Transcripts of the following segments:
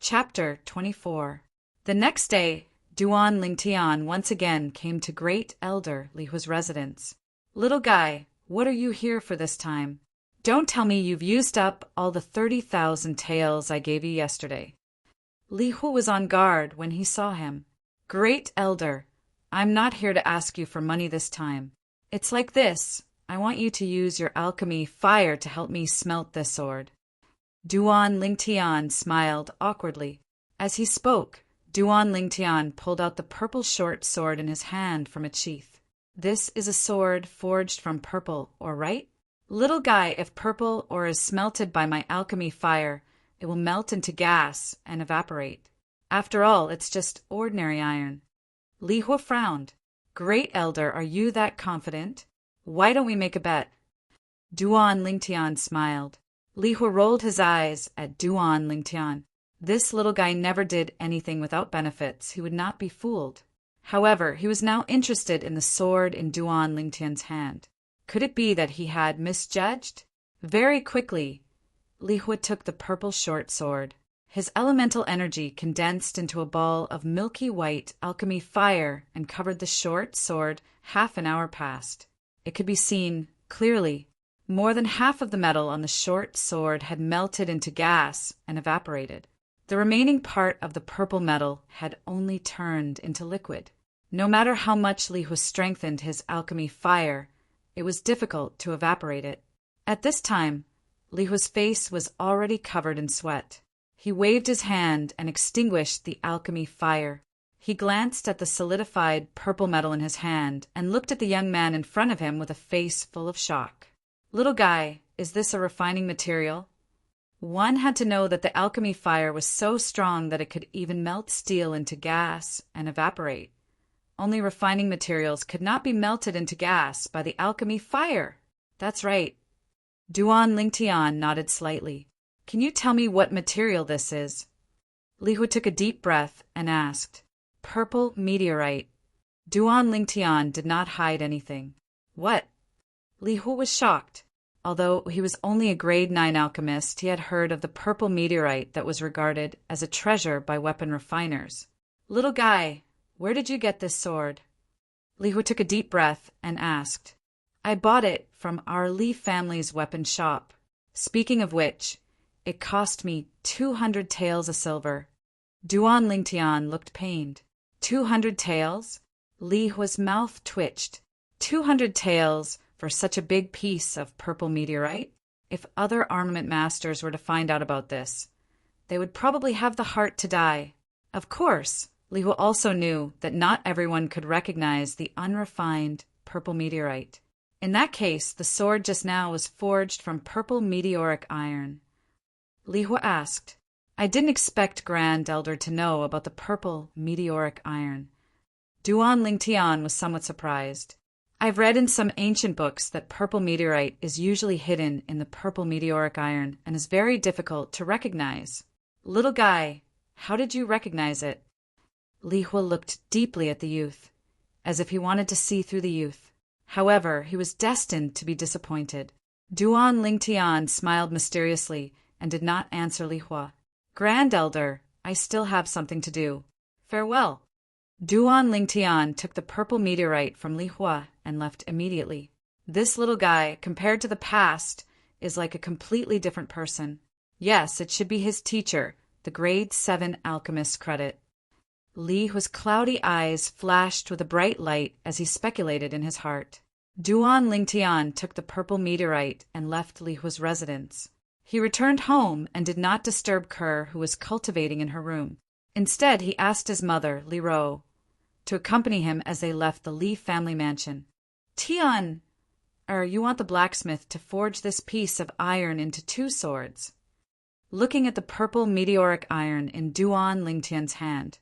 Chapter 24. The next day, Duan Lingtian once again came to Great Elder Li Hua's residence. "Little guy, what are you here for this time? Don't tell me you've used up all the 30,000 taels I gave you yesterday." Li Hua was on guard when he saw him. "Great Elder, I'm not here to ask you for money this time. It's like this. I want you to use your alchemy fire to help me smelt this sword." Duan Lingtian smiled awkwardly. As he spoke, Duan Lingtian pulled out the purple short sword in his hand from its sheath. "This is a sword forged from purple ore, right? Little guy, if purple ore is smelted by my alchemy fire, it will melt into gas and evaporate. After all, it's just ordinary iron." Li Hua frowned. "Great Elder, are you that confident? Why don't we make a bet?" Duan Lingtian smiled. Li Hua rolled his eyes at Duan Lingtian. This little guy never did anything without benefits. He would not be fooled. However, he was now interested in the sword in Duan Lingtian's hand. Could it be that he had misjudged? Very quickly, Li Hua took the purple short sword. His elemental energy condensed into a ball of milky white alchemy fire and covered the short sword. Half an hour passed. It could be seen clearly. More than half of the metal on the short sword had melted into gas and evaporated. The remaining part of the purple metal had only turned into liquid. No matter how much Li Hua strengthened his alchemy fire, it was difficult to evaporate it. At this time, Li Hua's face was already covered in sweat. He waved his hand and extinguished the alchemy fire. He glanced at the solidified purple metal in his hand and looked at the young man in front of him with a face full of shock. "Little guy, is this a refining material?" One had to know that the alchemy fire was so strong that it could even melt steel into gas and evaporate. Only refining materials could not be melted into gas by the alchemy fire. That's right. Duan Lingtian nodded slightly. "Can you tell me what material this is?" Li Hua took a deep breath and asked. "Purple meteorite." Duan Lingtian did not hide anything. "What?" Li Hua was shocked. Although he was only a grade 9 alchemist, he had heard of the purple meteorite that was regarded as a treasure by weapon refiners. "Little guy, where did you get this sword?" Li Hua took a deep breath and asked. "I bought it from our Li family's weapon shop. Speaking of which, it cost me 200 taels of silver." Duan Lingtian looked pained. 200 taels? Li Hua's mouth twitched. 200 taels for such a big piece of purple meteorite? If other armament masters were to find out about this, they would probably have the heart to die. Of course, Li Hua also knew that not everyone could recognize the unrefined purple meteorite. In that case, the sword just now was forged from purple meteoric iron. Li Hua asked, "I didn't expect Grand Elder to know about the purple meteoric iron." Duan Lingtian was somewhat surprised. "I've read in some ancient books that purple meteorite is usually hidden in the purple meteoric iron and is very difficult to recognize." "Little guy, how did you recognize it?" Li Hua looked deeply at the youth, as if he wanted to see through the youth. However, he was destined to be disappointed. Duan Lingtian smiled mysteriously and did not answer Li Hua. "Grand Elder, I still have something to do. Farewell." Duan Lingtian took the purple meteorite from Li Hua and left immediately. This little guy, compared to the past, is like a completely different person. Yes, it should be his teacher, the grade 7 alchemist credit. Li Hua's cloudy eyes flashed with a bright light as he speculated in his heart. Duan Lingtian took the purple meteorite and left Li Hua's residence. He returned home and did not disturb Kerr, who was cultivating in her room. Instead, he asked his mother, Li Ro, to accompany him as they left the Li family mansion. "Tian, you want the blacksmith to forge this piece of iron into 2 swords." Looking at the purple meteoric iron in Duan Lingtian's hand,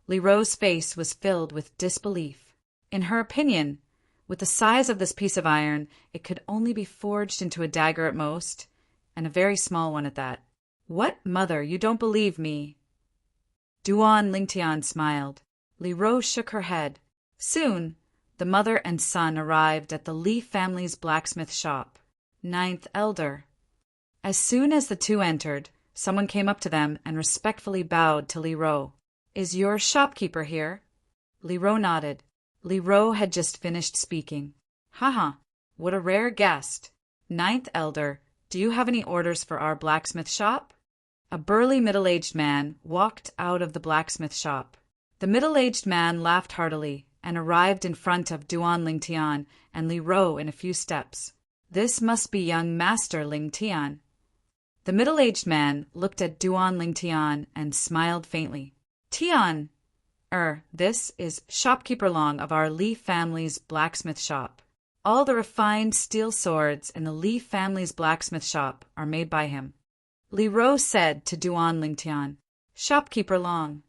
Li Ro's face was filled with disbelief. In her opinion, with the size of this piece of iron, it could only be forged into a dagger at most, and a very small one at that. "What, mother, you don't believe me?" Duan Lingtian smiled. Li Ro shook her head. Soon, the mother and son arrived at the Li family's blacksmith shop. 9th Elder. As soon as the two entered, Someone came up to them and respectfully bowed to Li Ro. "Is your shopkeeper here?" Li Ro nodded. Li Ro had just finished speaking. "Haha, what a rare guest. Ninth Elder, do you have any orders for our blacksmith shop?" A burly middle-aged man walked out of the blacksmith shop. The middle-aged man laughed heartily and arrived in front of Duan Ling Tian and Li Ro in a few steps. "This must be young Master Ling Tian." The middle-aged man looked at Duan Ling Tian and smiled faintly. "Tian, this is shopkeeper Long of our Li family's blacksmith shop. All the refined steel swords in the Li family's blacksmith shop are made by him." Li Ro said to Duan Ling Tian, "Shopkeeper Long."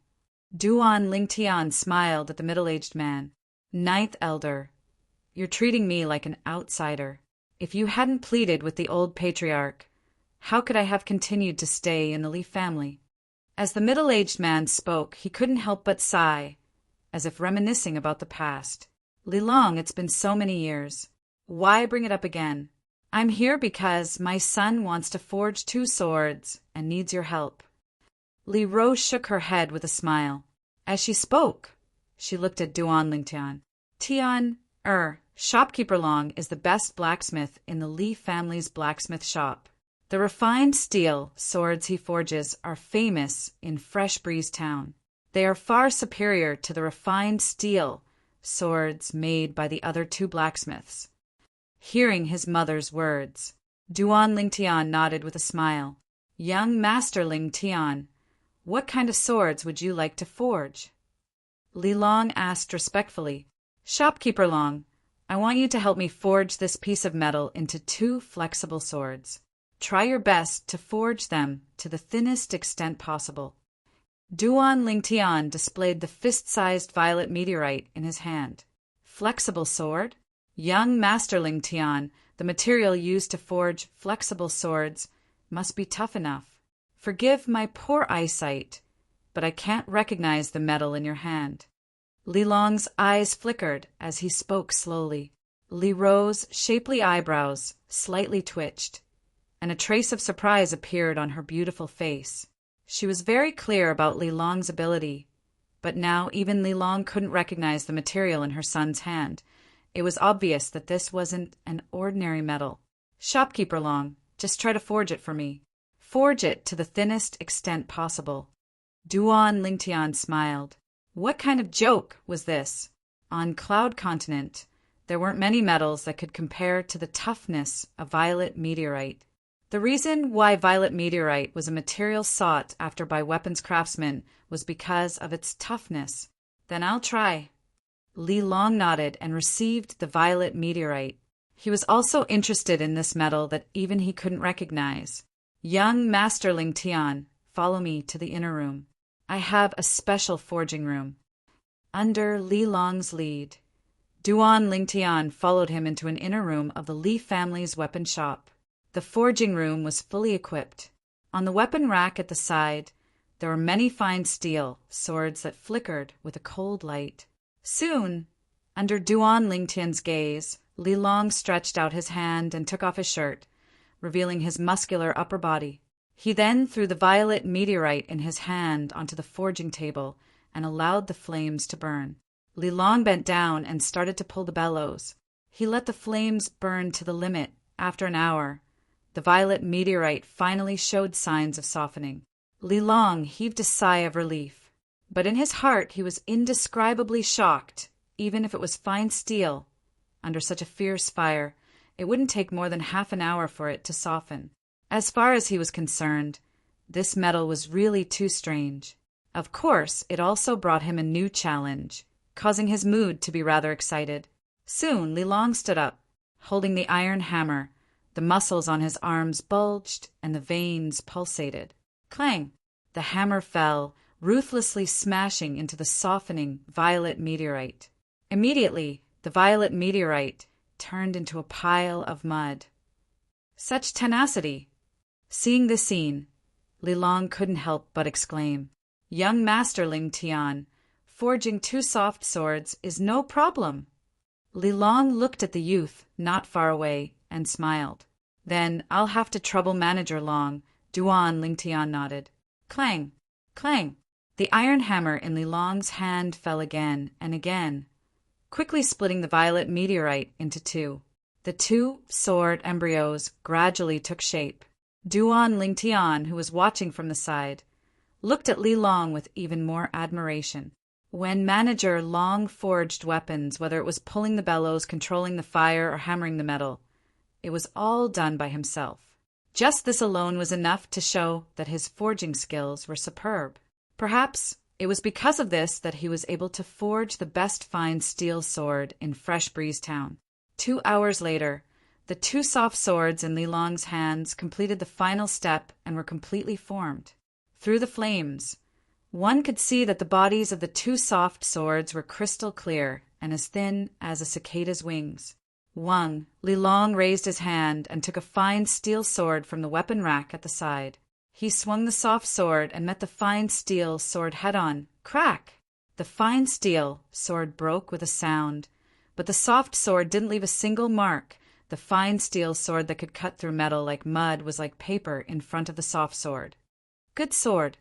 Duan Ling Tian smiled at the middle-aged man. "Ninth Elder, you're treating me like an outsider. If you hadn't pleaded with the old patriarch, how could I have continued to stay in the Li family?" As the middle-aged man spoke, he couldn't help but sigh, as if reminiscing about the past. "Li Long, it's been so many years. Why bring it up again? I'm here because my son wants to forge 2 swords and needs your help." Li Ro shook her head with a smile. As she spoke, she looked at Duan Ling Tian. "Tian, shopkeeper Long is the best blacksmith in the Li family's blacksmith shop. The refined steel swords he forges are famous in Fresh Breeze Town. They are far superior to the refined steel swords made by the other 2 blacksmiths." Hearing his mother's words, Duan Ling Tian nodded with a smile. "Young Master Ling Tian, what kind of swords would you like to forge?" Li Long asked respectfully. "Shopkeeper Long, I want you to help me forge this piece of metal into 2 flexible swords. Try your best to forge them to the thinnest extent possible." Duan Ling Tian displayed the fist-sized violet meteorite in his hand. "Flexible sword? Young Master Ling Tian, the material used to forge flexible swords must be tough enough. Forgive my poor eyesight, but I can't recognize the metal in your hand." Li Long's eyes flickered as he spoke slowly. Li Ro's shapely eyebrows slightly twitched, and a trace of surprise appeared on her beautiful face. She was very clear about Li Long's ability, but now even Li Long couldn't recognize the material in her son's hand. It was obvious that this wasn't an ordinary metal. "Shopkeeper Long, just try to forge it for me. Forge it to the thinnest extent possible." Duan Ling Tian smiled. What kind of joke was this? On Cloud Continent, there weren't many metals that could compare to the toughness of violet meteorite. The reason why violet meteorite was a material sought after by weapons craftsmen was because of its toughness. "Then I'll try." Li Long nodded and received the violet meteorite. He was also interested in this metal that even he couldn't recognize. "Young Master Ling Tian, follow me to the inner room. I have a special forging room." Under Li Long's lead, Duan Ling Tian followed him into an inner room of the Li family's weapon shop. The forging room was fully equipped. On the weapon rack at the side, there were many fine steel swords that flickered with a cold light. Soon, under Duan Ling Tian's gaze, Li Long stretched out his hand and took off his shirt, revealing his muscular upper body. He then threw the violet meteorite in his hand onto the forging table and allowed the flames to burn. Li Long bent down and started to pull the bellows. He let the flames burn to the limit. After an hour, the violet meteorite finally showed signs of softening. Li Long heaved a sigh of relief, but in his heart he was indescribably shocked. Even if it was fine steel, under such a fierce fire, it wouldn't take more than half an hour for it to soften. As far as he was concerned, this metal was really too strange. Of course, it also brought him a new challenge, causing his mood to be rather excited. Soon, Li Long stood up, holding the iron hammer. The muscles on his arms bulged and the veins pulsated. Clang! The hammer fell, ruthlessly smashing into the softening violet meteorite. Immediately, the violet meteorite turned into a pile of mud. Such tenacity! Seeing this scene, Li Long couldn't help but exclaim, "Young Master Ling Tian, forging 2 soft swords is no problem." Li Long looked at the youth not far away and smiled. "Then I'll have to trouble Manager Long Duan Lingtian nodded. Clang! Clang! The iron hammer in Li Long's hand fell again and again, quickly splitting the violet meteorite into two. The two sword embryos gradually took shape. Duan Lingtian, who was watching from the side, looked at Li Long with even more admiration. When Manager Long forged weapons, whether it was pulling the bellows, controlling the fire, or hammering the metal, it was all done by himself. Just this alone was enough to show that his forging skills were superb. Perhaps it was because of this that he was able to forge the best fine steel sword in Fresh Breeze Town. 2 hours later, the two soft swords in Li Long's hands completed the final step and were completely formed. Through the flames, one could see that the bodies of the two soft swords were crystal clear and as thin as a cicada's wings. Li Long raised his hand and took a fine steel sword from the weapon rack at the side. He swung the soft sword and met the fine steel sword head-on. Crack! The fine steel sword broke with a sound, but the soft sword didn't leave a single mark. The fine steel sword that could cut through metal like mud was like paper in front of the soft sword. Good sword.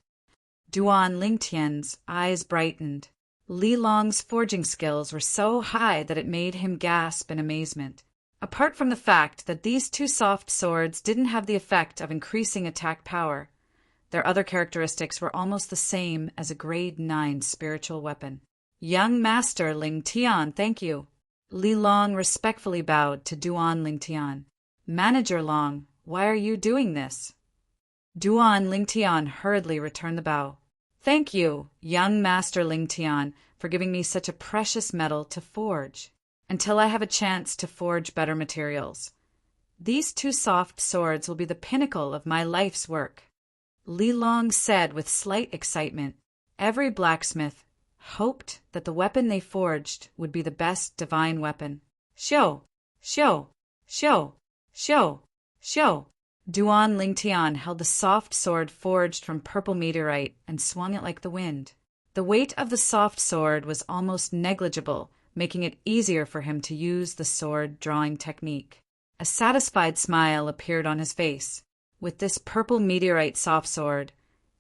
Duan Lingtian's eyes brightened. Li Long's forging skills were so high that it made him gasp in amazement. Apart from the fact that these two soft swords didn't have the effect of increasing attack power, their other characteristics were almost the same as a grade 9 spiritual weapon. Young Master Lingtian, thank you. Li Long respectfully bowed to Duan Lingtian. Manager Long, why are you doing this? Duan Lingtian hurriedly returned the bow. Thank you, young Master Lingtian, for giving me such a precious metal to forge, until I have a chance to forge better materials. These two soft swords will be the pinnacle of my life's work. Li Long said with slight excitement. Every blacksmith hoped that the weapon they forged would be the best divine weapon. Shio! Shio! Shio! Shio! Shio! Duan Lingtian held the soft sword forged from purple meteorite and swung it like the wind. The weight of the soft sword was almost negligible, making it easier for him to use the sword drawing technique. A satisfied smile appeared on his face. With this purple meteorite soft sword,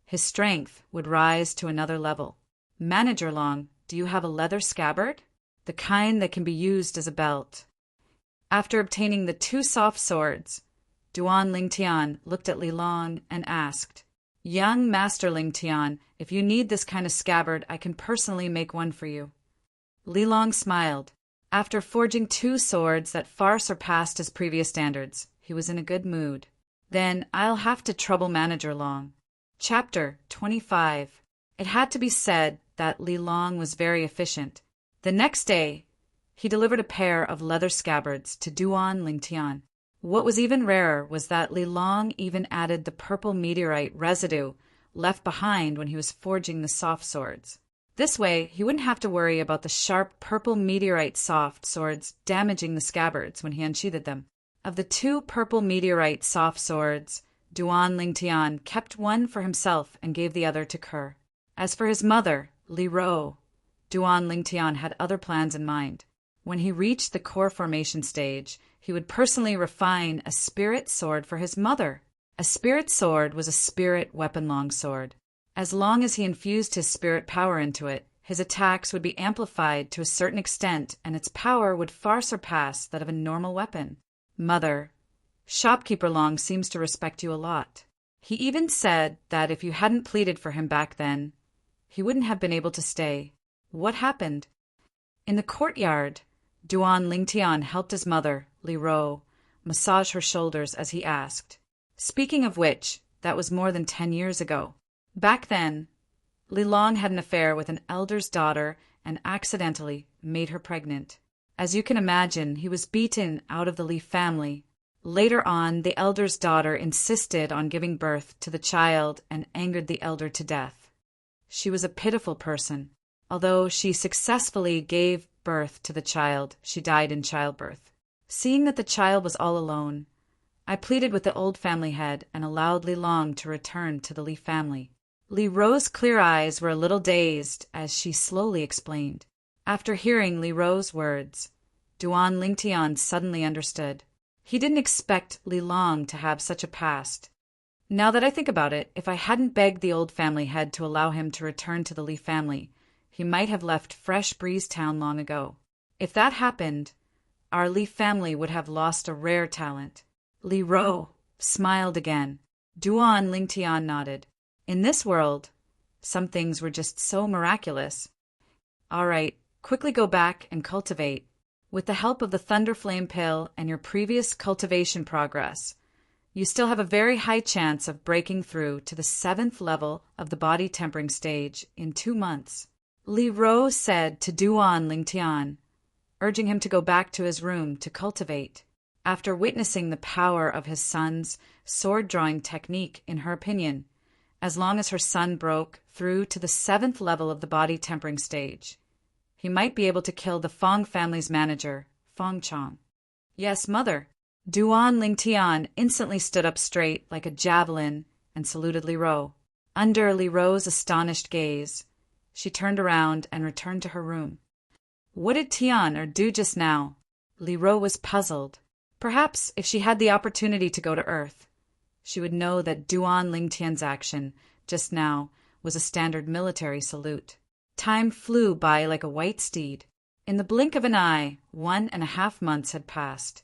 his strength would rise to another level. Manager Long, do you have a leather scabbard? The kind that can be used as a belt. After obtaining the two soft swords, Duan Lingtian looked at Li Long and asked, Young Master Lingtian, if you need this kind of scabbard, I can personally make one for you. Li Long smiled. After forging two swords that far surpassed his previous standards, he was in a good mood. Then I'll have to trouble Manager Long. Chapter 25. It had to be said that Li Long was very efficient. The next day, he delivered a pair of leather scabbards to Duan Lingtian. What was even rarer was that Li Long even added the purple meteorite residue left behind when he was forging the soft swords. This way, he wouldn't have to worry about the sharp purple meteorite soft swords damaging the scabbards when he unsheathed them. Of the two purple meteorite soft swords, Duan Lingtian kept one for himself and gave the other to Kerr. As for his mother, Li Ro, Duan Lingtian had other plans in mind. When he reached the core formation stage, he would personally refine a spirit sword for his mother. A spirit sword was a spirit weapon long sword. As long as he infused his spirit power into it, his attacks would be amplified to a certain extent and its power would far surpass that of a normal weapon. Mother, Shopkeeper Long seems to respect you a lot. He even said that if you hadn't pleaded for him back then, he wouldn't have been able to stay. What happened? In the courtyard, Duan Lingtian helped his mother, Li Ro, massage her shoulders as he asked. Speaking of which, that was more than 10 years ago. Back then, Li Long had an affair with an elder's daughter and accidentally made her pregnant. As you can imagine, he was beaten out of the Li family. Later on, the elder's daughter insisted on giving birth to the child and angered the elder to death. She was a pitiful person. Although she successfully gave birth to the child, she died in childbirth. Seeing that the child was all alone, I pleaded with the old family head and allowed Li Long to return to the Li family. Li Ro's clear eyes were a little dazed as she slowly explained. After hearing Li Ro's words, Duan Lingtian suddenly understood. He didn't expect Li Long to have such a past. Now that I think about it, if I hadn't begged the old family head to allow him to return to the Lee family, he might have left Fresh Breeze Town long ago. If that happened, our Lee family would have lost a rare talent. Li Ro smiled again. Duan Lingtian nodded. In this world, some things were just so miraculous. All right, quickly go back and cultivate. With the help of the Thunder Flame Pill and your previous cultivation progress, you still have a very high chance of breaking through to the 7th level of the body tempering stage in 2 months. Li Ro said to Duan Lingtian, urging him to go back to his room to cultivate. After witnessing the power of his son's sword-drawing technique, in her opinion, as long as her son broke through to the 7th level of the body tempering stage, he might be able to kill the Fong family's manager, Fong Chong. Yes, mother. Duan Lingtian instantly stood up straight like a javelin and saluted Li Ro. Under Li Ro's astonished gaze, she turned around and returned to her room. What did Tian do just now? Li Ro was puzzled. Perhaps if she had the opportunity to go to Earth, she would know that Duan Lingtian's action just now was a standard military salute. Time flew by like a white steed. In the blink of an eye, 1.5 months had passed.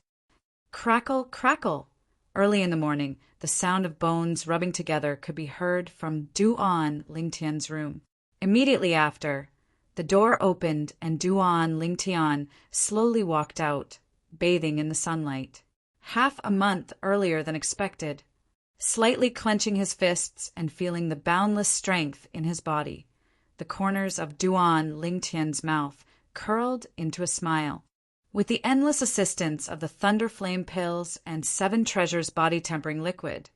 Crackle, crackle. Early in the morning, the sound of bones rubbing together could be heard from Duan Lingtian's room. Immediately after, the door opened and Duan Lingtian slowly walked out, bathing in the sunlight. Half a month earlier than expected. Slightly clenching his fists and feeling the boundless strength in his body, the corners of Duan Lingtian's mouth curled into a smile. With the endless assistance of the Thunder Flame Pills and 7 Treasures body tempering liquid,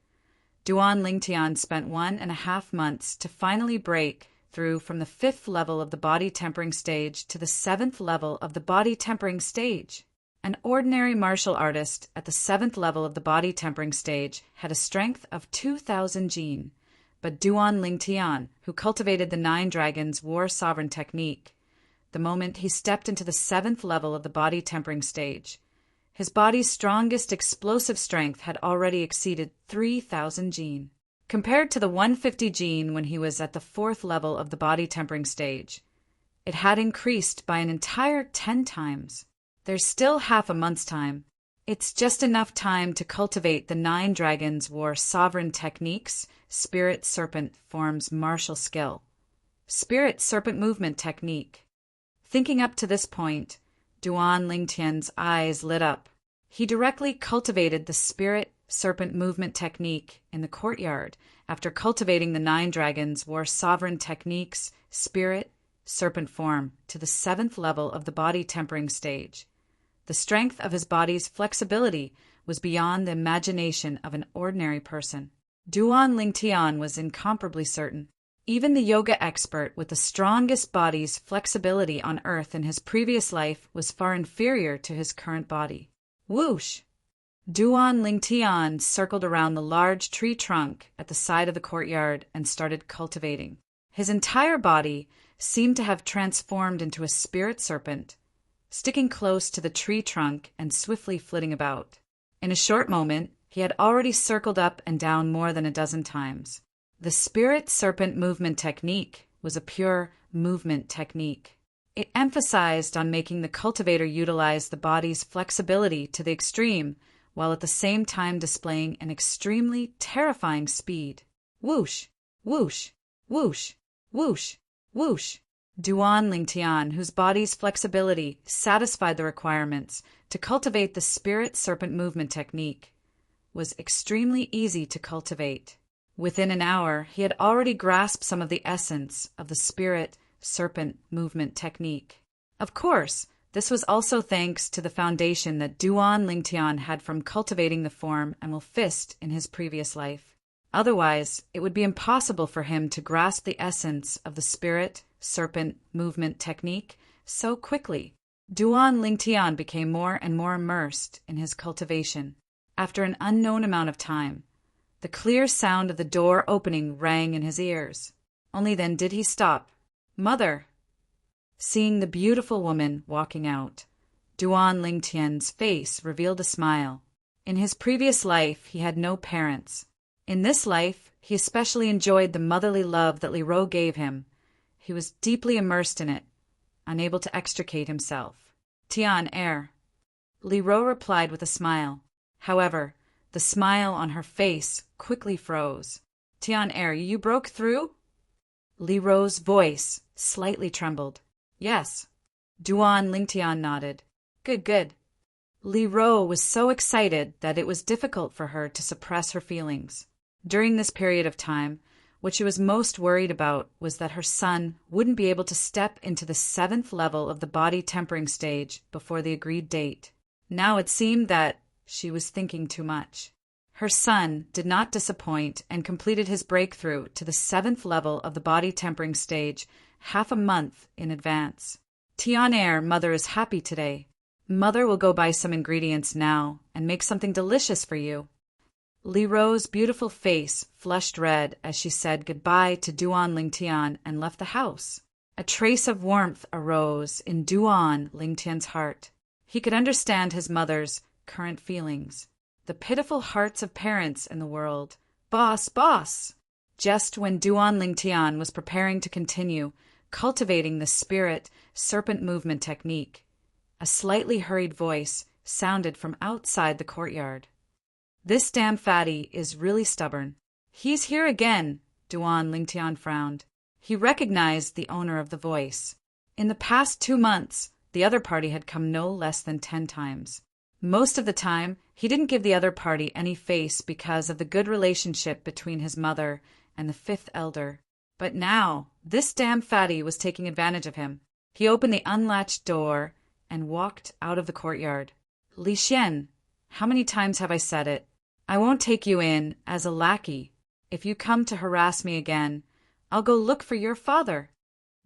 Duan Lingtian spent 1.5 months to finally break through from the 5th level of the body tempering stage to the 7th level of the body tempering stage. An ordinary martial artist at the 7th level of the body tempering stage had a strength of 2,000 jin, but Duan Lingtian, who cultivated the 9 Dragons War Sovereign technique, the moment he stepped into the 7th level of the body tempering stage, his body's strongest explosive strength had already exceeded 3,000 jin. Compared to the 150 jin when he was at the 4th level of the body tempering stage, it had increased by an entire 10 times. There's still half a month's time. It's just enough time to cultivate the 9 Dragons War Sovereign techniques, Spirit Serpent Form's martial skill, Spirit Serpent Movement technique. Thinking up to this point, Duan Lingtian's eyes lit up. He directly cultivated the Spirit Serpent Movement technique in the courtyard after cultivating the 9 Dragons War Sovereign techniques, Spirit Serpent Form to the 7th level of the body tempering stage. The strength of his body's flexibility was beyond the imagination of an ordinary person. Duan Lingtian was incomparably certain. Even the yoga expert with the strongest body's flexibility on Earth in his previous life was far inferior to his current body. Whoosh! Duan Lingtian circled around the large tree trunk at the side of the courtyard and started cultivating. His entire body seemed to have transformed into a spirit serpent, sticking close to the tree trunk and swiftly flitting about. In a short moment, he had already circled up and down more than a dozen times. The Spirit Serpent Movement technique was a pure movement technique. It emphasized on making the cultivator utilize the body's flexibility to the extreme, while at the same time displaying an extremely terrifying speed. Whoosh! Whoosh! Whoosh! Whoosh! Whoosh! Duan Lingtian, whose body's flexibility satisfied the requirements to cultivate the Spirit Serpent Movement technique, was extremely easy to cultivate. Within an hour, he had already grasped some of the essence of the Spirit Serpent Movement technique. Of course, this was also thanks to the foundation that Duan Lingtian had from cultivating the form Emerald Fist in his previous life. Otherwise, it would be impossible for him to grasp the essence of the Spirit Serpent Movement technique so quickly. Duan Lingtian became more and more immersed in his cultivation. After an unknown amount of time, the clear sound of the door opening rang in his ears. Only then did he stop. Mother! Seeing the beautiful woman walking out, Duan Lingtian's face revealed a smile. In his previous life, he had no parents. In this life, he especially enjoyed the motherly love that Li Ro gave him. He was deeply immersed in it, unable to extricate himself. Tian Er. Li Ro replied with a smile. However, the smile on her face quickly froze. Tian Er, you broke through? Li Ro's voice slightly trembled. Yes. Duan Lingtian nodded. Good, good. Li Ro was so excited that it was difficult for her to suppress her feelings. During this period of time, what she was most worried about was that her son wouldn't be able to step into the 7th level of the body tempering stage before the agreed date. Now it seemed that she was thinking too much. Her son did not disappoint and completed his breakthrough to the 7th level of the body tempering stage half a month in advance. Tian Er, mother is happy today. Mother will go buy some ingredients now and make something delicious for you. Li Ro's beautiful face flushed red as she said goodbye to Duan Lingtian and left the house. A trace of warmth arose in Duan Lingtian's heart. He could understand his mother's current feelings. The pitiful hearts of parents in the world. Boss, boss! Just when Duan Lingtian was preparing to continue cultivating the spirit serpent movement technique, a slightly hurried voice sounded from outside the courtyard. This damn fatty is really stubborn. He's here again, Duan Lingtian frowned. He recognized the owner of the voice. In the past 2 months, the other party had come no less than 10 times. Most of the time, he didn't give the other party any face because of the good relationship between his mother and the 5th elder. But now, this damn fatty was taking advantage of him. He opened the unlatched door and walked out of the courtyard. Li Xian, how many times have I said it? I won't take you in as a lackey. If you come to harass me again, I'll go look for your father.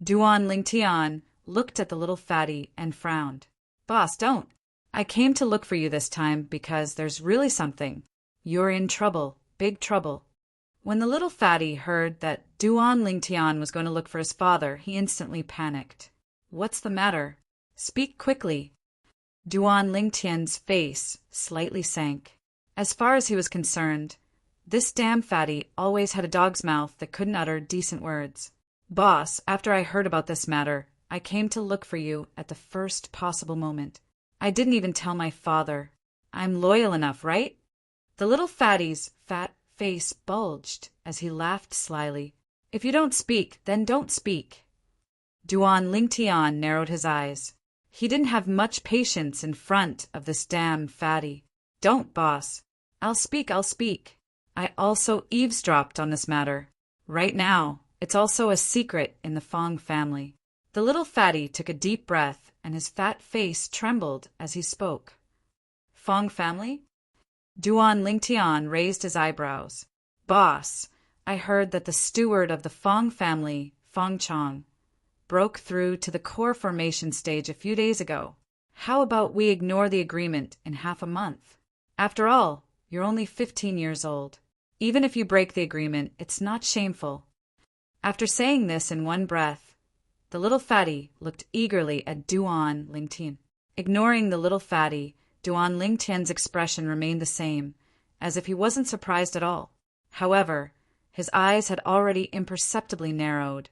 Duan Lingtian looked at the little fatty and frowned. Boss, don't. I came to look for you this time because there's really something. You're in trouble, big trouble. When the little fatty heard that Duan Lingtian was going to look for his father, he instantly panicked. What's the matter? Speak quickly. Duan Lingtian's face slightly sank. As far as he was concerned, this damn fatty always had a dog's mouth that couldn't utter decent words. Boss, after I heard about this matter, I came to look for you at the first possible moment. I didn't even tell my father. I'm loyal enough, right? The little fatty's fat face bulged as he laughed slyly. If you don't speak, then don't speak. Duan Lingtian narrowed his eyes. He didn't have much patience in front of this damn fatty. Don't, boss. I'll speak. I also eavesdropped on this matter. Right now, it's also a secret in the Fong family. The little fatty took a deep breath and his fat face trembled as he spoke. Fong family? Duan Lingtian raised his eyebrows. Boss, I heard that the steward of the Fong family, Fong Chong, broke through to the core formation stage a few days ago. How about we ignore the agreement in half a month? After all, you're only 15 years old. Even if you break the agreement, it's not shameful. After saying this in one breath, the little fatty looked eagerly at Duan Lingtian. Ignoring the little fatty, Duan Lingtian's expression remained the same, as if he wasn't surprised at all. However, his eyes had already imperceptibly narrowed,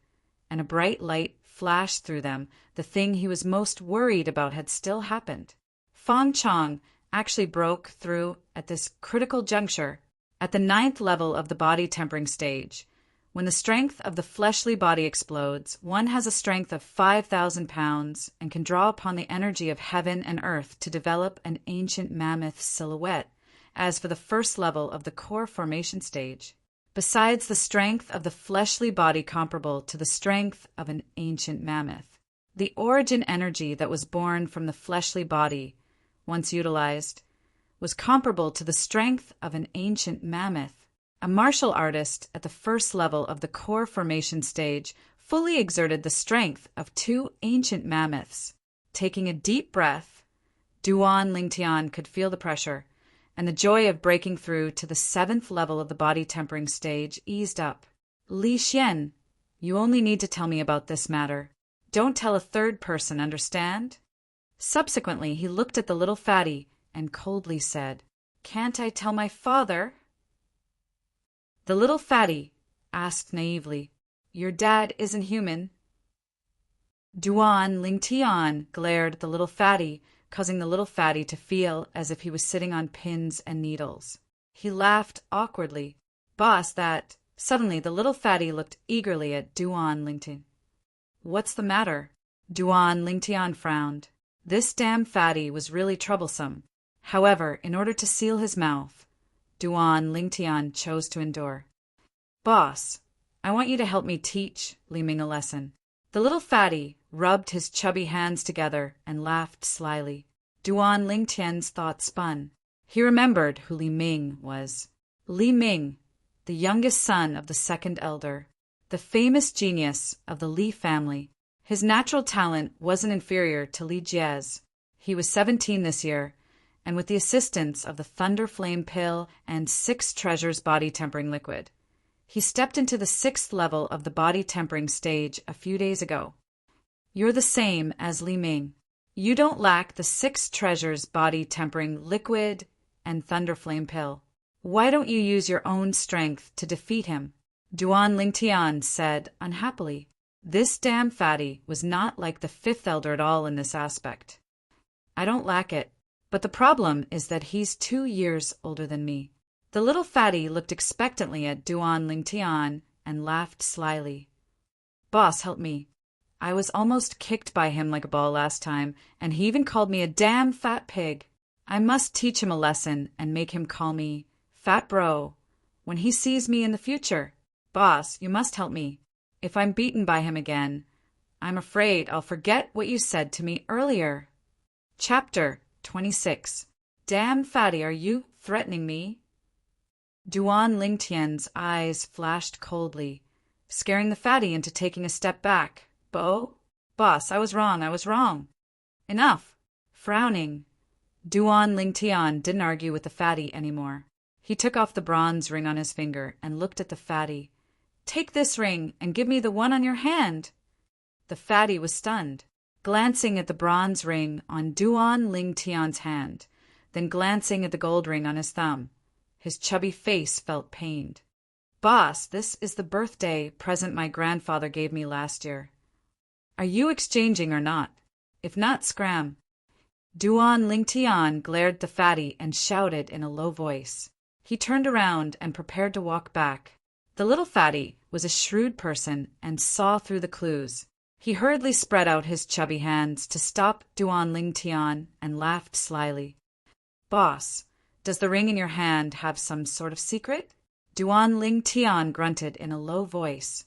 and a bright light flashed through them. The thing he was most worried about had still happened. Fong Chong actually broke through at this critical juncture, at the 9th level of the body tempering stage. When the strength of the fleshly body explodes, one has a strength of 5,000 pounds and can draw upon the energy of heaven and earth to develop an ancient mammoth silhouette, as for the 1st level of the core formation stage. Besides the strength of the fleshly body comparable to the strength of an ancient mammoth, the origin energy that was born from the fleshly body, once utilized, was comparable to the strength of an ancient mammoth. A martial artist at the 1st level of the core formation stage fully exerted the strength of 2 ancient mammoths. Taking a deep breath, Duan Lingtian could feel the pressure, and the joy of breaking through to the 7th level of the body tempering stage eased up. Li Xian, you only need to tell me about this matter. Don't tell a third person, understand? Subsequently, he looked at the little fatty and coldly said, Can't I tell my father? The little fatty asked naively, "Your dad isn't human?" Duan Lingtian glared at the little fatty, causing the little fatty to feel as if he was sitting on pins and needles. He laughed awkwardly. "Boss, that—" Suddenly the little fatty looked eagerly at Duan Lingtian. "What's the matter?" Duan Lingtian frowned. This damn fatty was really troublesome. However, in order to seal his mouth, Duan Lingtian chose to endure. "Boss, I want you to help me teach Li Ming a lesson." The little fatty rubbed his chubby hands together and laughed slyly. Duan Lingtian's thoughts spun. He remembered who Li Ming was. Li Ming, the youngest son of the second elder, the famous genius of the Li family. His natural talent wasn't inferior to Li Jie's. He was 17 this year, and with the assistance of the Thunder Flame Pill and 6 Treasures body tempering liquid, he stepped into the 6th level of the body tempering stage a few days ago. "You're the same as Li Ming. You don't lack the 6 Treasures body tempering liquid and Thunder Flame Pill. Why don't you use your own strength to defeat him?" Duan Lingtian said unhappily. This damn fatty was not like the 5th elder at all in this aspect. "I don't lack it, but the problem is that he's 2 years older than me." The little fatty looked expectantly at Duan Lingtian and laughed slyly. "Boss, help me. I was almost kicked by him like a ball last time, and he even called me a damn fat pig. I must teach him a lesson and make him call me Fat Bro when he sees me in the future. Boss, you must help me. If I'm beaten by him again, I'm afraid I'll forget what you said to me earlier." Chapter 26. "Damn fatty, are you threatening me?" Duan Lingtian's eyes flashed coldly, scaring the fatty into taking a step back. Boss, I was wrong. Enough." Frowning, Duan Lingtian didn't argue with the fatty anymore. He took off the bronze ring on his finger and looked at the fatty. "Take this ring and give me the one on your hand." The fatty was stunned, glancing at the bronze ring on Duan Lingtian's hand, then glancing at the gold ring on his thumb. His chubby face felt pained. "Boss, this is the birthday present my grandfather gave me last year. Are you exchanging or not? If not, scram." Duan Lingtian glared at the fatty and shouted in a low voice. He turned around and prepared to walk back. The little fatty was a shrewd person and saw through the clues. He hurriedly spread out his chubby hands to stop Duan Lingtian and laughed slyly. "Boss, does the ring in your hand have some sort of secret?" Duan Lingtian grunted in a low voice.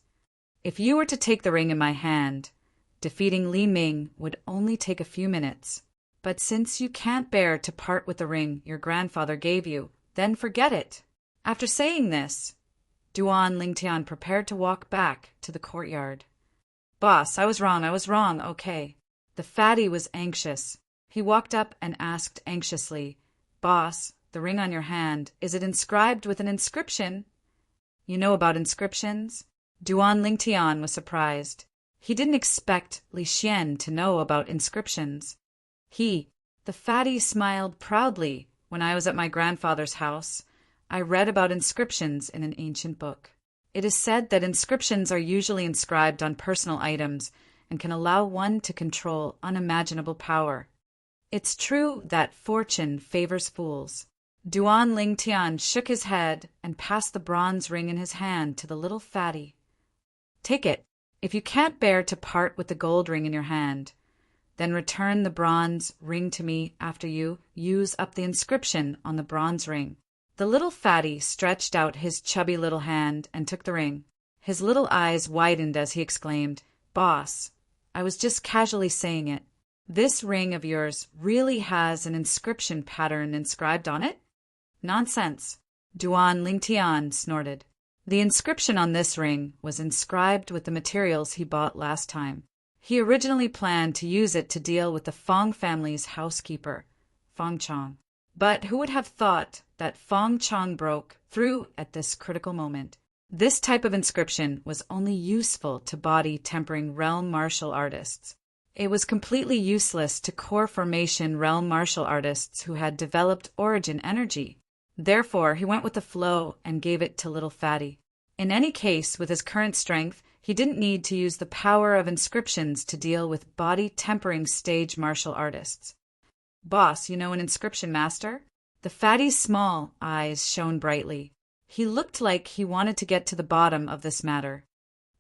"If you were to take the ring in my hand, defeating Li Ming would only take a few minutes. But since you can't bear to part with the ring your grandfather gave you, then forget it." After saying this, Duan Lingtian prepared to walk back to the courtyard. "Boss, I was wrong, okay." The fatty was anxious. He walked up and asked anxiously, "Boss, the ring on your hand, is it inscribed with an inscription?" "You know about inscriptions?" Duan Lingtian was surprised. He didn't expect Li Xian to know about inscriptions. The fatty smiled proudly. "When I was at my grandfather's house, I read about inscriptions in an ancient book. It is said that inscriptions are usually inscribed on personal items and can allow one to control unimaginable power. It's true that fortune favors fools." Duan Lingtian shook his head and passed the bronze ring in his hand to the little fatty. "Take it. If you can't bear to part with the gold ring in your hand, then return the bronze ring to me after you use up the inscription on the bronze ring." The little fatty stretched out his chubby little hand and took the ring. His little eyes widened as he exclaimed, "Boss, I was just casually saying it. This ring of yours really has an inscription pattern inscribed on it?" "Nonsense," Duan Lingtian snorted. "The inscription on this ring was inscribed with the materials he bought last time. He originally planned to use it to deal with the Fong family's housekeeper, Fong Chong. But who would have thought that Fong Chong broke through at this critical moment? This type of inscription was only useful to body tempering realm martial artists. It was completely useless to core formation realm martial artists who had developed origin energy. Therefore, he went with the flow and gave it to little Fatty. In any case, with his current strength, he didn't need to use the power of inscriptions to deal with body-tempering stage martial artists. Boss, you know an inscription master? The Fatty's small eyes shone brightly. He looked like he wanted to get to the bottom of this matter.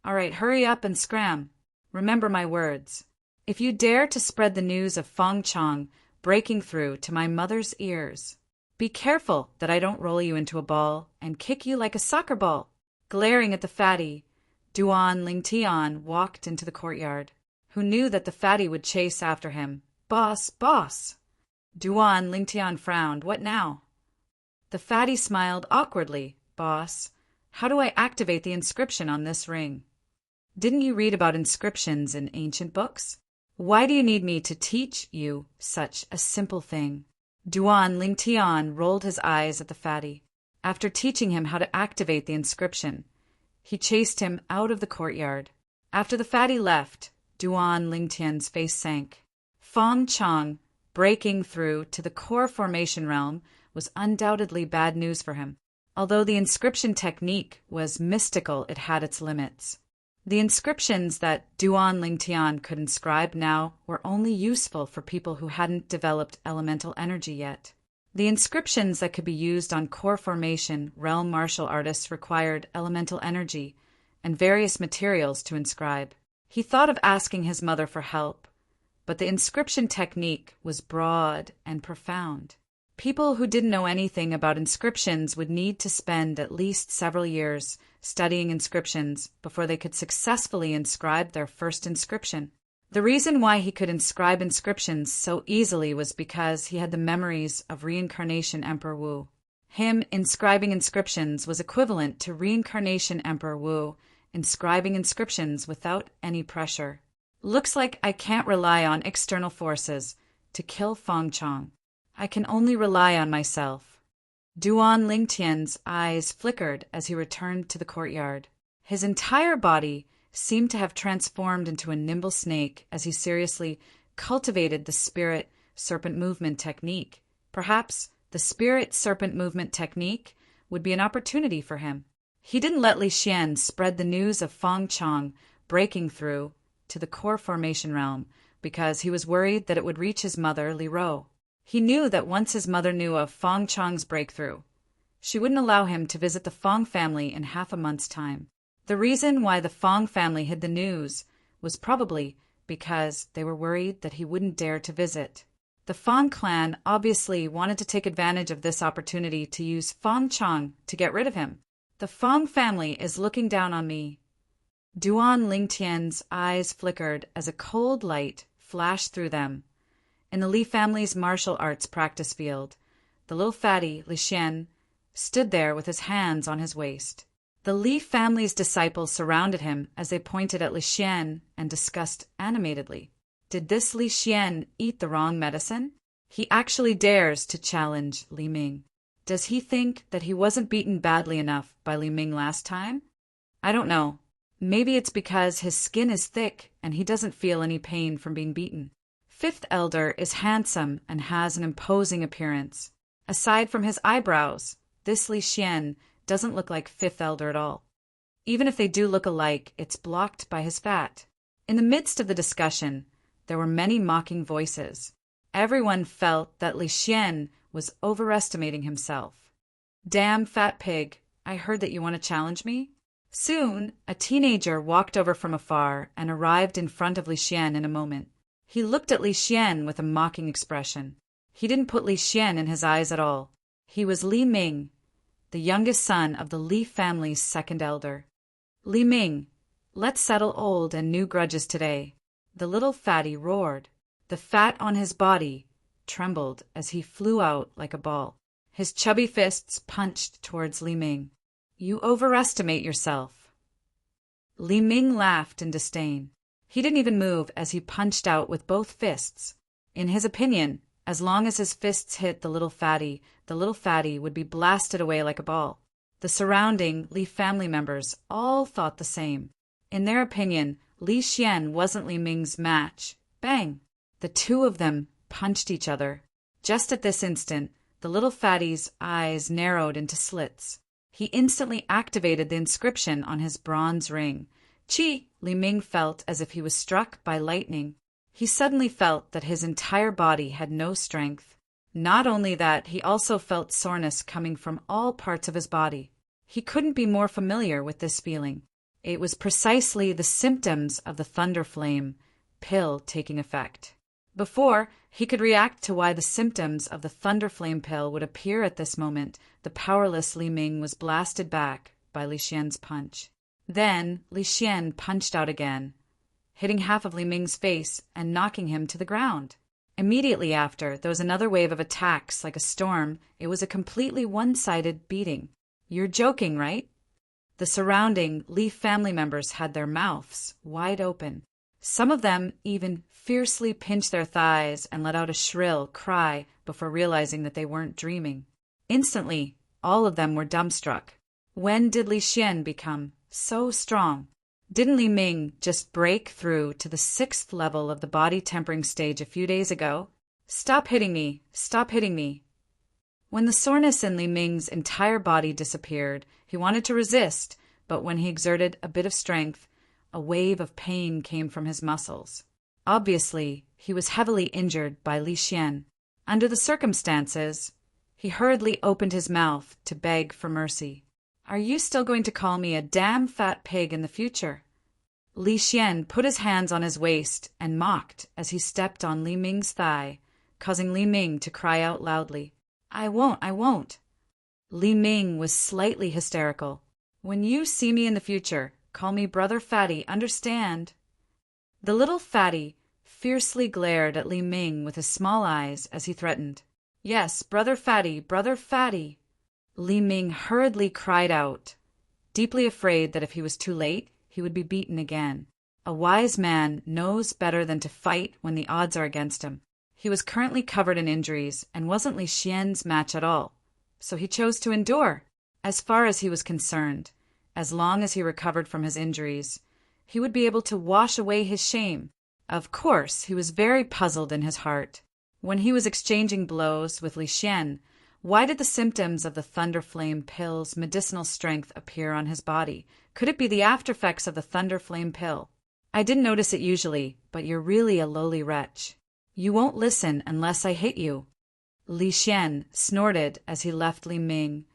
All right, hurry up and scram. Remember my words. If you dare to spread the news of Fong Chong breaking through to my mother's ears, be careful that I don't roll you into a ball and kick you like a soccer ball. Glaring at the Fatty, Duan Lingtian walked into the courtyard, who knew that the Fatty would chase after him. Boss, boss! Duan Lingtian frowned. What now? The Fatty smiled awkwardly. Boss, how do I activate the inscription on this ring? Didn't you read about inscriptions in ancient books? Why do you need me to teach you such a simple thing? Duan Lingtian rolled his eyes at the Fatty. After teaching him how to activate the inscription, he chased him out of the courtyard. After the Fatty left, Duan Lingtian's face sank. Fong Chong breaking through to the core formation realm was undoubtedly bad news for him. Although the inscription technique was mystical, it had its limits. The inscriptions that Duan Lingtian could inscribe now were only useful for people who hadn't developed elemental energy yet. The inscriptions that could be used on core formation realm martial artists required elemental energy and various materials to inscribe. He thought of asking his mother for help, but the inscription technique was broad and profound. People who didn't know anything about inscriptions would need to spend at least several years studying inscriptions before they could successfully inscribe their first inscription. The reason why he could inscribe inscriptions so easily was because he had the memories of Reincarnation Emperor Wu. Him inscribing inscriptions was equivalent to Reincarnation Emperor Wu inscribing inscriptions without any pressure. Looks like I can't rely on external forces to kill Fong Chong. I can only rely on myself. Duan Lingtian's eyes flickered as he returned to the courtyard. His entire body seemed to have transformed into a nimble snake as he seriously cultivated the spirit serpent movement technique. Perhaps the spirit serpent movement technique would be an opportunity for him. He didn't let Li Xian spread the news of Fong Chong breaking through to the core formation realm because he was worried that it would reach his mother, Li Ro. He knew that once his mother knew of Fong Chong's breakthrough, she wouldn't allow him to visit the Fong family in half a month's time. The reason why the Fong family hid the news was probably because they were worried that he wouldn't dare to visit. The Fong clan obviously wanted to take advantage of this opportunity to use Fong Chong to get rid of him. The Fong family is looking down on me. Duan Lingtian's eyes flickered as a cold light flashed through them. In the Li family's martial arts practice field, the little Fatty, Li Xian, stood there with his hands on his waist. The Li family's disciples surrounded him as they pointed at Li Xian and discussed animatedly. Did this Li Xian eat the wrong medicine? He actually dares to challenge Li Ming. Does he think that he wasn't beaten badly enough by Li Ming last time? I don't know. Maybe it's because his skin is thick and he doesn't feel any pain from being beaten. Fifth Elder is handsome and has an imposing appearance. Aside from his eyebrows, this Li Xian doesn't look like Fifth Elder at all. Even if they do look alike, it's blocked by his fat. In the midst of the discussion, there were many mocking voices. Everyone felt that Li Xian was overestimating himself. Damn fat pig, I heard that you want to challenge me? Soon, a teenager walked over from afar and arrived in front of Li Xian in a moment. He looked at Li Xian with a mocking expression. He didn't put Li Xian in his eyes at all. He was Li Ming, the youngest son of the Li family's second elder. Li Ming, let's settle old and new grudges today. The little Fatty roared. The fat on his body trembled as he flew out like a ball. His chubby fists punched towards Li Ming. You overestimate yourself. Li Ming laughed in disdain. He didn't even move as he punched out with both fists. In his opinion, as long as his fists hit the little Fatty would be blasted away like a ball. The surrounding Li family members all thought the same. In their opinion, Li Xian wasn't Li Ming's match. Bang! The two of them punched each other. Just at this instant, The little fatty's eyes narrowed into slits. He instantly activated the inscription on his bronze ring. Chi! Li Ming felt as if he was struck by lightning. He suddenly felt that his entire body had no strength. Not only that, he also felt soreness coming from all parts of his body. He couldn't be more familiar with this feeling. It was precisely the symptoms of the Thunder Flame pill taking effect. Before he could react to why the symptoms of the Thunder Flame pill would appear at this moment, the powerless Li Ming was blasted back by Li Xian's punch. Then Li Xian punched out again, hitting half of Li Ming's face and knocking him to the ground. Immediately after, there was another wave of attacks like a storm. It was a completely one-sided beating. You're joking, right? The surrounding Li family members had their mouths wide open. Some of them even fiercely pinched their thighs and let out a shrill cry before realizing that they weren't dreaming. Instantly, all of them were dumbstruck. When did Li Xian become so strong? Didn't Li Ming just break through to the 6th level of the body tempering stage a few days ago? Stop hitting me! Stop hitting me! When the soreness in Li Ming's entire body disappeared, he wanted to resist, but when he exerted a bit of strength, a wave of pain came from his muscles. Obviously, he was heavily injured by Li Xian. Under the circumstances, he hurriedly opened his mouth to beg for mercy. Are you still going to call me a damn fat pig in the future? Li Xian put his hands on his waist and mocked as he stepped on Li Ming's thigh, causing Li Ming to cry out loudly. I won't. Li Ming was slightly hysterical. When you see me in the future, call me Brother Fatty, understand? The little fatty fiercely glared at Li Ming with his small eyes as he threatened. Yes, Brother Fatty, Brother Fatty. Li Ming hurriedly cried out, deeply afraid that if he was too late, he would be beaten again. A wise man knows better than to fight when the odds are against him. He was currently covered in injuries and wasn't Li Xian's match at all, so he chose to endure. As far as he was concerned, as long as he recovered from his injuries, he would be able to wash away his shame. Of course, he was very puzzled in his heart. When he was exchanging blows with Li Xian, why did the symptoms of the Thunder Flame pill's medicinal strength appear on his body? Could it be the aftereffects of the Thunder Flame pill? I didn't notice it usually, but you're really a lowly wretch. You won't listen unless I hit you. Li Xian snorted as he left Li Ming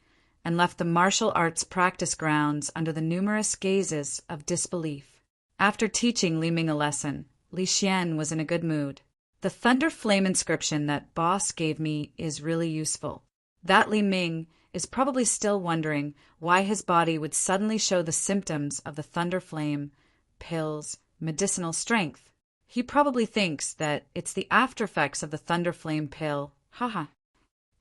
and left the martial arts practice grounds under the numerous gazes of disbelief. After teaching Li Ming a lesson, Li Xian was in a good mood. The Thunder Flame inscription that boss gave me is really useful. That Li Ming is probably still wondering why his body would suddenly show the symptoms of the Thunder Flame pill's medicinal strength. He probably thinks that it's the aftereffects of the Thunder Flame pill. Haha.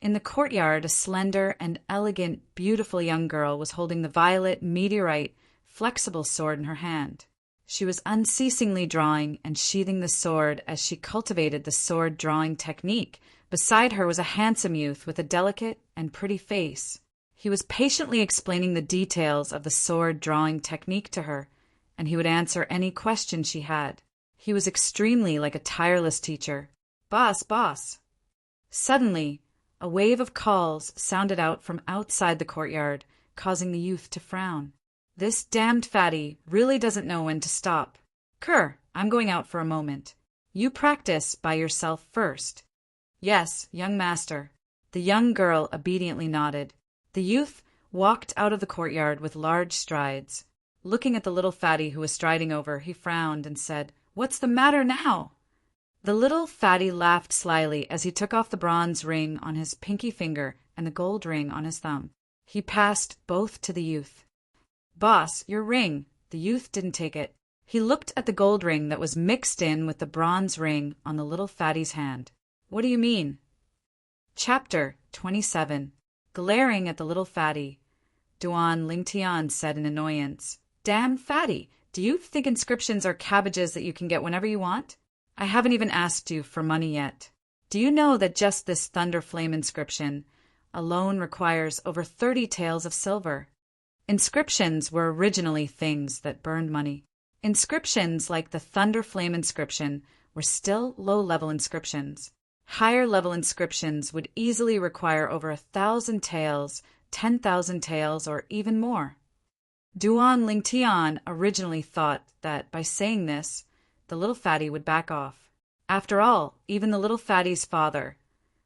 In the courtyard, a slender and elegant, beautiful young girl was holding the violet, meteorite, flexible sword in her hand. She was unceasingly drawing and sheathing the sword as she cultivated the sword drawing technique. Beside her was a handsome youth with a delicate and pretty face. He was patiently explaining the details of the sword drawing technique to her, and he would answer any question she had. He was extremely like a tireless teacher. Boss. Suddenly, a wave of calls sounded out from outside the courtyard, causing the youth to frown. This damned fatty really doesn't know when to stop. I'm going out for a moment. You practice by yourself first. Yes, young master. The young girl obediently nodded. The youth walked out of the courtyard with large strides. Looking at the little fatty who was striding over, he frowned and said, What's the matter now? The little fatty laughed slyly as he took off the bronze ring on his pinky finger and the gold ring on his thumb. He passed both to the youth. Boss, your ring. The youth didn't take it. He looked at the gold ring that was mixed in with the bronze ring on the little fatty's hand. What do you mean? Chapter 27. Glaring at the little fatty, Duan Lingtian said in annoyance, Damn fatty, do you think inscriptions are cabbages that you can get whenever you want? I haven't even asked you for money yet. Do you know that just this Thunder Flame inscription alone requires over 30 taels of silver? Inscriptions were originally things that burned money. Inscriptions like the Thunder Flame inscription were still low-level inscriptions. Higher-level inscriptions would easily require over 1,000 taels, 10,000 taels, or even more. Duan Lingtian originally thought that by saying this, the little fatty would back off. After all, even the little fatty's father,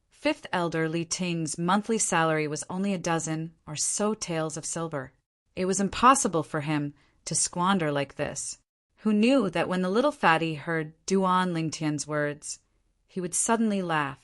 fifth elder Li Ting's monthly salary was only a dozen or so taels of silver. It was impossible for him to squander like this. Who knew that when the little fatty heard Duan Lingtian's words, he would suddenly laugh.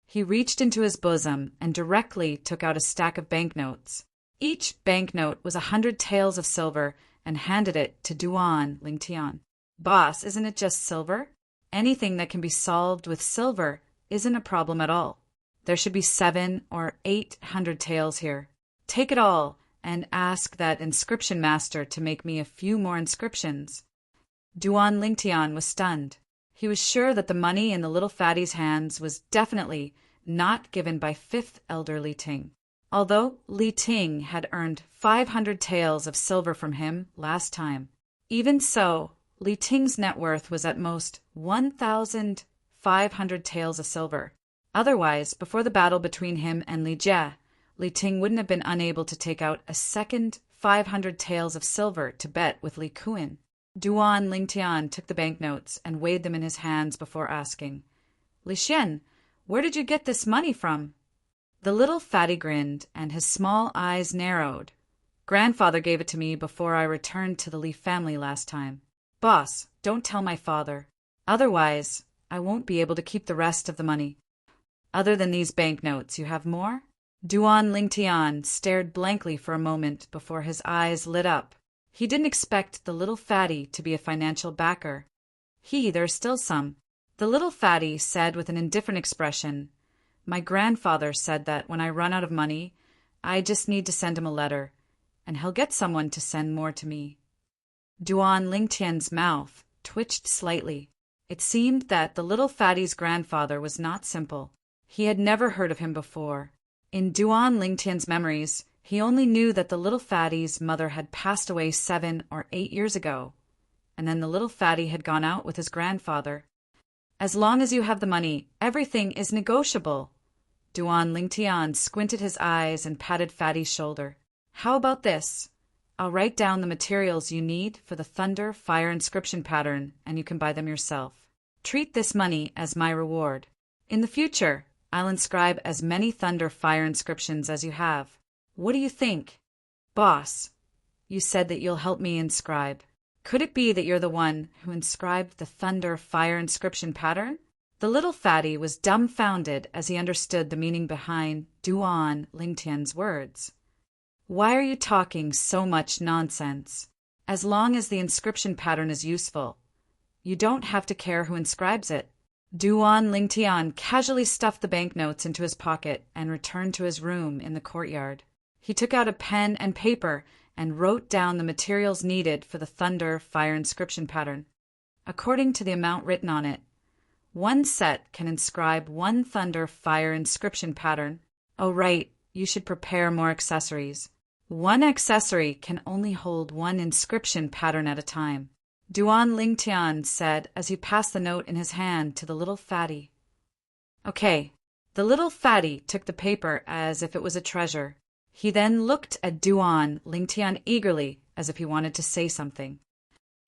He reached into his bosom and directly took out a stack of banknotes. Each banknote was 100 taels of silver and handed it to Duan Lingtian. Boss, isn't it just silver? Anything that can be solved with silver isn't a problem at all. There should be 700 or 800 taels here. Take it all and ask that inscription master to make me a few more inscriptions. Duan Lingtian was stunned. He was sure that the money in the little fatty's hands was definitely not given by fifth elder Li Ting. Although Li Ting had earned 500 taels of silver from him last time. Even so, Li Ting's net worth was at most 1,500 taels of silver. Otherwise, before the battle between him and Li Jie, Li Ting wouldn't have been unable to take out a second 500 taels of silver to bet with Li Kuan. Duan Lingtian took the banknotes and weighed them in his hands before asking, Li Xian, where did you get this money from? The little fatty grinned, and his small eyes narrowed. Grandfather gave it to me before I returned to the Li family last time. Boss, don't tell my father. Otherwise, I won't be able to keep the rest of the money. Other than these banknotes, you have more? Duan Lingtian stared blankly for a moment before his eyes lit up. He didn't expect the little fatty to be a financial backer. There's still some. The little fatty said with an indifferent expression, My grandfather said that when I run out of money, I just need to send him a letter, and he'll get someone to send more to me. Duan Lingtian's mouth twitched slightly. It seemed that the little fatty's grandfather was not simple. He had never heard of him before. In Duan Lingtian's memories, he only knew that the little fatty's mother had passed away 7 or 8 years ago, and then the little fatty had gone out with his grandfather. As long as you have the money, everything is negotiable. Duan Lingtian squinted his eyes and patted Fatty's shoulder. How about this? I'll write down the materials you need for the thunder fire inscription pattern, and you can buy them yourself. Treat this money as my reward. In the future, I'll inscribe as many thunder fire inscriptions as you have. What do you think? Boss, you said that you'll help me inscribe. Could it be that you're the one who inscribed the thunder fire inscription pattern? The little fatty was dumbfounded as he understood the meaning behind Duan Lingtian's words. Why are you talking so much nonsense? As long as the inscription pattern is useful, you don't have to care who inscribes it. Duan Lingtian casually stuffed the banknotes into his pocket and returned to his room in the courtyard. He took out a pen and paper and wrote down the materials needed for the thunder fire inscription pattern. According to the amount written on it, 1 set can inscribe 1 thunder fire inscription pattern. Oh, right, you should prepare more accessories. 1 accessory can only hold 1 inscription pattern at a time. Duan Lingtian said as he passed the note in his hand to the little fatty. Okay. The little fatty took the paper as if it was a treasure. He then looked at Duan Lingtian eagerly as if he wanted to say something.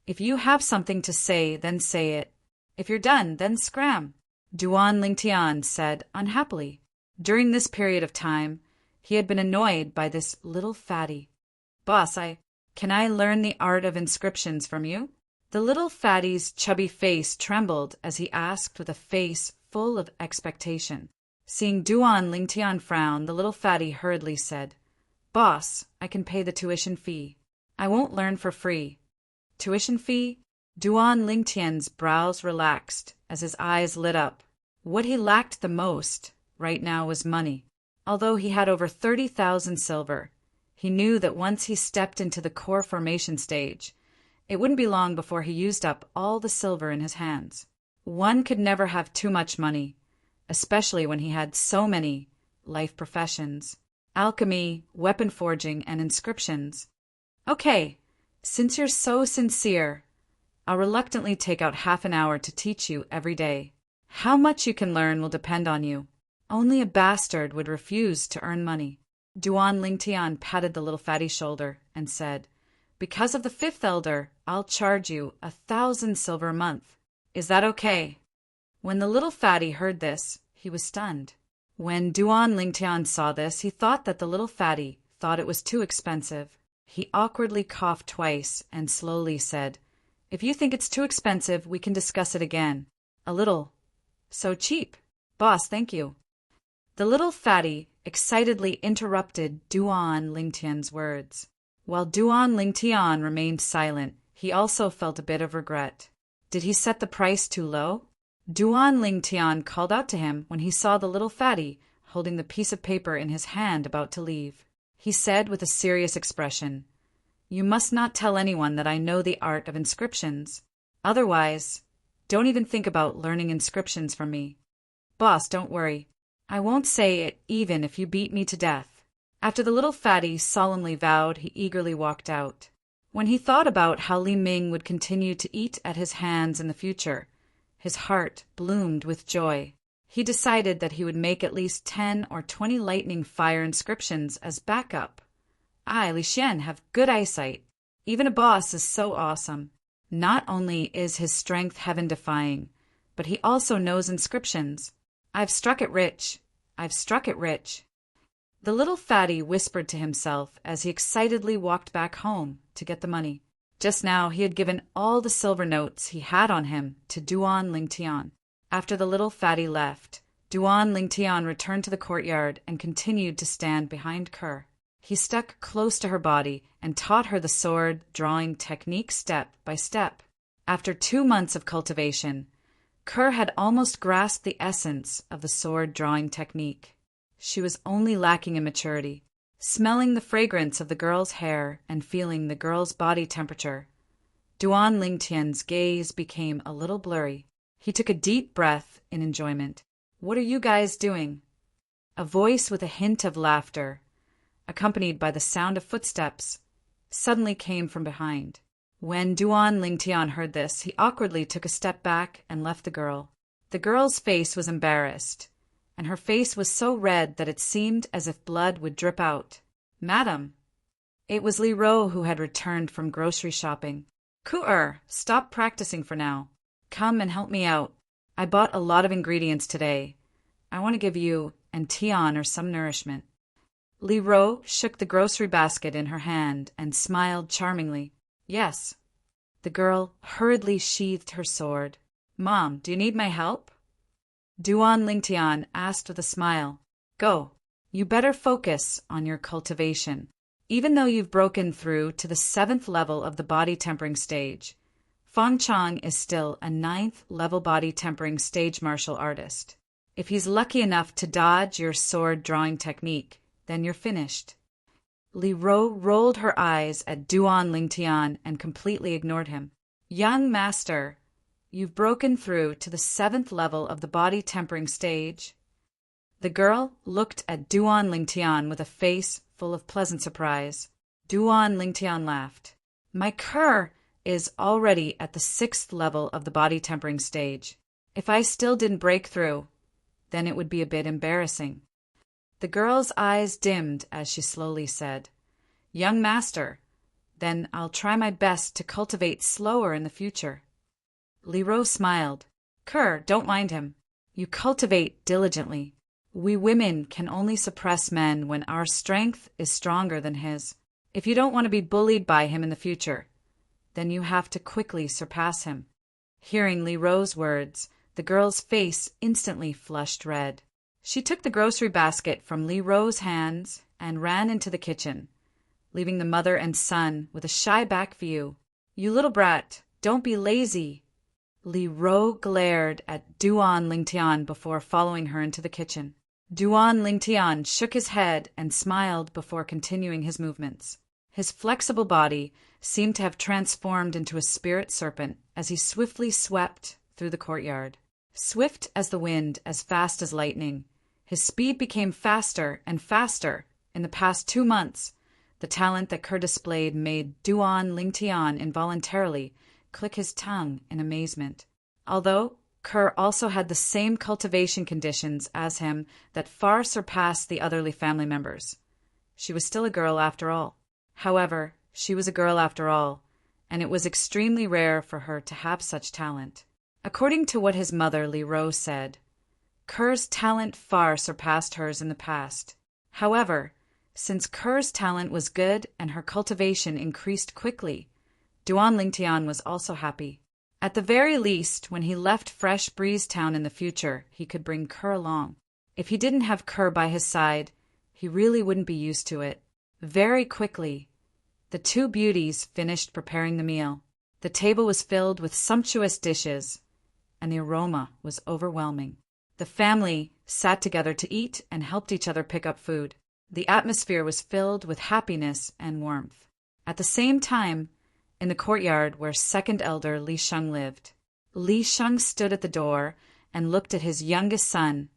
If you have something to say, then say it. If you're done, then scram, Duan Lingtian said unhappily. During this period of time, he had been annoyed by this little fatty. Boss, can I learn the art of inscriptions from you? The little fatty's chubby face trembled as he asked with a face full of expectation. Seeing Duan Lingtian frown, the little fatty hurriedly said, Boss, I can pay the tuition fee. I won't learn for free. Tuition fee? Duan Lingtian's brows relaxed as his eyes lit up. What he lacked the most right now was money. Although he had over 30,000 silver, he knew that once he stepped into the core formation stage, it wouldn't be long before he used up all the silver in his hands. One could never have too much money, especially when he had so many life professions: alchemy, weapon forging, and inscriptions. Okay, since you're so sincere, I'll reluctantly take out half an hour to teach you every day. How much you can learn will depend on you. Only a bastard would refuse to earn money. Duan Lingtian patted the little fatty's shoulder and said, Because of the fifth elder, I'll charge you 1,000 silver a month. Is that okay? When the little fatty heard this, he was stunned. When Duan Lingtian saw this, he thought that the little fatty thought it was too expensive. He awkwardly coughed twice and slowly said, If you think it's too expensive, we can discuss it again. A little. So cheap. Boss, thank you. The little fatty excitedly interrupted Duan Lingtian's words. While Duan Lingtian remained silent, he also felt a bit of regret. Did he set the price too low? Duan Lingtian called out to him when he saw the little fatty holding the piece of paper in his hand about to leave. He said with a serious expression, You must not tell anyone that I know the art of inscriptions. Otherwise, don't even think about learning inscriptions from me. Boss, don't worry. I won't say it even if you beat me to death. After the little fatty solemnly vowed, he eagerly walked out. When he thought about how Li Ming would continue to eat at his hands in the future, his heart bloomed with joy. He decided that he would make at least 10 or 20 lightning fire inscriptions as backup. Li Xian have good eyesight. Even a boss is so awesome. Not only is his strength heaven-defying, but he also knows inscriptions. I've struck it rich. I've struck it rich. The little fatty whispered to himself as he excitedly walked back home to get the money. Just now he had given all the silver notes he had on him to Duan Lingtian. After the little fatty left, Duan Lingtian returned to the courtyard and continued to stand behind Kerr. He stuck close to her body and taught her the sword drawing technique step by step. After 2 months of cultivation, Kerr had almost grasped the essence of the sword drawing technique. She was only lacking in maturity. Smelling the fragrance of the girl's hair and feeling the girl's body temperature, Duan Lingtian's gaze became a little blurry. He took a deep breath in enjoyment. What are you guys doing? A voice with a hint of laughter, accompanied by the sound of footsteps, suddenly came from behind. When Duan Lingtian heard this, he awkwardly took a step back and left the girl. The girl's face was embarrassed, and her face was so red that it seemed as if blood would drip out. Madam. It was Li Ro who had returned from grocery shopping. Ku-er, stop practicing for now. Come and help me out. I bought a lot of ingredients today. I want to give you and Tian some nourishment. Li Ro shook the grocery basket in her hand and smiled charmingly. Yes. The girl hurriedly sheathed her sword. Mom, do you need my help? Duan Lingtian asked with a smile. Go. You better focus on your cultivation. Even though you've broken through to the 7th level of the body tempering stage, Fang Chang is still a 9th level body tempering stage martial artist. If he's lucky enough to dodge your sword drawing technique, then you're finished. Li Ro rolled her eyes at Duan Lingtian and completely ignored him. Young master, you've broken through to the 7th level of the body tempering stage. The girl looked at Duan Lingtian with a face full of pleasant surprise. Duan Lingtian laughed. My Kerr is already at the 6th level of the body tempering stage. If I still didn't break through, then it would be a bit embarrassing. The girl's eyes dimmed as she slowly said, Young master, then I'll try my best to cultivate slower in the future. Li Ro smiled. Kerr, don't mind him. You cultivate diligently. We women can only suppress men when our strength is stronger than his. If you don't want to be bullied by him in the future, then you have to quickly surpass him. Hearing Li Ro's words, the girl's face instantly flushed red. She took the grocery basket from Li Ro's hands and ran into the kitchen, leaving the mother and son with a shy back view. You little brat, don't be lazy. Li Ro glared at Duan Lingtian before following her into the kitchen. Duan Lingtian shook his head and smiled before continuing his movements. His flexible body seemed to have transformed into a spirit serpent as he swiftly swept through the courtyard. Swift as the wind, as fast as lightning, his speed became faster and faster. In the past 2 months, the talent that Kerr displayed made Duan Lingtian involuntarily click his tongue in amazement. Although Kerr also had the same cultivation conditions as him that far surpassed the other Lee family members. She was still a girl after all. However, she was a girl after all, and it was extremely rare for her to have such talent. According to what his mother, Lee Rose, said, Kerr's talent far surpassed hers in the past. However, since Kerr's talent was good and her cultivation increased quickly, Duan Lingtian was also happy. At the very least, when he left Fresh Breeze Town in the future, he could bring Kerr along. If he didn't have Kerr by his side, he really wouldn't be used to it. Very quickly, the two beauties finished preparing the meal. The table was filled with sumptuous dishes, and the aroma was overwhelming. The family sat together to eat and helped each other pick up food. The atmosphere was filled with happiness and warmth. At the same time, in the courtyard where second elder Li Sheng lived, Li Sheng stood at the door and looked at his youngest son,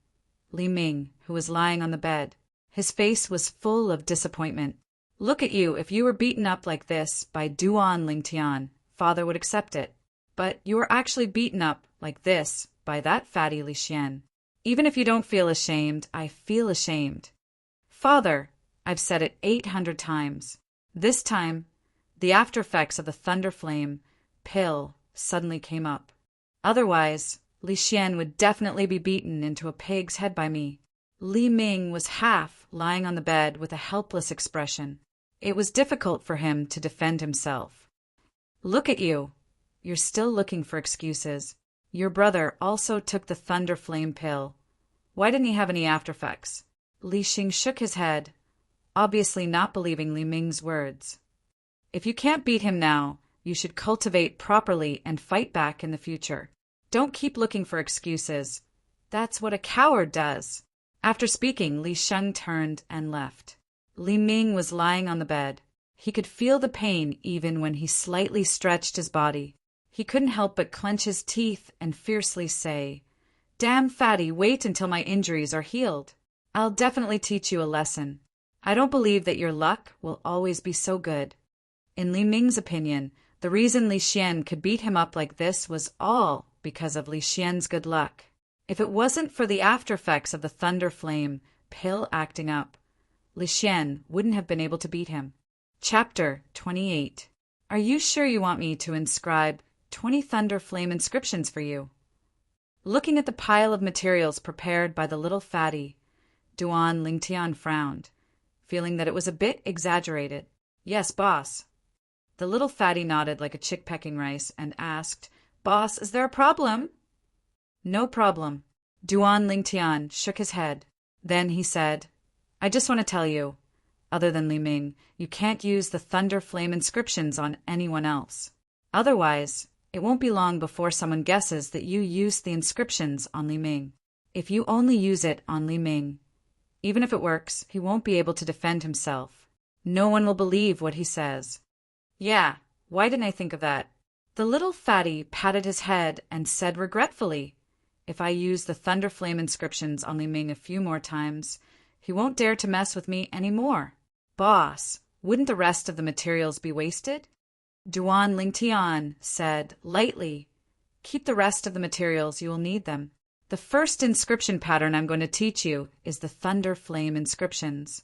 Li Ming, who was lying on the bed. His face was full of disappointment. Look at you, if you were beaten up like this by Duan Lingtian, father would accept it. But you were actually beaten up like this by that fatty Li Xian. Even if you don't feel ashamed, I feel ashamed. Father, I've said it 800 times. This time, the after effects of the thunder flame pill suddenly came up. Otherwise, Li Xian would definitely be beaten into a pig's head by me. Li Ming was half lying on the bed with a helpless expression. It was difficult for him to defend himself. Look at you. You're still looking for excuses. Your brother also took the thunder flame pill. Why didn't he have any after effects? Li Xing shook his head, obviously not believing Li Ming's words. If you can't beat him now, you should cultivate properly and fight back in the future. Don't keep looking for excuses. That's what a coward does. After speaking, Li Sheng turned and left. Li Ming was lying on the bed. He could feel the pain even when he slightly stretched his body. He couldn't help but clench his teeth and fiercely say, "Damn fatty, wait until my injuries are healed. I'll definitely teach you a lesson. I don't believe that your luck will always be so good." In Li Ming's opinion, the reason Li Xian could beat him up like this was all because of Li Xian's good luck. If it wasn't for the after effects of the thunder flame pill acting up, Li Xian wouldn't have been able to beat him. Chapter 28. Are you sure you want me to inscribe 20 thunder flame inscriptions for you? Looking at the pile of materials prepared by the little fatty, Duan Lingtian frowned, feeling that it was a bit exaggerated. Yes, boss. The little fatty nodded like a chick pecking rice and asked, "Boss, is there a problem?" "No problem." Duan Lingtian shook his head. Then he said, "I just want to tell you, other than Li Ming, you can't use the thunder flame inscriptions on anyone else. Otherwise, it won't be long before someone guesses that you used the inscriptions on Li Ming. If you only use it on Li Ming, even if it works, he won't be able to defend himself. No one will believe what he says." "Yeah, why didn't I think of that?" The little fatty patted his head and said regretfully, "If I use the thunder flame inscriptions on Li Ming a few more times, he won't dare to mess with me any more." "Boss, wouldn't the rest of the materials be wasted?" Duan Lingtian said lightly, "Keep the rest of the materials, you will need them. The first inscription pattern I'm going to teach you is the thunder flame inscriptions."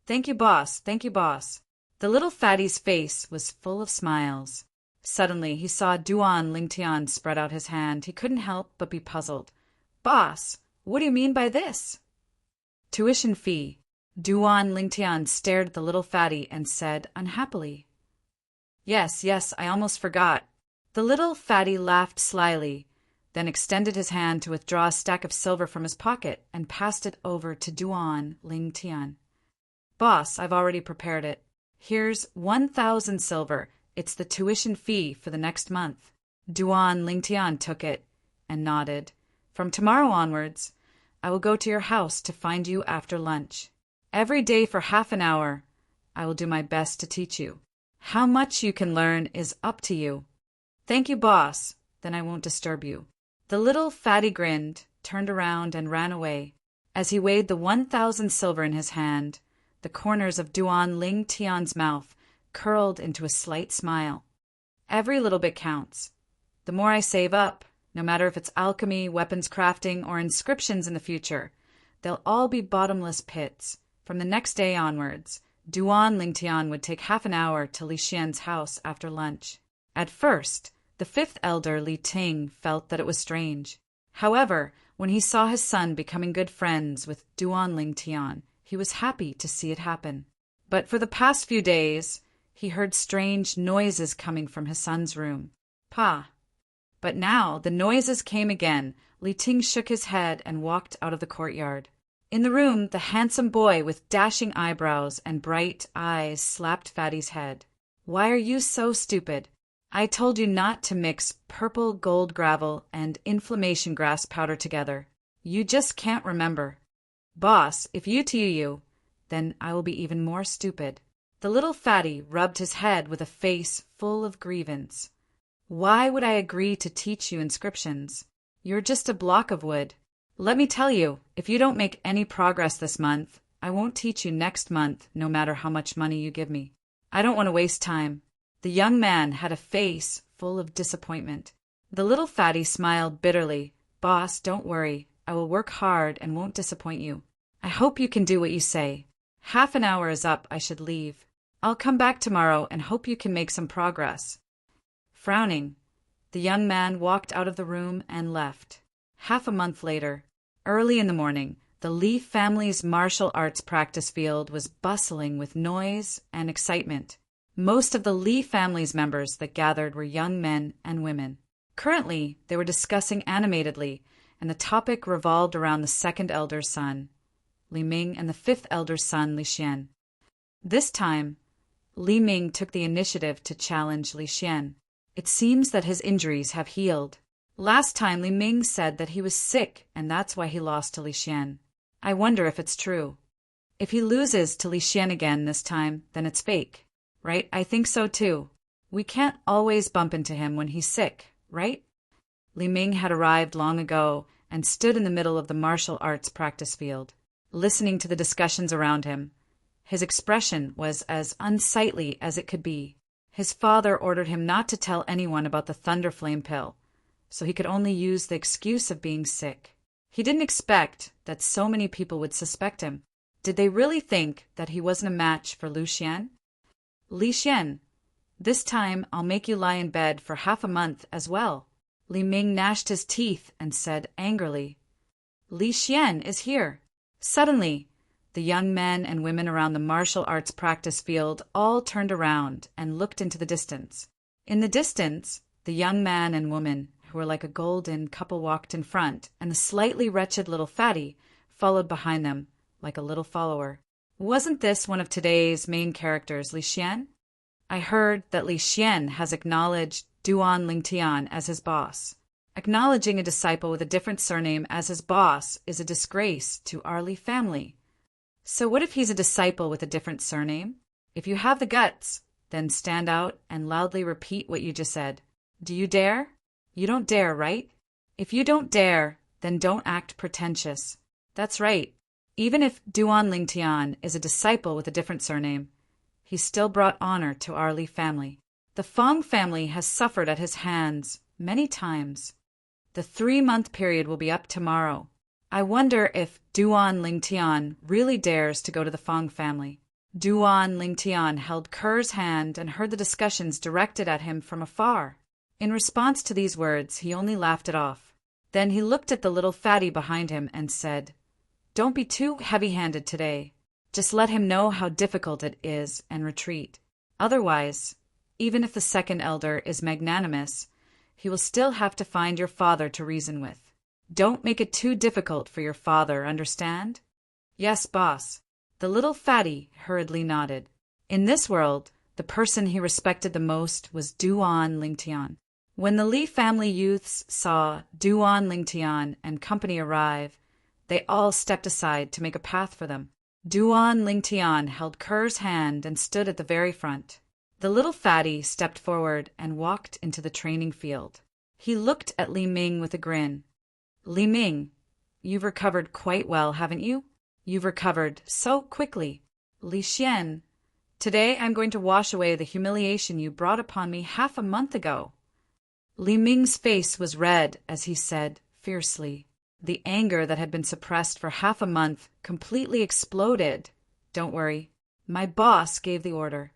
"Thank you, boss. Thank you, boss." The little fatty's face was full of smiles. Suddenly, he saw Duan Lingtian spread out his hand. He couldn't help but be puzzled. "Boss, what do you mean by this?" "Tuition fee." Duan Lingtian stared at the little fatty and said unhappily, Yes, I almost forgot." The little fatty laughed slyly, then extended his hand to withdraw a stack of silver from his pocket and passed it over to Duan Lingtian. "Boss, I've already prepared it. Here's 1,000 silver. It's the tuition fee for the next month." Duan Lingtian took it and nodded. "From tomorrow onwards, I will go to your house to find you after lunch. Every day for half an hour, I will do my best to teach you. How much you can learn is up to you." "Thank you, boss. Then I won't disturb you." The little fatty grinned, turned around, and ran away. As he weighed the 1,000 silver in his hand, the corners of Duan Lingtian's mouth curled into a slight smile. "Every little bit counts. The more I save up, No matter if it's alchemy, weapons crafting, or inscriptions in the future, they'll all be bottomless pits. From the next day onwards, Duan Lingtian would take half an hour to Li Xian's house after lunch. At first, the fifth elder Li Ting felt that it was strange. However, when he saw his son becoming good friends with Duan Lingtian, he was happy to see it happen. But for the past few days, he heard strange noises coming from his son's room. Pa. But now the noises came again. Li Ting shook his head and walked out of the courtyard. In the room, the handsome boy with dashing eyebrows and bright eyes slapped Fatty's head. Why are you so stupid? I told you not to mix purple gold gravel and inflammation grass powder together. You just can't remember. Boss, if you teach you, then I will be even more stupid. The little Fatty rubbed his head with a face full of grievance. Why would I agree to teach you inscriptions? You're just a block of wood. Let me tell you, if you don't make any progress this month, I won't teach you next month, no matter how much money you give me. I don't want to waste time. The young man had a face full of disappointment. The little Fatty smiled bitterly. Boss, don't worry. I will work hard and won't disappoint you. I hope you can do what you say. Half an hour is up. I should leave. I'll come back tomorrow and hope you can make some progress. Frowning, the young man walked out of the room and left. Half a month later, early in the morning, the Li family's martial arts practice field was bustling with noise and excitement. Most of the Li family's members that gathered were young men and women. Currently, they were discussing animatedly, and the topic revolved around the second elder's son, Li Ming, and the fifth elder's son, Li Xian. This time, Li Ming took the initiative to challenge Li Xian. It seems that his injuries have healed. Last time Li Ming said that he was sick and that's why he lost to Li Xian. I wonder if it's true. If he loses to Li Xian again this time, then it's fake. Right? I think so too. We can't always bump into him when he's sick, right? Li Ming had arrived long ago and stood in the middle of the martial arts practice field, listening to the discussions around him. His expression was as unsightly as it could be. His father ordered him not to tell anyone about the Thunderflame pill, so he could only use the excuse of being sick. He didn't expect that so many people would suspect him. Did they really think that he wasn't a match for Li Xian? Li Xian, this time I'll make you lie in bed for half a month as well. Li Ming gnashed his teeth and said angrily, Li Xian is here. Suddenly, the young men and women around the martial arts practice field all turned around and looked into the distance. In the distance, the young man and woman, who were like a golden couple, walked in front, and the slightly wretched little Fatty followed behind them like a little follower. Wasn't this one of today's main characters, Li Xian? I heard that Li Xian has acknowledged Duan Lingtian as his boss. Acknowledging a disciple with a different surname as his boss is a disgrace to our Li family. So what if he's a disciple with a different surname? If you have the guts, then stand out and loudly repeat what you just said. Do you dare? You don't dare, right? If you don't dare, then don't act pretentious. That's right. Even if Duan Lingtian is a disciple with a different surname, he still brought honor to our Li family. The Fong family has suffered at his hands many times. The 3-month period will be up tomorrow. I wonder if Duan Lingtian really dares to go to the Fong family. Duan Lingtian held Ker's hand and heard the discussions directed at him from afar. In response to these words, he only laughed it off. Then he looked at the little Fatty behind him and said, Don't be too heavy-handed today. Just let him know how difficult it is and retreat. Otherwise, even if the second elder is magnanimous, he will still have to find your father to reason with. Don't make it too difficult for your father, understand? Yes, boss. The little Fatty hurriedly nodded. In this world, the person he respected the most was Duan Lingtian. When the Li family youths saw Duan Lingtian and company arrive, they all stepped aside to make a path for them. Duan Lingtian held Ker's hand and stood at the very front. The little Fatty stepped forward and walked into the training field. He looked at Li Ming with a grin. Li Ming, you've recovered quite well, haven't you? You've recovered so quickly. Li Xian, today I'm going to wash away the humiliation you brought upon me half a month ago. Li Ming's face was red as he said, fiercely. The anger that had been suppressed for half a month completely exploded. Don't worry. My boss gave the order.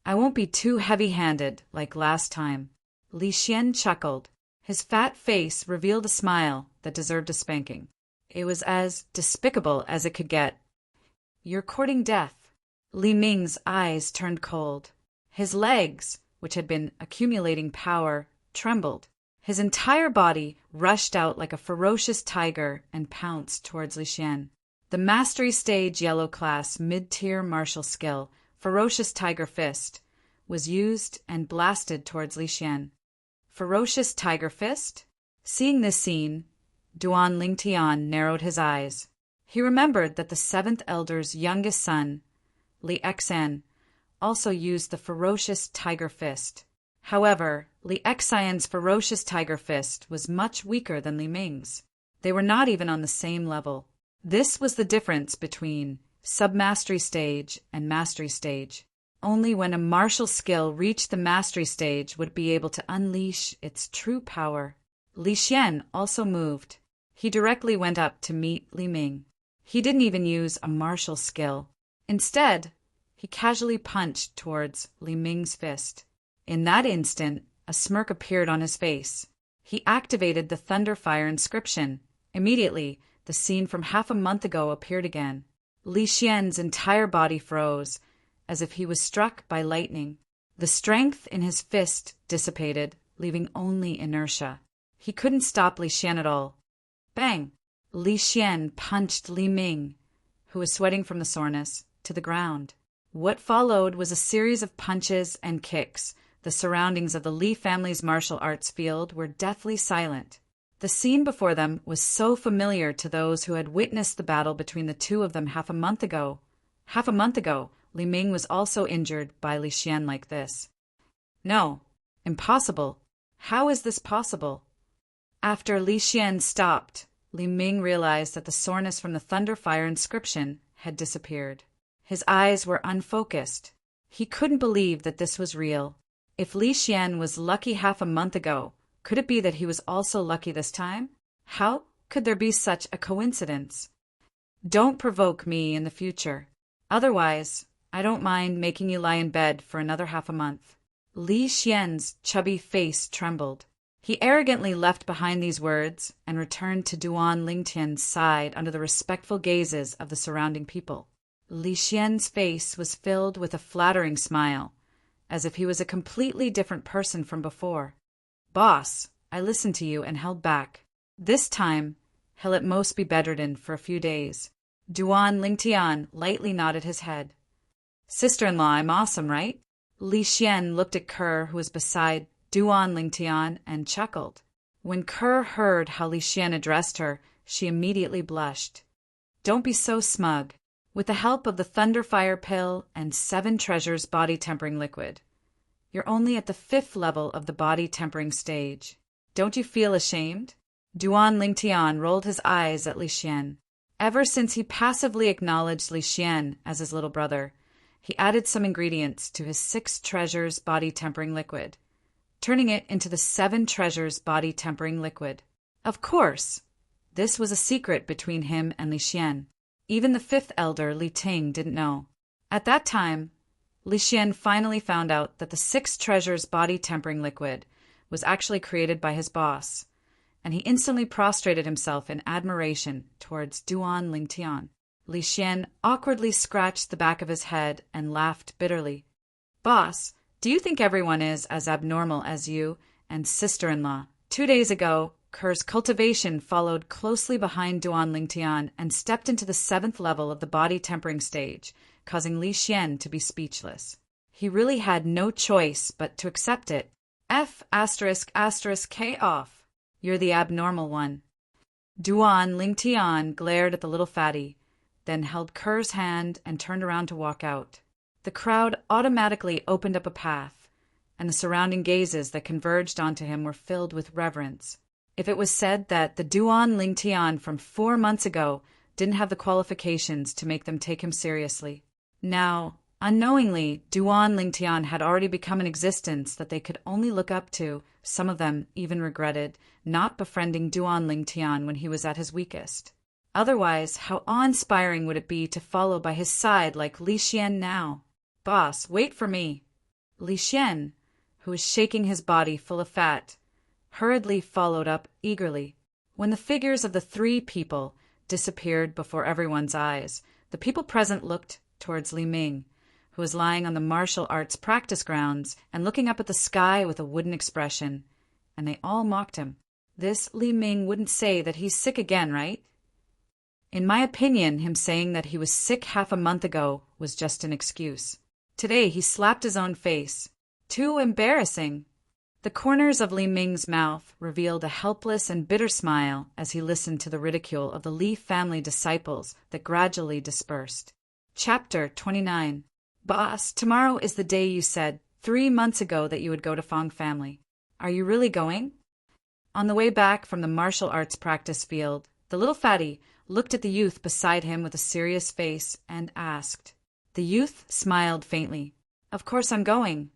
I won't be too heavy-handed like last time. Li Xian chuckled. His fat face revealed a smile that deserved a spanking. It was as despicable as it could get. You're courting death. Li Ming's eyes turned cold. His legs, which had been accumulating power, trembled. His entire body rushed out like a ferocious tiger and pounced towards Li Xian. The Mastery Stage Yellow Class mid-tier martial skill, Ferocious Tiger Fist, was used and blasted towards Li Xian. Ferocious Tiger Fist? Seeing this scene, Duan Lingtian narrowed his eyes. He remembered that the seventh elder's youngest son, Li Exan, also used the Ferocious Tiger Fist. However, Li Xian's Ferocious Tiger Fist was much weaker than Li Ming's. They were not even on the same level. This was the difference between Sub-Mastery Stage and Mastery Stage. Only when a martial skill reached the Mastery Stage would it be able to unleash its true power. Li Xian also moved. He directly went up to meet Li Ming. He didn't even use a martial skill. Instead, he casually punched towards Li Ming's fist. In that instant, a smirk appeared on his face. He activated the Thunderfire inscription. Immediately, the scene from half a month ago appeared again. Li Xian's entire body froze, as if he was struck by lightning. The strength in his fist dissipated, leaving only inertia. He couldn't stop Li Xian at all. Bang! Li Xian punched Li Ming, who was sweating from the soreness, to the ground. What followed was a series of punches and kicks. The surroundings of the Li family's martial arts field were deathly silent. The scene before them was so familiar to those who had witnessed the battle between the two of them half a month ago. Half a month ago, Li Ming was also injured by Li Xian like this. No, impossible. How is this possible? After Li Xian stopped, Li Ming realized that the soreness from the Thunderfire inscription had disappeared. His eyes were unfocused. He couldn't believe that this was real. If Li Xian was lucky half a month ago, could it be that he was also lucky this time? How could there be such a coincidence? Don't provoke me in the future. Otherwise, I don't mind making you lie in bed for another half a month. Li Xian's chubby face trembled. He arrogantly left behind these words and returned to Duan Lingtian's side under the respectful gazes of the surrounding people. Li Xian's face was filled with a flattering smile, as if he was a completely different person from before. Boss, I listened to you and held back. This time, he'll at most be bedridden for a few days. Duan Lingtian lightly nodded his head. Sister-in-law, I'm awesome, right? Li Xian looked at Kerr, who was beside Duan Lingtian, and chuckled. When Kerr heard how Li Xian addressed her, she immediately blushed. Don't be so smug. With the help of the Thunderfire pill and 7 treasures body-tempering liquid, you're only at the 5th level of the body-tempering stage. Don't you feel ashamed? Duan Lingtian rolled his eyes at Li Xian. Ever since he passively acknowledged Li Xian as his little brother, he added some ingredients to his 6 treasures body-tempering liquid, turning it into the 7 treasures body-tempering liquid. Of course, this was a secret between him and Li Xian. Even the 5th elder, Li Ting, didn't know. At that time, Li Xian finally found out that the 6 treasures body-tempering liquid was actually created by his boss, and he instantly prostrated himself in admiration towards Duan Lingtian. Li Xian awkwardly scratched the back of his head and laughed bitterly. Boss, do you think everyone is as abnormal as you and sister-in-law? 2 days ago, Kerr's cultivation followed closely behind Duan Lingtian and stepped into the 7th level of the body-tempering stage, causing Li Xian to be speechless. He really had no choice but to accept it. F***K off. You're the abnormal one. Duan Lingtian glared at the little fatty, then held Kerr's hand and turned around to walk out. The crowd automatically opened up a path, and the surrounding gazes that converged onto him were filled with reverence. If it was said that the Duan Lingtian from 4 months ago didn't have the qualifications to make them take him seriously, now Unknowingly, Duan Lingtian had already become an existence that they could only look up to. Some of them even regretted not befriending Duan Lingtian when he was at his weakest. Otherwise, how awe-inspiring would it be to follow by his side like Li Xian now? Boss, wait for me. Li Xian, who was shaking his body full of fat, hurriedly followed up eagerly. When the figures of the three people disappeared before everyone's eyes, the people present looked towards Li Ming, who was lying on the martial arts practice grounds and looking up at the sky with a wooden expression, and they all mocked him. This Li Ming wouldn't say that he's sick again, right? In my opinion, him saying that he was sick half a month ago was just an excuse. Today he slapped his own face. Too embarrassing. The corners of Li Ming's mouth revealed a helpless and bitter smile as he listened to the ridicule of the Li family disciples that gradually dispersed. Chapter 29. Boss, tomorrow is the day you said 3 months ago that you would go to Fong family. Are you really going? On the way back from the martial arts practice field, the little fatty looked at the youth beside him with a serious face and asked. The youth smiled faintly. Of course I'm going.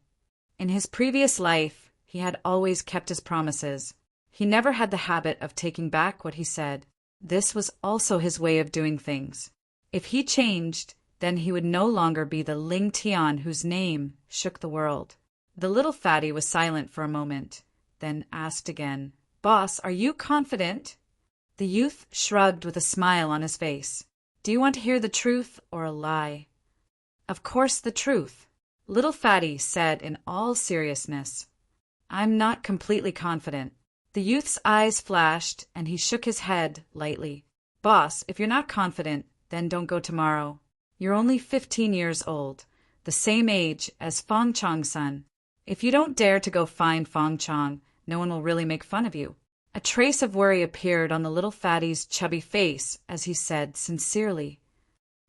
In his previous life, he had always kept his promises. He never had the habit of taking back what he said. This was also his way of doing things. If he changed, then he would no longer be the Ling Tian whose name shook the world. The little fatty was silent for a moment, then asked again, Boss, are you confident? The youth shrugged with a smile on his face. Do you want to hear the truth or a lie? Of course the truth. Little fatty said in all seriousness. I'm not completely confident. The youth's eyes flashed and he shook his head lightly. Boss, if you're not confident, then don't go tomorrow. You're only 15 years old, the same age as Fong Chong's son. If you don't dare to go find Fong Chong, no one will really make fun of you. A trace of worry appeared on the little fatty's chubby face as he said sincerely,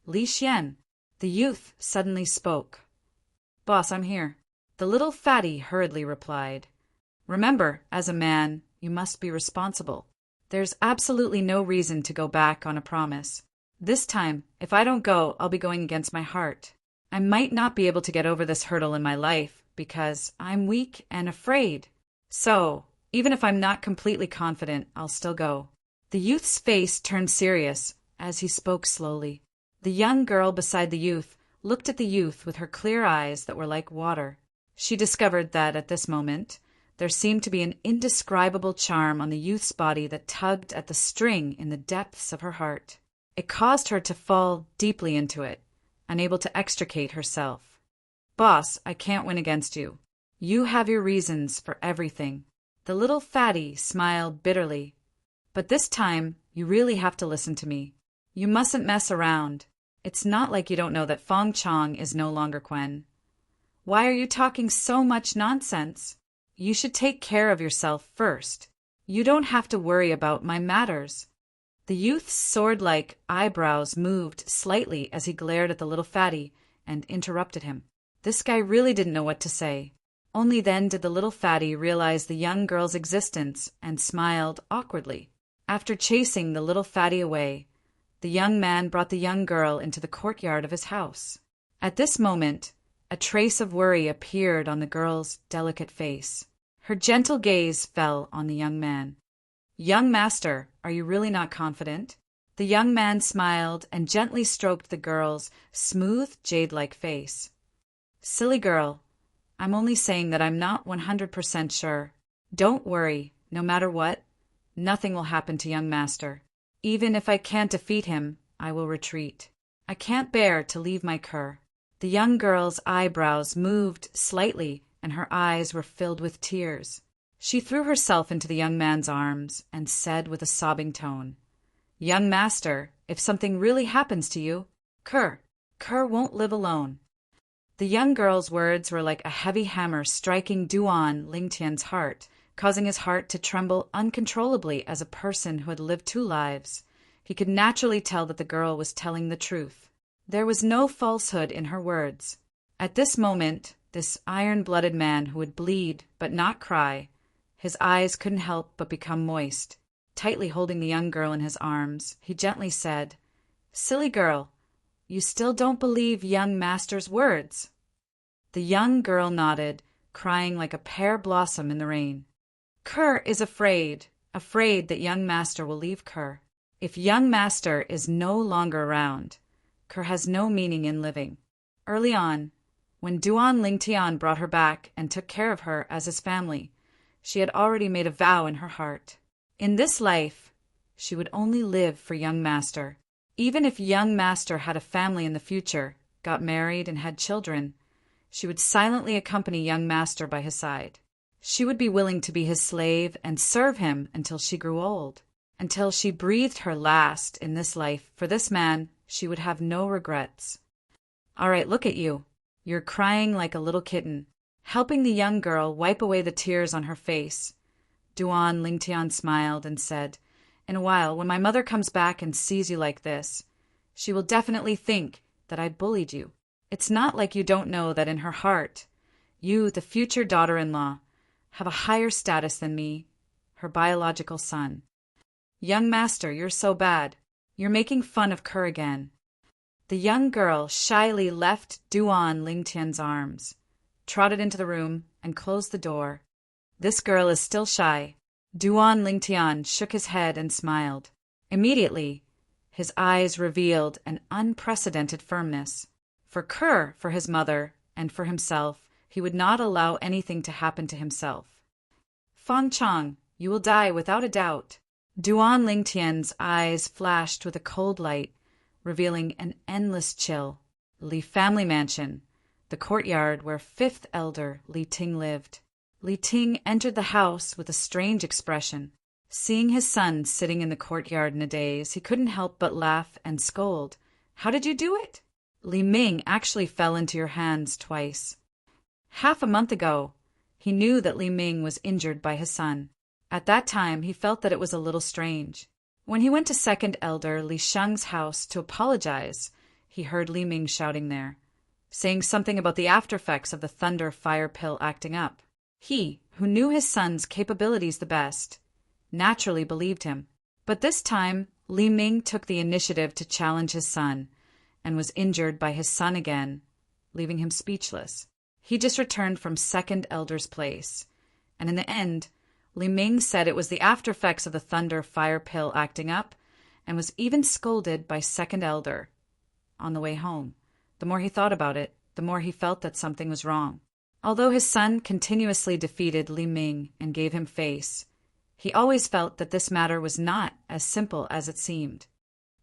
Li Xian. The youth suddenly spoke. Boss, I'm here. The little fatty hurriedly replied. Remember, as a man, you must be responsible. There's absolutely no reason to go back on a promise. This time, if I don't go, I'll be going against my heart. I might not be able to get over this hurdle in my life because I'm weak and afraid. So, even if I'm not completely confident, I'll still go. The youth's face turned serious as he spoke slowly. The young girl beside the youth looked at the youth with her clear eyes that were like water. She discovered that at this moment, there seemed to be an indescribable charm on the youth's body that tugged at the string in the depths of her heart. It caused her to fall deeply into it, unable to extricate herself. Boss, I can't win against you. You have your reasons for everything. The little fatty smiled bitterly. But this time, you really have to listen to me. You mustn't mess around. It's not like you don't know that Fong Chong is no longer Quen. Why are you talking so much nonsense? You should take care of yourself first. You don't have to worry about my matters. The youth's sword-like eyebrows moved slightly as he glared at the little fatty and interrupted him. This guy really didn't know what to say. Only then did the little fatty realize the young girl's existence and smiled awkwardly. After chasing the little fatty away, the young man brought the young girl into the courtyard of his house. At this moment, a trace of worry appeared on the girl's delicate face. Her gentle gaze fell on the young man. Young master, are you really not confident? The young man smiled and gently stroked the girl's smooth, jade-like face. Silly girl, I'm only saying that I'm not 100% sure. Don't worry, no matter what, nothing will happen to young master. Even if I can't defeat him, I will retreat. I can't bear to leave my cur. The young girl's eyebrows moved slightly and her eyes were filled with tears. She threw herself into the young man's arms and said with a sobbing tone, Young master, if something really happens to you, Kerr won't live alone. The young girl's words were like a heavy hammer striking Duan Lingtian's heart, causing his heart to tremble uncontrollably as a person who had lived 2 lives. He could naturally tell that the girl was telling the truth. There was no falsehood in her words. At this moment, this iron-blooded man who would bleed but not cry, his eyes couldn't help but become moist. Tightly holding the young girl in his arms, he gently said, Silly girl, You still don't believe young master's words?" The young girl nodded, crying like a pear blossom in the rain. "Kerr is afraid that young master will leave Kerr. If young master is no longer around, Kerr has no meaning in living." Early on, when Duan Lingtian brought her back and took care of her as his family, she had already made a vow in her heart. In this life, she would only live for young master. Even if young master had a family in the future, got married and had children, she would silently accompany young master by his side. She would be willing to be his slave and serve him until she grew old, until she breathed her last in this life. For this man, she would have no regrets. "All right, look at you. You're crying like a little kitten." Helping the young girl wipe away the tears on her face, Duan Lingtian smiled and said, "In a while, when my mother comes back and sees you like this, she will definitely think that I bullied you. It's not like you don't know that in her heart, you, the future daughter-in-law, have a higher status than me, her biological son." "Young master, you're so bad. You're making fun of Kerr again." The young girl shyly left Duan Lingtian's arms, trotted into the room, and closed the door. "This girl is still shy." Duan Lingtian shook his head and smiled. Immediately, his eyes revealed an unprecedented firmness. For Kerr, for his mother, and for himself, he would not allow anything to happen to himself. "Fang Chang, you will die without a doubt." Duan Lingtian's eyes flashed with a cold light, revealing an endless chill. Li family mansion, the courtyard where fifth elder Li Ting lived. Li Ting entered the house with a strange expression. Seeing his son sitting in the courtyard in a daze, he couldn't help but laugh and scold. "How did you do it? Li Ming actually fell into your hands twice." Half a month ago, he knew that Li Ming was injured by his son. At that time, he felt that it was a little strange. When he went to second elder Li Sheng's house to apologize, he heard Li Ming shouting there, saying something about the after-effects of the thunder fire pill acting up. He, who knew his son's capabilities the best, naturally believed him. But this time, Li Ming took the initiative to challenge his son, and was injured by his son again, leaving him speechless. He just returned from second elder's place, and in the end, Li Ming said it was the after-effects of the thunder fire pill acting up, and was even scolded by second elder. On the way home, the more he thought about it, the more he felt that something was wrong. Although his son continuously defeated Li Ming and gave him face, he always felt that this matter was not as simple as it seemed.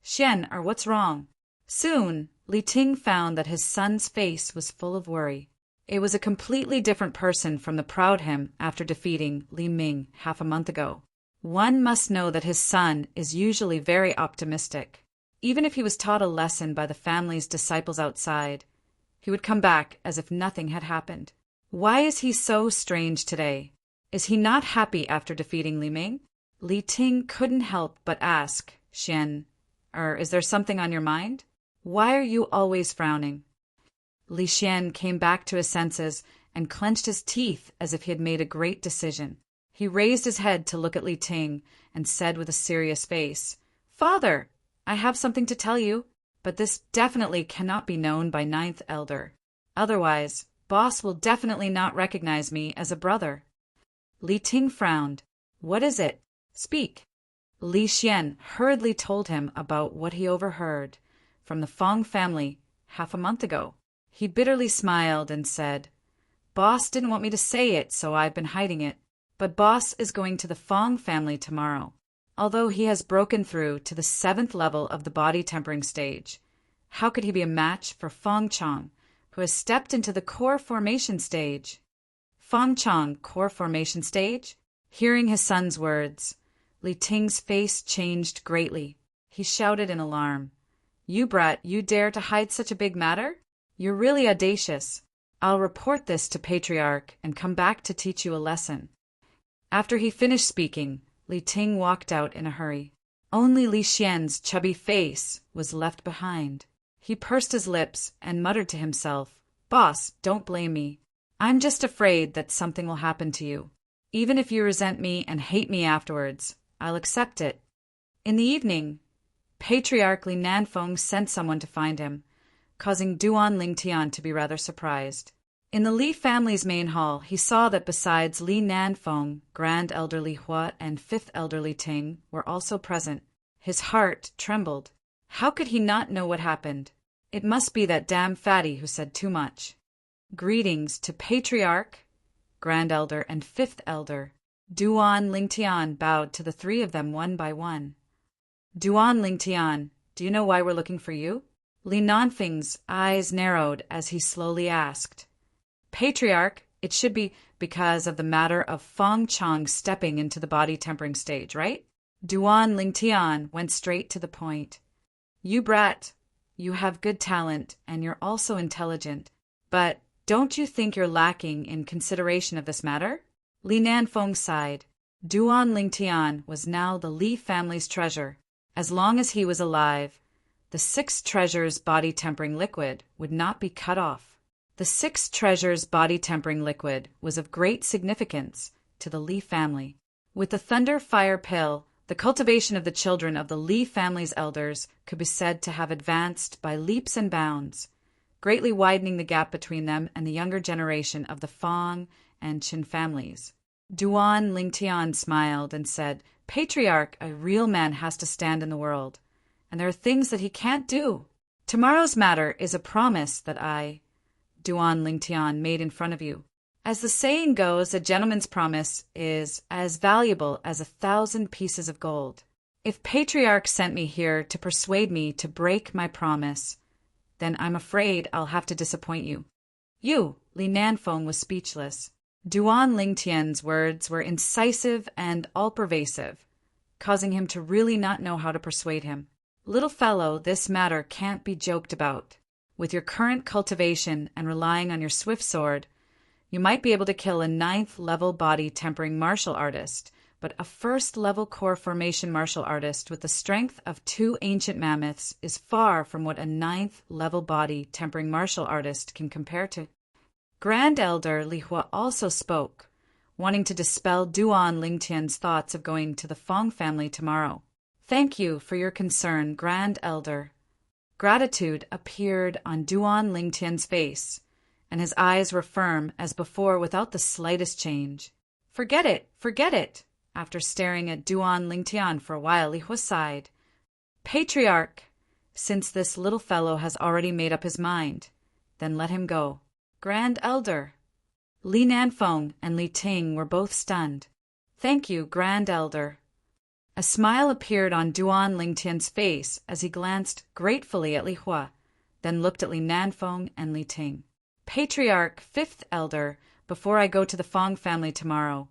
"Xian, or what's wrong?" Soon, Li Ting found that his son's face was full of worry. It was a completely different person from the proud him after defeating Li Ming half a month ago. One must know that his son is usually very optimistic. Even if he was taught a lesson by the family's disciples outside, he would come back as if nothing had happened. Why is he so strange today? Is he not happy after defeating Li Ming? Li Ting couldn't help but ask, "Xian, is there something on your mind? Why are you always frowning?" Li Xian came back to his senses and clenched his teeth as if he had made a great decision. He raised his head to look at Li Ting and said with a serious face, "Father, I have something to tell you, but this definitely cannot be known by ninth elder. Otherwise, boss will definitely not recognize me as a brother." Li Ting frowned. "What is it? Speak." Li Xian hurriedly told him about what he overheard from the Fong family half a month ago. He bitterly smiled and said, "Boss didn't want me to say it, so I've been hiding it. But boss is going to the Fong family tomorrow. Although he has broken through to the 7th level of the body tempering stage, how could he be a match for Fong Chong, who has stepped into the core formation stage?" Fong Chong, core formation stage? Hearing his son's words, Li Ting's face changed greatly. He shouted in alarm, "You brat, you dare to hide such a big matter? You're really audacious. I'll report this to Patriarch and come back to teach you a lesson." After he finished speaking, Li Ting walked out in a hurry. Only Li Xian's chubby face was left behind. He pursed his lips and muttered to himself, "Boss, don't blame me. I'm just afraid that something will happen to you. Even if you resent me and hate me afterwards, I'll accept it." In the evening, Patriarch Li Nanfeng sent someone to find him. causing Duan Lingtian to be rather surprised. In the Li family's main hall, he saw that besides Li Nanfeng, Grand Elder Li Hua, and Fifth Elder Li Ting were also present. His heart trembled. How could he not know what happened? It must be that damn fatty who said too much. Greetings to Patriarch, Grand Elder, and Fifth Elder. Duan Lingtian bowed to the three of them one by one. Duan Lingtian, do you know why we're looking for you? Li Nanfeng's eyes narrowed as he slowly asked. Patriarch, it should be because of the matter of Feng Chang stepping into the body-tempering stage, right? Duan Lingtian went straight to the point. You brat, you have good talent, and you're also intelligent. But don't you think you're lacking in consideration of this matter? Li Nanfeng sighed. Duan Lingtian was now the Li family's treasure. As long as he was alive, the Six Treasures body-tempering liquid would not be cut off. The Six Treasures body-tempering liquid was of great significance to the Li family. With the Thunder Fire Pill, the cultivation of the children of the Li family's elders could be said to have advanced by leaps and bounds, greatly widening the gap between them and the younger generation of the Fang and Qin families. Duan Lingtian smiled and said, Patriarch, a real man has to stand in the world, and there are things that he can't do. Tomorrow's matter is a promise that I, Duan Lingtian, made in front of you. As the saying goes, a gentleman's promise is as valuable as 1,000 pieces of gold. If Patriarch sent me here to persuade me to break my promise, then I'm afraid I'll have to disappoint you. You, Li Nanfeng, was speechless. Duan Lingtian's words were incisive and all-pervasive, causing him to really not know how to persuade him. Little fellow, this matter can't be joked about. With your current cultivation and relying on your swift sword, you might be able to kill a 9th-level body-tempering martial artist, but a 1st-level core formation martial artist with the strength of 2 ancient mammoths is far from what a 9th-level body-tempering martial artist can compare to. Grand Elder Li Hua also spoke, wanting to dispel Duan Lingtian's thoughts of going to the Fang family tomorrow. Thank you for your concern, Grand Elder. Gratitude appeared on Duan Lingtian's face, and his eyes were firm as before without the slightest change. Forget it, forget it. After staring at Duan Lingtian for a while, Li Hua sighed. Patriarch, since this little fellow has already made up his mind, then let him go. Grand Elder. Li Nanfeng and Li Ting were both stunned. Thank you, Grand Elder. A smile appeared on Duan Lingtian's face as he glanced gratefully at Li Hua, then looked at Li Nanfeng and Li Ting. Patriarch, Fifth Elder, before I go to the Fang family tomorrow,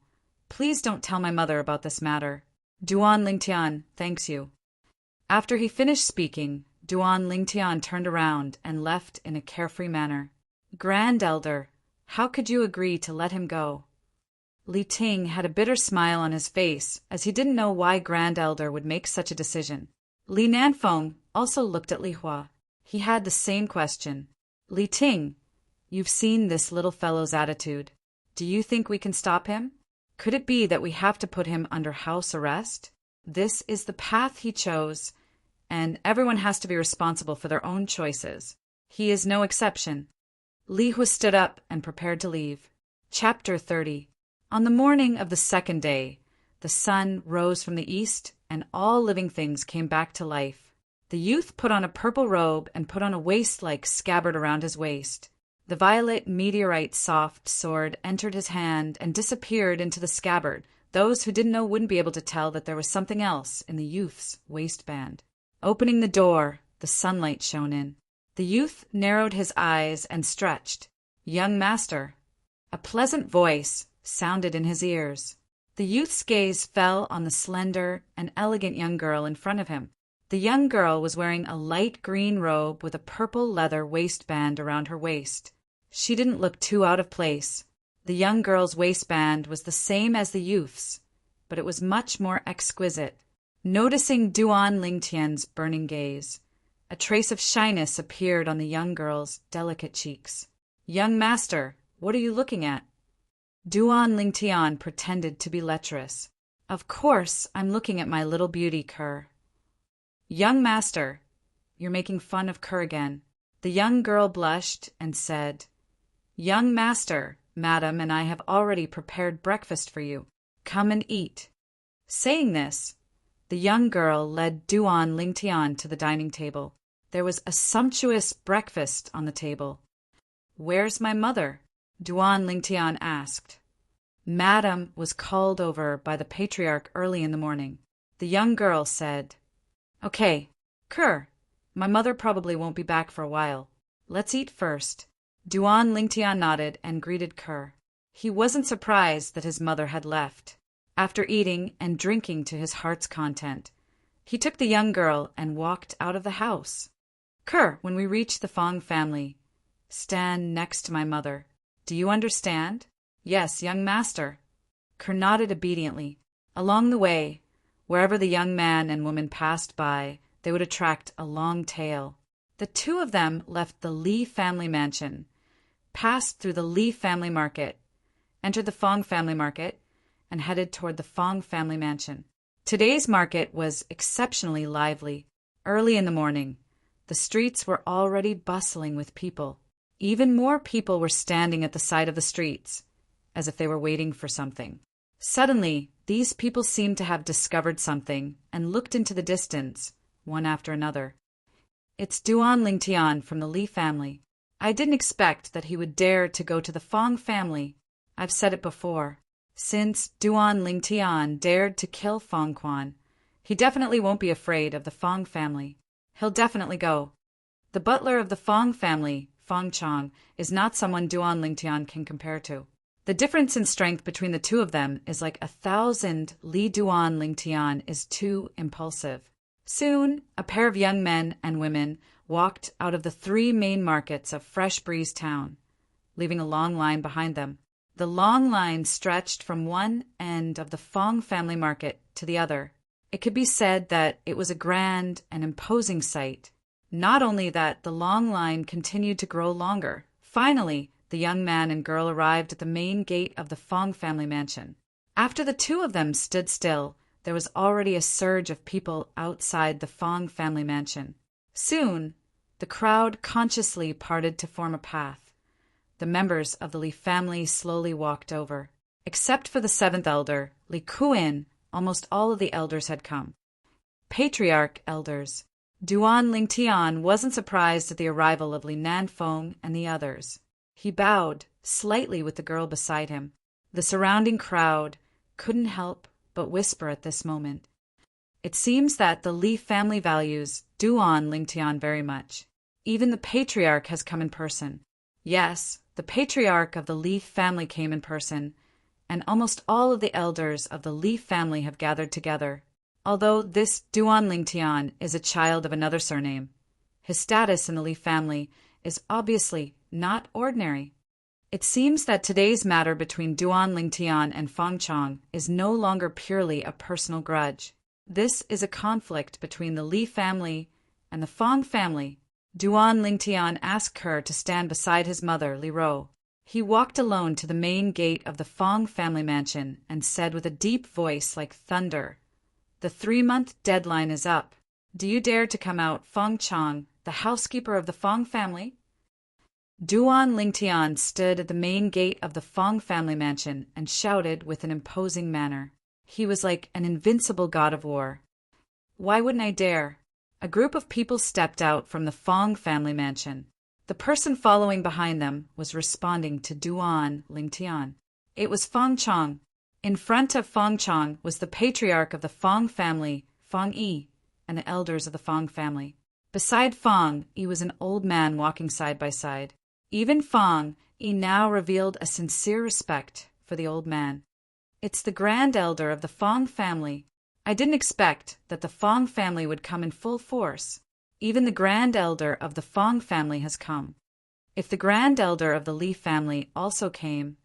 please don't tell my mother about this matter. Duan Lingtian thanks you. After he finished speaking, Duan Lingtian turned around and left in a carefree manner. Grand Elder, how could you agree to let him go? Li Ting had a bitter smile on his face, as he didn't know why Grand Elder would make such a decision. Li Nanfeng also looked at Li Hua. He had the same question. Li Ting, you've seen this little fellow's attitude. Do you think we can stop him? Could it be that we have to put him under house arrest? This is the path he chose, and everyone has to be responsible for their own choices. He is no exception. Li Hua stood up and prepared to leave. Chapter 30. On the morning of the 2nd day, the sun rose from the east, and all living things came back to life. The youth put on a purple robe and put on a waist-like scabbard around his waist. The violet meteorite soft sword entered his hand and disappeared into the scabbard. Those who didn't know wouldn't be able to tell that there was something else in the youth's waistband. Opening the door, the sunlight shone in. The youth narrowed his eyes and stretched. Young master. A pleasant voice sounded in his ears. The youth's gaze fell on the slender and elegant young girl in front of him. The young girl was wearing a light green robe with a purple leather waistband around her waist. She didn't look too out of place. The young girl's waistband was the same as the youth's, but it was much more exquisite. Noticing Duan Lingtian's burning gaze, a trace of shyness appeared on the young girl's delicate cheeks. Young master, what are you looking at? Duan Lingtian pretended to be lecherous. Of course, I'm looking at my little beauty, Kerr. Young master, you're making fun of Kerr again. The young girl blushed and said, "Young master, madam and I have already prepared breakfast for you. Come and eat." Saying this, the young girl led Duan Lingtian to the dining table. There was a sumptuous breakfast on the table. "Where's my mother?" Duan Lingtian asked. Madam was called over by the patriarch early in the morning. The young girl said, "Okay, Kerr, my mother probably won't be back for a while. Let's eat first." Duan Lingtian nodded and greeted Kerr. He wasn't surprised that his mother had left. After eating and drinking to his heart's content, he took the young girl and walked out of the house. "Kerr, when we reach the Fong family, stand next to my mother. Do you understand?" "Yes, young master." Kerr nodded obediently. Along the way, wherever the young man and woman passed by, they would attract a long tail. The two of them left the Li family mansion, passed through the Li family market, entered the Fong family market, and headed toward the Fong family mansion. Today's market was exceptionally lively. Early in the morning, the streets were already bustling with people. Even more people were standing at the side of the streets, as if they were waiting for something. Suddenly, these people seemed to have discovered something and looked into the distance, one after another. "It's Duan Lingtian from the Li family. I didn't expect that he would dare to go to the Fong family. I've said it before. Since Duan Lingtian dared to kill Fong Quan, he definitely won't be afraid of the Fong family. He'll definitely go. The butler of the Fong family, Fong Chong, is not someone Duan Lingtian can compare to. The difference in strength between the two of them is like 1,000. Li Duan Lingtian is too impulsive." Soon, a pair of young men and women walked out of the three main markets of Fresh Breeze Town, leaving a long line behind them. The long line stretched from one end of the Fong family market to the other. It could be said that it was a grand and imposing sight. Not only that, the long line continued to grow longer. Finally, the young man and girl arrived at the main gate of the Fong family mansion. After the two of them stood still, there was already a surge of people outside the Fong family mansion. Soon, the crowd consciously parted to form a path. The members of the Li family slowly walked over. Except for the seventh elder, Li Kuin, almost all of the elders had come. Patriarch elders. Duan Lingtian wasn't surprised at the arrival of Li Nanfeng and the others. He bowed slightly with the girl beside him. The surrounding crowd couldn't help but whisper at this moment. It seems that the Li family values Duan Lingtian very much. Even the patriarch has come in person. Yes, the patriarch of the Li family came in person, and almost all of the elders of the Li family have gathered together. Although this Duan Lingtian is a child of another surname, his status in the Li family is obviously not ordinary. It seems that today's matter between Duan Lingtian and Fong Chong is no longer purely a personal grudge. This is a conflict between the Li family and the Fong family. Duan Lingtian asked her to stand beside his mother, Li Ro. He walked alone to the main gate of the Fong family mansion and said with a deep voice like thunder, "The 3-month deadline is up. Do you dare to come out, Fong Chong, the housekeeper of the Fong family?" Duan Lingtian stood at the main gate of the Fong family mansion and shouted with an imposing manner. He was like an invincible god of war. Why wouldn't I dare? A group of people stepped out from the Fong family mansion. The person following behind them was responding to Duan Lingtian. It was Fong Chong. In front of Fong Chong was the patriarch of the Fong family, Fong Yi, and the elders of the Fong family. Beside Fong Yi was an old man walking side by side. Even Fong Yi now revealed a sincere respect for the old man. "It's the grand elder of the Fong family. I didn't expect that the Fong family would come in full force. Even the grand elder of the Fong family has come. If the grand elder of the Li family also came,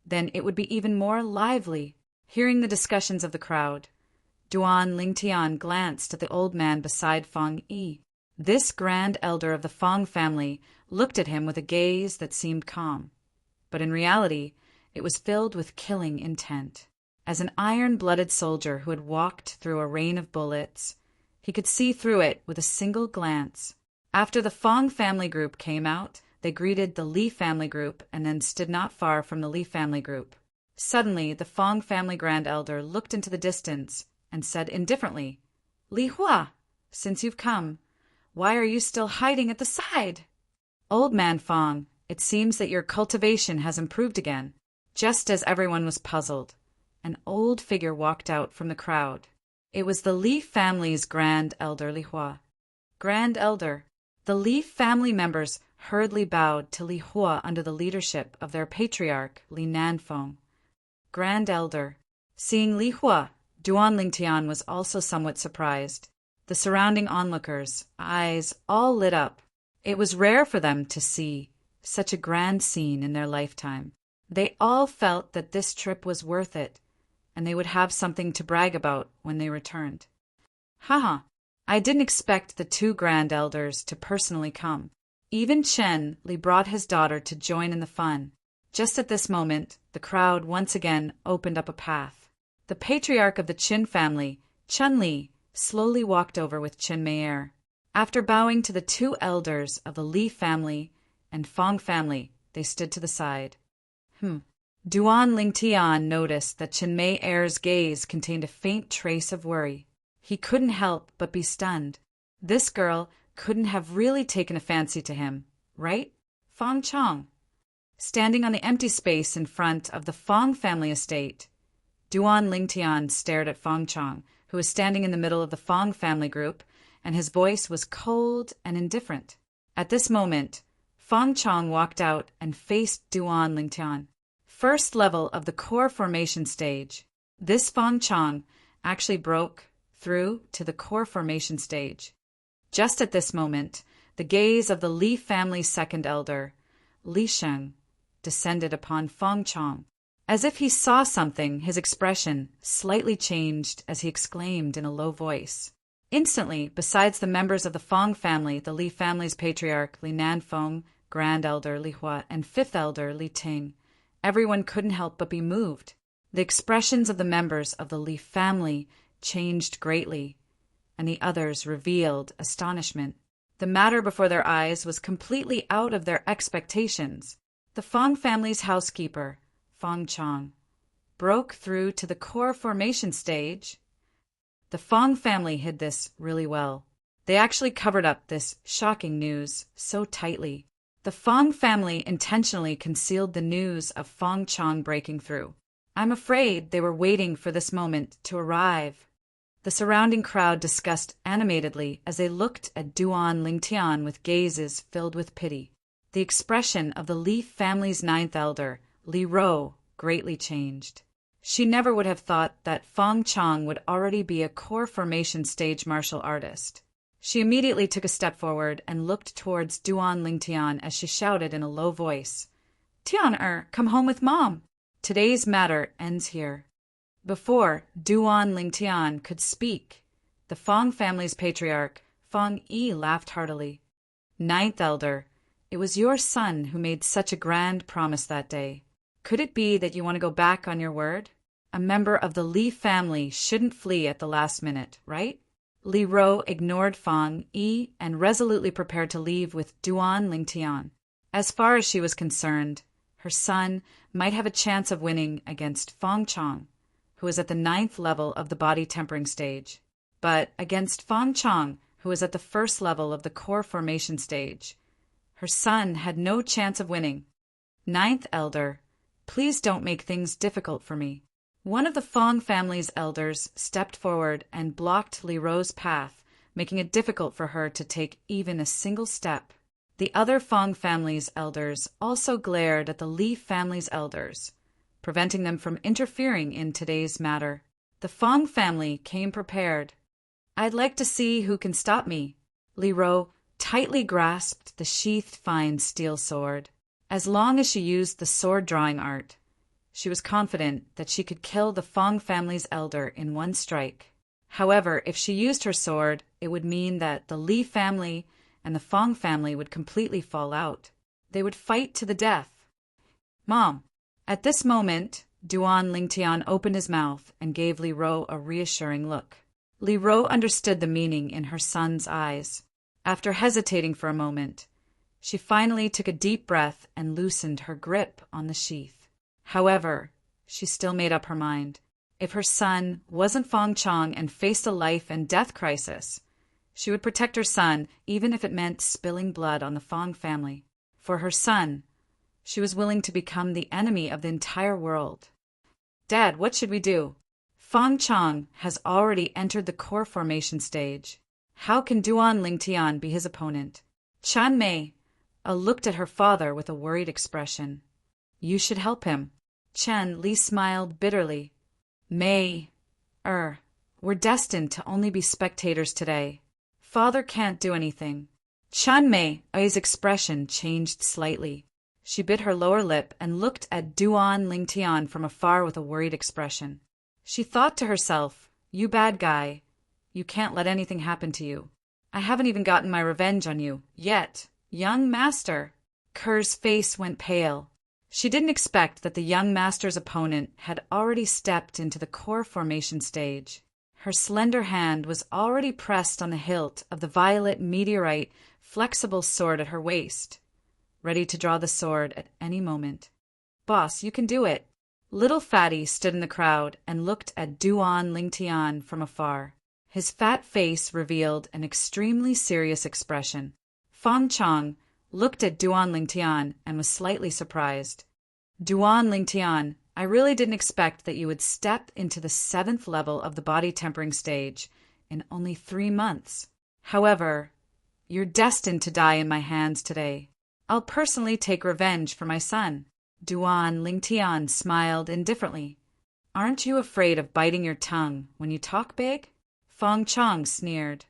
then it would be even more lively." Hearing the discussions of the crowd, Duan Lingtian glanced at the old man beside Fong Yi. This grand elder of the Fong family looked at him with a gaze that seemed calm, but in reality it was filled with killing intent. As an iron-blooded soldier who had walked through a rain of bullets, he could see through it with a single glance. After the Fong family group came out, they greeted the Li family group and then stood not far from the Li family group. Suddenly, the Fong family grand elder looked into the distance and said indifferently, "Li Hua, since you've come, why are you still hiding at the side?" "Old man Fong, it seems that your cultivation has improved again." Just as everyone was puzzled, an old figure walked out from the crowd. It was the Li family's grand elder, Li Hua. Grand elder. The Li family members hurriedly bowed to Li Hua under the leadership of their patriarch, Li Nanfeng. Grand elder. Seeing Li Hua, Duan Lingtian was also somewhat surprised. The surrounding onlookers' eyes all lit up. It was rare for them to see such a grand scene in their lifetime. They all felt that this trip was worth it, and they would have something to brag about when they returned. Haha, I didn't expect the two grand elders to personally come. Even Chen Li brought his daughter to join in the fun. Just at this moment, the crowd once again opened up a path. The patriarch of the Qin family, Chen Li, slowly walked over with Chen Meier. After bowing to the two elders of the Li family and Fong family, they stood to the side. Duan Lingtian noticed that Chen Meier's gaze contained a faint trace of worry. He couldn't help but be stunned. This girl couldn't have really taken a fancy to him, right? Fong Chong. Standing on the empty space in front of the Fong family estate, Duan Lingtian stared at Fong Chong, who was standing in the middle of the Fong family group, and his voice was cold and indifferent. At this moment, Fong Chong walked out and faced Duan Lingtian. First level of the core formation stage. This Fong Chong actually broke through to the core formation stage. Just at this moment, the gaze of the Li family's second elder, Li Sheng, descended upon Fong Chong. As if he saw something, his expression slightly changed as he exclaimed in a low voice. Instantly, besides the members of the Fong family, the Li family's patriarch, Li Nanfeng, grand elder Li Hua, and fifth elder Li Ting, everyone couldn't help but be moved. The expressions of the members of the Li family changed greatly, and the others revealed astonishment. The matter before their eyes was completely out of their expectations. The Fong family's housekeeper, Fong Chong, broke through to the core formation stage. The Fong family hid this really well. They actually covered up this shocking news so tightly. The Fong family intentionally concealed the news of Fong Chong breaking through. I'm afraid they were waiting for this moment to arrive. The surrounding crowd discussed animatedly as they looked at Duan Lingtian with gazes filled with pity. The expression of the Li family's ninth elder, Li Ro, greatly changed. She never would have thought that Fong Chong would already be a core formation stage martial artist. She immediately took a step forward and looked towards Duan Lingtian as she shouted in a low voice, "Tian, come home with Mom. Today's matter ends here." Before Duan Lingtian could speak, the Fong family's patriarch, Fong Yi, laughed heartily. "Ninth elder, it was your son who made such a grand promise that day. Could it be that you want to go back on your word? A member of the Li family shouldn't flee at the last minute, right?" Li Ro ignored Fong Yi and resolutely prepared to leave with Duan Lingtian. As far as she was concerned, her son might have a chance of winning against Fong Chong, who was at the 9th level of the body tempering stage. But against Fong Chong, who was at the 1st level of the core formation stage, her son had no chance of winning. "Ninth elder, please don't make things difficult for me." One of the Fong family's elders stepped forward and blocked Li Ro's path, making it difficult for her to take even a single step. The other Fong family's elders also glared at the Li family's elders, preventing them from interfering in today's matter. The Fong family came prepared. "I'd like to see who can stop me." Li Ro tightly grasped the sheathed fine steel sword. As long as she used the sword drawing art, she was confident that she could kill the Fong family's elder in one strike. However, if she used her sword, it would mean that the Li family and the Fong family would completely fall out. They would fight to the death. "Mom." At this moment, Duan Lingtian opened his mouth and gave Li Ro a reassuring look. Li Ro understood the meaning in her son's eyes. After hesitating for a moment, she finally took a deep breath and loosened her grip on the sheath. However, she still made up her mind. If her son wasn't Fong Chong and faced a life and death crisis, she would protect her son even if it meant spilling blood on the Fong family. For her son, she was willing to become the enemy of the entire world. Dad, what should we do? Fong Chong has already entered the core formation stage. How can Duan Lingtian be his opponent? Chan Mei looked at her father with a worried expression. You should help him. Chen Li smiled bitterly. Mei, we're destined to only be spectators today. Father can't do anything. Chan Mei's expression changed slightly. She bit her lower lip and looked at Duan Lingtian from afar with a worried expression. She thought to herself, you bad guy, you can't let anything happen to you. I haven't even gotten my revenge on you, yet. Young master. Kerr's face went pale. She didn't expect that the young master's opponent had already stepped into the core formation stage. Her slender hand was already pressed on the hilt of the violet meteorite flexible sword at her waist, ready to draw the sword at any moment. Boss, you can do it. Little Fatty stood in the crowd and looked at Duan Lingtian from afar. His fat face revealed an extremely serious expression. Fong Chong looked at Duan Lingtian and was slightly surprised. Duan Lingtian, I really didn't expect that you would step into the 7th level of the body tempering stage in only 3 months. However, you're destined to die in my hands today. I'll personally take revenge for my son. Duan Lingtian smiled indifferently. Aren't you afraid of biting your tongue when you talk big? Fong Chong sneered.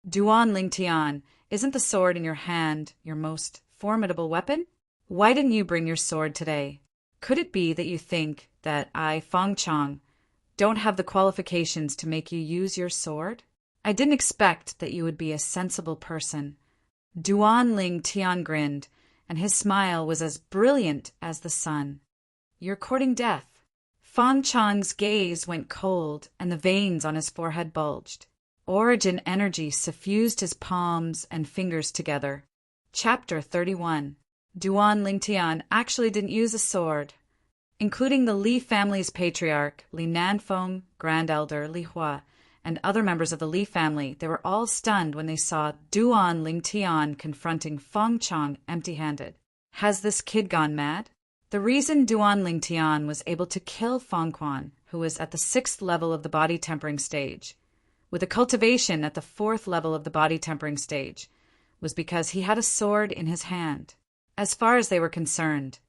Duan Lingtian, isn't the sword in your hand your most formidable weapon? Why didn't you bring your sword today? Could it be that you think that I, Fong Chong, don't have the qualifications to make you use your sword? I didn't expect that you would be a sensible person. Duan Lingtian grinned, and his smile was as brilliant as the sun. You're courting death. Fong Chong's gaze went cold, and the veins on his forehead bulged. Origin energy suffused his palms and fingers together. Chapter 31. Duan Lingtian actually didn't use a sword. Including the Li family's patriarch, Li Nanfeng, Grand Elder Li Hua, and other members of the Li family, they were all stunned when they saw Duan Lingtian confronting Fong Chong empty-handed. Has this kid gone mad? The reason Duan Lingtian was able to kill Fong Quan, who was at the 6th level of the body tempering stage, with a cultivation at the 4th level of the body tempering stage, was because he had a sword in his hand. As far as they were concerned,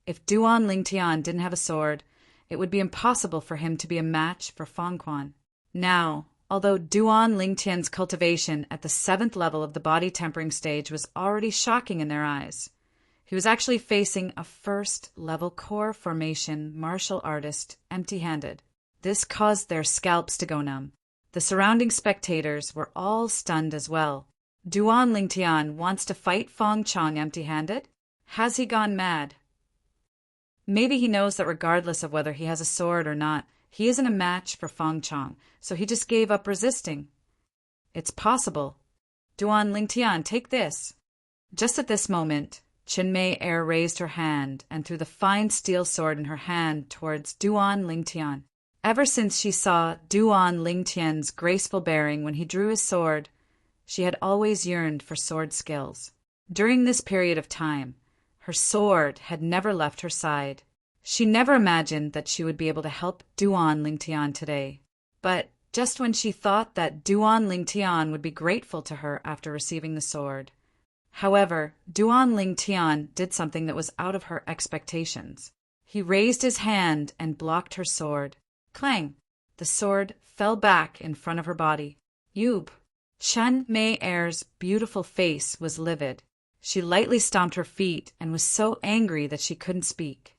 if Duan Lingtian didn't have a sword, it would be impossible for him to be a match for Fong Quan. Now, although Duan Lingtian's cultivation at the 7th level of the body tempering stage was already shocking in their eyes, he was actually facing a 1st level core formation martial artist empty-handed. This caused their scalps to go numb. The surrounding spectators were all stunned as well. Duan Lingtian wants to fight Fong Chong empty-handed? Has he gone mad? Maybe he knows that regardless of whether he has a sword or not, he isn't a match for Fong Chong, so he just gave up resisting. It's possible. Duan Lingtian, take this. Just at this moment, Chinmei raised her hand and threw the fine steel sword in her hand towards Duan Lingtian. Ever since she saw Duan Lingtian's graceful bearing when he drew his sword, she had always yearned for sword skills. During this period of time, her sword had never left her side. She never imagined that she would be able to help Duan Lingtian today. But just when she thought that Duan Lingtian would be grateful to her after receiving the sword. However, Duan Lingtian did something that was out of her expectations. He raised his hand and blocked her sword. Clang! The sword fell back in front of her body. Yub! Chen Mei-er's beautiful face was livid. She lightly stomped her feet and was so angry that she couldn't speak.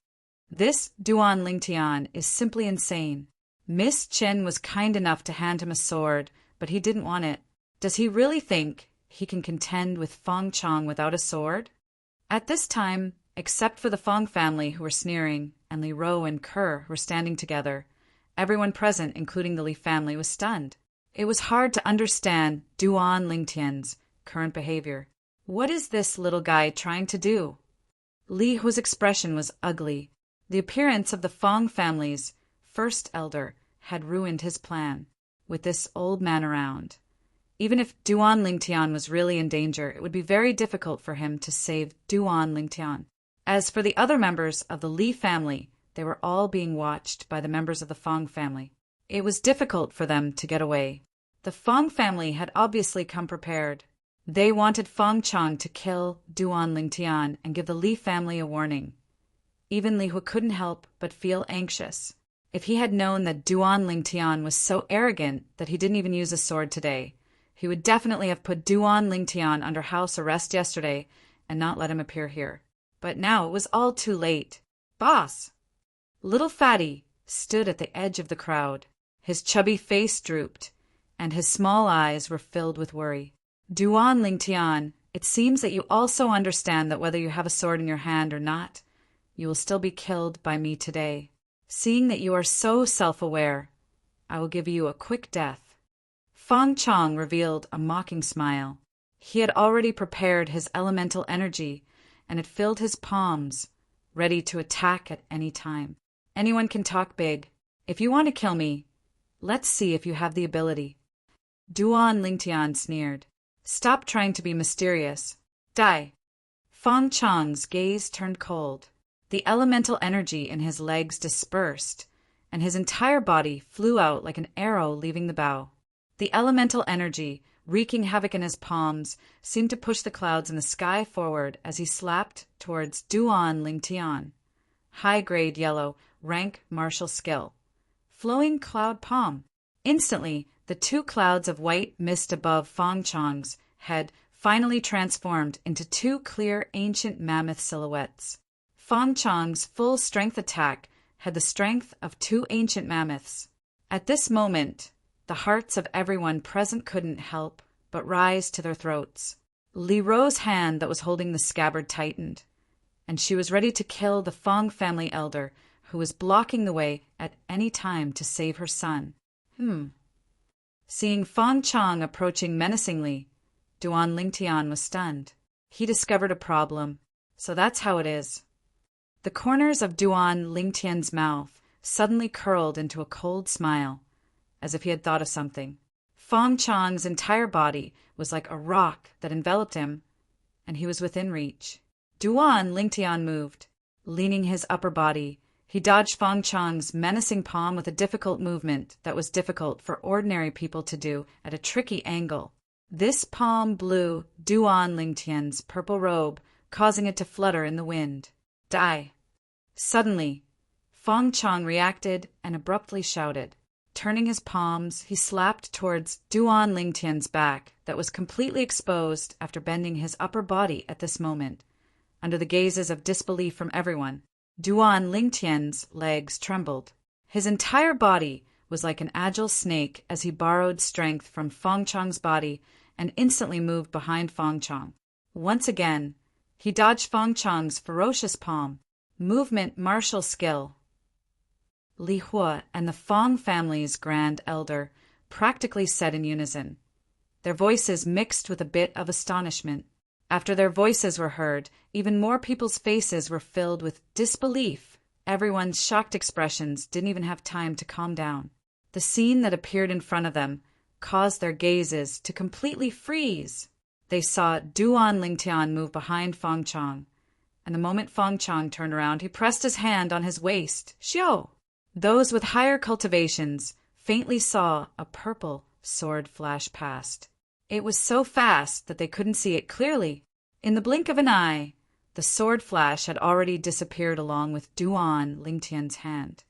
This Duan Lingtian is simply insane. Miss Chen was kind enough to hand him a sword, but he didn't want it. Does he really think he can contend with Fong Chong without a sword? At this time, except for the Fong family who were sneering, and Li Ro and Kerr were standing together, everyone present, including the Li family, was stunned. It was hard to understand Duan Lingtian's current behavior. What is this little guy trying to do? Li Hua's expression was ugly. The appearance of the Fong family's first elder had ruined his plan, with this old man around. Even if Duan Lingtian was really in danger, it would be very difficult for him to save Duan Lingtian. As for the other members of the Li family, they were all being watched by the members of the Fong family. It was difficult for them to get away. The Fong family had obviously come prepared. They wanted Fong Chang to kill Duan Lingtian and give the Li family a warning. Even Li Hua couldn't help but feel anxious. If he had known that Duan Lingtian was so arrogant that he didn't even use a sword today, he would definitely have put Duan Lingtian under house arrest yesterday and not let him appear here. But now it was all too late. Boss! Little Fatty stood at the edge of the crowd. His chubby face drooped, and his small eyes were filled with worry. Duan Lingtian, it seems that you also understand that whether you have a sword in your hand or not, you will still be killed by me today. Seeing that you are so self-aware, I will give you a quick death. Fong Chang revealed a mocking smile. He had already prepared his elemental energy, and it filled his palms, ready to attack at any time. Anyone can talk big. If you want to kill me, let's see if you have the ability. Duan Lingtian sneered. Stop trying to be mysterious. Die. Fong Chang's gaze turned cold. The elemental energy in his legs dispersed, and his entire body flew out like an arrow leaving the bow. The elemental energy, wreaking havoc in his palms, seemed to push the clouds in the sky forward as he slapped towards Duan Lingtian. High-grade yellow, rank martial skill. Flowing cloud palm. Instantly, the two clouds of white mist above Fong Chang's head finally transformed into two clear ancient mammoth silhouettes. Fong Chang's full-strength attack had the strength of two ancient mammoths. At this moment, the hearts of everyone present couldn't help but rise to their throats. Li Ro's hand that was holding the scabbard tightened, and she was ready to kill the Fong family elder who was blocking the way at any time to save her son. Seeing Fong Chang approaching menacingly, Duan Lingtian was stunned. He discovered a problem. So that's how it is. The corners of Duan Lingtian's mouth suddenly curled into a cold smile, as if he had thought of something. Fong Chang's entire body was like a rock that enveloped him, and he was within reach. Duan Lingtian moved. Leaning his upper body, he dodged Fong Chang's menacing palm with a difficult movement that was difficult for ordinary people to do at a tricky angle. This palm blew Duan Lingtian's purple robe, causing it to flutter in the wind. Die. Suddenly, Fong Chang reacted and abruptly shouted. Turning his palms, he slapped towards Duan Lingtian's back that was completely exposed after bending his upper body at this moment. Under the gazes of disbelief from everyone, Duan Lingtian's legs trembled. His entire body was like an agile snake as he borrowed strength from Fong Chang's body and instantly moved behind Fong Chang. Once again, he dodged Fong Chang's ferocious palm. Movement martial skill. Li Hua and the Fong family's grand elder practically said in unison. Their voices mixed with a bit of astonishment. After their voices were heard, even more people's faces were filled with disbelief. Everyone's shocked expressions didn't even have time to calm down. The scene that appeared in front of them caused their gazes to completely freeze. They saw Duan Lingtian move behind Fong Chang, and the moment Fong Chang turned around, he pressed his hand on his waist. Xiao! Those with higher cultivations faintly saw a purple sword flash past. It was so fast that they couldn't see it clearly. In the blink of an eye, the sword flash had already disappeared along with Duan Lingtian's hand.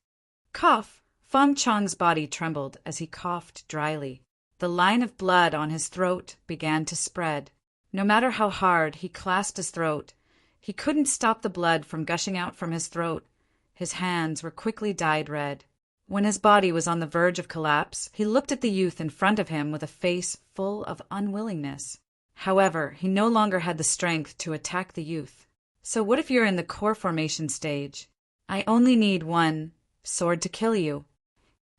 Cough! Fong Chang's body trembled as he coughed dryly. The line of blood on his throat began to spread. No matter how hard he clasped his throat, he couldn't stop the blood from gushing out from his throat. His hands were quickly dyed red. When his body was on the verge of collapse, he looked at the youth in front of him with a face full of unwillingness. However, he no longer had the strength to attack the youth. So what if you're in the core formation stage? I only need one sword to kill you.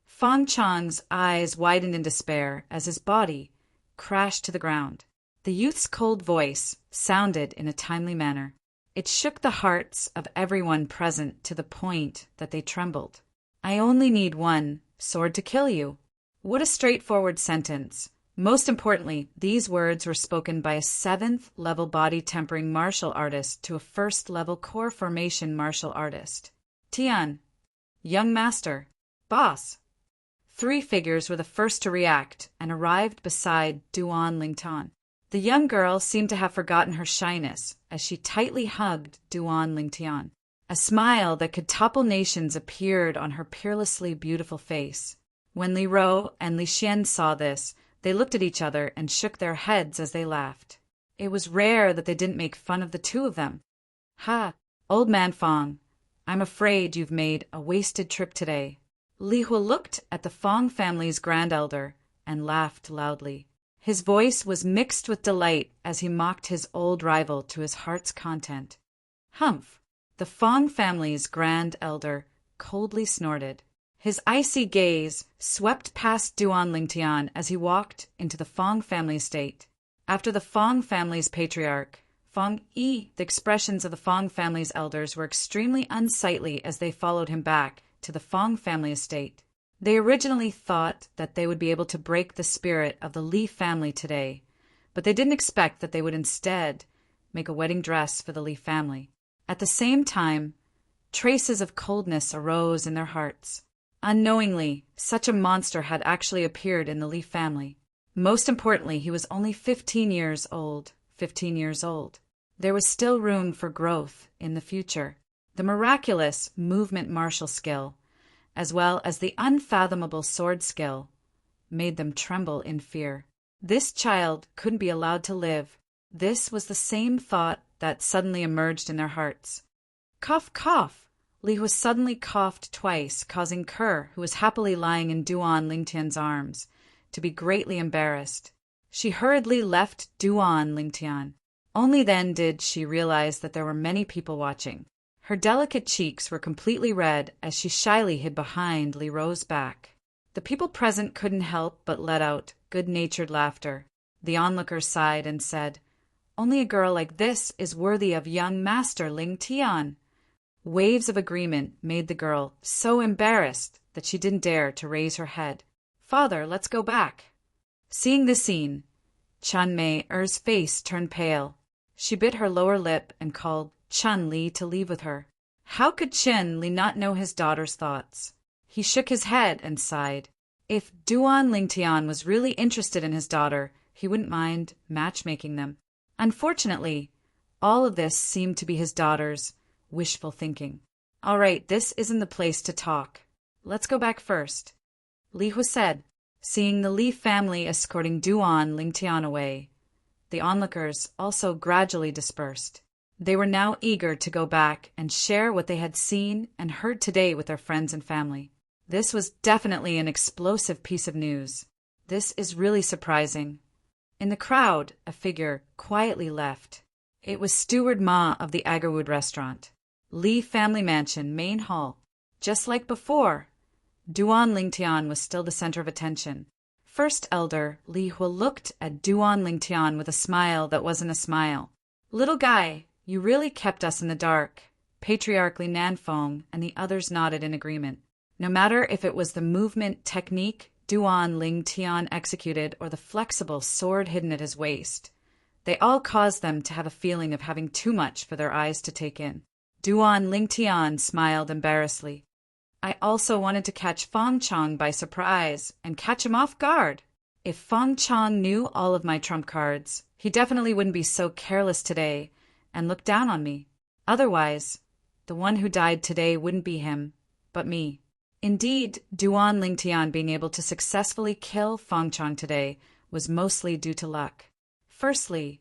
Fong Chang's eyes widened in despair as his body crashed to the ground. The youth's cold voice sounded in a timely manner. It shook the hearts of everyone present to the point that they trembled. I only need one sword to kill you. What a straightforward sentence. Most importantly, these words were spoken by a 7th-level body tempering martial artist to a 1st-level core formation martial artist. Tian. Young master. Boss. 3 figures were the first to react and arrived beside Duan Lingtian. The young girl seemed to have forgotten her shyness as she tightly hugged Duan Lingtian. A smile that could topple nations appeared on her peerlessly beautiful face. When Li Ro and Li Xian saw this, they looked at each other and shook their heads as they laughed. It was rare that they didn't make fun of the two of them. Ha, old man Fong, I'm afraid you've made a wasted trip today. Li Hua looked at the Fong family's grand elder and laughed loudly. His voice was mixed with delight as he mocked his old rival to his heart's content. Humph! The Fong family's grand elder coldly snorted. His icy gaze swept past Duan Lingtian as he walked into the Fong family estate. After the Fong family's patriarch, Fong Yi, the expressions of the Fong family's elders were extremely unsightly as they followed him back to the Fong family estate. They originally thought that they would be able to break the spirit of the Li family today, but they didn't expect that they would instead make a wedding dress for the Li family. At the same time, traces of coldness arose in their hearts. Unknowingly, such a monster had actually appeared in the Li family. Most importantly, he was only 15 years old. 15 years old. There was still room for growth in the future. The miraculous movement martial skill, as well as the unfathomable sword skill, made them tremble in fear. This child couldn't be allowed to live. This was the same thought that suddenly emerged in their hearts. Cough, cough! Li Hua suddenly coughed twice, causing Kerr, who was happily lying in Duan Lingtian's arms, to be greatly embarrassed. She hurriedly left Duan Lingtian. Only then did she realize that there were many people watching. Her delicate cheeks were completely red as she shyly hid behind Li Ro's back. The people present couldn't help but let out good-natured laughter. The onlookers sighed and said, "Only a girl like this is worthy of young master Ling Tian." Waves of agreement made the girl so embarrassed that she didn't dare to raise her head. "Father, let's go back." Seeing the scene, Chun Mei-er's face turned pale. She bit her lower lip and called Chun Li to leave with her. How could Chun Li not know his daughter's thoughts? He shook his head and sighed. If Duan Lingtian was really interested in his daughter, he wouldn't mind matchmaking them. Unfortunately, all of this seemed to be his daughter's wishful thinking. "All right, this isn't the place to talk. Let's go back first," Li Hua said, seeing the Li family escorting Duan Lingtian away. The onlookers also gradually dispersed. They were now eager to go back and share what they had seen and heard today with their friends and family. This was definitely an explosive piece of news. This is really surprising. In the crowd, a figure quietly left. It was Steward Ma of the Agarwood restaurant. Li family mansion, main hall. Just like before, Duan Lingtian was still the center of attention. First elder Li Hua looked at Duan Lingtian with a smile that wasn't a smile. "Little guy, you really kept us in the dark." Patriarch Li Nanfeng and the others nodded in agreement. No matter if it was the movement technique Duan Lingtian executed or the flexible sword hidden at his waist, they all caused them to have a feeling of having too much for their eyes to take in. Duan Lingtian smiled embarrassedly. "I also wanted to catch Fong Chong by surprise and catch him off guard. If Fong Chong knew all of my trump cards, he definitely wouldn't be so careless today and look down on me. Otherwise, the one who died today wouldn't be him, but me." Indeed, Duan Lingtian being able to successfully kill Fong Chong today was mostly due to luck. Firstly,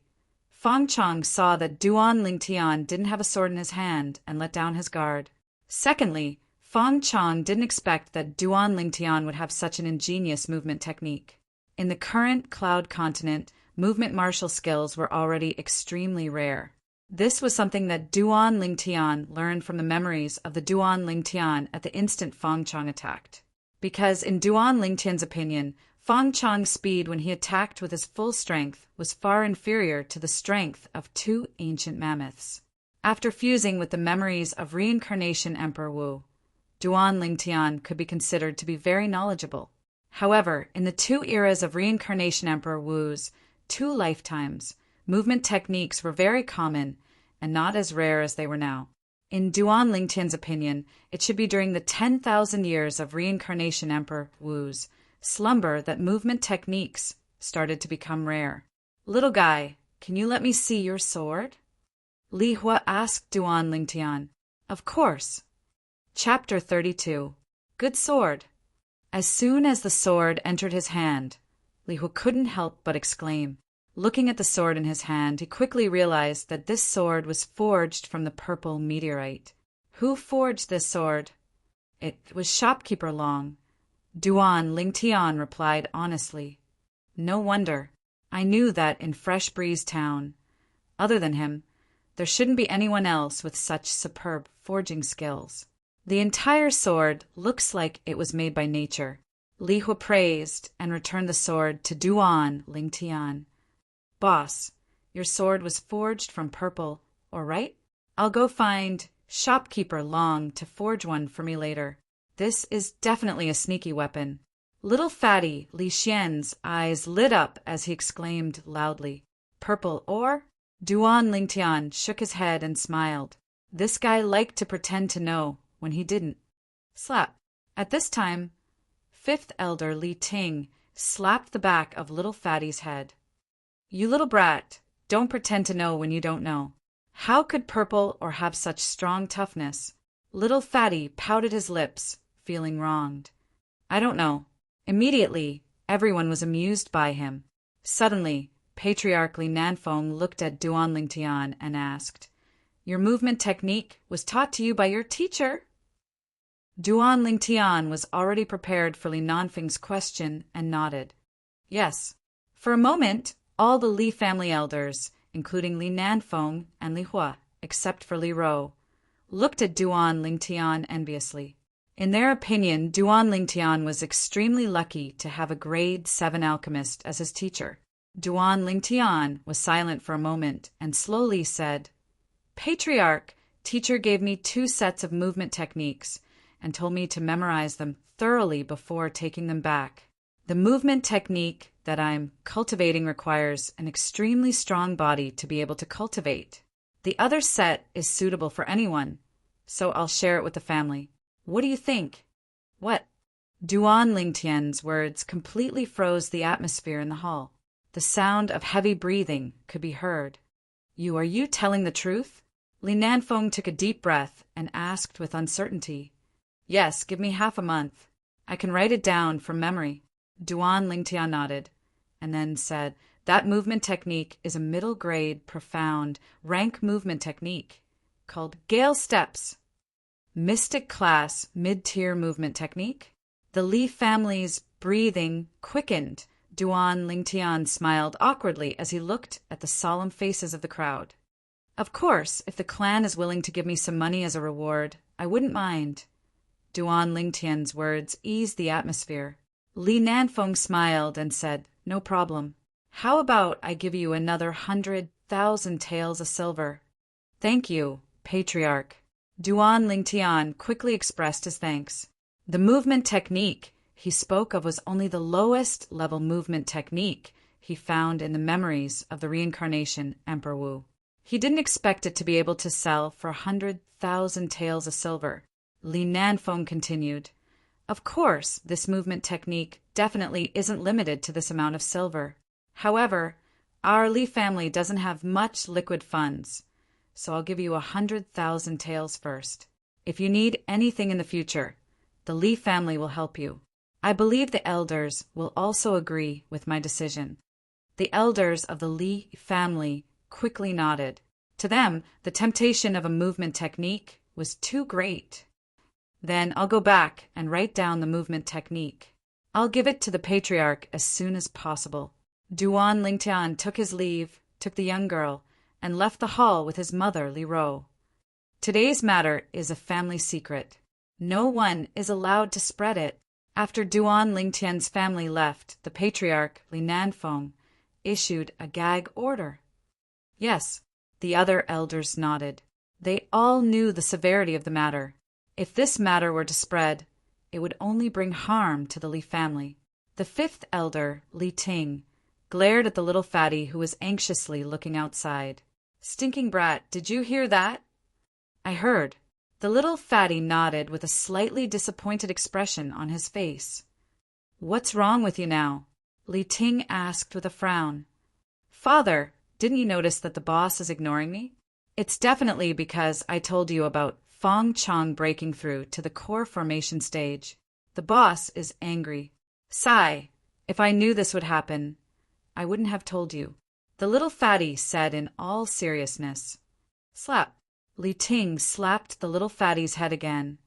Fong Chong saw that Duan Lingtian didn't have a sword in his hand and let down his guard. Secondly, Fong Chong didn't expect that Duan Lingtian would have such an ingenious movement technique. In the current Cloud continent, movement martial skills were already extremely rare. This was something that Duan Lingtian learned from the memories of the Duan Lingtian at the instant Fong Chong attacked. Because in Duan Lingtian's opinion, Fang Chang's speed when he attacked with his full strength was far inferior to the strength of two ancient mammoths. After fusing with the memories of reincarnation Emperor Wu, Duan Lingtian could be considered to be very knowledgeable. However, in the two eras of reincarnation Emperor Wu's two lifetimes, movement techniques were very common and not as rare as they were now. In Duan Lingtian's opinion, it should be during the 10,000 years of reincarnation Emperor Wu's slumber that movement techniques started to become rare. Little guy, can you let me see your sword? Li Hua asked Duan Lingtian. Of course. Chapter 32. Good sword. As soon as the sword entered his hand, Li Hua couldn't help but exclaim. Looking at the sword in his hand, he quickly realized that this sword was forged from the purple meteorite. Who forged this sword? It was shopkeeper Long. Duan Lingtian replied honestly. No wonder. I knew that in Fresh Breeze Town, other than him, there shouldn't be anyone else with such superb forging skills. The entire sword looks like it was made by nature. Li Hua praised and returned the sword to Duan Lingtian. Boss, your sword was forged from purple, all right? I'll go find shopkeeper Long to forge one for me later. This is definitely a sneaky weapon. Little fatty Li Xian's eyes lit up as he exclaimed loudly. Purple ore? Duan Lingtian shook his head and smiled. This guy liked to pretend to know when he didn't. Slap. At this time, fifth elder Li Ting slapped the back of little fatty's head. You little brat, don't pretend to know when you don't know. How could purple ore have such strong toughness? Little fatty pouted his lips, feeling wronged. I don't know. Immediately, everyone was amused by him. Suddenly, Patriarch Li Nanfeng looked at Duan Lingtian and asked, Your movement technique was taught to you by your teacher? Duan Lingtian was already prepared for Li Nanfeng's question and nodded. Yes. For a moment, all the Li family elders, including Li Nanfeng and Li Hua, except for Li Ro, looked at Duan Lingtian enviously. In their opinion, Duan Lingtian was extremely lucky to have a grade 7 alchemist as his teacher. Duan Lingtian was silent for a moment and slowly said, Patriarch, teacher gave me 2 sets of movement techniques and told me to memorize them thoroughly before taking them back. The movement technique that I'm cultivating requires an extremely strong body to be able to cultivate. The other set is suitable for anyone, so I'll share it with the family. What do you think? What? Duan Lingtian's words completely froze the atmosphere in the hall. The sound of heavy breathing could be heard. Are you telling the truth? Li Nanfeng took a deep breath and asked with uncertainty. Yes, give me half a month. I can write it down from memory. Duan Lingtian nodded, and then said, That movement technique is a middle-grade, profound, rank movement technique called Gale Steps. Mystic class, mid-tier movement technique? The Li family's breathing quickened. Duan Lingtian smiled awkwardly as he looked at the solemn faces of the crowd. Of course, if the clan is willing to give me some money as a reward, I wouldn't mind. Duan Lingtian's words eased the atmosphere. Li Nanfeng smiled and said, No problem. How about I give you another 100,000 taels of silver? Thank you, Patriarch. Duan Lingtian quickly expressed his thanks. The movement technique he spoke of was only the lowest level movement technique he found in the memories of the reincarnation Emperor Wu. He didn't expect it to be able to sell for 100,000 taels of silver. Li Nanfeng continued, Of course, this movement technique definitely isn't limited to this amount of silver. However, our Li family doesn't have much liquid funds, so I'll give you 100,000 taels first. If you need anything in the future, the Li family will help you. I believe the elders will also agree with my decision. The elders of the Li family quickly nodded. To them, the temptation of a movement technique was too great. Then I'll go back and write down the movement technique. I'll give it to the Patriarch as soon as possible. Duan Lingtian took his leave, took the young girl, and left the hall with his mother, Li Ro. Today's matter is a family secret. No one is allowed to spread it. After Duan Lingtian's family left, the patriarch, Li Nanfeng, issued a gag order. Yes, the other elders nodded. They all knew the severity of the matter. If this matter were to spread, it would only bring harm to the Li family. The fifth elder, Li Ting, glared at the little fatty who was anxiously looking outside. "Stinking brat, did you hear that?" "I heard." The little fatty nodded with a slightly disappointed expression on his face. "What's wrong with you now?" Li Ting asked with a frown. "Father, didn't you notice that the boss is ignoring me? It's definitely because I told you about Fong Chong breaking through to the core formation stage. The boss is angry. Sigh, if I knew this would happen, I wouldn't have told you," the little fatty said in all seriousness. Slap. Li Ting slapped the little fatty's head again.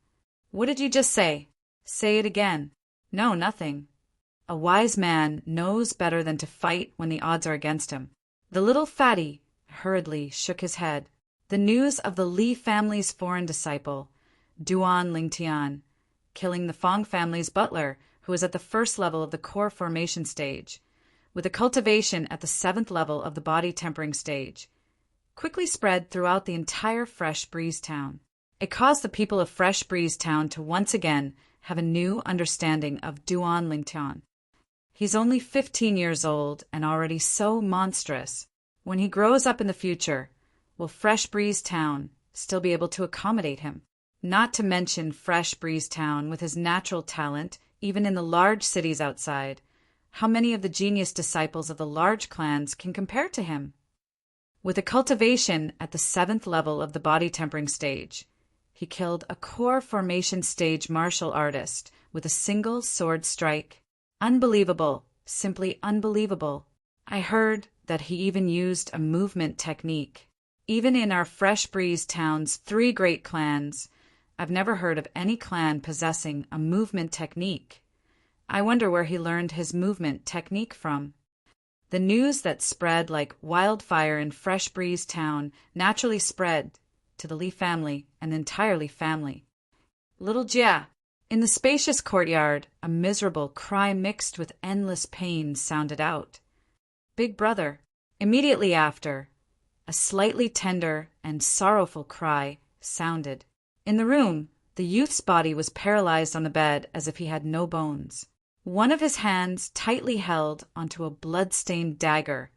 "What did you just say?" "Say it again." "No, nothing." A wise man knows better than to fight when the odds are against him. The little fatty hurriedly shook his head. The news of the Li family's foreign disciple, Duan Lingtian, killing the Fong family's butler, who was at the first level of the core formation stage, with a cultivation at the 7th level of the body tempering stage, quickly spread throughout the entire Fresh Breeze Town. It caused the people of Fresh Breeze Town to once again have a new understanding of Duan Lingtian. He's only 15 years old and already so monstrous. When he grows up in the future, will Fresh Breeze Town still be able to accommodate him? Not to mention Fresh Breeze Town with his natural talent, even in the large cities outside. How many of the genius disciples of the large clans can compare to him? With a cultivation at the 7th level of the body tempering stage, he killed a core formation stage martial artist with a single sword strike. Unbelievable, simply unbelievable. I heard that he even used a movement technique. Even in our Fresh Breeze Town's 3 great clans, I've never heard of any clan possessing a movement technique. I wonder where he learned his movement technique from. The news that spread like wildfire in Fresh Breeze Town naturally spread to the Li family and the entire Li family. Little Jia. In the spacious courtyard, a miserable cry mixed with endless pain sounded out. Big brother. Immediately after, a slightly tender and sorrowful cry sounded. In the room, the youth's body was paralyzed on the bed as if he had no bones. One of his hands tightly held onto a blood-stained dagger,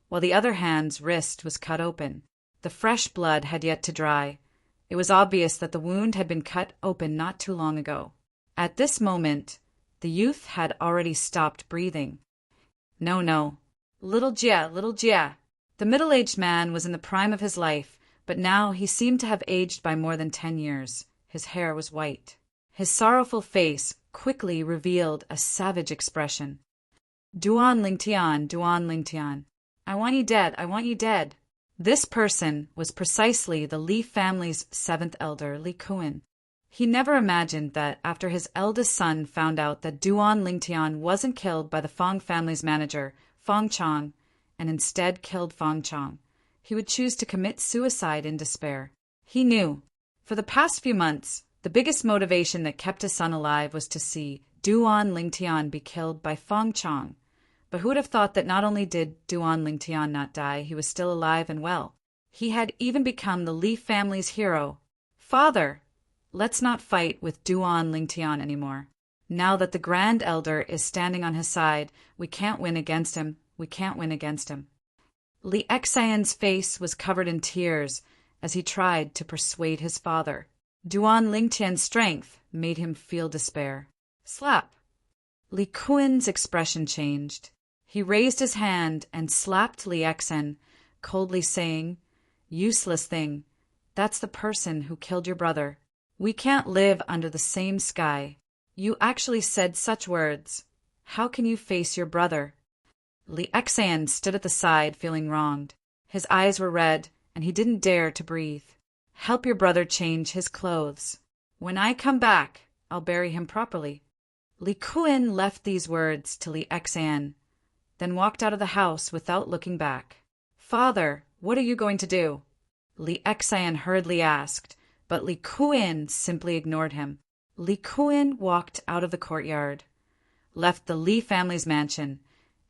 while the other hand's wrist was cut open. The fresh blood had yet to dry. It was obvious that the wound had been cut open not too long ago. At this moment, the youth had already stopped breathing. No. Little Jia. The middle-aged man was in the prime of his life, but now he seemed to have aged by more than 10 years. His hair was white. His sorrowful face quickly revealed a savage expression. Duan Lingtian, I want you dead. This person was precisely the Li family's 7th elder, Li Kuan. He never imagined that after his eldest son found out that Duan Lingtian wasn't killed by the Fong family's manager, Fong Chong, and instead killed Fong Chong, he would choose to commit suicide in despair. He knew, for the past few months, the biggest motivation that kept his son alive was to see Duan Lingtian be killed by Fong Chong. But who would have thought that not only did Duan Lingtian not die, he was still alive and well. He had even become the Li family's hero. Father, let's not fight with Duan Lingtian anymore. Now that the Grand Elder is standing on his side, we can't win against him. Li Xian's face was covered in tears as he tried to persuade his father. Duan Lingtian's strength made him feel despair. Slap. Li Kuan's expression changed. He raised his hand and slapped Li Xian, coldly saying, "Useless thing. That's the person who killed your brother. We can't live under the same sky. You actually said such words. How can you face your brother?" Li Xian stood at the side, feeling wronged. His eyes were red, and he didn't dare to breathe. "Help your brother change his clothes. When I come back, I'll bury him properly." Li Kuan left these words to Li Xian, then walked out of the house without looking back. "Father, what are you going to do?" Li Xian hurriedly asked, but Li Kuan simply ignored him. Li Kuan walked out of the courtyard, left the Li family's mansion,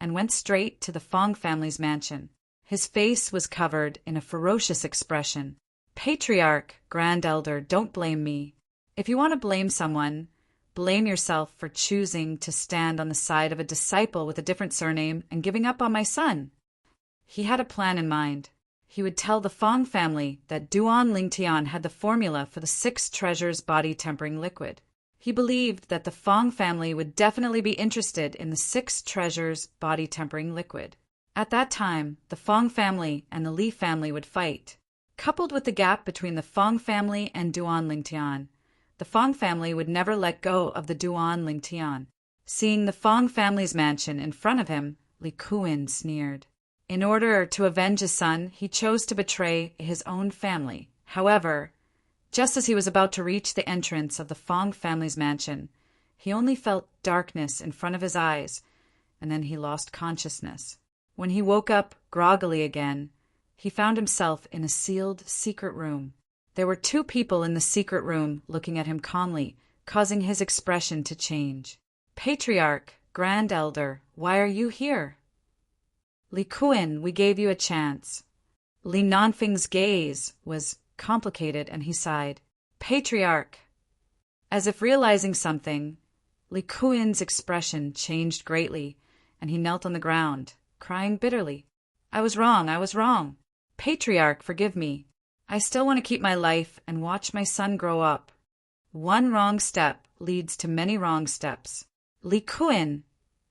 and went straight to the Fong family's mansion. His face was covered in a ferocious expression. Patriarch, Grand Elder, don't blame me. If you want to blame someone, blame yourself for choosing to stand on the side of a disciple with a different surname and giving up on my son. He had a plan in mind. He would tell the Fong family that Duan Lingtian had the formula for the 6 treasures body-tempering liquid. He believed that the Fong family would definitely be interested in the 6 treasures body-tempering liquid. At that time, the Fong family and the Li family would fight. Coupled with the gap between the Fong family and Duan Lingtian, the Fong family would never let go of the Duan Lingtian. Seeing the Fong family's mansion in front of him, Li Kuan sneered. In order to avenge his son, he chose to betray his own family. However, just as he was about to reach the entrance of the Fong family's mansion, he only felt darkness in front of his eyes, and then he lost consciousness. When he woke up groggily again, he found himself in a sealed secret room. There were 2 people in the secret room looking at him calmly, causing his expression to change. Patriarch, Grand Elder, why are you here? Li Kuan, we gave you a chance. Li Nanfeng's gaze was complicated and he sighed. Patriarch. As if realizing something, Li Kuan's expression changed greatly, and he knelt on the ground, crying bitterly. I was wrong. Patriarch, forgive me. I still want to keep my life and watch my son grow up. One wrong step leads to many wrong steps. Li Kuan,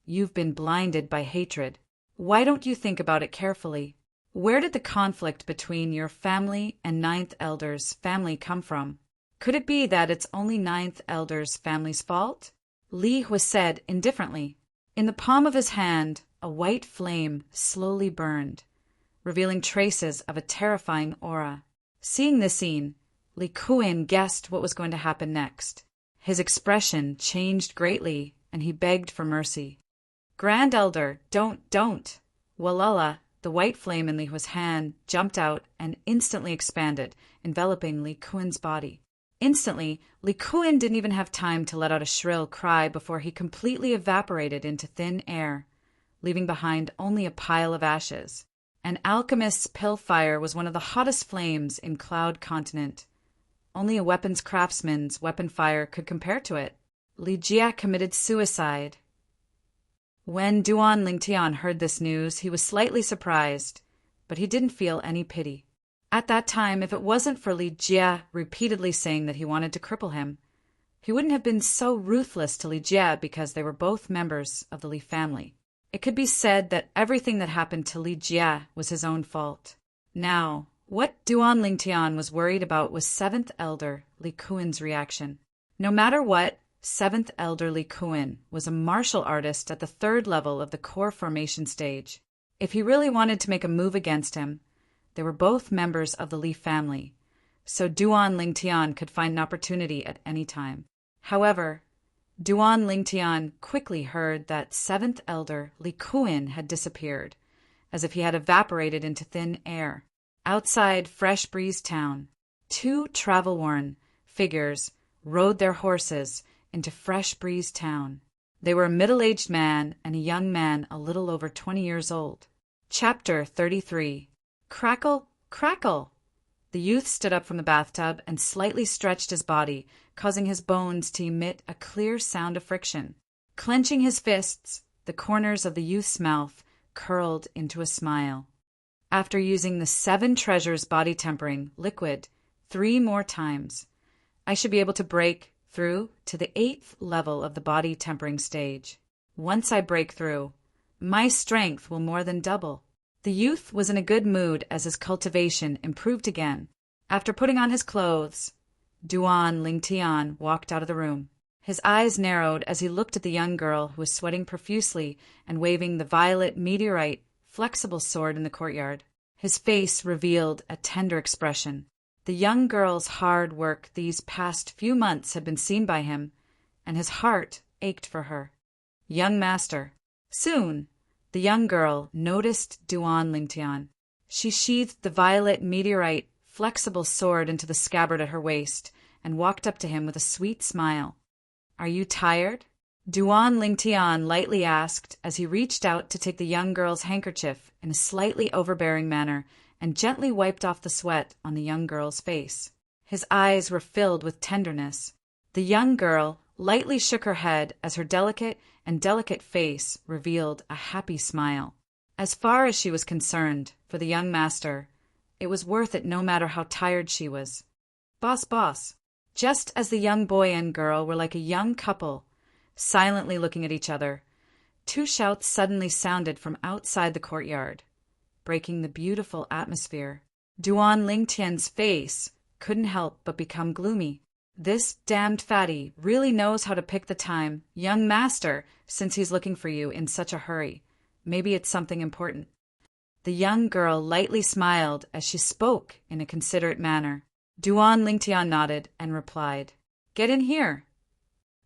you've been blinded by hatred. Why don't you think about it carefully? Where did the conflict between your family and 9th Elder's family come from? Could it be that it's only 9th Elder's family's fault? Li was said indifferently. In the palm of his hand, a white flame slowly burned, revealing traces of a terrifying aura. Seeing this scene, Li Kuan guessed what was going to happen next. His expression changed greatly, and he begged for mercy. Grand Elder, don't. Walala, the white flame in Li Hua's hand, jumped out and instantly expanded, enveloping Li Kuan's body. Instantly, Li Kuan didn't even have time to let out a shrill cry before he completely evaporated into thin air, leaving behind only a pile of ashes. An alchemist's pill fire was one of the hottest flames in Cloud Continent. Only a weapons craftsman's weapon fire could compare to it. Li Jia committed suicide. When Duan Lingtian heard this news, he was slightly surprised, but he didn't feel any pity. At that time, if it wasn't for Li Jia repeatedly saying that he wanted to cripple him, he wouldn't have been so ruthless to Li Jia because they were both members of the Li family. It could be said that everything that happened to Li Jia was his own fault. Now, what Duan Lingtian was worried about was 7th Elder Li Kuan's reaction. No matter what, 7th Elder Li Kuan was a martial artist at the 3rd level of the core formation stage. If he really wanted to make a move against him, they were both members of the Li family, so Duan Lingtian could find an opportunity at any time. However, Duan Lingtian quickly heard that 7th Elder Li Kuan had disappeared, as if he had evaporated into thin air. Outside Fresh Breeze Town, 2 travel-worn figures rode their horses into Fresh Breeze Town. They were a middle-aged man and a young man a little over 20 years old. Chapter 33. Crackle, crackle! The youth stood up from the bathtub and slightly stretched his body, causing his bones to emit a clear sound of friction. Clenching his fists, the corners of the youth's mouth curled into a smile. After using the 7 treasures body tempering liquid 3 more times, I should be able to break through to the 8th level of the body tempering stage. Once I break through, my strength will more than double. The youth was in a good mood as his cultivation improved again. After putting on his clothes, Duan Lingtian walked out of the room. His eyes narrowed as he looked at the young girl who was sweating profusely and waving the violet meteorite flexible sword in the courtyard. His face revealed a tender expression. The young girl's hard work these past few months had been seen by him, and his heart ached for her. Young master. Soon, the young girl noticed Duan Lingtian. She sheathed the violet meteorite flexible sword into the scabbard at her waist and walked up to him with a sweet smile. Are you tired? Duan Lingtian lightly asked as he reached out to take the young girl's handkerchief in a slightly overbearing manner and gently wiped off the sweat on the young girl's face. His eyes were filled with tenderness. The young girl lightly shook her head as her delicate face revealed a happy smile. As far as she was concerned, for the young master, it was worth it no matter how tired she was. Boss. Just as the young boy and girl were like a young couple, silently looking at each other, two shouts suddenly sounded from outside the courtyard, breaking the beautiful atmosphere. Duan Lingtian's face couldn't help but become gloomy. This damned fatty really knows how to pick the time, young master, since he's looking for you in such a hurry. Maybe it's something important. The young girl lightly smiled as she spoke in a considerate manner. Duan Lingtian nodded and replied, "Get in here."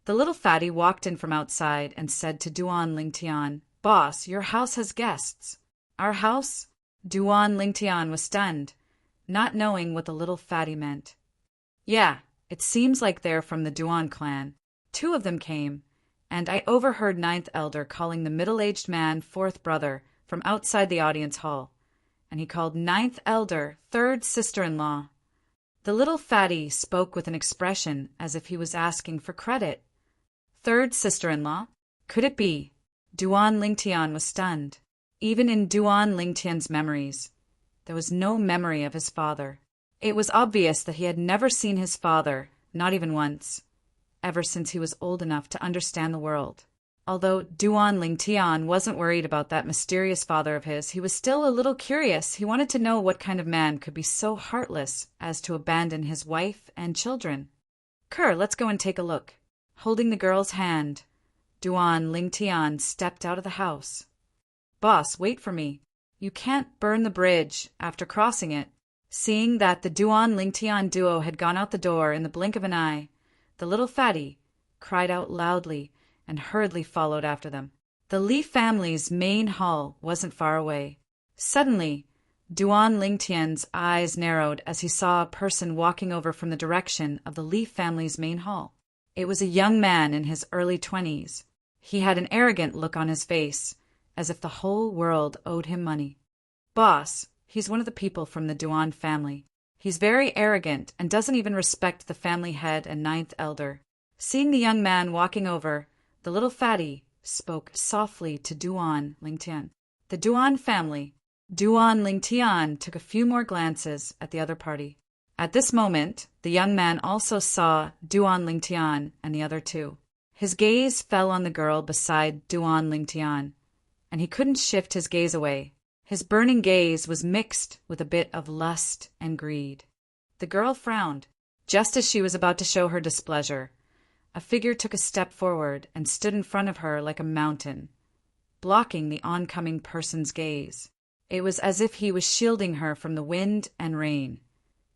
The little fatty walked in from outside and said to Duan Lingtian, "Boss, your house has guests." "Our house?" Duan Lingtian was stunned, not knowing what the little fatty meant. "Yeah, it seems like they're from the Duan clan. 2 of them came, and I overheard 9th elder calling the middle-aged man 4th brother from outside the audience hall, and he called 9th elder 3rd sister-in-law." The little fatty spoke with an expression as if he was asking for credit. 3rd sister-in-law? Could it be? Duan Lingtian was stunned. Even in Duan Lingtian's memories, there was no memory of his father. It was obvious that he had never seen his father, not even once, ever since he was old enough to understand the world. Although Duan Lingtian wasn't worried about that mysterious father of his, he was still a little curious. He wanted to know what kind of man could be so heartless as to abandon his wife and children. Let's go and take a look." Holding the girl's hand, Duan Lingtian stepped out of the house. "Boss, wait for me. You can't burn the bridge after crossing it." Seeing that the Duan Lingtian duo had gone out the door in the blink of an eye, the little fatty cried out loudly and hurriedly followed after them. The Li family's main hall wasn't far away. Suddenly, Duan Lingtian's eyes narrowed as he saw a person walking over from the direction of the Li family's main hall. It was a young man in his early 20s. He had an arrogant look on his face, as if the whole world owed him money. "Boss, he's one of the people from the Duan family. He's very arrogant and doesn't even respect the family head and 9th elder." Seeing the young man walking over, the little fatty spoke softly to Duan Lingtian. The Duan family. Duan Lingtian took a few more glances at the other party. At this moment, the young man also saw Duan Lingtian and the other 2. His gaze fell on the girl beside Duan Lingtian, and he couldn't shift his gaze away. His burning gaze was mixed with a bit of lust and greed. The girl frowned. Just as she was about to show her displeasure, a figure took a step forward and stood in front of her like a mountain, blocking the oncoming person's gaze. It was as if he was shielding her from the wind and rain,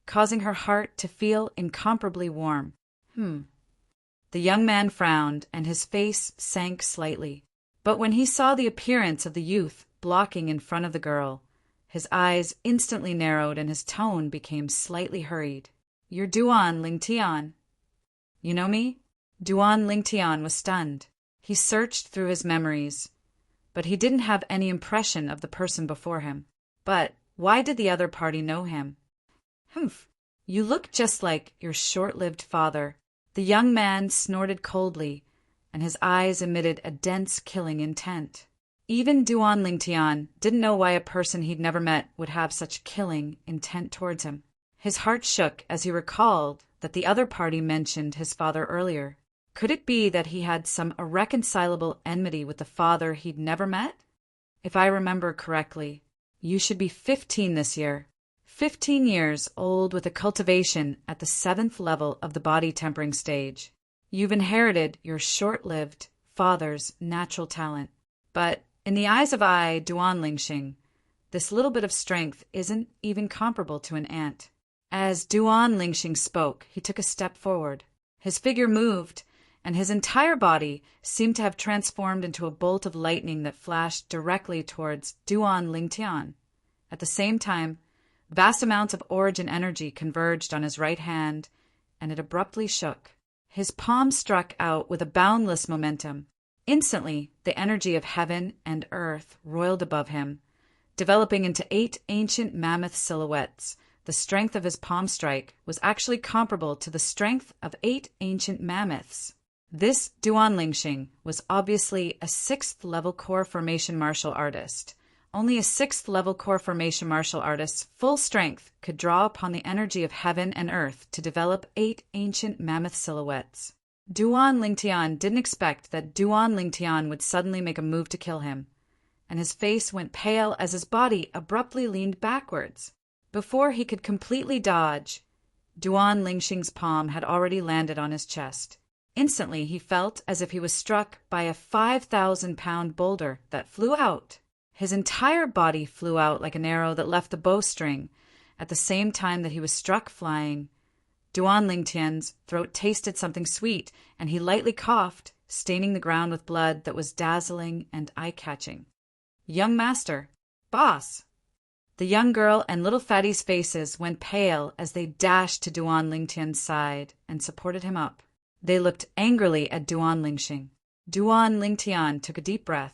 causing her heart to feel incomparably warm. The young man frowned, and his face sank slightly. But when he saw the appearance of the youth blocking in front of the girl, his eyes instantly narrowed and his tone became slightly hurried. "You're Duan Lingtian. You know me?" Duan Lingtian was stunned. He searched through his memories, but he didn't have any impression of the person before him. But why did the other party know him? You look just like your short-lived father." The young man snorted coldly, and his eyes emitted a dense killing intent. Even Duan Lingtian didn't know why a person he'd never met would have such killing intent towards him. His heart shook as he recalled that the other party mentioned his father earlier. Could it be that he had some irreconcilable enmity with the father he'd never met? If I remember correctly, you should be 15 this year. 15 years old with a cultivation at the 7th level of the body tempering stage. You've inherited your short-lived father's natural talent. But in the eyes of Duan Lingxing, this little bit of strength isn't even comparable to an ant. As Duan Lingxing spoke, he took a step forward. His figure moved, and his entire body seemed to have transformed into a bolt of lightning that flashed directly towards Duan Lingtian. At the same time, vast amounts of origin energy converged on his right hand, and it abruptly shook. His palm struck out with a boundless momentum. Instantly, the energy of heaven and earth roiled above him, developing into 8 ancient mammoth silhouettes. The strength of his palm strike was actually comparable to the strength of 8 ancient mammoths. This Duan Lingxing was obviously a 6th-level core formation martial artist. Only a 6th-level core formation martial artist's full strength could draw upon the energy of heaven and earth to develop 8 ancient mammoth silhouettes. Duan Lingtian didn't expect that Duan Lingtian would suddenly make a move to kill him, and his face went pale as his body abruptly leaned backwards. Before he could completely dodge, Duan Lingxing's palm had already landed on his chest. Instantly, he felt as if he was struck by a 5,000-pound boulder that flew out. His entire body flew out like an arrow that left the bowstring. At the same time that he was struck flying, Duan Lingtian's throat tasted something sweet, and he lightly coughed, staining the ground with blood that was dazzling and eye-catching. "Young master! Boss!" The young girl and little fatty's faces went pale as they dashed to Duan Lingtian's side and supported him up. They looked angrily at Duan Lingxing. Duan Lingtian took a deep breath.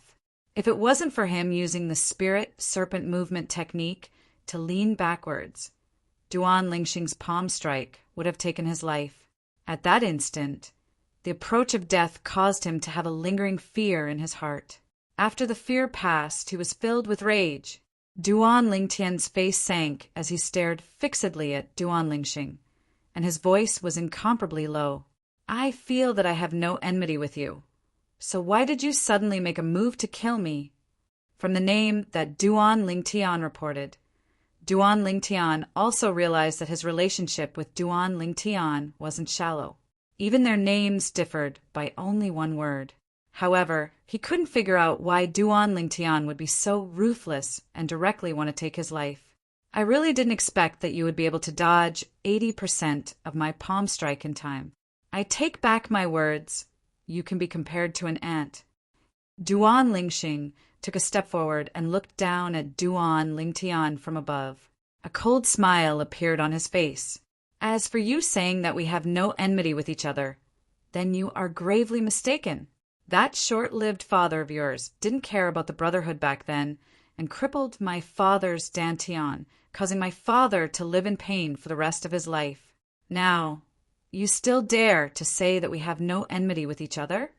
If it wasn't for him using the spirit serpent movement technique to lean backwards, Duan Lingxing's palm strike would have taken his life. At that instant, the approach of death caused him to have a lingering fear in his heart. After the fear passed, he was filled with rage. Duan Lingtian's face sank as he stared fixedly at Duan Lingxing, and his voice was incomparably low. "I feel that I have no enmity with you. So why did you suddenly make a move to kill me?" From the name that Duan Lingtian reported, Duan Lingtian also realized that his relationship with Duan Lingtian wasn't shallow. Even their names differed by only one word. However, he couldn't figure out why Duan Lingtian would be so ruthless and directly want to take his life. "I really didn't expect that you would be able to dodge 80% of my palm strike in time. I take back my words. You can be compared to an ant." Duan Lingxing took a step forward and looked down at Duan Lingtian from above. A cold smile appeared on his face. "As for you saying that we have no enmity with each other, then you are gravely mistaken. That short-lived father of yours didn't care about the brotherhood back then and crippled my father's dantian, causing my father to live in pain for the rest of his life. Now, you still dare to say that we have no enmity with each other?"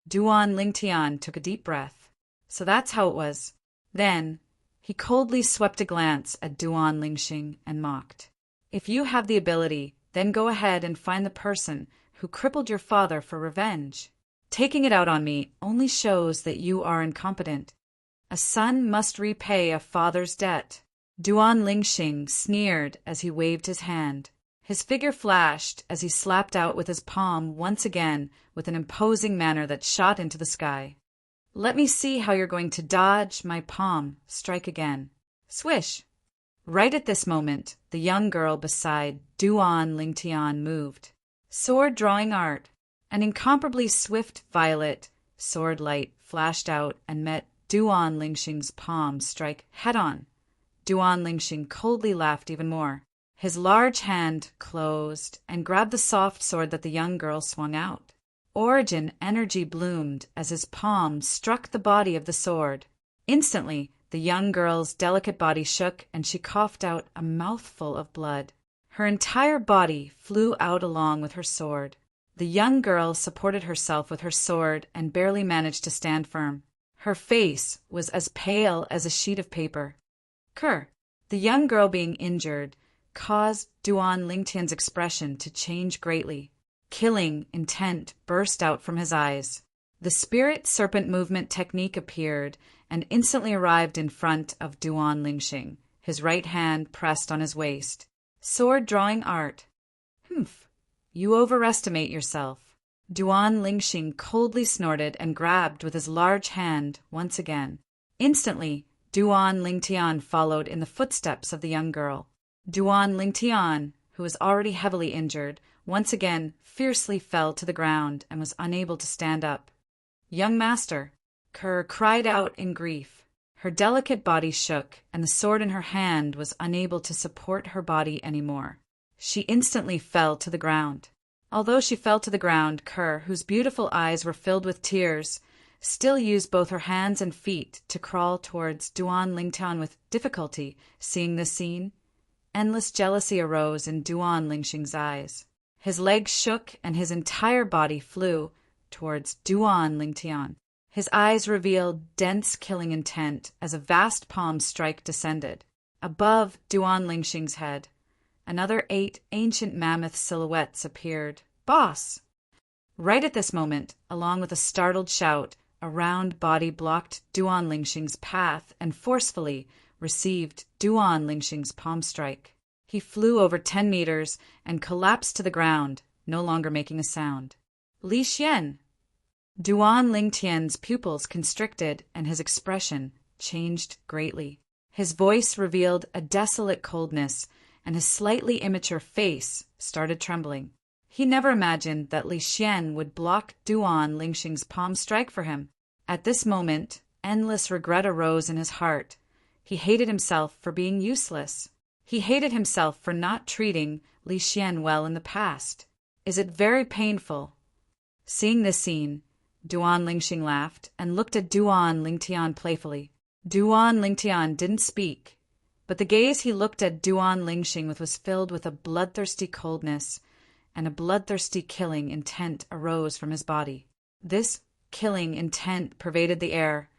Duan Lingtian took a deep breath. So that's how it was. Then, he coldly swept a glance at Duan Lingxing and mocked. "If you have the ability, then go ahead and find the person who crippled your father for revenge. Taking it out on me only shows that you are incompetent. A son must repay a father's debt." Duan Lingxing sneered as he waved his hand. His figure flashed as he slapped out with his palm once again with an imposing manner that shot into the sky. "Let me see how you're going to dodge my palm strike again." Swish! Right at this moment, the young girl beside Duan Lingtian moved. Sword drawing art. An incomparably swift violet sword light flashed out and met Duan Lingxing's palm strike head-on. Duan Lingxing coldly laughed even more. His large hand closed and grabbed the soft sword that the young girl swung out. Origin energy bloomed as his palm struck the body of the sword. Instantly, the young girl's delicate body shook and she coughed out a mouthful of blood. Her entire body flew out along with her sword. The young girl supported herself with her sword and barely managed to stand firm. Her face was as pale as a sheet of paper. The young girl being injured caused Duan Lingtian's expression to change greatly. Killing intent burst out from his eyes. The spirit serpent movement technique appeared and instantly arrived in front of Duan Lingxing, his right hand pressed on his waist. Sword drawing art. "Humph. You overestimate yourself." Duan Lingxing coldly snorted and grabbed with his large hand once again. Instantly, Duan Lingtian followed in the footsteps of the young girl. Duan Lingtian, who was already heavily injured, once again fiercely fell to the ground and was unable to stand up. "Young master," Kerr cried out in grief. Her delicate body shook, and the sword in her hand was unable to support her body anymore. She instantly fell to the ground. Although she fell to the ground, Kerr, whose beautiful eyes were filled with tears, still used both her hands and feet to crawl towards Duan Lingtian with difficulty. Seeing this scene, endless jealousy arose in Duan Lingxing's eyes. His legs shook and his entire body flew towards Duan Lingtian. His eyes revealed dense killing intent as a vast palm strike descended. Above Duan Lingxing's head, another 8 ancient mammoth silhouettes appeared. "Boss!" Right at this moment, along with a startled shout, a round body blocked Duan Lingxing's path and forcefully received Duan Lingxing's palm strike. He flew over 10 meters and collapsed to the ground, no longer making a sound. "Li Xian!" Duan Lingtian's pupils constricted and his expression changed greatly. His voice revealed a desolate coldness, and his slightly immature face started trembling. He never imagined that Li Xian would block Duan Lingxing's palm strike for him. At this moment, endless regret arose in his heart. He hated himself for being useless. He hated himself for not treating Li Xian well in the past. "Is it very painful?" Seeing this scene, Duan Lingxing laughed and looked at Duan Lingtian playfully. Duan Lingtian didn't speak, but the gaze he looked at Duan Lingxing with was filled with a bloodthirsty coldness, and a bloodthirsty killing intent arose from his body. This killing intent pervaded the air,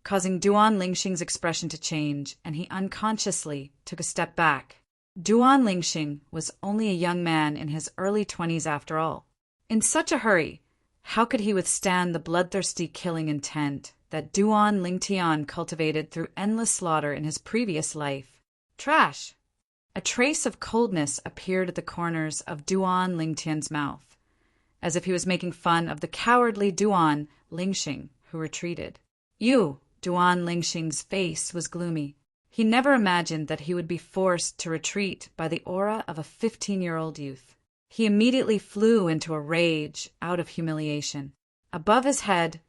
causing Duan Lingxing's expression to change, and he unconsciously took a step back. Duan Lingxing was only a young man in his early 20s after all. In such a hurry, how could he withstand the bloodthirsty killing intent that Duan Lingtian cultivated through endless slaughter in his previous life? Trash! A trace of coldness appeared at the corners of Duan Lingtian's mouth, as if he was making fun of the cowardly Duan Lingxing who retreated. Duan Lingxing's face was gloomy. He never imagined that he would be forced to retreat by the aura of a 15-year-old youth. He immediately flew into a rage out of humiliation. Above his head,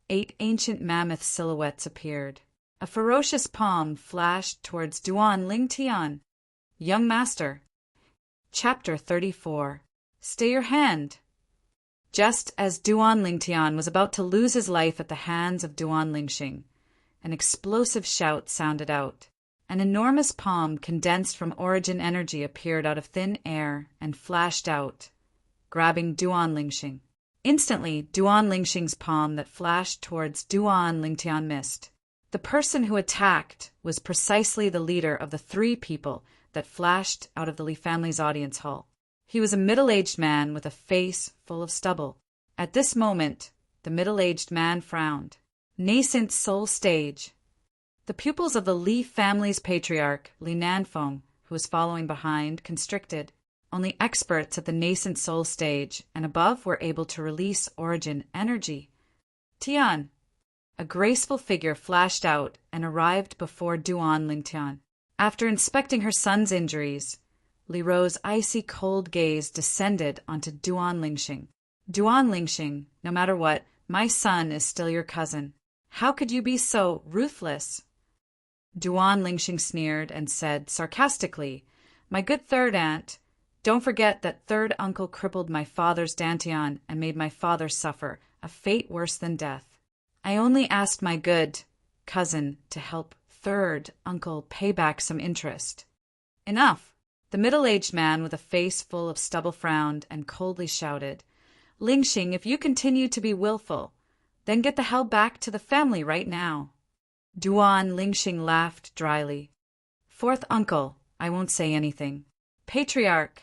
8 ancient mammoth silhouettes appeared. A ferocious palm flashed towards Duan Lingtian. "Young master." Chapter 34. Stay your hand. Just as Duan Lingtian was about to lose his life at the hands of Duan Lingxing, an explosive shout sounded out. An enormous palm condensed from origin energy appeared out of thin air and flashed out, grabbing Duan Lingxing. Instantly, Duan Lingxing's palm that flashed towards Duan Lingtian missed. The person who attacked was precisely the leader of the 3 people that flashed out of the Li family's audience hall. He was a middle-aged man with a face full of stubble. At this moment, the middle-aged man frowned. Nascent soul stage. The pupils of the Li family's patriarch, Li Nanfeng, who was following behind, constricted. Only experts at the nascent soul stage and above were able to release origin energy. Tian. A graceful figure flashed out and arrived before Duan Lingtian. After inspecting her son's injuries, Li Ro's icy cold gaze descended onto Duan Lingxing. "Duan Lingxing, no matter what, my son is still your cousin. How could you be so ruthless?" Duan Lingxing sneered and said sarcastically, "My good third aunt, don't forget that third uncle crippled my father's dantian and made my father suffer a fate worse than death. I only asked my good cousin to help third uncle pay back some interest." "Enough!" The middle-aged man with a face full of stubble frowned and coldly shouted, "Lingxing, if you continue to be willful, then get the hell back to the family right now." Duan Lingxing laughed dryly. "Fourth uncle, I won't say anything. Patriarch,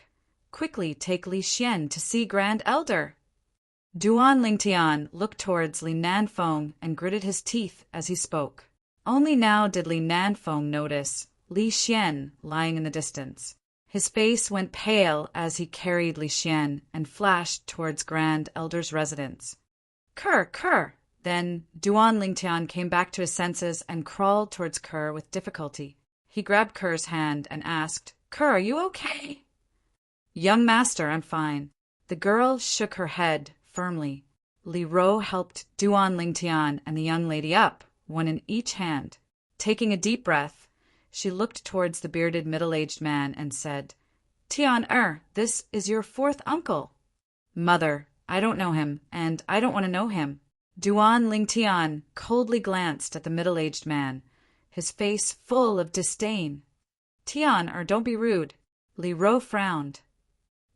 quickly take Li Xian to see Grand Elder." Duan Lingtian looked towards Li Nanfeng and gritted his teeth as he spoke. Only now did Li Nanfeng notice Li Xian lying in the distance. His face went pale as he carried Li Xian and flashed towards Grand Elder's residence. Kerr! Then Duan Lingtian came back to his senses and crawled towards Kerr with difficulty. He grabbed Kerr's hand and asked, "Kerr, are you okay?" "Young master, I'm fine." The girl shook her head firmly. Li Ro helped Duan Lingtian and the young lady up, one in each hand. Taking a deep breath, she looked towards the bearded middle-aged man and said, "Tian this is your fourth uncle." Mother, I don't know him, and I don't want to know him. Duan Lingtian coldly glanced at the middle-aged man, his face full of disdain. Tian, or don't be rude. Li Ro frowned.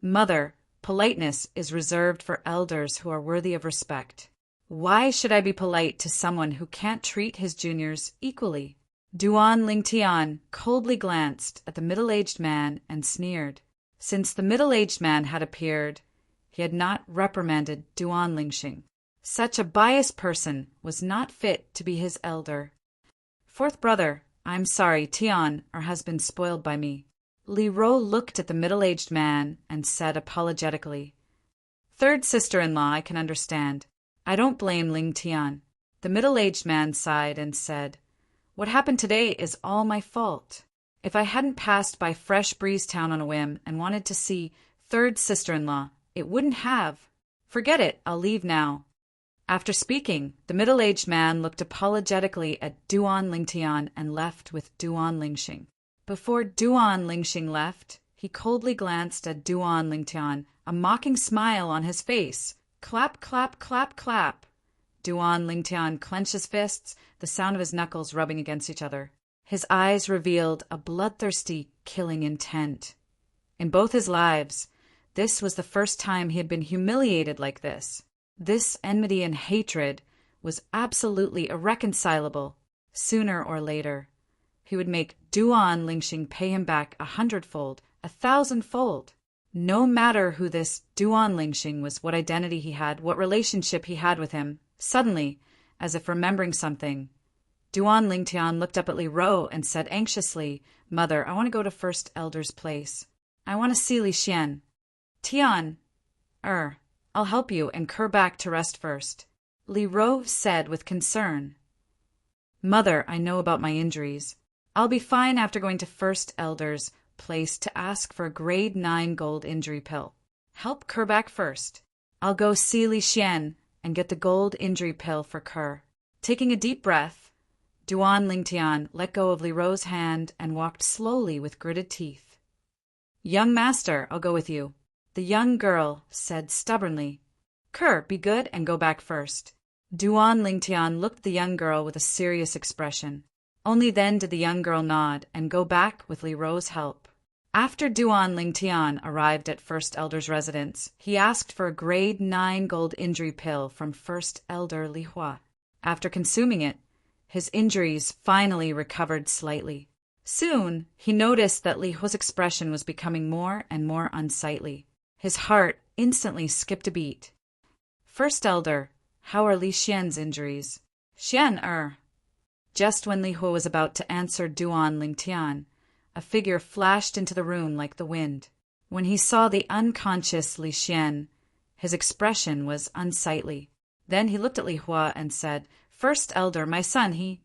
Mother, politeness is reserved for elders who are worthy of respect. Why should I be polite to someone who can't treat his juniors equally? Duan Lingtian coldly glanced at the middle-aged man and sneered. Since the middle-aged man had appeared, he had not reprimanded Duan Lingxing. Such a biased person was not fit to be his elder. Fourth brother, I'm sorry, Tian, has been spoiled by me. Li Ro looked at the middle-aged man and said apologetically, Third sister-in-law, I can understand. I don't blame Ling Tian. The middle-aged man sighed and said, What happened today is all my fault. If I hadn't passed by Fresh Breeze Town on a whim and wanted to see third sister-in-law, it wouldn't have. Forget it, I'll leave now. After speaking, the middle-aged man looked apologetically at Duan Lingtian and left with Duan Lingxing. Before Duan Lingxing left, he coldly glanced at Duan Lingtian, a mocking smile on his face. Clap, clap, clap, clap. Duan Lingtian clenched his fists, the sound of his knuckles rubbing against each other. His eyes revealed a bloodthirsty, killing intent. In both his lives, this was the first time he had been humiliated like this. This enmity and hatred was absolutely irreconcilable. Sooner or later, he would make Duan Lingxing pay him back 100-fold, 1,000-fold. No matter who this Duan Lingxing was, what identity he had, what relationship he had with him, suddenly, as if remembering something, Duan Lingtian looked up at Li Ro and said anxiously, Mother, I want to go to First Elder's place. I want to see Li Xian. Tian, I'll help you and cur back to rest first. Li Ro said with concern. Mother, I know about my injuries. I'll be fine after going to First Elder's place to ask for a grade 9 gold injury pill. Help Kerr back first. I'll go see Li Xian and get the gold injury pill for Kerr. Taking a deep breath, Duan Lingtian let go of Li Ro's hand and walked slowly with gritted teeth. Young master, I'll go with you. The young girl said stubbornly. Kerr, be good and go back first. Duan Lingtian looked at the young girl with a serious expression. Only then did the young girl nod and go back with Li Ro's help. After Duan Lingtian arrived at First Elder's residence, he asked for a grade 9 gold injury pill from First Elder Li Hua. After consuming it, his injuries finally recovered slightly. Soon, he noticed that Li Hua's expression was becoming more and more unsightly. His heart instantly skipped a beat. First Elder, how are Li Xian's injuries? Xian, Just when Li Hua was about to answer Duan Lingtian, a figure flashed into the room like the wind. When he saw the unconscious Li Xian, his expression was unsightly. Then he looked at Li Hua and said, First Elder, my son,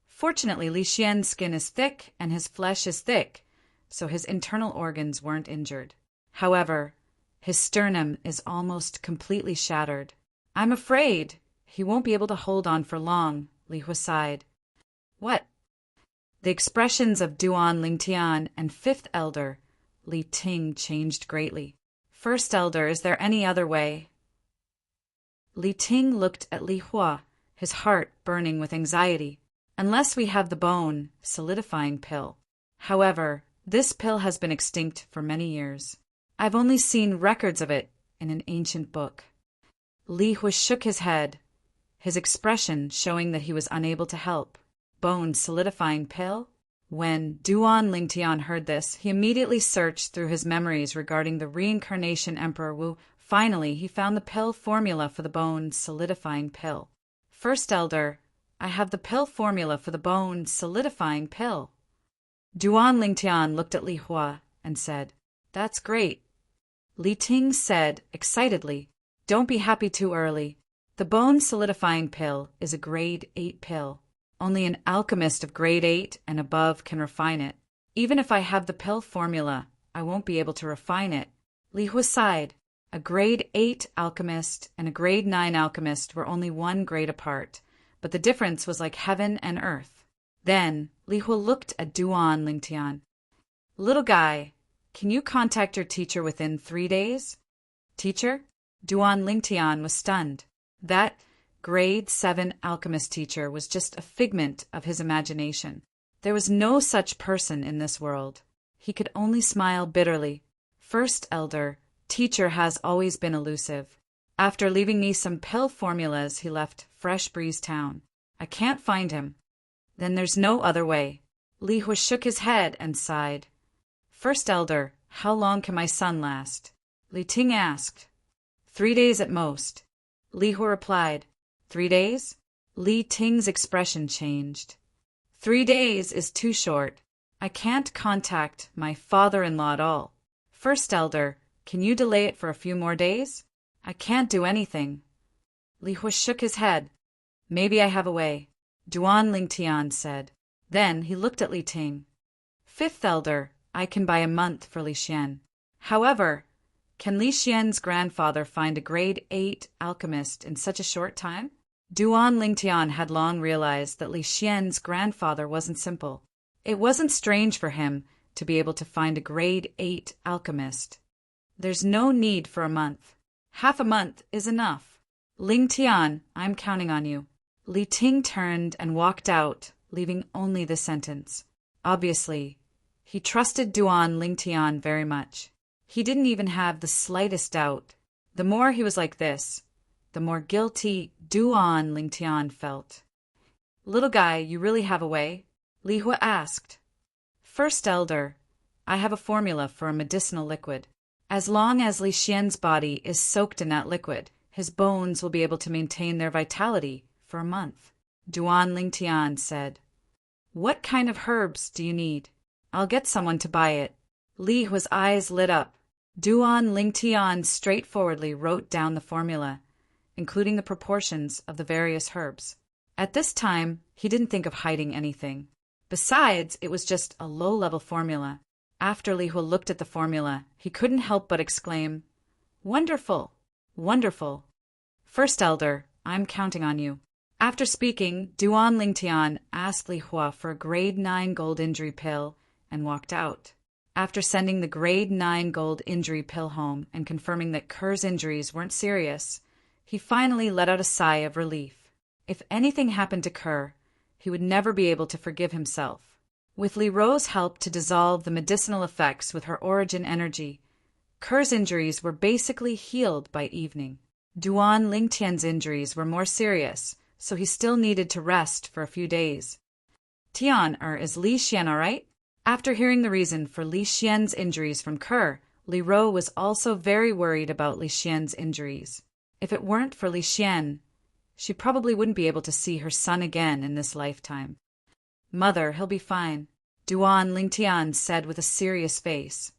Fortunately, Li Xian's skin is thick and his flesh is thick, so his internal organs weren't injured. However, his sternum is almost completely shattered. I'm afraid he won't be able to hold on for long, Li Hua sighed. What? The expressions of Duan Lingtian and Fifth Elder Li Ting changed greatly. First Elder, is there any other way? Li Ting looked at Li Hua, his heart burning with anxiety. Unless we have the bone solidifying pill. However, this pill has been extinct for many years. I've only seen records of it in an ancient book. Li Hua shook his head, his expression showing that he was unable to help. Bone solidifying pill? When Duan Lingtian heard this, he immediately searched through his memories regarding the reincarnation Emperor Wu. Finally, he found the pill formula for the bone solidifying pill. First Elder, I have the pill formula for the bone solidifying pill. Duan Lingtian looked at Li Hua and said, That's great. Li Ting said excitedly, Don't be happy too early. The bone solidifying pill is a grade 8 pill. Only an alchemist of grade 8 and above can refine it. Even if I have the pill formula, I won't be able to refine it. Li Hua sighed. A grade 8 alchemist and a grade 9 alchemist were only 1 grade apart, but the difference was like heaven and earth. Then Li Hua looked at Duan Lingtian. Little guy, can you contact your teacher within 3 days? Teacher? Duan Lingtian was stunned. That grade 7 alchemist teacher was just a figment of his imagination. There was no such person in this world. He could only smile bitterly. First elder, teacher has always been elusive. After leaving me some pill formulas, he left Fresh Breeze Town. I can't find him. Then there's no other way. Li Hua shook his head and sighed. First elder, how long can my son last? Li Ting asked. 3 days at most. Li Hua replied. 3 days? Li Ting's expression changed. 3 days is too short. I can't contact my father-in-law at all. First elder, can you delay it for a few more days? I can't do anything. Li Hua shook his head. Maybe I have a way, Duan Lingtian said. Then he looked at Li Ting. Fifth elder, I can buy a month for Li Xian. However, can Li Xian's grandfather find a grade 8 alchemist in such a short time? Duan Lingtian had long realized that Li Xian's grandfather wasn't simple. It wasn't strange for him to be able to find a grade 8 alchemist. There's no need for a month. Half a month is enough. Lingtian, I'm counting on you. Li Ting turned and walked out, leaving only the sentence. Obviously, he trusted Duan Lingtian very much. He didn't even have the slightest doubt. The more he was like this, the more guilty Duan Lingtian felt. Little guy, you really have a way? Li Hua asked. First elder, I have a formula for a medicinal liquid. As long as Li Xian's body is soaked in that liquid, his bones will be able to maintain their vitality for a month. Duan Lingtian said. What kind of herbs do you need? I'll get someone to buy it. Li Hua's eyes lit up. Duan Lingtian straightforwardly wrote down the formula, including the proportions of the various herbs. At this time, he didn't think of hiding anything. Besides, it was just a low-level formula. After Li Hua looked at the formula, he couldn't help but exclaim, Wonderful! Wonderful! First elder, I'm counting on you. After speaking, Duan Lingtian asked Li Hua for a grade 9 gold injury pill and walked out. After sending the grade 9 gold injury pill home and confirming that Kerr's injuries weren't serious, he finally let out a sigh of relief. If anything happened to Kerr, he would never be able to forgive himself. With Li Ro's help to dissolve the medicinal effects with her origin energy, Kerr's injuries were basically healed by evening. Duan Lingtian's injuries were more serious, so he still needed to rest for a few days. Tian, is Li Xian all right? After hearing the reason for Li Xian's injuries from Kerr, Li Ro was also very worried about Li Xian's injuries. If it weren't for Li Xian, she probably wouldn't be able to see her son again in this lifetime. Mother, he'll be fine, Duan Lingtian said with a serious face.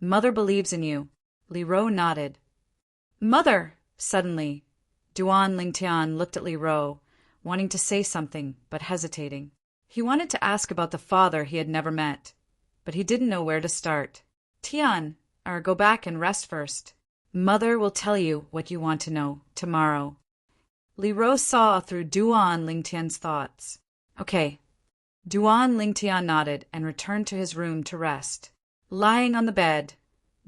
Mother believes in you. Li Ro nodded. Mother! Suddenly, Duan Lingtian looked at Li Ro, wanting to say something, but hesitating. He wanted to ask about the father he had never met, but he didn't know where to start. Tian, go back and rest first. Mother will tell you what you want to know tomorrow. Li Ro saw through Duan Lingtian's thoughts. Okay. Duan Lingtian nodded and returned to his room to rest. Lying on the bed,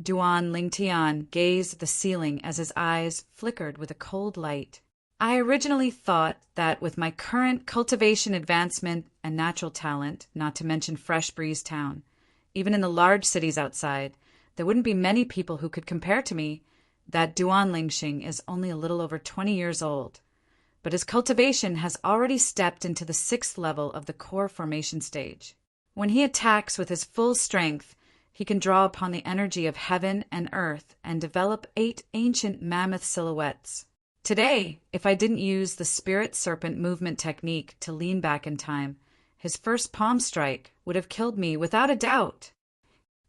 Duan Lingtian gazed at the ceiling as his eyes flickered with a cold light. I originally thought that with my current cultivation advancement and natural talent, not to mention Fresh Breeze Town, even in the large cities outside, there wouldn't be many people who could compare to me, that Duan Lingxing is only a little over 20 years old. But his cultivation has already stepped into the 6th level of the core formation stage. When he attacks with his full strength, he can draw upon the energy of heaven and earth and develop 8 ancient mammoth silhouettes. Today, if I didn't use the spirit serpent movement technique to lean back in time, his first palm strike would have killed me without a doubt.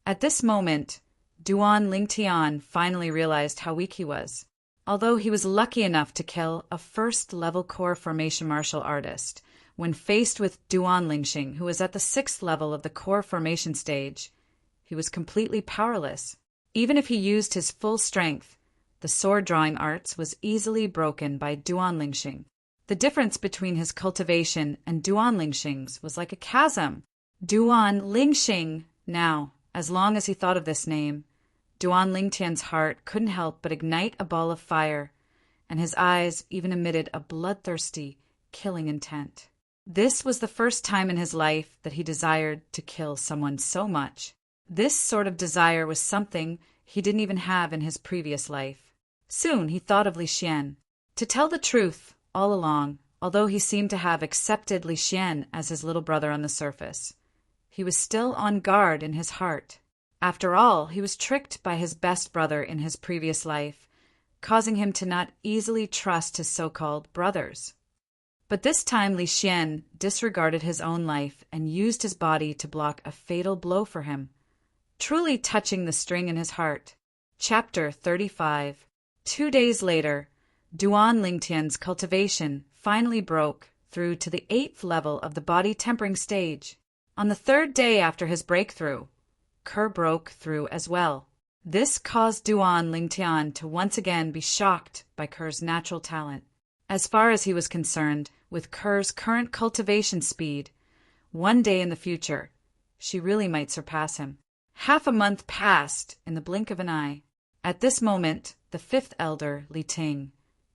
At this moment, Duan Lingtian finally realized how weak he was. Although he was lucky enough to kill a first-level core formation martial artist, when faced with Duan Lingxing, who was at the 6th level of the core formation stage, he was completely powerless. Even if he used his full strength, the sword-drawing arts was easily broken by Duan Lingxing. The difference between his cultivation and Duan Lingxing's was like a chasm. Duan Lingxing, now, as long as he thought of this name, Duan Lingtian's heart couldn't help but ignite a ball of fire, and his eyes even emitted a bloodthirsty, killing intent. This was the first time in his life that he desired to kill someone so much. This sort of desire was something he didn't even have in his previous life. Soon he thought of Li Xian. To tell the truth, all along, although he seemed to have accepted Li Xian as his little brother on the surface, he was still on guard in his heart. After all, he was tricked by his best brother in his previous life, causing him to not easily trust his so-called brothers. But this time Li Xian disregarded his own life and used his body to block a fatal blow for him, truly touching the string in his heart. Chapter 35. 2 days later, Duan Lingtian's cultivation finally broke through to the 8th level of the body tempering stage. On the 3rd day after his breakthrough, Ke broke through as well. This caused Duan Lingtian to once again be shocked by Ke's natural talent. As far as he was concerned, with Ke's current cultivation speed, one day in the future, she really might surpass him. Half a month passed in the blink of an eye. At this moment, the 5th elder, Li Ting,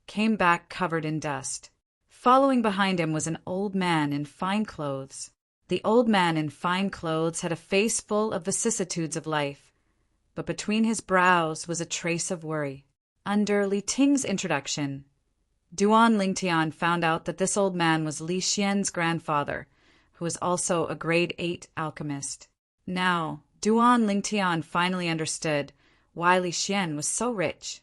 came back covered in dust. Following behind him was an old man in fine clothes. The old man in fine clothes had a face full of vicissitudes of life, but between his brows was a trace of worry. Under Li Ting's introduction, Duan Lingtian found out that this old man was Li Xian's grandfather, who was also a grade 8 alchemist. Now, Duan Lingtian finally understood why Li Xian was so rich.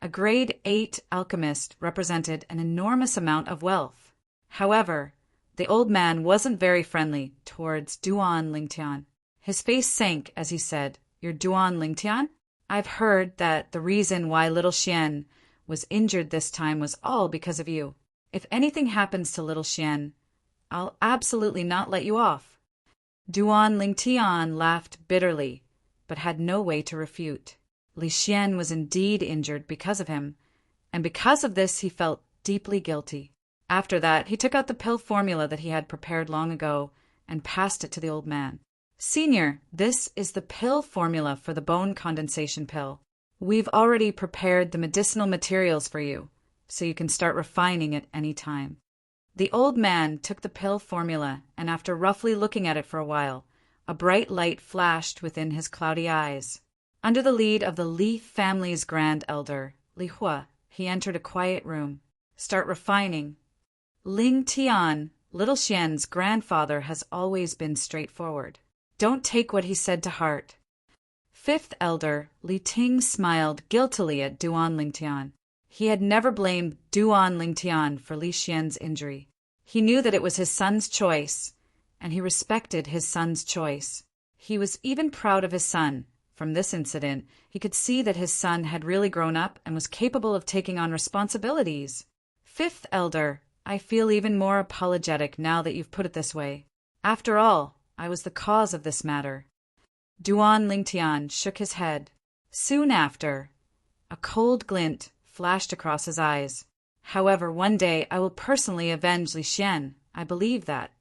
A grade 8 alchemist represented an enormous amount of wealth. However, the old man wasn't very friendly towards Duan Lingtian. His face sank as he said, "You're Duan Lingtian? I've heard that the reason why little Xian was injured this time was all because of you. If anything happens to little Xian, I'll absolutely not let you off." Duan Lingtian laughed bitterly, but had no way to refute. Li Xian was indeed injured because of him, and because of this he felt deeply guilty. After that, he took out the pill formula that he had prepared long ago and passed it to the old man. "Senior, this is the pill formula for the bone condensation pill. We've already prepared the medicinal materials for you, so you can start refining it any time." The old man took the pill formula, and after roughly looking at it for a while, a bright light flashed within his cloudy eyes. Under the lead of the Li family's grand elder, Li Hua, he entered a quiet room. "Start refining." Ling Tian, little Xian's grandfather, has always been straightforward. Don't take what he said to heart. 5th elder, Li Ting, smiled guiltily at Duan Lingtian. He had never blamed Duan Lingtian for Li Xian's injury. He knew that it was his son's choice, and he respected his son's choice. He was even proud of his son. From this incident, he could see that his son had really grown up and was capable of taking on responsibilities. 5th elder, I feel even more apologetic now that you've put it this way. After all, I was the cause of this matter. Duan Lingtian shook his head. Soon after, a cold glint flashed across his eyes. However, one day I will personally avenge Li Xian. I believe that.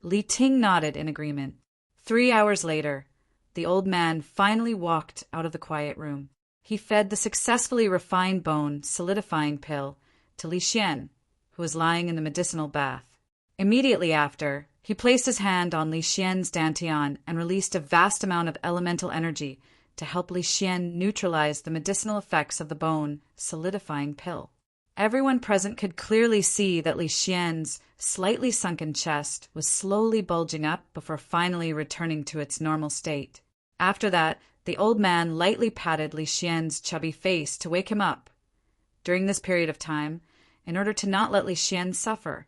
Li Ting nodded in agreement. 3 hours later, the old man finally walked out of the quiet room. He fed the successfully refined bone solidifying pill to Li Xian, who was lying in the medicinal bath. Immediately after, he placed his hand on Li Xian's dantian and released a vast amount of elemental energy to help Li Xian neutralize the medicinal effects of the bone solidifying pill. Everyone present could clearly see that Li Xian's slightly sunken chest was slowly bulging up before finally returning to its normal state. After that, the old man lightly patted Li Xian's chubby face to wake him up. During this period of time, in order to not let Li Xian suffer,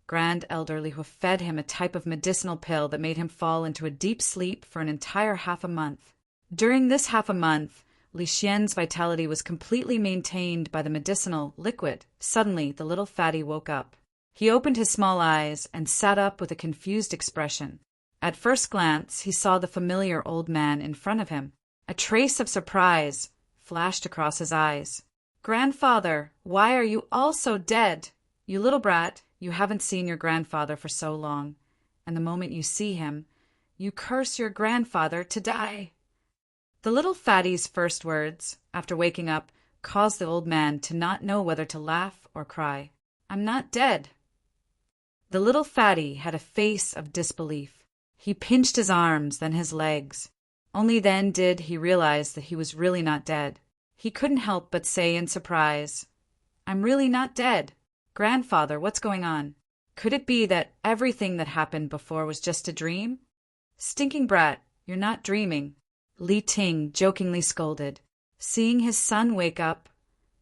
Grand Elder Li Hua fed him a type of medicinal pill that made him fall into a deep sleep for an entire half a month. During this half a month, Li Xian's vitality was completely maintained by the medicinal liquid. Suddenly, the little fatty woke up. He opened his small eyes and sat up with a confused expression. At first glance, he saw the familiar old man in front of him. A trace of surprise flashed across his eyes. "Grandfather, why are you all so dead? You little brat, you haven't seen your grandfather for so long, and the moment you see him, you curse your grandfather to die." The little fatty's first words, after waking up, caused the old man to not know whether to laugh or cry. "I'm not dead." The little fatty had a face of disbelief. He pinched his arms, then his legs. Only then did he realize that he was really not dead. He couldn't help but say in surprise, "I'm really not dead. Grandfather, what's going on? Could it be that everything that happened before was just a dream?" "Stinking brat, you're not dreaming," Li Ting jokingly scolded. Seeing his son wake up,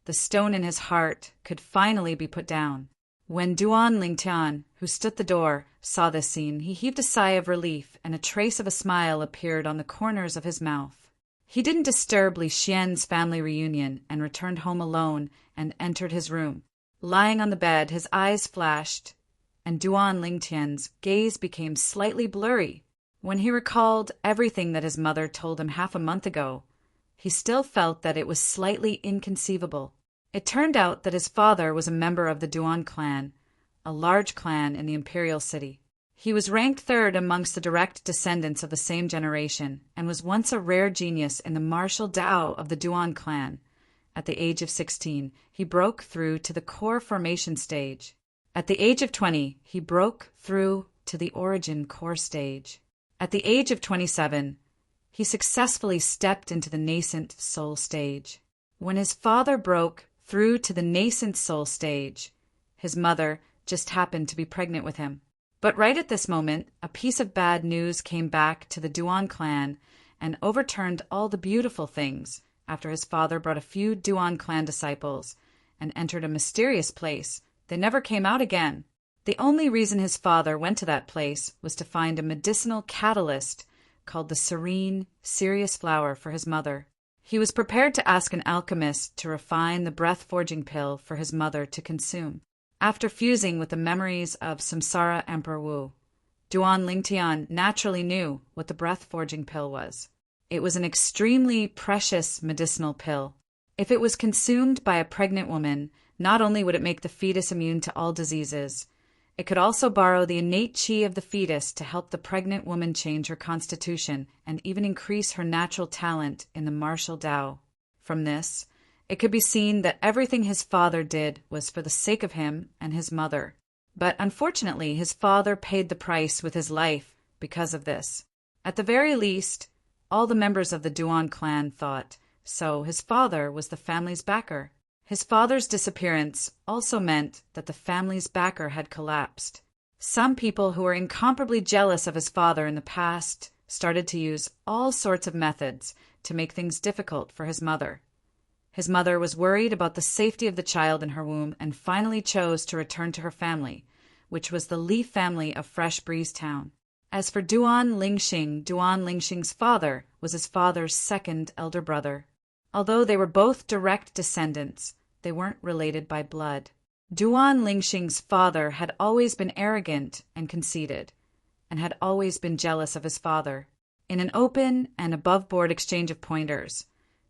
the stone in his heart could finally be put down. When Duan Lingtian, who stood at the door, saw this scene, he heaved a sigh of relief, and a trace of a smile appeared on the corners of his mouth. He didn't disturb Li Xian's family reunion and returned home alone and entered his room. Lying on the bed, his eyes flashed, and Duan Lingtian's gaze became slightly blurry. When he recalled everything that his mother told him half a month ago, he still felt that it was slightly inconceivable. It turned out that his father was a member of the Duan clan, a large clan in the imperial city. He was ranked third amongst the direct descendants of the same generation, and was once a rare genius in the martial Dao of the Duan clan. At the age of 16, he broke through to the core formation stage. At the age of 20, he broke through to the origin core stage. At the age of 27, he successfully stepped into the nascent soul stage. When his father broke through to the nascent soul stage, his mother just happened to be pregnant with him. But right at this moment, a piece of bad news came back to the Duan clan and overturned all the beautiful things after his father brought a few Duan clan disciples and entered a mysterious place. They never came out again. The only reason his father went to that place was to find a medicinal catalyst called the serene, serious flower for his mother. He was prepared to ask an alchemist to refine the breath-forging pill for his mother to consume. After fusing with the memories of Samsara Emperor Wu, Duan Lingtian naturally knew what the breath-forging pill was. It was an extremely precious medicinal pill. If it was consumed by a pregnant woman, not only would it make the fetus immune to all diseases, it could also borrow the innate qi of the fetus to help the pregnant woman change her constitution and even increase her natural talent in the martial Dao. From this, it could be seen that everything his father did was for the sake of him and his mother. But unfortunately, his father paid the price with his life because of this. At the very least, all the members of the Duan clan thought, so his father was the family's backer. His father's disappearance also meant that the family's backer had collapsed. Some people who were incomparably jealous of his father in the past started to use all sorts of methods to make things difficult for his mother. His mother was worried about the safety of the child in her womb and finally chose to return to her family, which was the Li family of Fresh Breeze Town. As for Duan Lingxing's father was his father's second elder brother. Although they were both direct descendants, they weren't related by blood. Duan Lingxing's father had always been arrogant and conceited, and had always been jealous of his father. In an open and above-board exchange of pointers,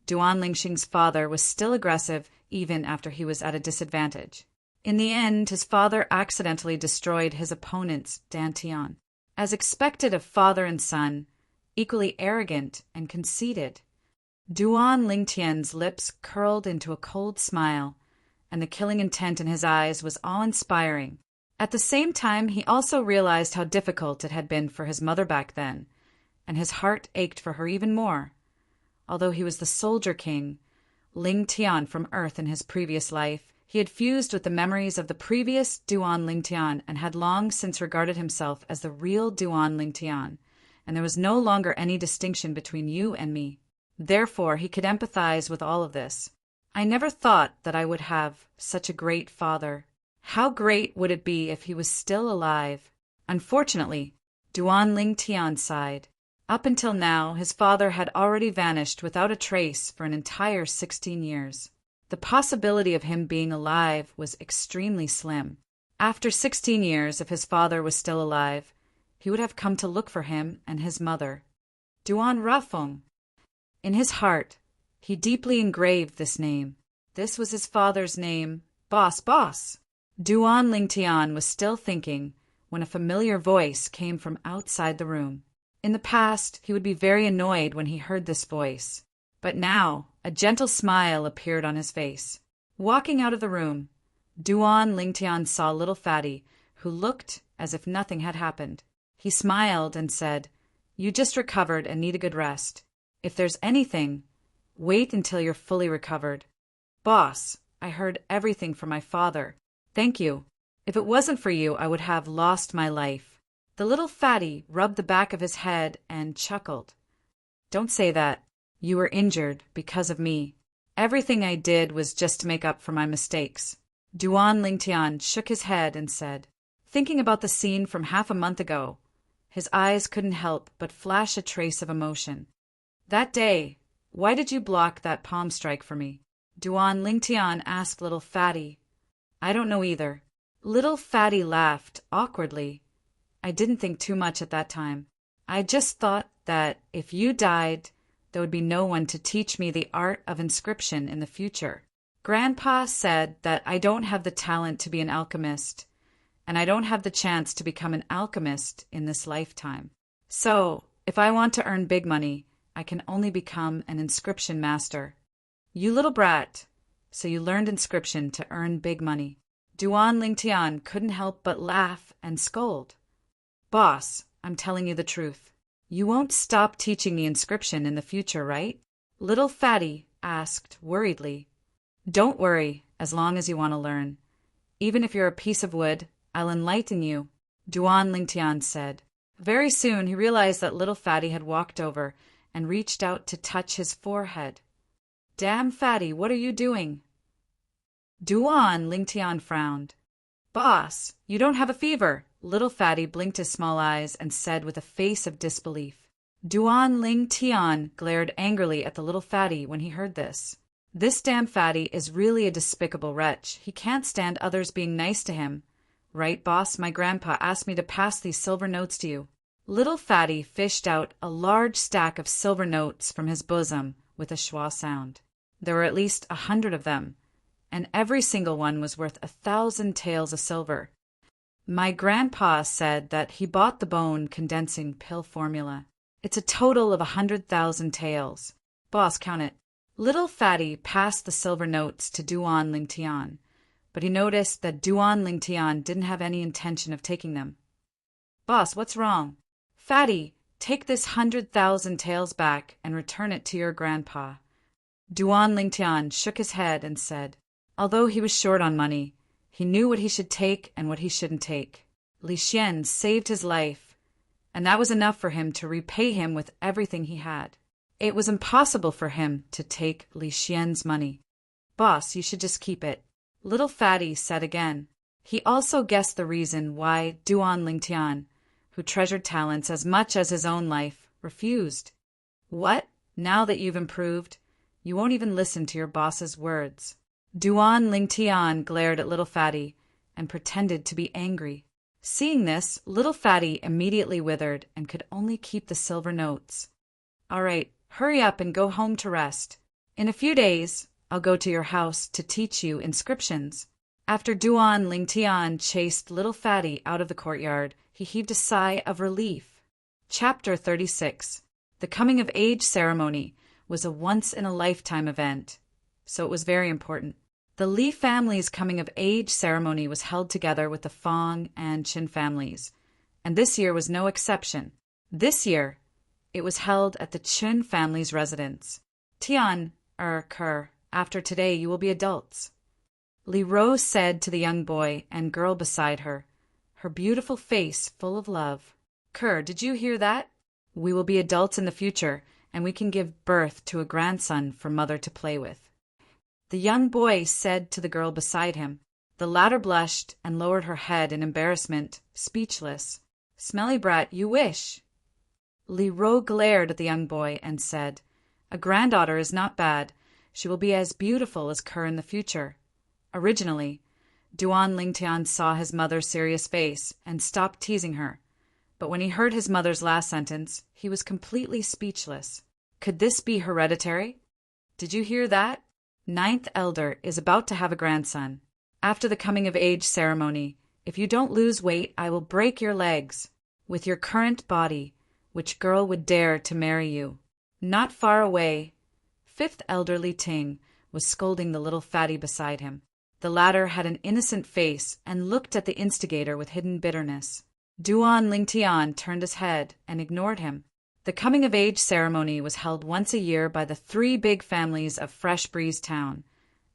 Duan Lingxing's father was still aggressive even after he was at a disadvantage. In the end, his father accidentally destroyed his opponent's dantian. As expected of father and son, equally arrogant and conceited, Duan Lingtian's lips curled into a cold smile, and the killing intent in his eyes was awe-inspiring. At the same time, he also realized how difficult it had been for his mother back then, and his heart ached for her even more. Although he was the soldier king, Lingtian from Earth in his previous life, he had fused with the memories of the previous Duan Lingtian and had long since regarded himself as the real Duan Lingtian, and there was no longer any distinction between you and me. Therefore, he could empathize with all of this. I never thought that I would have such a great father. How great would it be if he was still alive? Unfortunately, Duan Lingtian sighed. Up until now, his father had already vanished without a trace for an entire 16 years. The possibility of him being alive was extremely slim. After 16 years, if his father was still alive, he would have come to look for him and his mother. Duan Rafeng. In his heart, he deeply engraved this name. This was his father's name, Boss. Duan Lingtian was still thinking when a familiar voice came from outside the room. In the past, he would be very annoyed when he heard this voice. But now, a gentle smile appeared on his face. Walking out of the room, Duan Lingtian saw little Fatty, who looked as if nothing had happened. He smiled and said, "You just recovered and need a good rest. If there's anything, wait until you're fully recovered." "Boss, I heard everything from my father. Thank you. If it wasn't for you, I would have lost my life." The little Fatty rubbed the back of his head and chuckled. "Don't say that. You were injured because of me. Everything I did was just to make up for my mistakes." Duan Lingtian shook his head and said, thinking about the scene from half a month ago, his eyes couldn't help but flash a trace of emotion. "That day, why did you block that palm strike for me?" Duan Lingtian asked little Fatty. "I don't know either." Little Fatty laughed awkwardly. "I didn't think too much at that time. I just thought that if you died, there would be no one to teach me the art of inscription in the future. Grandpa said that I don't have the talent to be an alchemist, and I don't have the chance to become an alchemist in this lifetime. So, if I want to earn big money, I can only become an inscription master." "You little brat, so you learned inscription to earn big money." Duan Lingtian couldn't help but laugh and scold. "Boss, I'm telling you the truth. You won't stop teaching me inscription in the future, right?" Little Fatty asked worriedly. "Don't worry, as long as you want to learn. Even if you're a piece of wood, I'll enlighten you," Duan Lingtian said. Very soon he realized that little Fatty had walked over and reached out to touch his forehead. "Damn, Fatty, what are you doing?" Duan Lingtian frowned. "Boss, you don't have a fever." Little Fatty blinked his small eyes and said with a face of disbelief. Duan Lingtian glared angrily at the little Fatty when he heard this. "This damn Fatty is really a despicable wretch. He can't stand others being nice to him. Right, boss? My grandpa asked me to pass these silver notes to you." Little Fatty fished out a large stack of silver notes from his bosom with a schwa sound. There were at least 100 of them, and every single one was worth 1,000 taels of silver. "My grandpa said that he bought the bone condensing pill formula. It's a total of 100,000 taels. Boss, count it." Little Fatty passed the silver notes to Duan Lingtian, but he noticed that Duan Lingtian didn't have any intention of taking them. "Boss, what's wrong?" "Fatty, take this 100,000 taels back and return it to your grandpa." Duan Lingtian shook his head and said, although he was short on money, he knew what he should take and what he shouldn't take. Li Xian saved his life, and that was enough for him to repay him with everything he had. It was impossible for him to take Li Xian's money. "Boss, you should just keep it," Little Fatty said again. He also guessed the reason why Duan Lingtian, who treasured talents as much as his own life, refused. "What? Now that you've improved, you won't even listen to your boss's words." Duan Lingtian glared at Little Fatty and pretended to be angry. Seeing this, Little Fatty immediately withered and could only keep the silver notes. "All right, hurry up and go home to rest. In a few days, I'll go to your house to teach you inscriptions." After Duan Lingtian chased Little Fatty out of the courtyard, he heaved a sigh of relief. Chapter 36. The coming-of-age ceremony was a once-in-a-lifetime event, so it was very important. The Li family's coming-of-age ceremony was held together with the Fong and Qin families, and this year was no exception. This year, it was held at the Qin family's residence. "Tian, Kerr, after today you will be adults," Li Rose said to the young boy and girl beside her, her beautiful face full of love. "Kerr, did you hear that? We will be adults in the future, and we can give birth to a grandson for Mother to play with," the young boy said to the girl beside him. The latter blushed and lowered her head in embarrassment, speechless. "Smelly brat, you wish." Li Ro glared at the young boy and said, "A granddaughter is not bad. She will be as beautiful as Kerr in the future." Originally, Duan Lingtian saw his mother's serious face and stopped teasing her, but when he heard his mother's last sentence, he was completely speechless. Could this be hereditary? "Did you hear that? Ninth elder is about to have a grandson. After the coming-of-age ceremony, if you don't lose weight, I will break your legs. With your current body, which girl would dare to marry you? Not far away, fifth elder Li Ting was scolding the little fatty beside him. The latter had an innocent face and looked at the instigator with hidden bitterness. Duan Lingtian turned his head and ignored him. The coming-of-age ceremony was held once a year by the three big families of Fresh Breeze Town,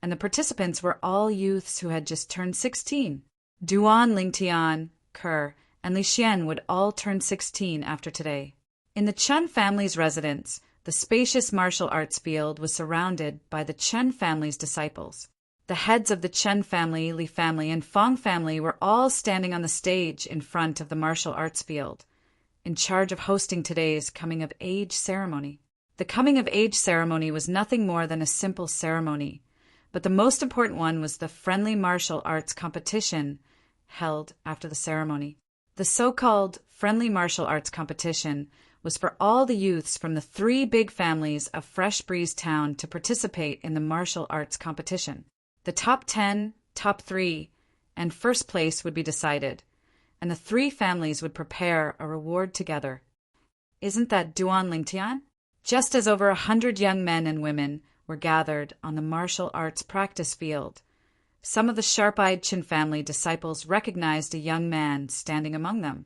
and the participants were all youths who had just turned 16. Duan Lingtian, Kerr, and Li Xian would all turn 16 after today. In the Chen family's residence, the spacious martial arts field was surrounded by the Chen family's disciples. The heads of the Chen family, Li family, and Fong family were all standing on the stage in front of the martial arts field, in charge of hosting today's coming-of-age ceremony. The coming-of-age ceremony was nothing more than a simple ceremony, but the most important one was the friendly martial arts competition held after the ceremony. The so-called friendly martial arts competition was for all the youths from the three big families of Fresh Breeze Town to participate in the martial arts competition. The top 10, top 3, and first place would be decided, and the three families would prepare a reward together. Isn't that Duan Lingtian? Just as over 100 young men and women were gathered on the martial arts practice field, some of the sharp-eyed Qin family disciples recognized a young man standing among them.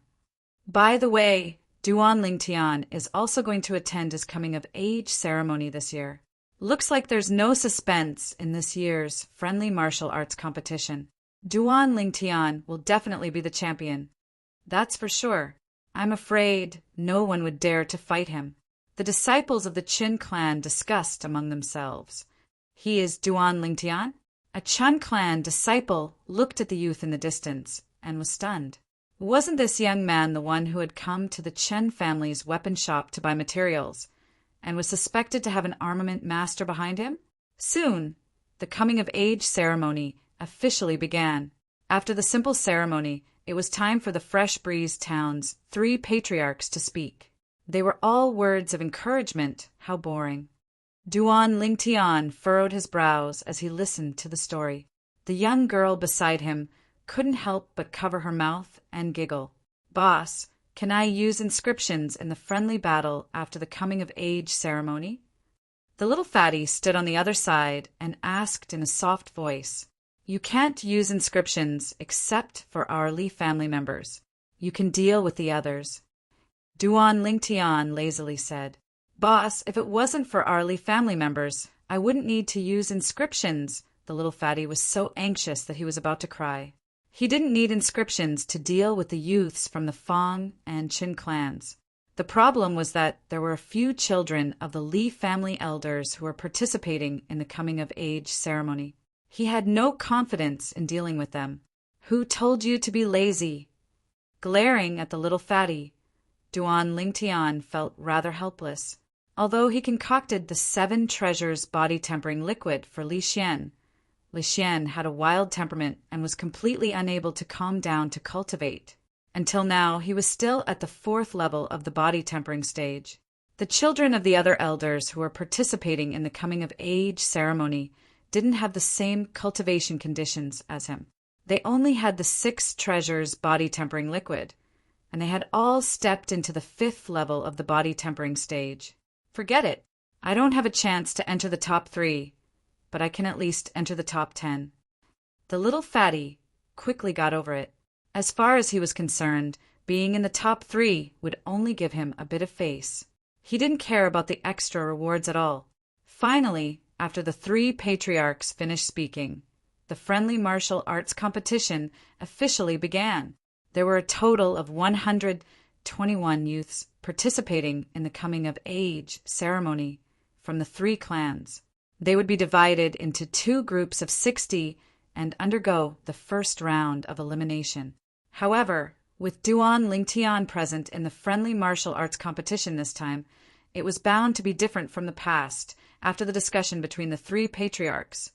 By the way, Duan Lingtian is also going to attend his coming-of-age ceremony this year. Looks like there's no suspense in this year's friendly martial arts competition. Duan Lingtian will definitely be the champion. That's for sure. I'm afraid no one would dare to fight him. The disciples of the Qin clan discussed among themselves. He is Duan Lingtian? A Chen clan disciple looked at the youth in the distance and was stunned. Wasn't this young man the one who had come to the Chen family's weapon shop to buy materials, and was suspected to have an armament master behind him? Soon, the coming-of-age ceremony officially began. After the simple ceremony, it was time for the Fresh Breeze Town's three patriarchs to speak. They were all words of encouragement. How boring. Duan Lingtian furrowed his brows as he listened to the story. The young girl beside him couldn't help but cover her mouth and giggle. Boss, can I use inscriptions in the friendly battle after the coming-of-age ceremony? The little fatty stood on the other side and asked in a soft voice. You can't use inscriptions except for our Li family members. You can deal with the others. Duan Lingtian lazily said. Boss, if it wasn't for our Li family members, I wouldn't need to use inscriptions. The little fatty was so anxious that he was about to cry. He didn't need inscriptions to deal with the youths from the Fong and Qin clans. The problem was that there were a few children of the Li family elders who were participating in the coming-of-age ceremony. He had no confidence in dealing with them. Who told you to be lazy? Glaring at the little fatty, Duan Lingtian felt rather helpless. Although he concocted the 7 treasures body-tempering liquid for Li Xian, Li Xian had a wild temperament and was completely unable to calm down to cultivate. Until now, he was still at the 4th level of the body-tempering stage. The children of the other elders who were participating in the coming-of-age ceremony didn't have the same cultivation conditions as him. They only had the 6 treasures body-tempering liquid, and they had all stepped into the 5th level of the body-tempering stage. Forget it. I don't have a chance to enter the top 3, but I can at least enter the top 10. The little fatty quickly got over it. As far as he was concerned, being in the top 3 would only give him a bit of face. He didn't care about the extra rewards at all. Finally, after the 3 patriarchs finished speaking, the friendly martial arts competition officially began. There were a total of 121 youths participating in the coming-of-age ceremony from the 3 clans. They would be divided into 2 groups of 60 and undergo the first round of elimination. However, with Duan Lingtian present in the friendly martial arts competition this time, it was bound to be different from the past after the discussion between the 3 patriarchs.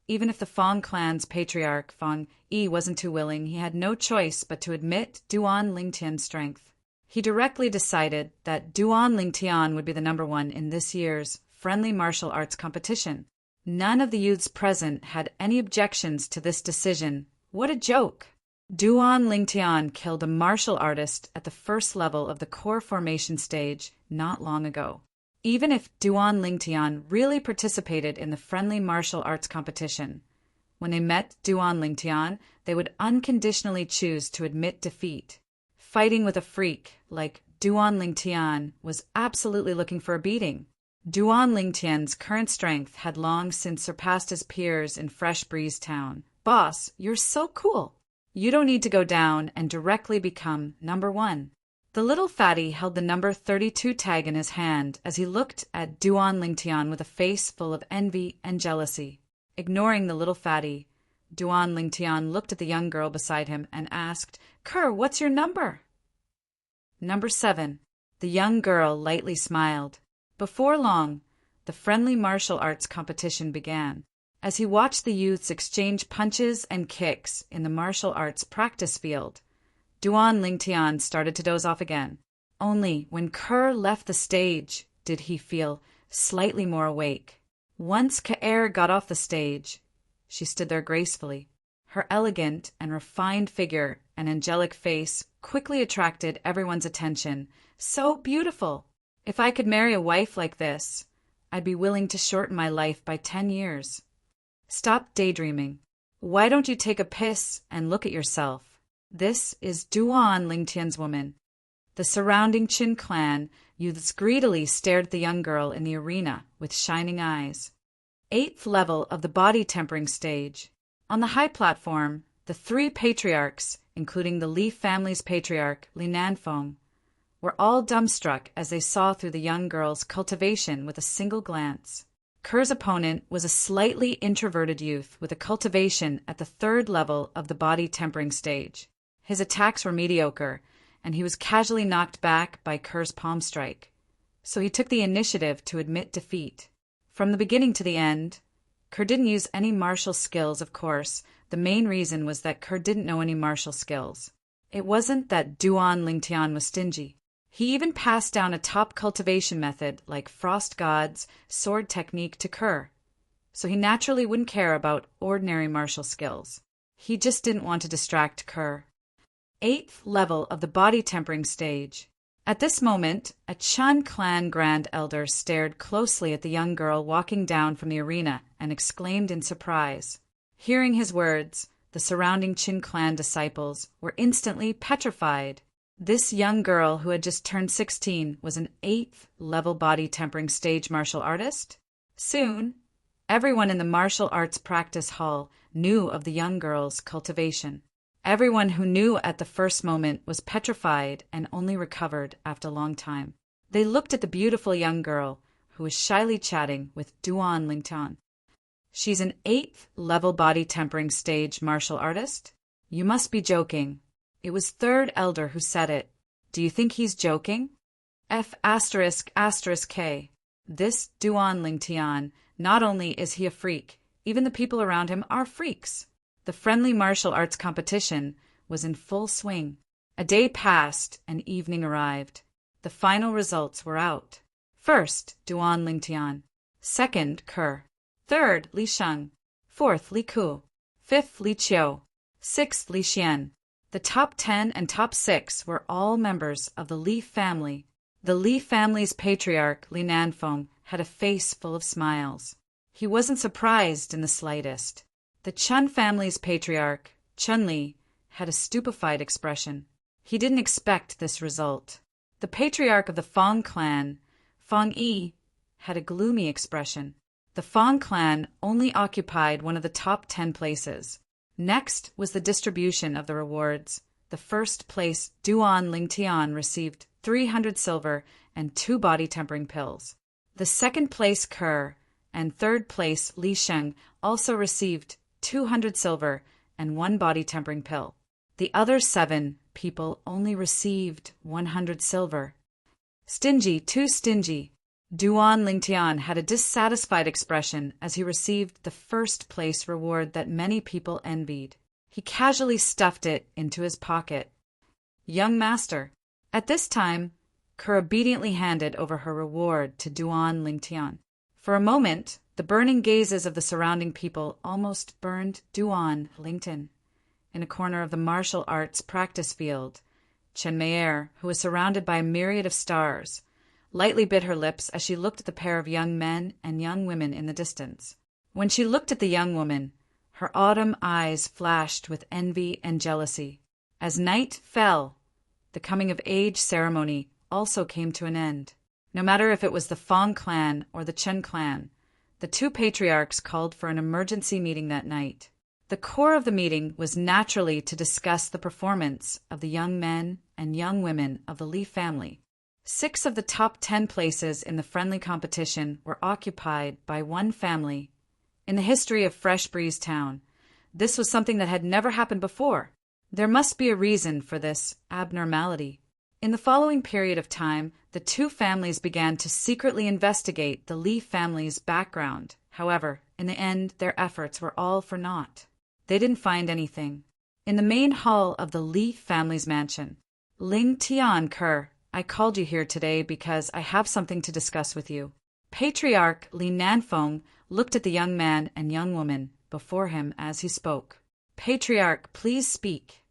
Even if the Fong clan's patriarch, Fong Yi, wasn't too willing, he had no choice but to admit Duan Lingtian's strength. He directly decided that Duan Lingtian would be the number 1 in this year's friendly martial arts competition. None of the youths present had any objections to this decision. What a joke! Duan Lingtian killed a martial artist at the first level of the core formation stage not long ago. Even if Duan Lingtian really participated in the friendly martial arts competition, when they met Duan Lingtian, they would unconditionally choose to admit defeat. Fighting with a freak like Duan Lingtian was absolutely looking for a beating. Duan Lingtian's current strength had long since surpassed his peers in Fresh Breeze Town. Boss, you're so cool. You don't need to go down and directly become number 1. The little fatty held the number 32 tag in his hand as he looked at Duan Lingtian with a face full of envy and jealousy. Ignoring the little fatty, Duan Lingtian looked at the young girl beside him and asked, "Kerr, what's your number?" "Number 7. The young girl lightly smiled. Before long, the friendly martial arts competition began. As he watched the youths exchange punches and kicks in the martial arts practice field, Duan Lingtian started to doze off again. Only when Kerr left the stage did he feel slightly more awake. Once Kerr got off the stage, she stood there gracefully. Her elegant and refined figure and angelic face quickly attracted everyone's attention. So beautiful! If I could marry a wife like this, I'd be willing to shorten my life by 10 years. Stop daydreaming. Why don't you take a piss and look at yourself? This is Duan Lingtian's woman. The surrounding Qin clan youths greedily stared at the young girl in the arena with shining eyes. 8th level of the body tempering stage. On the high platform, the 3 patriarchs, including the Li family's patriarch, Li Nanfeng, were all dumbstruck as they saw through the young girl's cultivation with a single glance. Kerr's opponent was a slightly introverted youth with a cultivation at the 3rd level of the body tempering stage. His attacks were mediocre, and he was casually knocked back by Kerr's palm strike. So he took the initiative to admit defeat. From the beginning to the end, Kerr didn't use any martial skills, of course. The main reason was that Kerr didn't know any martial skills. It wasn't that Duan Lingtian was stingy. He even passed down a top cultivation method like Frost God's sword technique to Kerr, so he naturally wouldn't care about ordinary martial skills. He just didn't want to distract Kerr. 8th level of the body tempering stage. At this moment, a Chun clan grand elder stared closely at the young girl walking down from the arena and exclaimed in surprise. Hearing his words, the surrounding Qin clan disciples were instantly petrified. This young girl who had just turned 16 was an 8th level body tempering stage martial artist. Soon, everyone in the martial arts practice hall knew of the young girl's cultivation. Everyone who knew at the first moment was petrified and only recovered after a long time. They looked at the beautiful young girl who was shyly chatting with Duan Lingtian. She's an 8th level body tempering stage martial artist? You must be joking. It was 3rd elder who said it. Do you think he's joking? F***K. This Duan Lingtian, not only is he a freak, even the people around him are freaks. The friendly martial arts competition was in full swing. A day passed and evening arrived. The final results were out. 1st, Duan Lingtian. 2nd, Kerr. 3rd, Li Sheng. 4th, Li Ku. 5th, Li Qiu. 6th, Li Xian. The top 10 and top 6 were all members of the Li family. The Li family's patriarch, Li Nanfeng, had a face full of smiles. He wasn't surprised in the slightest. The Chun family's patriarch, Chun Li, had a stupefied expression. He didn't expect this result. The patriarch of the Fong clan, Fong Yi, had a gloomy expression. The Fong clan only occupied one of the top 10 places. Next was the distribution of the rewards. The first place, Duan Lingtian, received 300 silver and 2 body tempering pills. The second place, Kerr, and third place, Li Sheng, also received 200 silver and 1 body tempering pill. The other 7 people only received 100 silver. Stingy, too stingy. Duan Lingtian had a dissatisfied expression as he received the first place reward that many people envied. He casually stuffed it into his pocket. Young master. At this time, Kerr obediently handed over her reward to Duan Lingtian. For a moment, the burning gazes of the surrounding people almost burned Duan Lingtian. in a corner of the martial arts practice field. Chen Meier, who was surrounded by a myriad of stars, lightly bit her lips as she looked at the pair of young men and young women in the distance. When she looked at the young woman, her autumn eyes flashed with envy and jealousy. As night fell, the coming-of-age ceremony also came to an end. No matter if it was the Fong clan or the Chen clan, the two patriarchs called for an emergency meeting that night. The core of the meeting was naturally to discuss the performance of the young men and young women of the Li family. 6 of the top 10 places in the friendly competition were occupied by one family. In the history of Fresh Breeze Town, this was something that had never happened before. There must be a reason for this abnormality. In the following period of time, the two families began to secretly investigate the Li family's background. However, in the end, their efforts were all for naught. They didn't find anything. In the main hall of the Li family's mansion, Ling Tian Ke, I called you here today because I have something to discuss with you. Patriarch Li Nanfeng looked at the young man and young woman before him as he spoke. Patriarch, please speak.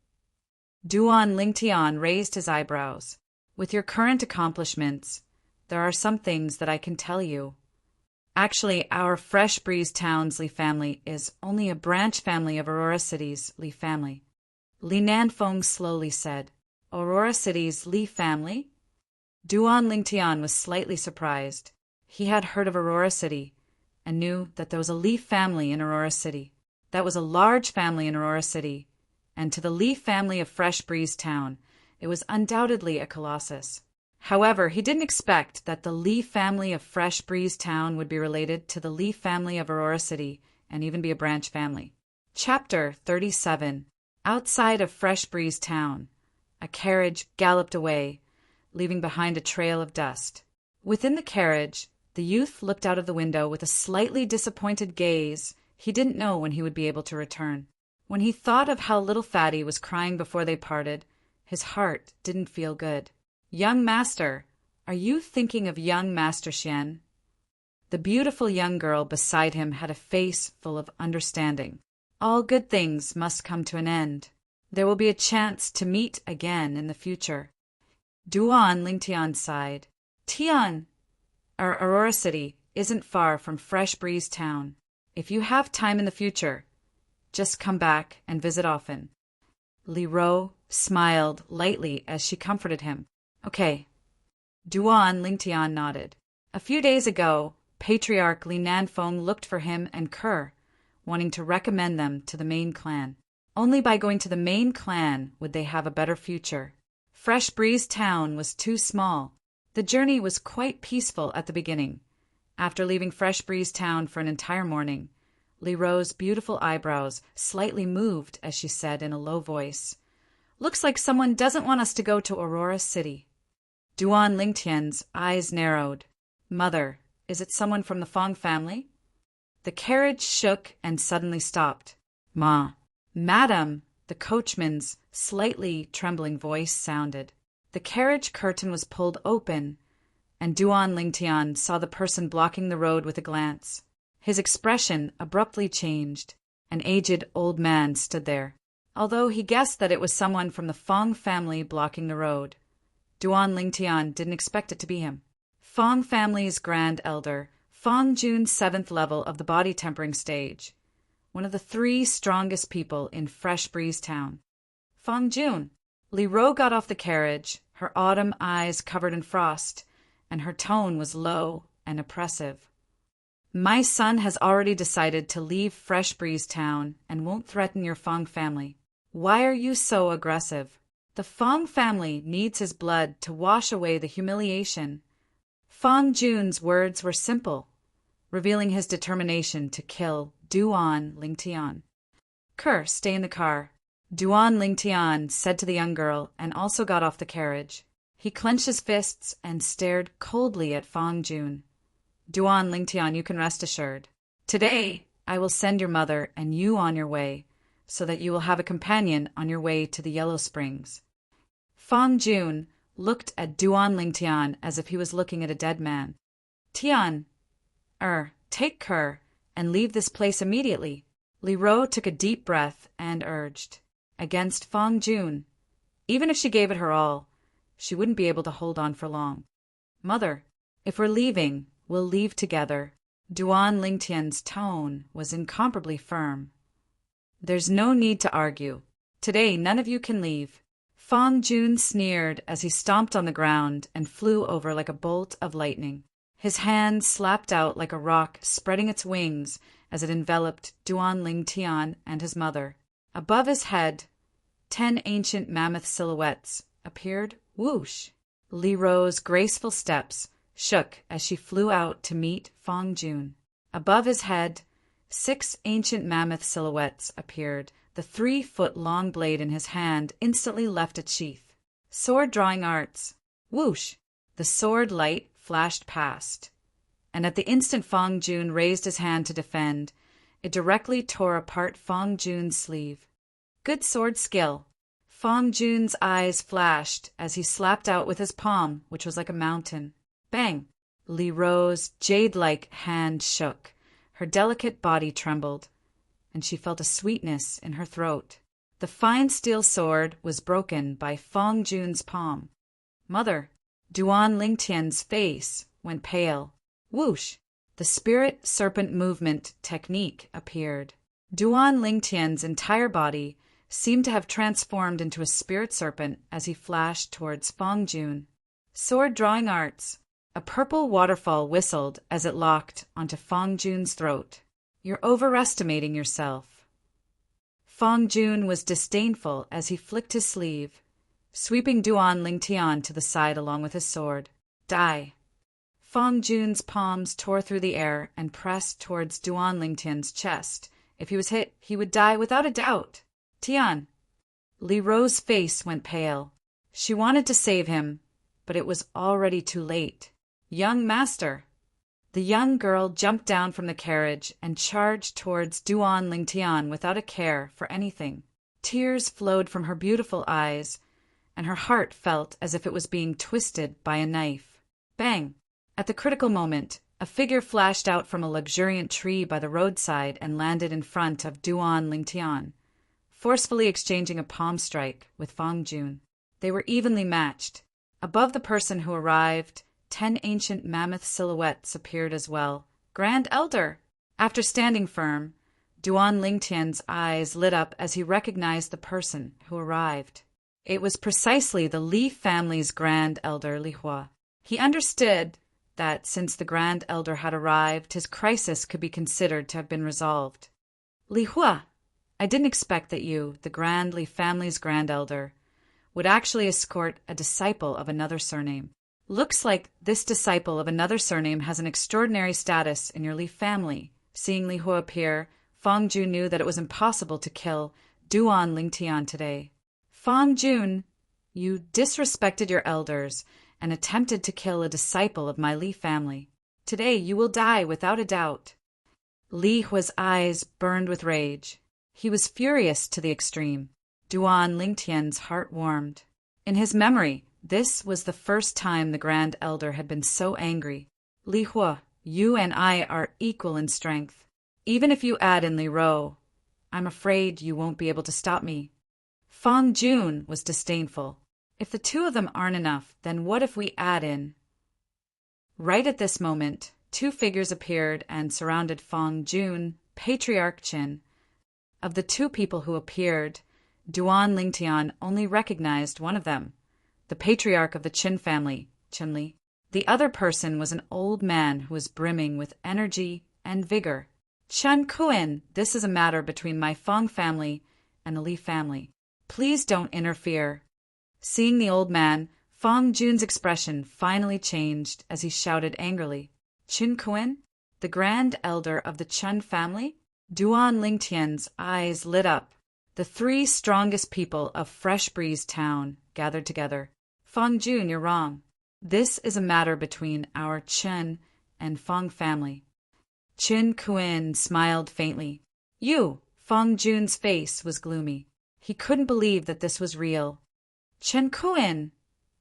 Duan Lingtian raised his eyebrows. With your current accomplishments, there are some things that I can tell you. Actually, our Fresh Breeze Town's Li family is only a branch family of Aurora City's Li family. Li Nanfeng slowly said, Aurora City's Li family? Duan Lingtian was slightly surprised. He had heard of Aurora City and knew that there was a Li family in Aurora City. That was a large family in Aurora City, and to the Li family of Fresh Breeze Town, it was undoubtedly a colossus. However, he didn't expect that the Li family of Fresh Breeze Town would be related to the Li family of Aurora City and even be a branch family. Chapter 37. Outside of Fresh Breeze Town, a carriage galloped away, leaving behind a trail of dust. Within the carriage, the youth looked out of the window with a slightly disappointed gaze. He didn't know when he would be able to return. When he thought of how little Fatty was crying before they parted, his heart didn't feel good. Young Master, are you thinking of young Master Xian? The beautiful young girl beside him had a face full of understanding. All good things must come to an end. There will be a chance to meet again in the future. Duan Lingtian sighed. Tian, our Aurora City isn't far from Fresh Breeze Town. If you have time in the future, just come back and visit often. Li Ro smiled lightly as she comforted him. Okay. Duan Lingtian nodded. A few days ago, Patriarch Li Nanfeng looked for him and Ke, wanting to recommend them to the main clan. Only by going to the main clan would they have a better future. Fresh Breeze Town was too small. The journey was quite peaceful at the beginning. After leaving Fresh Breeze Town for an entire morning, Li Ro's beautiful eyebrows slightly moved as she said in a low voice, Looks like someone doesn't want us to go to Aurora City. Duan Lingtian's eyes narrowed. Mother, is it someone from the Fong family? The carriage shook and suddenly stopped. Ma. Madam, the coachman's slightly trembling voice sounded. The carriage curtain was pulled open, and Duan Lingtian saw the person blocking the road with a glance. His expression abruptly changed. An aged old man stood there. Although he guessed that it was someone from the Fong family blocking the road, Duan Lingtian didn't expect it to be him. Fong family's grand elder, Fong Jun's 7th level of the body tempering stage, one of the 3 strongest people in Fresh Breeze Town. Fong Jun. Li Ro got off the carriage, her autumn eyes covered in frost, and her tone was low and oppressive. My son has already decided to leave Fresh Breeze Town and won't threaten your Fong family. Why are you so aggressive? The Fong family needs his blood to wash away the humiliation. Fong Jun's words were simple, revealing his determination to kill Duan Lingtian. Ke, stay in the car. Duan Lingtian said to the young girl and also got off the carriage. He clenched his fists and stared coldly at Fong Jun. Duan Lingtian, you can rest assured. Today, I will send your mother and you on your way, so that you will have a companion on your way to the Yellow Springs. Fong Jun looked at Duan Lingtian as if he was looking at a dead man. Tian, take Ke and leave this place immediately. Li Ro took a deep breath and urged. against Fong Jun. Even if she gave it her all, she wouldn't be able to hold on for long. Mother, if we're leaving, we'll leave together. Duan Lingtian's tone was incomparably firm. There's no need to argue. Today none of you can leave. Fong Jun sneered as he stomped on the ground and flew over like a bolt of lightning. His hand slapped out like a rock, spreading its wings as it enveloped Duan Lingtian and his mother. Above his head, 10 ancient mammoth silhouettes appeared. Whoosh! Li Ro's graceful steps shook as she flew out to meet Fong Jun. Above his head, 6 ancient mammoth silhouettes appeared. The 3-foot-long blade in his hand instantly left its sheath. Sword drawing arts. Whoosh! The sword light flashed past, and at the instant Fong Jun raised his hand to defend, it directly tore apart Fong Jun's sleeve. Good sword skill. Fong Jun's eyes flashed as he slapped out with his palm, which was like a mountain. Bang! Li Ro's jade-like hand shook. Her delicate body trembled, and she felt a sweetness in her throat. The fine steel sword was broken by Fong Jun's palm. Mother, Duan Lingtian's face went pale. Whoosh! The spirit serpent movement technique appeared. Duan Lingtian's entire body seemed to have transformed into a spirit serpent as he flashed towards Fong Jun. Sword drawing arts. A purple waterfall whistled as it locked onto Fong Jun's throat. You're overestimating yourself. Fong Jun was disdainful as he flicked his sleeve, sweeping Duan Lingtian to the side along with his sword. Die! Fong Jun's palms tore through the air and pressed towards Duan Lingtian's chest. If he was hit, he would die without a doubt. Tian! Li Ro's face went pale. She wanted to save him, but it was already too late. Young master! The young girl jumped down from the carriage and charged towards Duan Lingtian without a care for anything. Tears flowed from her beautiful eyes, and her heart felt as if it was being twisted by a knife. Bang! At the critical moment, a figure flashed out from a luxuriant tree by the roadside and landed in front of Duan Lingtian, forcefully exchanging a palm strike with Fong Jun. They were evenly matched. Above the person who arrived, 10 ancient mammoth silhouettes appeared as well. Grand Elder! After standing firm, Duan Lingtian's eyes lit up as he recognized the person who arrived. It was precisely the Li family's Grand Elder, Li Hua. He understood that since the Grand Elder had arrived, his crisis could be considered to have been resolved. Li Hua, I didn't expect that you, the Grand Li family's Grand Elder, would actually escort a disciple of another surname. Looks like this disciple of another surname has an extraordinary status in your Li family. Seeing Li Hua appear, Fong Jun knew that it was impossible to kill Duan Lingtian today. Fong Jun, you disrespected your elders and attempted to kill a disciple of my Li family. Today you will die without a doubt. Li Hua's eyes burned with rage. He was furious to the extreme. Duan Lingtian's heart warmed. In his memory, this was the first time the Grand Elder had been so angry. Li Hua, you and I are equal in strength. Even if you add in Li Ro, I'm afraid you won't be able to stop me. Fong Jun was disdainful. If the two of them aren't enough, then what if we add in? Right at this moment, 2 figures appeared and surrounded Fong Jun, Patriarch Qin. Of the 2 people who appeared, Duan Lingtian only recognized one of them, the patriarch of the Qin family, Qin Li. The other person was an old man who was brimming with energy and vigor. Chen Kuan, this is a matter between my Fong family and the Li family. Please don't interfere. Seeing the old man, Fong Jun's expression finally changed as he shouted angrily, Chen Kuan, the Grand Elder of the Chen family? Duan Lingtian's eyes lit up. The 3 strongest people of Fresh Breeze Town gathered together. Fong Jun, you're wrong. This is a matter between our Chen and Fong family. Chen Kuan smiled faintly. You! Fong Jun's face was gloomy. He couldn't believe that this was real. Chen Kuan!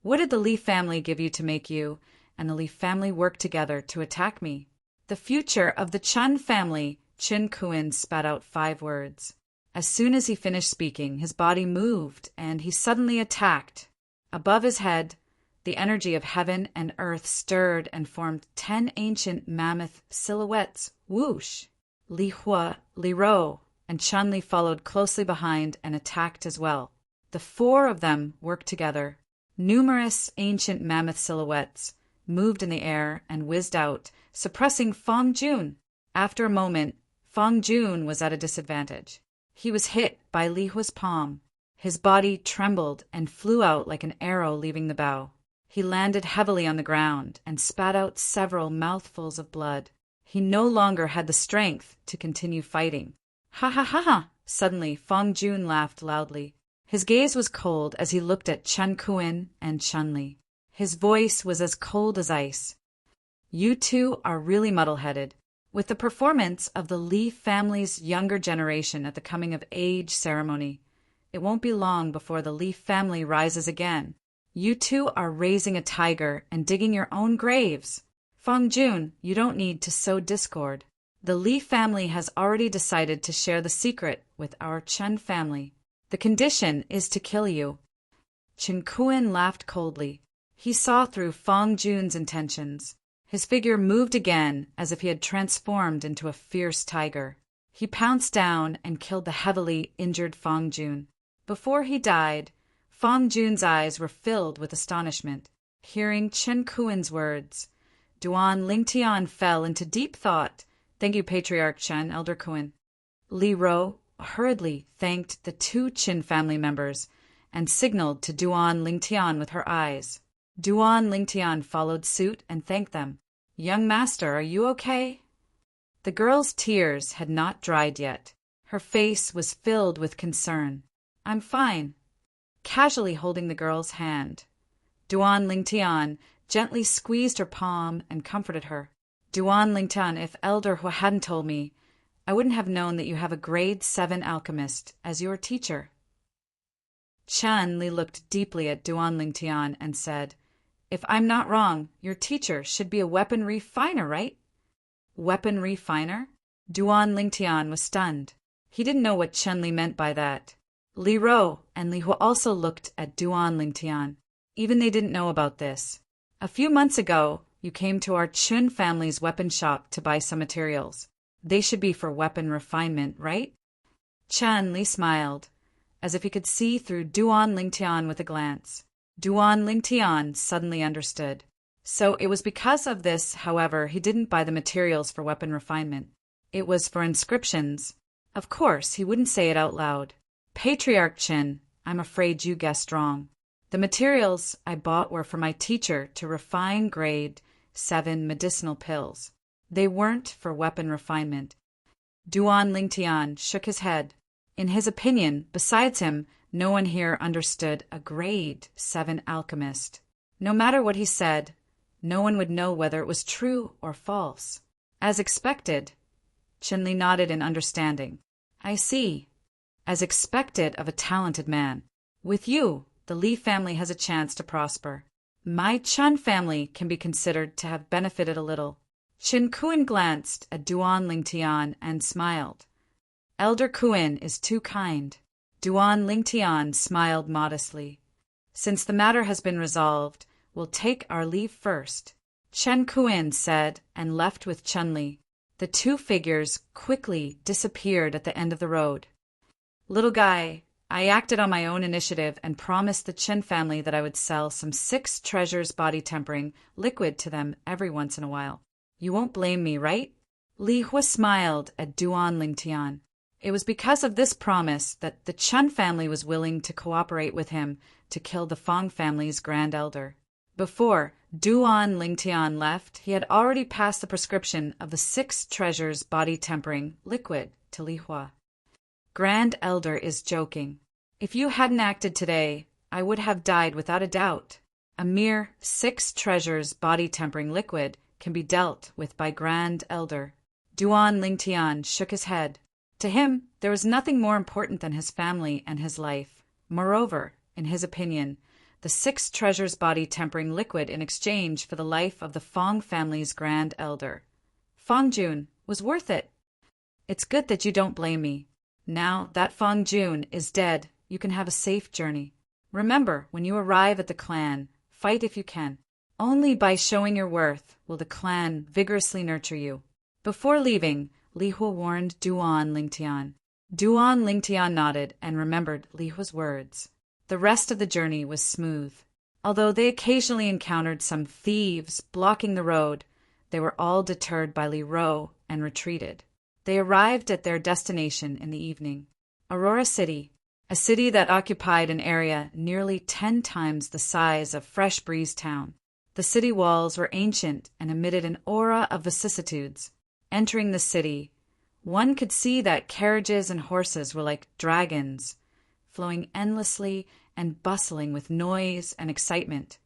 What did the Li family give you to make you and the Li family work together to attack me? The future of the Chen family, Chen Kuan spat out 5 words. As soon as he finished speaking, his body moved, and he suddenly attacked. Above his head, the energy of heaven and earth stirred and formed 10 ancient mammoth silhouettes. Whoosh! Li Hua, Li Ro, and Chun Li followed closely behind and attacked as well. The 4 of them worked together. Numerous ancient mammoth silhouettes moved in the air and whizzed out, suppressing Fang Jun. After a moment, Fang Jun was at a disadvantage. He was hit by Li Hua's palm. His body trembled and flew out like an arrow leaving the bow. He landed heavily on the ground and spat out several mouthfuls of blood. He no longer had the strength to continue fighting. Ha ha ha ha! Suddenly, Fang Jun laughed loudly. His gaze was cold as he looked at Chen Kuan and Chun Li. His voice was as cold as ice. You two are really muddle-headed. With the performance of the Li family's younger generation at the coming-of-age ceremony, it won't be long before the Li family rises again. You two are raising a tiger and digging your own graves. Fang Jun, you don't need to sow discord. The Li family has already decided to share the secret with our Chen family. The condition is to kill you. Chen Kuan laughed coldly. He saw through Fang Jun's intentions. His figure moved again as if he had transformed into a fierce tiger. He pounced down and killed the heavily injured Fang Jun. Before he died, Fang Jun's eyes were filled with astonishment. Hearing Chen Kuan's words, Duan Lingtian fell into deep thought. Thank you, Patriarch Chen, Elder Kuan. Li Ro hurriedly thanked the 2 Qin family members and signaled to Duan Lingtian with her eyes. Duan Lingtian followed suit and thanked them. Young master, are you okay? The girl's tears had not dried yet. Her face was filled with concern. I'm fine. Casually holding the girl's hand, Duan Lingtian gently squeezed her palm and comforted her. Duan Lingtian, if Elder Hua hadn't told me, I wouldn't have known that you have a grade 7 alchemist as your teacher. Chun Li looked deeply at Duan Lingtian and said, If I'm not wrong, your teacher should be a weapon refiner, right? Weapon refiner? Duan Lingtian was stunned. He didn't know what Chun Li meant by that. Li Ro and Li Hua also looked at Duan Lingtian. Even they didn't know about this. A few months ago, you came to our Chun family's weapon shop to buy some materials. They should be for weapon refinement, right? Chun Li smiled, as if he could see through Duan Lingtian with a glance. Duan Lingtian suddenly understood. So it was because of this, however, he didn't buy the materials for weapon refinement. It was for inscriptions. Of course, he wouldn't say it out loud. Patriarch Chin, I'm afraid you guessed wrong. The materials I bought were for my teacher to refine grade 7 medicinal pills. They weren't for weapon refinement. Duan Lingtian shook his head. In his opinion, besides him, no one here understood a grade 7 alchemist. No matter what he said, no one would know whether it was true or false. As expected, Qinli nodded in understanding. I see. As expected of a talented man. With you, the Li family has a chance to prosper. My Chun family can be considered to have benefited a little. Qin Kuan glanced at Duan Lingtian and smiled. Elder Kuan is too kind. Duan Lingtian smiled modestly. Since the matter has been resolved, we'll take our leave first. Chen Kuan said and left with Chun-Li. The 2 figures quickly disappeared at the end of the road. Little guy, I acted on my own initiative and promised the Chen family that I would sell some 6 treasures body tempering liquid to them every once in a while. You won't blame me, right? Li Hua smiled at Duan Lingtian. It was because of this promise that the Chen family was willing to cooperate with him to kill the Fang family's grand elder. Before Duan Lingtian left, he had already passed the prescription of the 6 treasures body tempering liquid to Li Hua. Grand Elder is joking. If you hadn't acted today, I would have died without a doubt. A mere 6 treasures body tempering liquid can be dealt with by Grand Elder. Duan Lingtian shook his head. To him, there was nothing more important than his family and his life. Moreover, in his opinion, the 6 treasures body tempering liquid in exchange for the life of the Fang family's Grand Elder, Fang Jun, was worth it. It's good that you don't blame me. Now that Fong Jun is dead, you can have a safe journey. Remember, when you arrive at the clan, fight if you can. Only by showing your worth will the clan vigorously nurture you. Before leaving, Li Hua warned Duan Lingtian. Duan Lingtian nodded and remembered Li Hua's words. The rest of the journey was smooth. Although they occasionally encountered some thieves blocking the road, they were all deterred by Li Ro and retreated. They arrived at their destination in the evening. Aurora City, a city that occupied an area nearly 10 times the size of Fresh Breeze Town. The city walls were ancient and emitted an aura of vicissitudes. Entering the city, one could see that carriages and horses were like dragons, flowing endlessly and bustling with noise and excitement.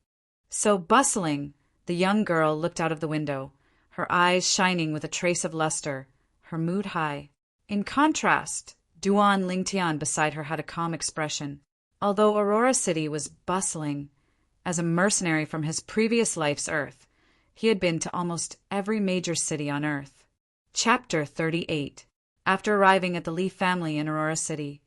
So bustling, the young girl looked out of the window, her eyes shining with a trace of luster, her mood high. In contrast, Duan Lingtian beside her had a calm expression. Although Aurora City was bustling, as a mercenary from his previous life's Earth, he had been to almost every major city on Earth. Chapter 38. After arriving at the Li family in Aurora City,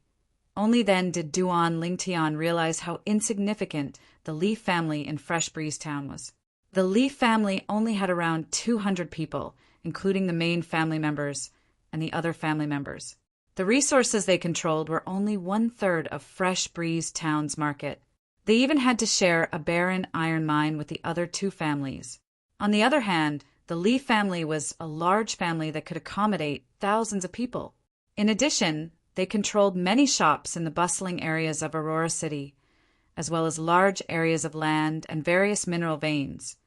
only then did Duan Lingtian realize how insignificant the Li family in Fresh Breeze Town was. The Li family only had around 200 people, including the main family members and the other family members. The resources they controlled were only 1/3 of Fresh Breeze Town's market. They even had to share a barren iron mine with the other 2 families. On the other hand, the Li family was a large family that could accommodate thousands of people. In addition, they controlled many shops in the bustling areas of Aurora City, as well as large areas of land and various mineral veins.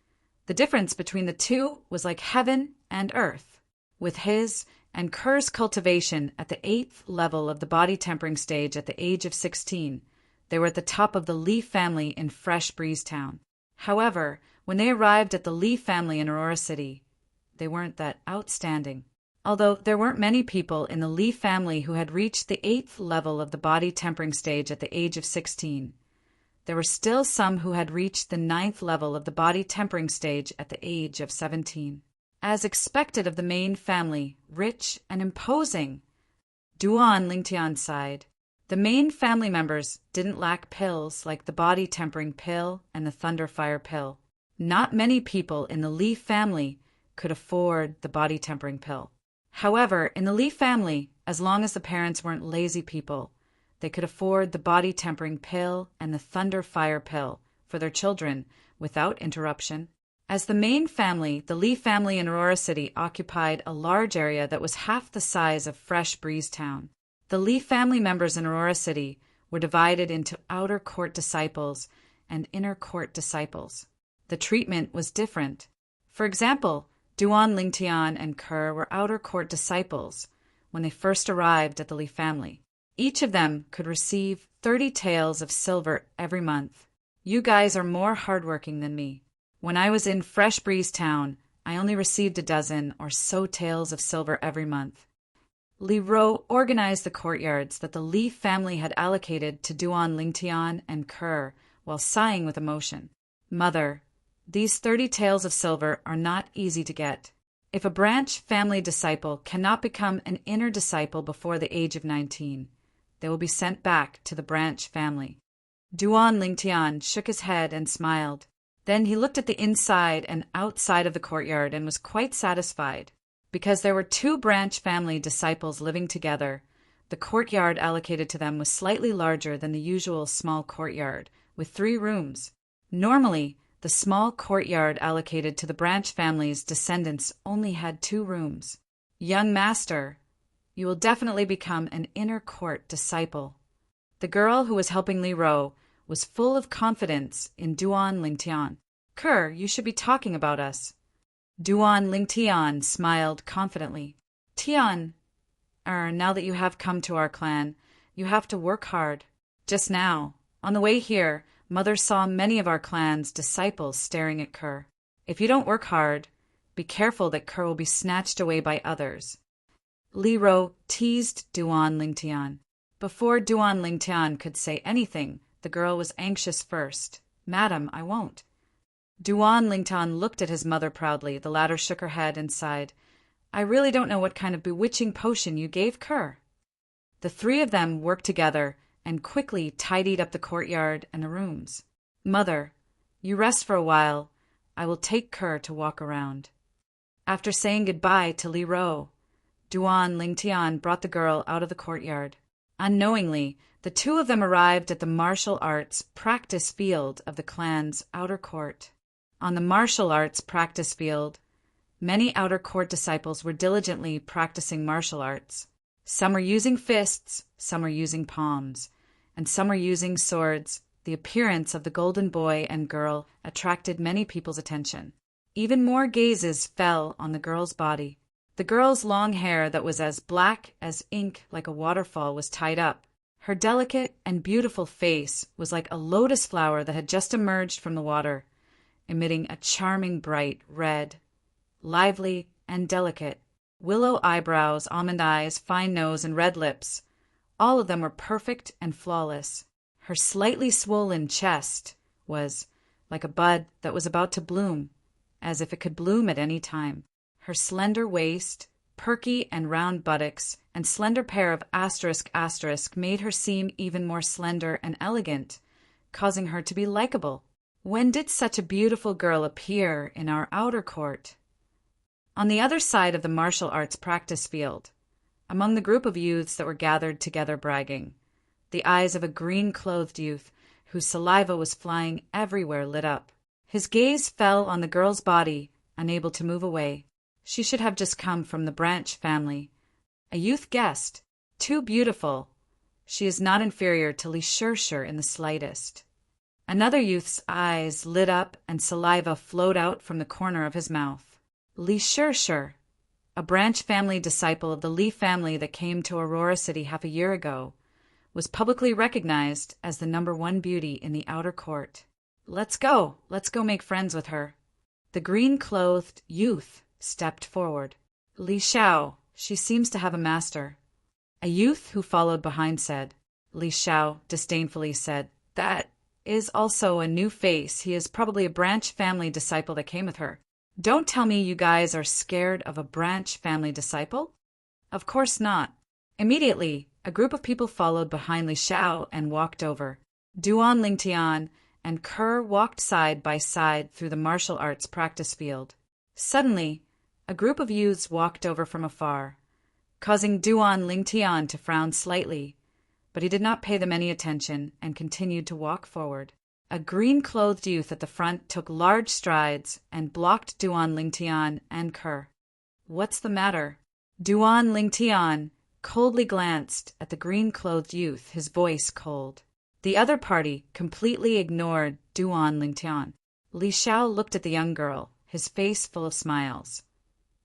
The difference between the 2 was like heaven and earth. With his and Kerr's cultivation at the 8th level of the body tempering stage at the age of 16, they were at the top of the Li family in Fresh Breeze Town. However, when they arrived at the Li family in Aurora City, they weren't that outstanding. Although there weren't many people in the Li family who had reached the 8th level of the body tempering stage at the age of 16, there were still some who had reached the 9th level of the body tempering stage at the age of 17. As expected of the main family, rich and imposing, Duan Lingtian sighed. The main family members didn't lack pills like the body tempering pill and the thunderfire pill. Not many people in the Li family could afford the body tempering pill. However, in the Li family, as long as the parents weren't lazy people, they could afford the body tempering pill and the thunderfire pill for their children without interruption. As the main family, the Li family in Aurora City occupied a large area that was half the size of Fresh Breeze Town. The Li family members in Aurora City were divided into outer court disciples and inner court disciples. The treatment was different. For example, Duan Lingtian and Kerr were outer court disciples when they first arrived at the Li family. Each of them could receive 30 taels of silver every month. You guys are more hardworking than me. When I was in Fresh Breeze Town, I only received a dozen or so taels of silver every month. Li Ro organized the courtyards that the Li family had allocated to Duan Lingtian and Kerr while sighing with emotion. Mother, these 30 taels of silver are not easy to get. If a branch family disciple cannot become an inner disciple before the age of 19, they will be sent back to the branch family. Duan Lingtian shook his head and smiled. Then he looked at the inside and outside of the courtyard and was quite satisfied. Because there were 2 branch family disciples living together, the courtyard allocated to them was slightly larger than the usual small courtyard, with 3 rooms. Normally, the small courtyard allocated to the branch family's descendants only had 2 rooms. Young master, you will definitely become an inner court disciple. The girl who was helping Li Ro was full of confidence in Duan Lingtian. Kerr, you should be talking about us. Duan Lingtian smiled confidently. Tian, now that you have come to our clan, you have to work hard. Just now, on the way here, Mother saw many of our clan's disciples staring at Kerr. If you don't work hard, be careful that Kerr will be snatched away by others. Li Ro teased Duan Lingtian. Before Duan Lingtian could say anything, the girl was anxious first. Madam, I won't. Duan Lingtian looked at his mother proudly. The latter shook her head and sighed. I really don't know what kind of bewitching potion you gave Kerr. The three of them worked together and quickly tidied up the courtyard and the rooms. Mother, you rest for a while. I will take Kerr to walk around. After saying goodbye to Li Ro, Duan Lingtian brought the girl out of the courtyard. Unknowingly, the two of them arrived at the martial arts practice field of the clan's outer court. On the martial arts practice field, many outer court disciples were diligently practicing martial arts. Some were using fists, some were using palms, and some were using swords. The appearance of the golden boy and girl attracted many people's attention. Even more gazes fell on the girl's body. The girl's long hair that was as black as ink like a waterfall was tied up. Her delicate and beautiful face was like a lotus flower that had just emerged from the water, emitting a charming bright red, lively and delicate. Willow eyebrows, almond eyes, fine nose, and red lips. All of them were perfect and flawless. Her slightly swollen chest was like a bud that was about to bloom, as if it could bloom at any time. Her slender waist, perky and round buttocks, and slender pair of *** made her seem even more slender and elegant, causing her to be likable. When did such a beautiful girl appear in our outer court? On the other side of the martial arts practice field, among the group of youths that were gathered together bragging, the eyes of a green-clothed youth, whose saliva was flying everywhere, lit up. His gaze fell on the girl's body, unable to move away. She should have just come from the Branch family. A youth guessed, too beautiful. She is not inferior to Li Shirshir in the slightest. Another youth's eyes lit up and saliva flowed out from the corner of his mouth. Li Shirshir, a Branch family disciple of the Li family that came to Aurora City half a year ago, was publicly recognized as the #1 beauty in the outer court. Let's go make friends with her. The green-clothed youth stepped forward. Li Xiao, she seems to have a master. A youth who followed behind said. Li Xiao disdainfully said, that is also a new face. He is probably a Branch family disciple that came with her. Don't tell me you guys are scared of a Branch family disciple? Of course not. Immediately, a group of people followed behind Li Xiao and walked over. Duan Lingtian and Kerr walked side by side through the martial arts practice field. Suddenly, a group of youths walked over from afar, causing Duan Lingtian to frown slightly, but he did not pay them any attention and continued to walk forward. A green-clothed youth at the front took large strides and blocked Duan Lingtian and Kerr. What's the matter? Duan Lingtian coldly glanced at the green-clothed youth, his voice cold. The other party completely ignored Duan Lingtian. Li Xiao looked at the young girl, his face full of smiles.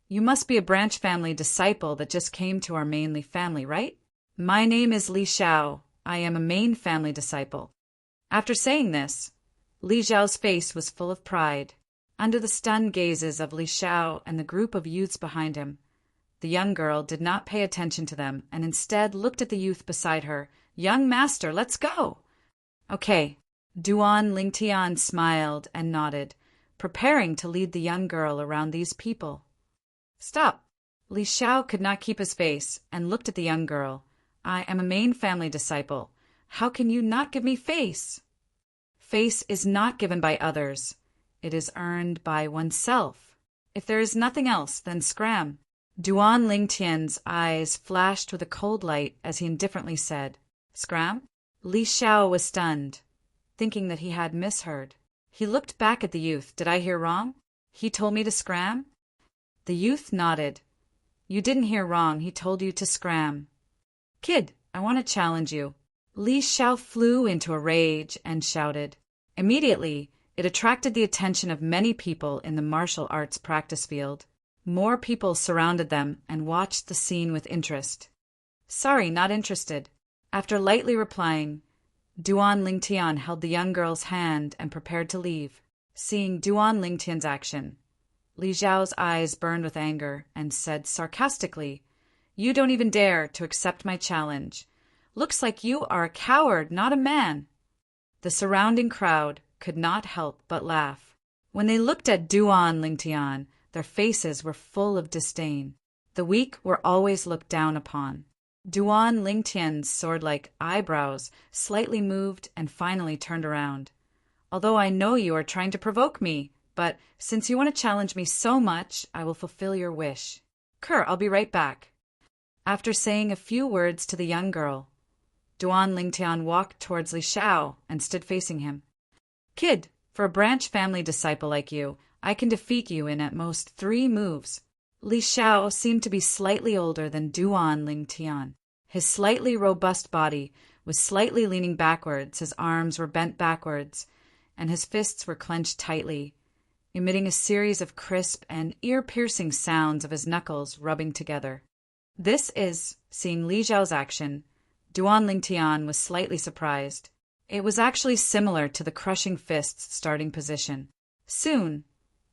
You must be a Branch family disciple that just came to our Mainly family, right? My name is Li Xiao. I am a Main family disciple. After saying this, Li Xiao's face was full of pride. Under the stunned gazes of Li Xiao and the group of youths behind him, the young girl did not pay attention to them and instead looked at the youth beside her. Young master, let's go! Okay. Duan Lingtian smiled and nodded, preparing to lead the young girl around these people. Stop! Li Xiao could not keep his face and looked at the young girl. I am a Main family disciple. How can you not give me face? Face is not given by others. It is earned by oneself. If there is nothing else, then scram. Duan Lingtian's eyes flashed with a cold light as he indifferently said, Scram? Li Xiao was stunned, thinking that he had misheard. He looked back at the youth. Did I hear wrong? He told me to scram? The youth nodded. You didn't hear wrong. He told you to scram. Kid, I want to challenge you. Li Xiao flew into a rage and shouted. Immediately, it attracted the attention of many people in the martial arts practice field. More people surrounded them and watched the scene with interest. Sorry, not interested. After lightly replying, Duan Lingtian held the young girl's hand and prepared to leave. Seeing Duan Lingtian's action, Li Xiao's eyes burned with anger and said sarcastically, You don't even dare to accept my challenge. Looks like you are a coward, not a man. The surrounding crowd could not help but laugh. When they looked at Duan Lingtian, their faces were full of disdain. The weak were always looked down upon. Duan Lingtian's sword-like eyebrows slightly moved and finally turned around. Although I know you are trying to provoke me, but since you want to challenge me so much, I will fulfill your wish. I'll be right back. After saying a few words to the young girl, Duan Lingtian walked towards Li Xiao and stood facing him. Kid, for a branch family disciple like you, I can defeat you in at most 3 moves. Li Xiao seemed to be slightly older than Duan Lingtian. His slightly robust body was slightly leaning backwards, his arms were bent backwards, and his fists were clenched tightly, emitting a series of crisp and ear-piercing sounds of his knuckles rubbing together. Seeing Li Xiao's action, Duan Lingtian was slightly surprised. It was actually similar to the crushing fists starting position. Soon,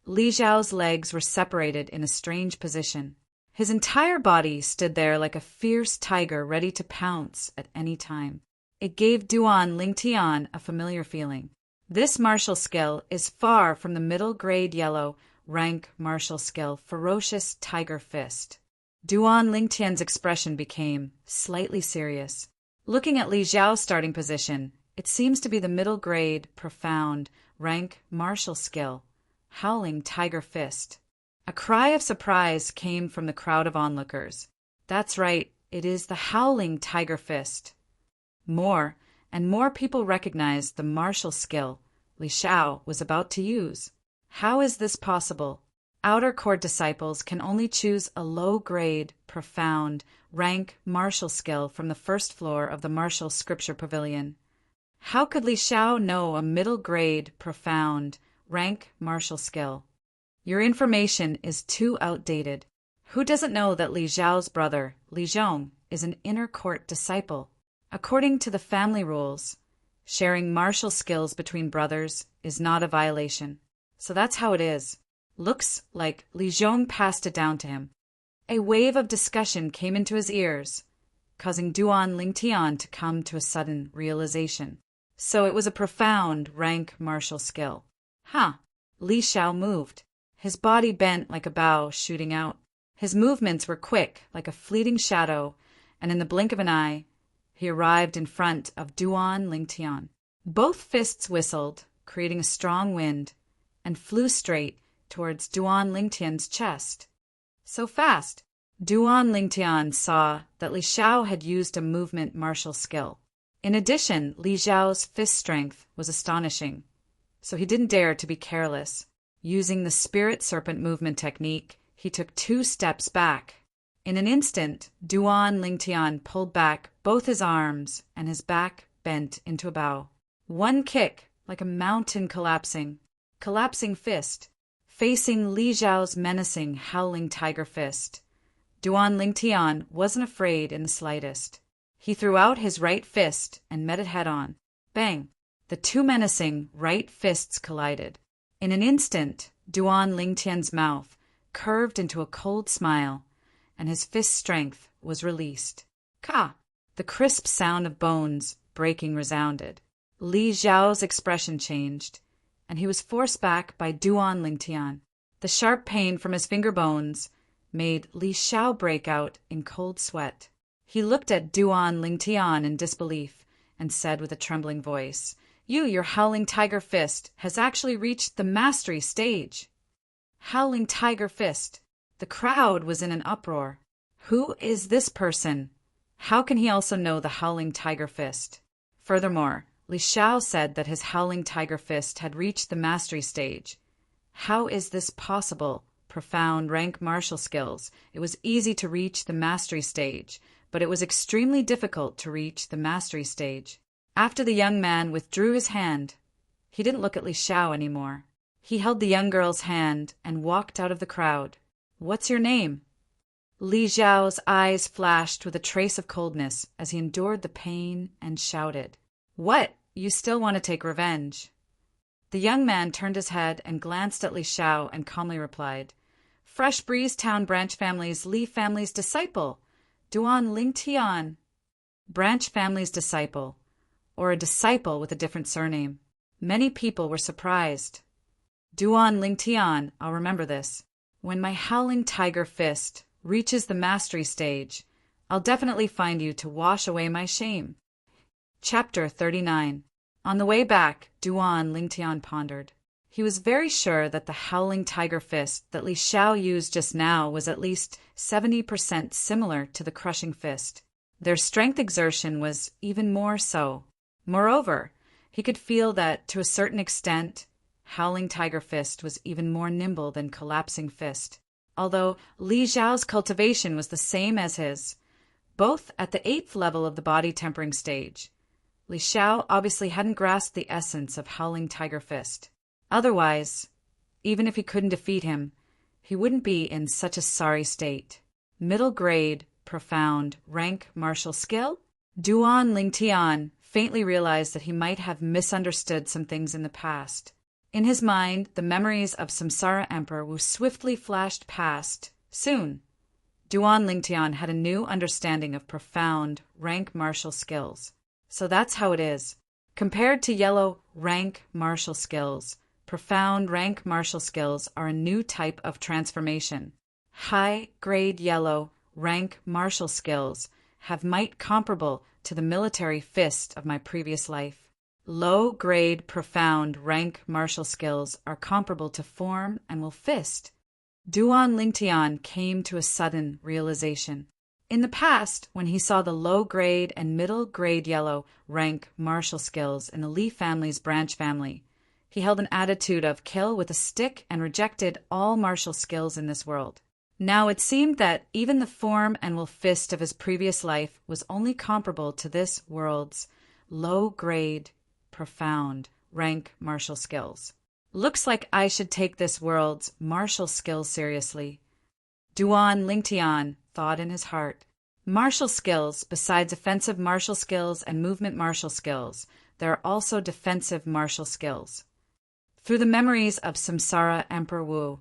Li Xiao's legs were separated in a strange position. His entire body stood there like a fierce tiger ready to pounce at any time. It gave Duan Lingtian a familiar feeling. This martial skill is far from the middle-grade yellow rank martial skill Ferocious Tiger Fist. Duan Lingtian's expression became slightly serious. Looking at Li Xiao's starting position, it seems to be the middle-grade, profound, rank martial skill, Howling Tiger Fist. A cry of surprise came from the crowd of onlookers. That's right, it is the Howling Tiger Fist. More and more people recognized the martial skill Li Xiao was about to use. How is this possible? Outer court disciples can only choose a low-grade, profound, rank martial skill from the first floor of the Martial Scripture Pavilion. How could Li Xiao know a middle-grade, profound, rank martial skill? Your information is too outdated. Who doesn't know that Li Xiao's brother, Li Zhong, is an inner court disciple? According to the family rules, sharing martial skills between brothers is not a violation. So that's how it is. Looks like Li Zhong passed it down to him. A wave of discussion came into his ears, causing Duan Lingtian to come to a sudden realization. So it was a profound, rank martial skill. Li Xiao moved. His body bent like a bow shooting out. His movements were quick, like a fleeting shadow, and in the blink of an eye, he arrived in front of Duan Lingtian. Both fists whistled, creating a strong wind, and flew straight towards Duan Lingtian's chest. So fast, Duan Lingtian saw that Li Xiao had used a movement martial skill. In addition, Li Xiao's fist strength was astonishing, so he didn't dare to be careless. Using the spirit serpent movement technique, he took 2 steps back. In an instant, Duan Lingtian pulled back both his arms, and his back bent into a bow. One kick, like a mountain collapsing fist, facing Li Xiao's menacing, howling tiger fist. Duan Lingtian wasn't afraid in the slightest. He threw out his right fist and met it head-on. Bang! The 2 menacing right fists collided. In an instant, Duan Lingtian's mouth curved into a cold smile, and his fist strength was released. Ka! The crisp sound of bones breaking resounded. Li Xiao's expression changed, and he was forced back by Duan Lingtian. The sharp pain from his finger bones made Li Xiao break out in cold sweat. He looked at Duan Lingtian in disbelief and said with a trembling voice, Your Howling Tiger Fist has actually reached the mastery stage. Howling Tiger Fist. The crowd was in an uproar. Who is this person? How can he also know the Howling Tiger Fist? Furthermore, Li Xiao said that his Howling Tiger Fist had reached the mastery stage. How is this possible? Profound rank martial skills. It was easy to reach the mastery stage, but it was extremely difficult to reach the mastery stage. After the young man withdrew his hand, he didn't look at Li Xiao anymore. He held the young girl's hand and walked out of the crowd. What's your name? Li Xiao's eyes flashed with a trace of coldness as he endured the pain and shouted, What? You still want to take revenge? The young man turned his head and glanced at Li Xiao and calmly replied, Fresh Breeze Town Branch Family's Li family's disciple, Duan Lingtian. Branch family's disciple, or a disciple with a different surname. Many people were surprised. Duan Lingtian, I'll remember this. When my Howling Tiger Fist reaches the mastery stage, I'll definitely find you to wash away my shame. Chapter 39. On the way back, Duan Lingtian pondered. He was very sure that the howling tiger fist that Li Xiao used just now was at least 70% similar to the crushing fist. Their strength exertion was even more so. Moreover, he could feel that, to a certain extent, howling tiger fist was even more nimble than collapsing fist. Although Li Xiao's cultivation was the same as his, both at the 8th level of the body tempering stage, Li Xiao obviously hadn't grasped the essence of howling tiger fist. Otherwise, even if he couldn't defeat him, he wouldn't be in such a sorry state. Middle grade, profound, rank martial skill? Duan Lingtian faintly realized that he might have misunderstood some things in the past. In his mind, the memories of Samsara Emperor Wu swiftly flashed past. Soon, Duan Lingtian had a new understanding of profound, rank martial skills. So that's how it is. Compared to yellow rank martial skills, profound rank martial skills are a new type of transformation. High-grade yellow rank martial skills have might comparable to the military fist of my previous life. Low-grade profound rank martial skills are comparable to form and will fist. Duan Lingtian came to a sudden realization. In the past, when he saw the low-grade and middle-grade yellow rank martial skills in the Li family's branch family, he held an attitude of kill with a stick and rejected all martial skills in this world. Now it seemed that even the form and will fist of his previous life was only comparable to this world's low-grade, profound, rank martial skills. Looks like I should take this world's martial skills seriously. Duan Lingtian thought in his heart. Martial skills, besides offensive martial skills and movement martial skills, there are also defensive martial skills. Through the memories of Samsara Emperor Wu,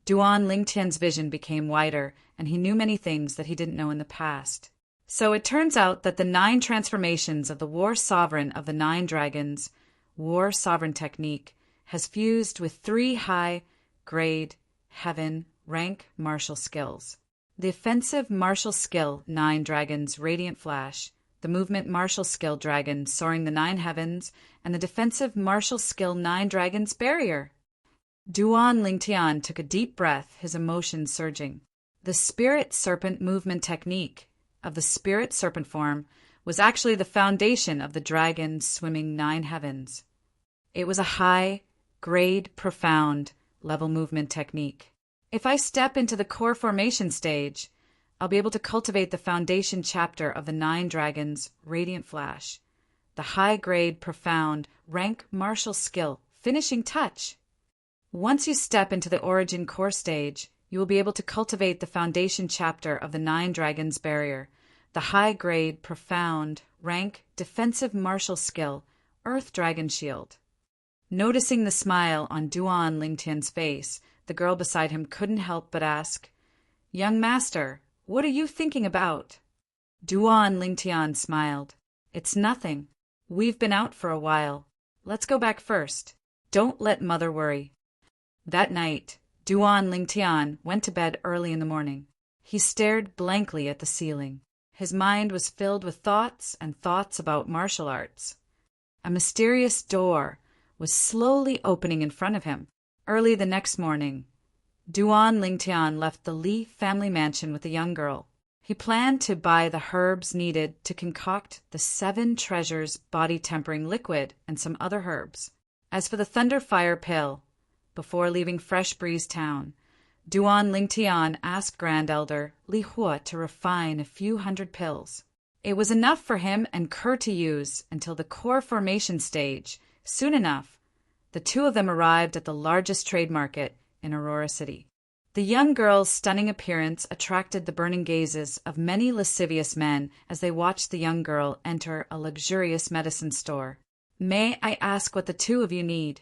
Duan Lingtian's vision became wider, and he knew many things that he didn't know in the past. So it turns out that the 9 transformations of the War Sovereign of the 9 Dragons, War Sovereign technique, has fused with 3 high-grade, heaven, rank martial skills. The offensive martial skill 9 Dragons Radiant Flash, the movement martial skill dragon Soaring the 9 Heavens, and the defensive martial skill 9 Dragons Barrier. Duan Lingtian took a deep breath, his emotions surging. The Spirit Serpent movement technique of the Spirit Serpent form was actually the foundation of the dragon swimming 9 heavens. It was a high-grade, profound level movement technique. If I step into the core formation stage, I'll be able to cultivate the foundation chapter of the 9 Dragons Radiant Flash, the high-grade, profound, rank martial skill, finishing touch. Once you step into the origin core stage, you will be able to cultivate the foundation chapter of the 9 Dragons Barrier, the high-grade, profound, rank, defensive martial skill, Earth Dragon Shield. Noticing the smile on Duan Lingtian's face, the girl beside him couldn't help but ask, "Young master, what are you thinking about?" Duan Lingtian smiled. "It's nothing. We've been out for a while. Let's go back first. Don't let mother worry." That night, Duan Lingtian went to bed early in the morning. He stared blankly at the ceiling. His mind was filled with thoughts and thoughts about martial arts. A mysterious door was slowly opening in front of him. Early the next morning, Duan Lingtian left the Li family mansion with the young girl. He planned to buy the herbs needed to concoct the 7 treasures body-tempering liquid and some other herbs. As for the Thunder Fire pill, before leaving Fresh Breeze Town, Duan Lingtian asked Grand Elder Li Hua to refine a few hundred pills. It was enough for him and Kerr to use until the core formation stage. Soon enough, the 2 of them arrived at the largest trade market in Aurora City. The young girl's stunning appearance attracted the burning gazes of many lascivious men as they watched the young girl enter a luxurious medicine store. "May I ask what the 2 of you need?"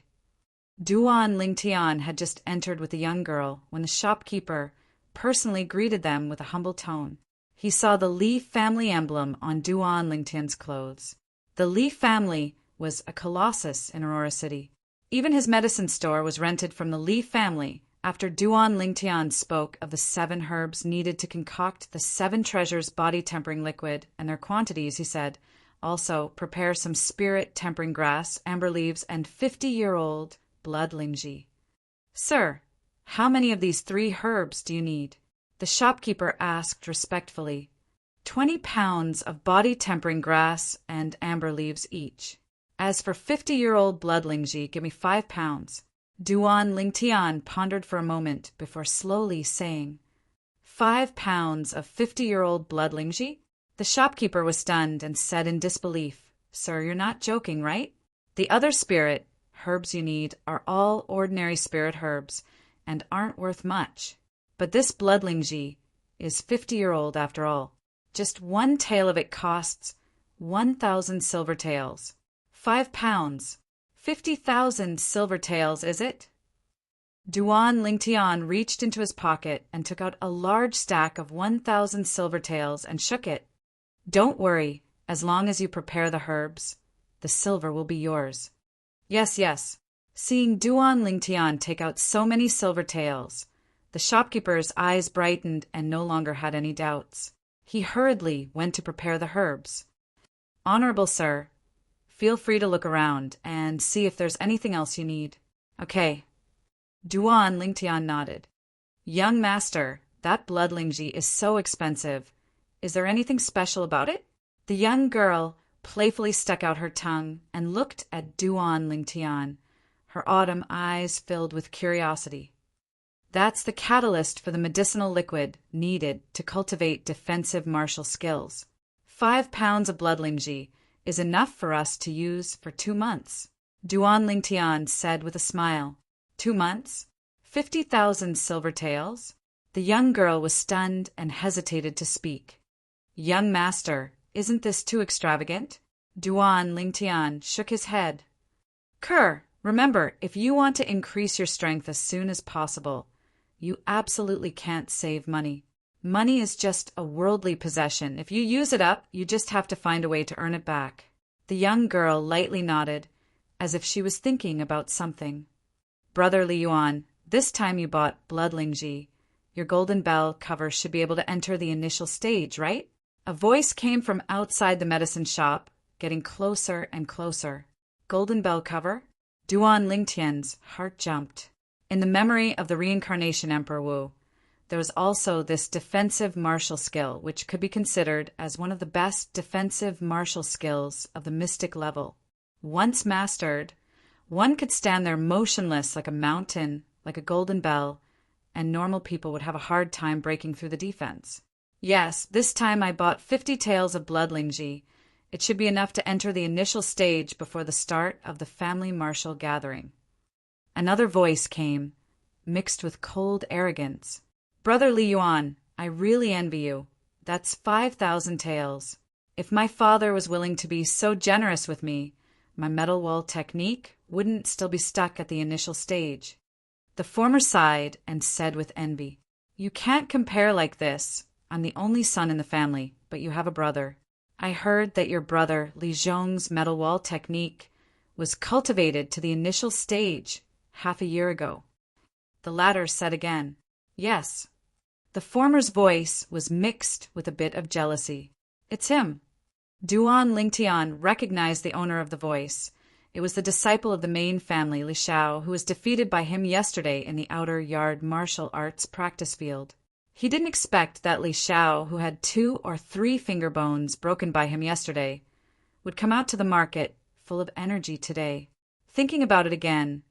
Duan Lingtian had just entered with the young girl when the shopkeeper personally greeted them with a humble tone. He saw the Li family emblem on Duan Lingtian's clothes. The Li family was a colossus in Aurora City. Even his medicine store was rented from the Li family After Duan Lingtian spoke of the 7 herbs needed to concoct the 7 treasures body-tempering liquid and their quantities, he said, also prepare some spirit-tempering grass, amber leaves, and 50-year-old blood lingji. Sir, how many of these 3 herbs do you need? The shopkeeper asked respectfully. 20 pounds of body-tempering grass and amber leaves each. As for 50-year-old blood lingji, give me 5 pounds. Duan Lingtian pondered for a moment before slowly saying, 5 pounds of 50-year-old blood lingji? The shopkeeper was stunned and said in disbelief, Sir, you're not joking, right? The other spirit herbs you need are all ordinary spirit herbs and aren't worth much. But this blood lingji is 50-year-old after all. Just 1 tael of it costs 1,000 silver taels. 5 pounds. 50,000 silver taels, is it? Duan Lingtian reached into his pocket and took out a large stack of 1,000 silver taels and shook it. Don't worry, as long as you prepare the herbs, the silver will be yours. Yes, yes. Seeing Duan Lingtian take out so many silver taels, the shopkeeper's eyes brightened and no longer had any doubts. He hurriedly went to prepare the herbs. Honorable sir, feel free to look around and see if there's anything else you need. Okay. Duan Lingtian nodded. Young master, that blood lingji is so expensive. Is there anything special about it? The young girl playfully stuck out her tongue and looked at Duan Lingtian, her autumn eyes filled with curiosity. That's the catalyst for the medicinal liquid needed to cultivate defensive martial skills. 5 pounds of blood lingji is enough for us to use for 2 months, Duan Lingtian said with a smile. 2 months? 50,000 silver taels? The young girl was stunned and hesitated to speak. Young master, isn't this too extravagant? Duan Lingtian shook his head. Kerr, remember, if you want to increase your strength as soon as possible, you absolutely can't save money. Money is just a worldly possession. If you use it up, you just have to find a way to earn it back. The young girl lightly nodded, as if she was thinking about something. Brother Li Yuan, this time you bought blood lingji. Your golden bell cover should be able to enter the initial stage, right? A voice came from outside the medicine shop, getting closer and closer. Golden bell cover? Duan Lingtian's heart jumped. In the memory of the reincarnation Emperor Wu, there was also this defensive martial skill, which could be considered as one of the best defensive martial skills of the mystic level. Once mastered, one could stand there motionless like a mountain, like a golden bell, and normal people would have a hard time breaking through the defense. Yes, this time I bought 50 taels of blood lingji. It should be enough to enter the initial stage before the start of the family martial gathering. Another voice came, mixed with cold arrogance. Brother Li Yuan, I really envy you. That's 5,000 taels. If my father was willing to be so generous with me, my metal wall technique wouldn't still be stuck at the initial stage. The former sighed and said with envy, You can't compare like this. I'm the only son in the family, but you have a brother. I heard that your brother Li Zhong's metal wall technique was cultivated to the initial stage half a year ago. The latter said again, Yes. The former's voice was mixed with a bit of jealousy. It's him. Duan Lingtian recognized the owner of the voice. It was the disciple of the main family, Li Xiao, who was defeated by him yesterday in the outer yard martial arts practice field. He didn't expect that Li Xiao, who had 2 or 3 finger bones broken by him yesterday, would come out to the market full of energy today. Thinking about it again,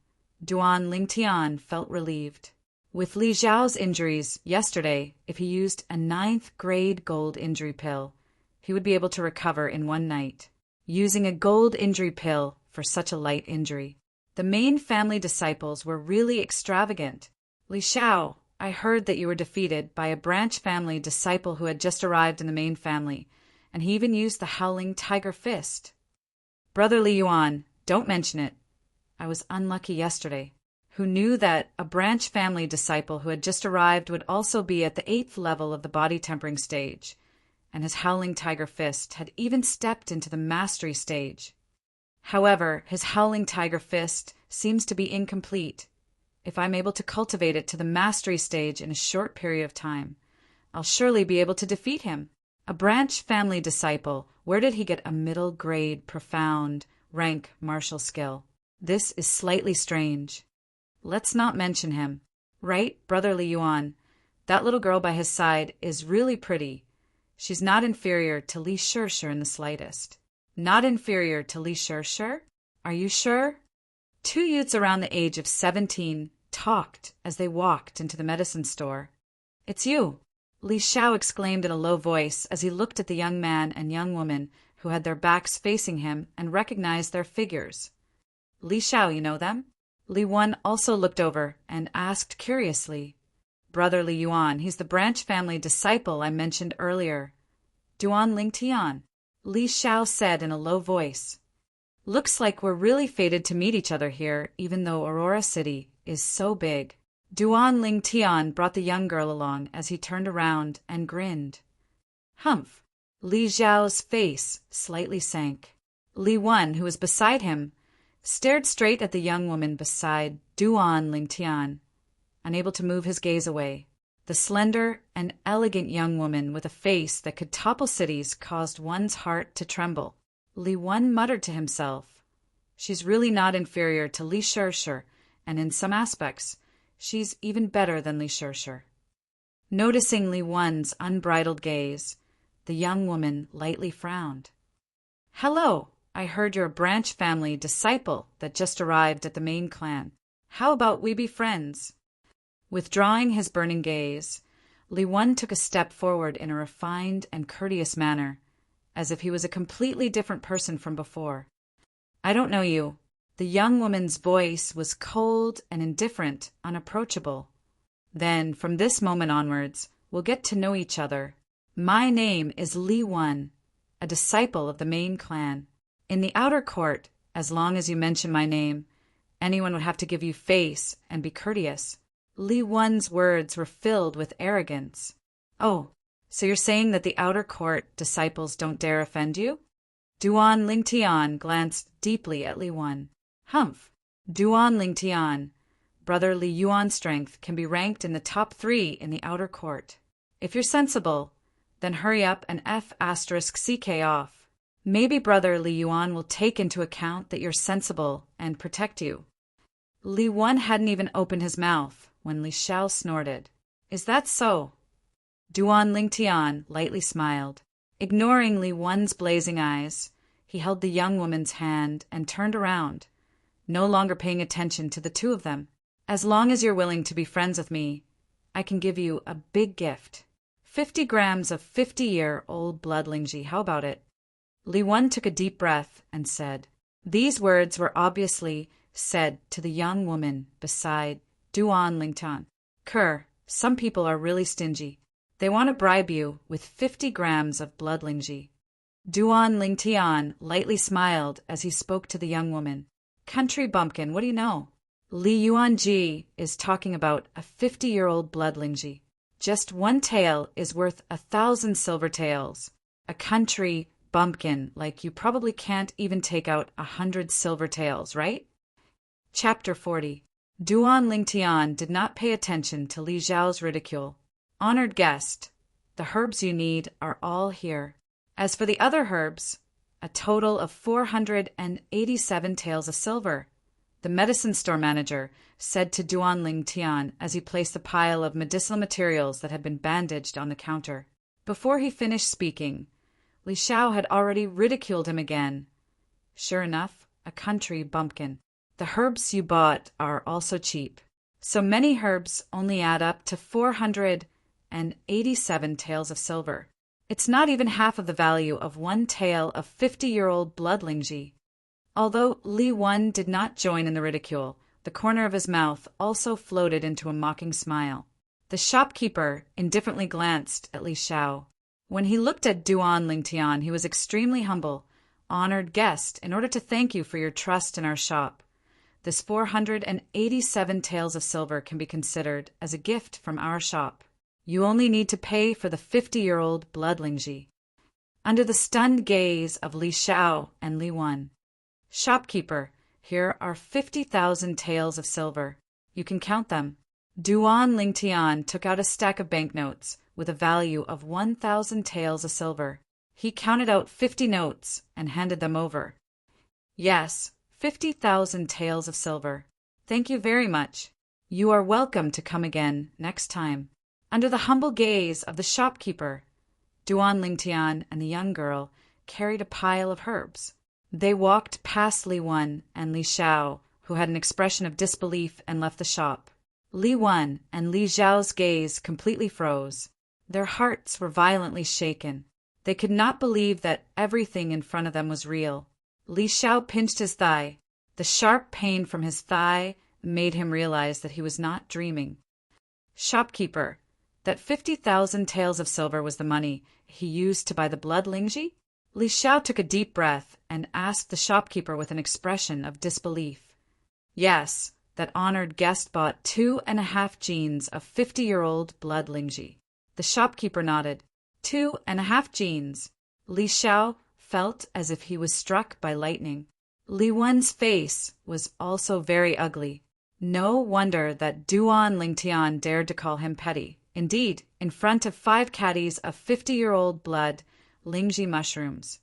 Duan Lingtian felt relieved. With Li Xiao's injuries yesterday, if he used a 9th grade gold injury pill, he would be able to recover in 1 night. Using a gold injury pill for such a light injury. The main family disciples were really extravagant. Li Xiao, I heard that you were defeated by a branch family disciple who had just arrived in the main family, and he even used the howling tiger fist. Brother Li Yuan, don't mention it. I was unlucky yesterday. Who knew that a branch family disciple who had just arrived would also be at the 8th level of the body tempering stage, and his howling tiger fist had even stepped into the mastery stage. However, his howling tiger fist seems to be incomplete. If I'm able to cultivate it to the mastery stage in a short period of time, I'll surely be able to defeat him. A branch family disciple, where did he get a middle grade, profound, rank martial skill? This is slightly strange. Let's not mention him. Right, Brother Li Yuan? That little girl by his side is really pretty. She's not inferior to Li Shirshir in the slightest. Not inferior to Li Shirshir? Are you sure? Two youths around the age of 17 talked as they walked into the medicine store. It's you, Li Xiao exclaimed in a low voice as he looked at the young man and young woman who had their backs facing him and recognized their figures. Li Xiao, you know them? Li Wan also looked over and asked curiously. Brother Li Yuan, he's the branch family disciple I mentioned earlier. Duan Lingtian, Li Xiao said in a low voice. Looks like we're really fated to meet each other here, even though Aurora City is so big. Duan Lingtian brought the young girl along as he turned around and grinned. Humph! Li Xiao's face slightly sank. Li Wan, who was beside him, stared straight at the young woman beside Duan Lingtian, unable to move his gaze away. The slender and elegant young woman with a face that could topple cities caused one's heart to tremble. Li Wan muttered to himself, she's really not inferior to Li Shirshir, and in some aspects, she's even better than Li Shirshir. Noticing Li Wan's unbridled gaze, the young woman lightly frowned. Hello, I heard you're a branch family disciple that just arrived at the main clan. How about we be friends? Withdrawing his burning gaze, Li Wan took a step forward in a refined and courteous manner, as if he was a completely different person from before. I don't know you. The young woman's voice was cold and indifferent, unapproachable. Then, from this moment onwards, we'll get to know each other. My name is Li Wan, a disciple of the main clan. In the outer court, as long as you mention my name, anyone would have to give you face and be courteous. Li Wan's words were filled with arrogance. Oh, so you're saying that the outer court disciples don't dare offend you? Duan Lingtian glanced deeply at Li Wan. Humph! Duan Lingtian, Brother Li Yuan's strength can be ranked in the top 3 in the outer court. If you're sensible, then hurry up and F***CK off. Maybe Brother Li Yuan will take into account that you're sensible and protect you. Li Wan hadn't even opened his mouth when Li Xiao snorted. Is that so? Duan Lingtian lightly smiled. Ignoring Li Wan's blazing eyes, he held the young woman's hand and turned around, no longer paying attention to the two of them. As long as you're willing to be friends with me, I can give you a big gift. 50 grams of 50-year-old blood Lingji, how about it? Li Wan took a deep breath and said. These words were obviously said to the young woman beside Duan Lingtian. Some people are really stingy. They want to bribe you with 50 grams of blood Lingji. Duan Lingtian lightly smiled as he spoke to the young woman. Country bumpkin, what do you know? Li Yuanji is talking about a 50-year-old blood Lingji. Just one tael is worth 1,000 silver taels. A country bumpkin like you probably can't even take out 100 silver taels, right? Chapter 40. Duan Lingtian did not pay attention to Li Xiao's ridicule. Honored guest, the herbs you need are all here. As for the other herbs, a total of 487 taels of silver, the medicine store manager said to Duan Lingtian as he placed the pile of medicinal materials that had been bandaged on the counter. Before he finished speaking, Li Xiao had already ridiculed him again. Sure enough, a country bumpkin. The herbs you bought are also cheap. So many herbs only add up to 487 taels of silver. It's not even half of the value of one tael of 50-year-old blood Lingji. Although Li Wan did not join in the ridicule, the corner of his mouth also floated into a mocking smile. The shopkeeper indifferently glanced at Li Xiao. When he looked at Duan Lingtian, he was extremely humble. Honored guest, in order to thank you for your trust in our shop, this 487 taels of silver can be considered as a gift from our shop. You only need to pay for the 50-year-old blood Lingji. Under the stunned gaze of Li Xiao and Li Wan, shopkeeper, here are 50,000 taels of silver. You can count them. Duan Lingtian took out a stack of banknotes with a value of 1,000 taels of silver. He counted out 50 notes and handed them over. Yes, 50,000 taels of silver. Thank you very much. You are welcome to come again next time. Under the humble gaze of the shopkeeper, Duan Lingtian and the young girl carried a pile of herbs. They walked past Li Wen and Li Xiao, who had an expression of disbelief and left the shop. Li Wen and Li Xiao's gaze completely froze. Their hearts were violently shaken. They could not believe that everything in front of them was real. Li Xiao pinched his thigh. The sharp pain from his thigh made him realize that he was not dreaming. Shopkeeper, that 50,000 taels of silver was the money he used to buy the blood Lingji? Li Xiao took a deep breath and asked the shopkeeper with an expression of disbelief. Yes, that honored guest bought 2.5 jeans of 50-year-old blood Lingji. The shopkeeper nodded. 2.5 jeans. Li Xiao felt as if he was struck by lightning. Li Wen's face was also very ugly. No wonder that Duan Lingtian dared to call him petty. Indeed, in front of 5 caddies of 50-year-old blood Lingji mushrooms.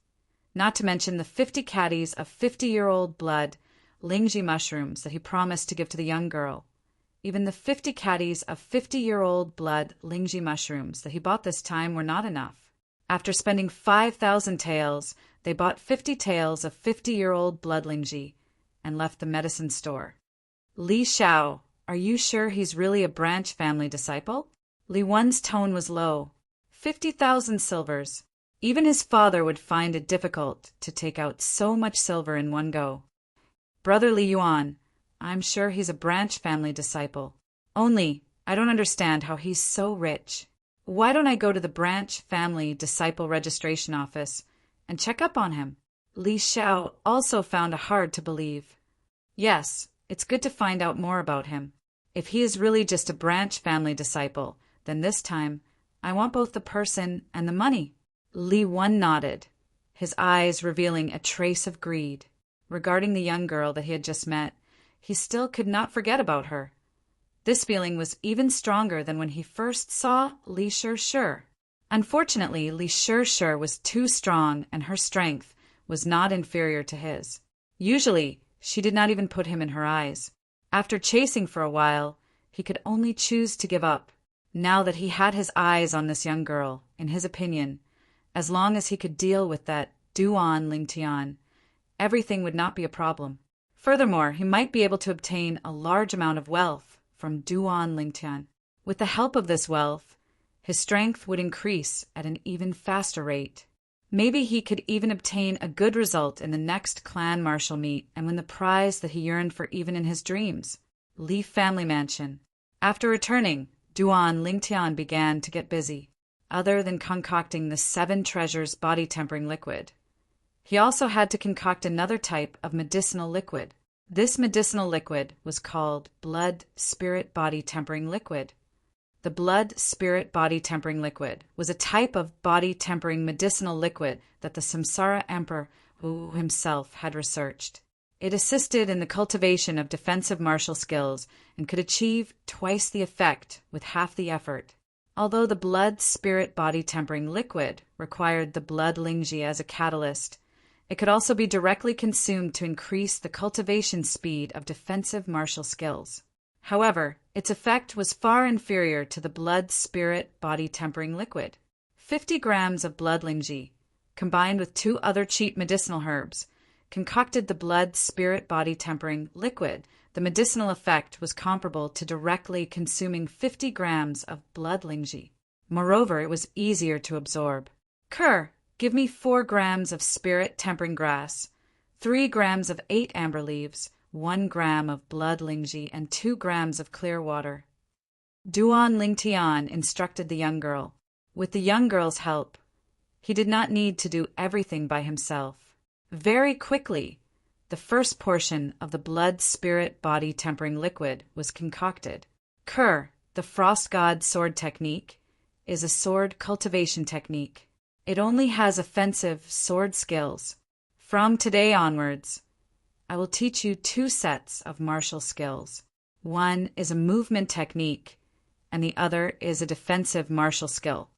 Not to mention the 50 caddies of 50-year-old blood Lingji mushrooms that he promised to give to the young girl. Even the 50 caddies of 50-year-old blood Lingji mushrooms that he bought this time were not enough. After spending 5,000 taels, they bought 50 taels of 50-year-old blood Lingji and left the medicine store. Li Xiao, are you sure he's really a branch family disciple? Li Wen's tone was low. 50,000 silvers. Even his father would find it difficult to take out so much silver in one go. Brother Li Yuan, I'm sure he's a branch family disciple. Only, I don't understand how he's so rich. Why don't I go to the branch family disciple registration office and check up on him? Li Xiao also found it hard to believe. Yes, it's good to find out more about him. If he is really just a branch family disciple, then this time, I want both the person and the money. Li Wen nodded, his eyes revealing a trace of greed. Regarding the young girl that he had just met, he still could not forget about her. This feeling was even stronger than when he first saw Li Shi. Unfortunately, Li Shi was too strong and her strength was not inferior to his. Usually, she did not even put him in her eyes. After chasing for a while, he could only choose to give up. Now that he had his eyes on this young girl, in his opinion, as long as he could deal with that Duan Lingtian, everything would not be a problem. Furthermore, he might be able to obtain a large amount of wealth from Duan Lingtian. With the help of this wealth, his strength would increase at an even faster rate. Maybe he could even obtain a good result in the next clan martial meet and win the prize that he yearned for even in his dreams, Li family mansion. After returning, Duan Lingtian began to get busy. Other than concocting the 7 treasures body tempering liquid, he also had to concoct another type of medicinal liquid. This medicinal liquid was called blood spirit body tempering liquid. The blood spirit body tempering liquid was a type of body tempering medicinal liquid that the Samsara Emperor Wu himself had researched. It assisted in the cultivation of defensive martial skills and could achieve twice the effect with half the effort. Although the blood spirit body tempering liquid required the blood Lingji as a catalyst, it could also be directly consumed to increase the cultivation speed of defensive martial skills. However, its effect was far inferior to the blood spirit body tempering liquid. 50 grams of blood Lingji, combined with 2 other cheap medicinal herbs, concocted the blood spirit body tempering liquid. The medicinal effect was comparable to directly consuming 50 grams of blood Lingji. Moreover, it was easier to absorb. Cur, give me 4 grams of spirit tempering grass, 3 grams of 8 amber leaves, 1 gram of blood Lingji, and 2 grams of clear water. Duan Lingtian instructed the young girl. With the young girl's help, he did not need to do everything by himself. Very quickly, the first portion of the blood spirit body tempering liquid was concocted. Cur, the frost god sword technique, is a sword cultivation technique. It only has offensive sword skills. From today onwards, I will teach you 2 sets of martial skills. One is a movement technique, and the other is a defensive martial skill.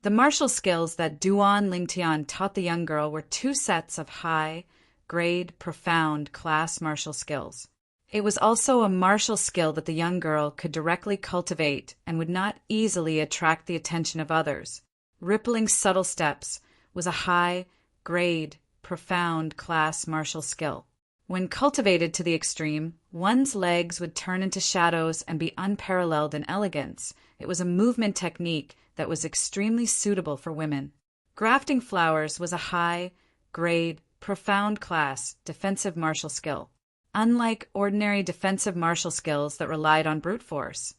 The martial skills that Duan Lingtian taught the young girl were two sets of high-grade, profound class martial skills. It was also a martial skill that the young girl could directly cultivate and would not easily attract the attention of others. Rippling subtle steps was a high-grade, profound class martial skill. When cultivated to the extreme, one's legs would turn into shadows and be unparalleled in elegance. It was a movement technique that was extremely suitable for women. Grafting flowers was a high-grade, profound class defensive martial skill. Unlike ordinary defensive martial skills that relied on brute force,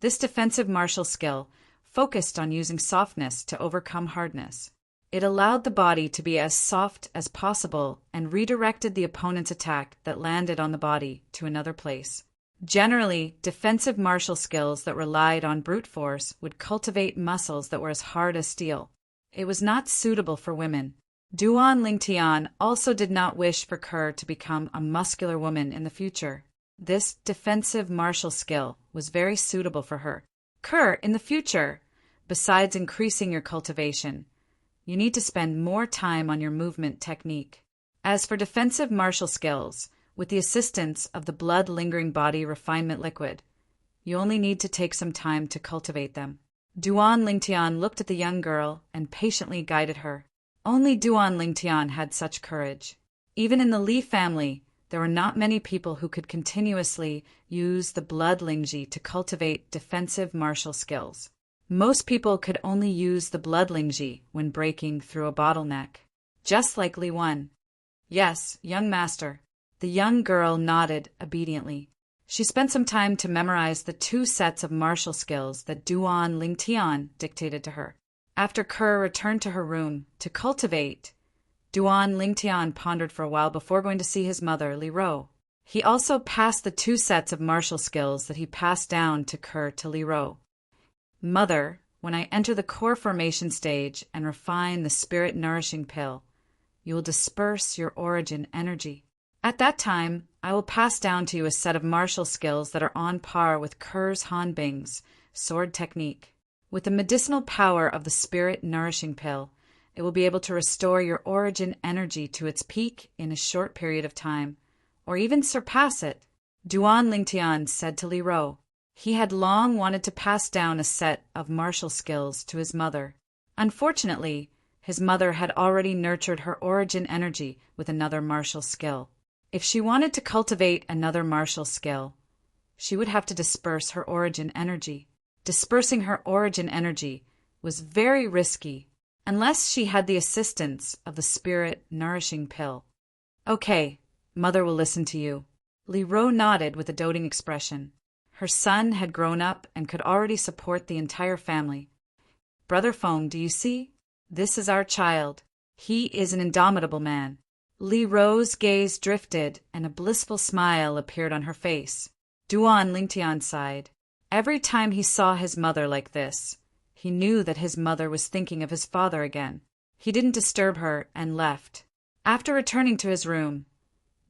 this defensive martial skill focused on using softness to overcome hardness. It allowed the body to be as soft as possible and redirected the opponent's attack that landed on the body to another place. Generally, defensive martial skills that relied on brute force would cultivate muscles that were as hard as steel. It was not suitable for women. Duan Lingtian also did not wish for Kerr to become a muscular woman in the future. This defensive martial skill was very suitable for her. Kerr, in the future, besides increasing your cultivation, you need to spend more time on your movement technique. As for defensive martial skills, with the assistance of the blood-lingering body refinement liquid, you only need to take some time to cultivate them. Duan Lingtian looked at the young girl and patiently guided her. Only Duan Lingtian had such courage. Even in the Li family, there were not many people who could continuously use the blood lingji to cultivate defensive martial skills. Most people could only use the blood lingji when breaking through a bottleneck. Just like Li Wen. Yes, young master. The young girl nodded obediently. She spent some time to memorize the two sets of martial skills that Duan Lingtian dictated to her. After Kerr returned to her room to cultivate, Duan Lingtian pondered for a while before going to see his mother, Li Ro. He also passed the two sets of martial skills that he passed down to Kerr to Li Ro. Mother, when I enter the core formation stage and refine the spirit nourishing pill, you will disperse your origin energy. At that time, I will pass down to you a set of martial skills that are on par with Kerr's Hanbing's sword technique. With the medicinal power of the spirit nourishing pill, it will be able to restore your origin energy to its peak in a short period of time, or even surpass it. Duan Lingtian said to Li Ro. He had long wanted to pass down a set of martial skills to his mother. Unfortunately, his mother had already nurtured her origin energy with another martial skill. If she wanted to cultivate another martial skill, she would have to disperse her origin energy. Dispersing her origin energy was very risky, unless she had the assistance of the spirit nourishing pill. Okay, mother will listen to you. Li Ro nodded with a doting expression. Her son had grown up and could already support the entire family. Brother Feng, do you see? This is our child. He is an indomitable man. Li Ro's gaze drifted and a blissful smile appeared on her face. Duan Lingtian sighed. Every time he saw his mother like this, he knew that his mother was thinking of his father again. He didn't disturb her and left. After returning to his room,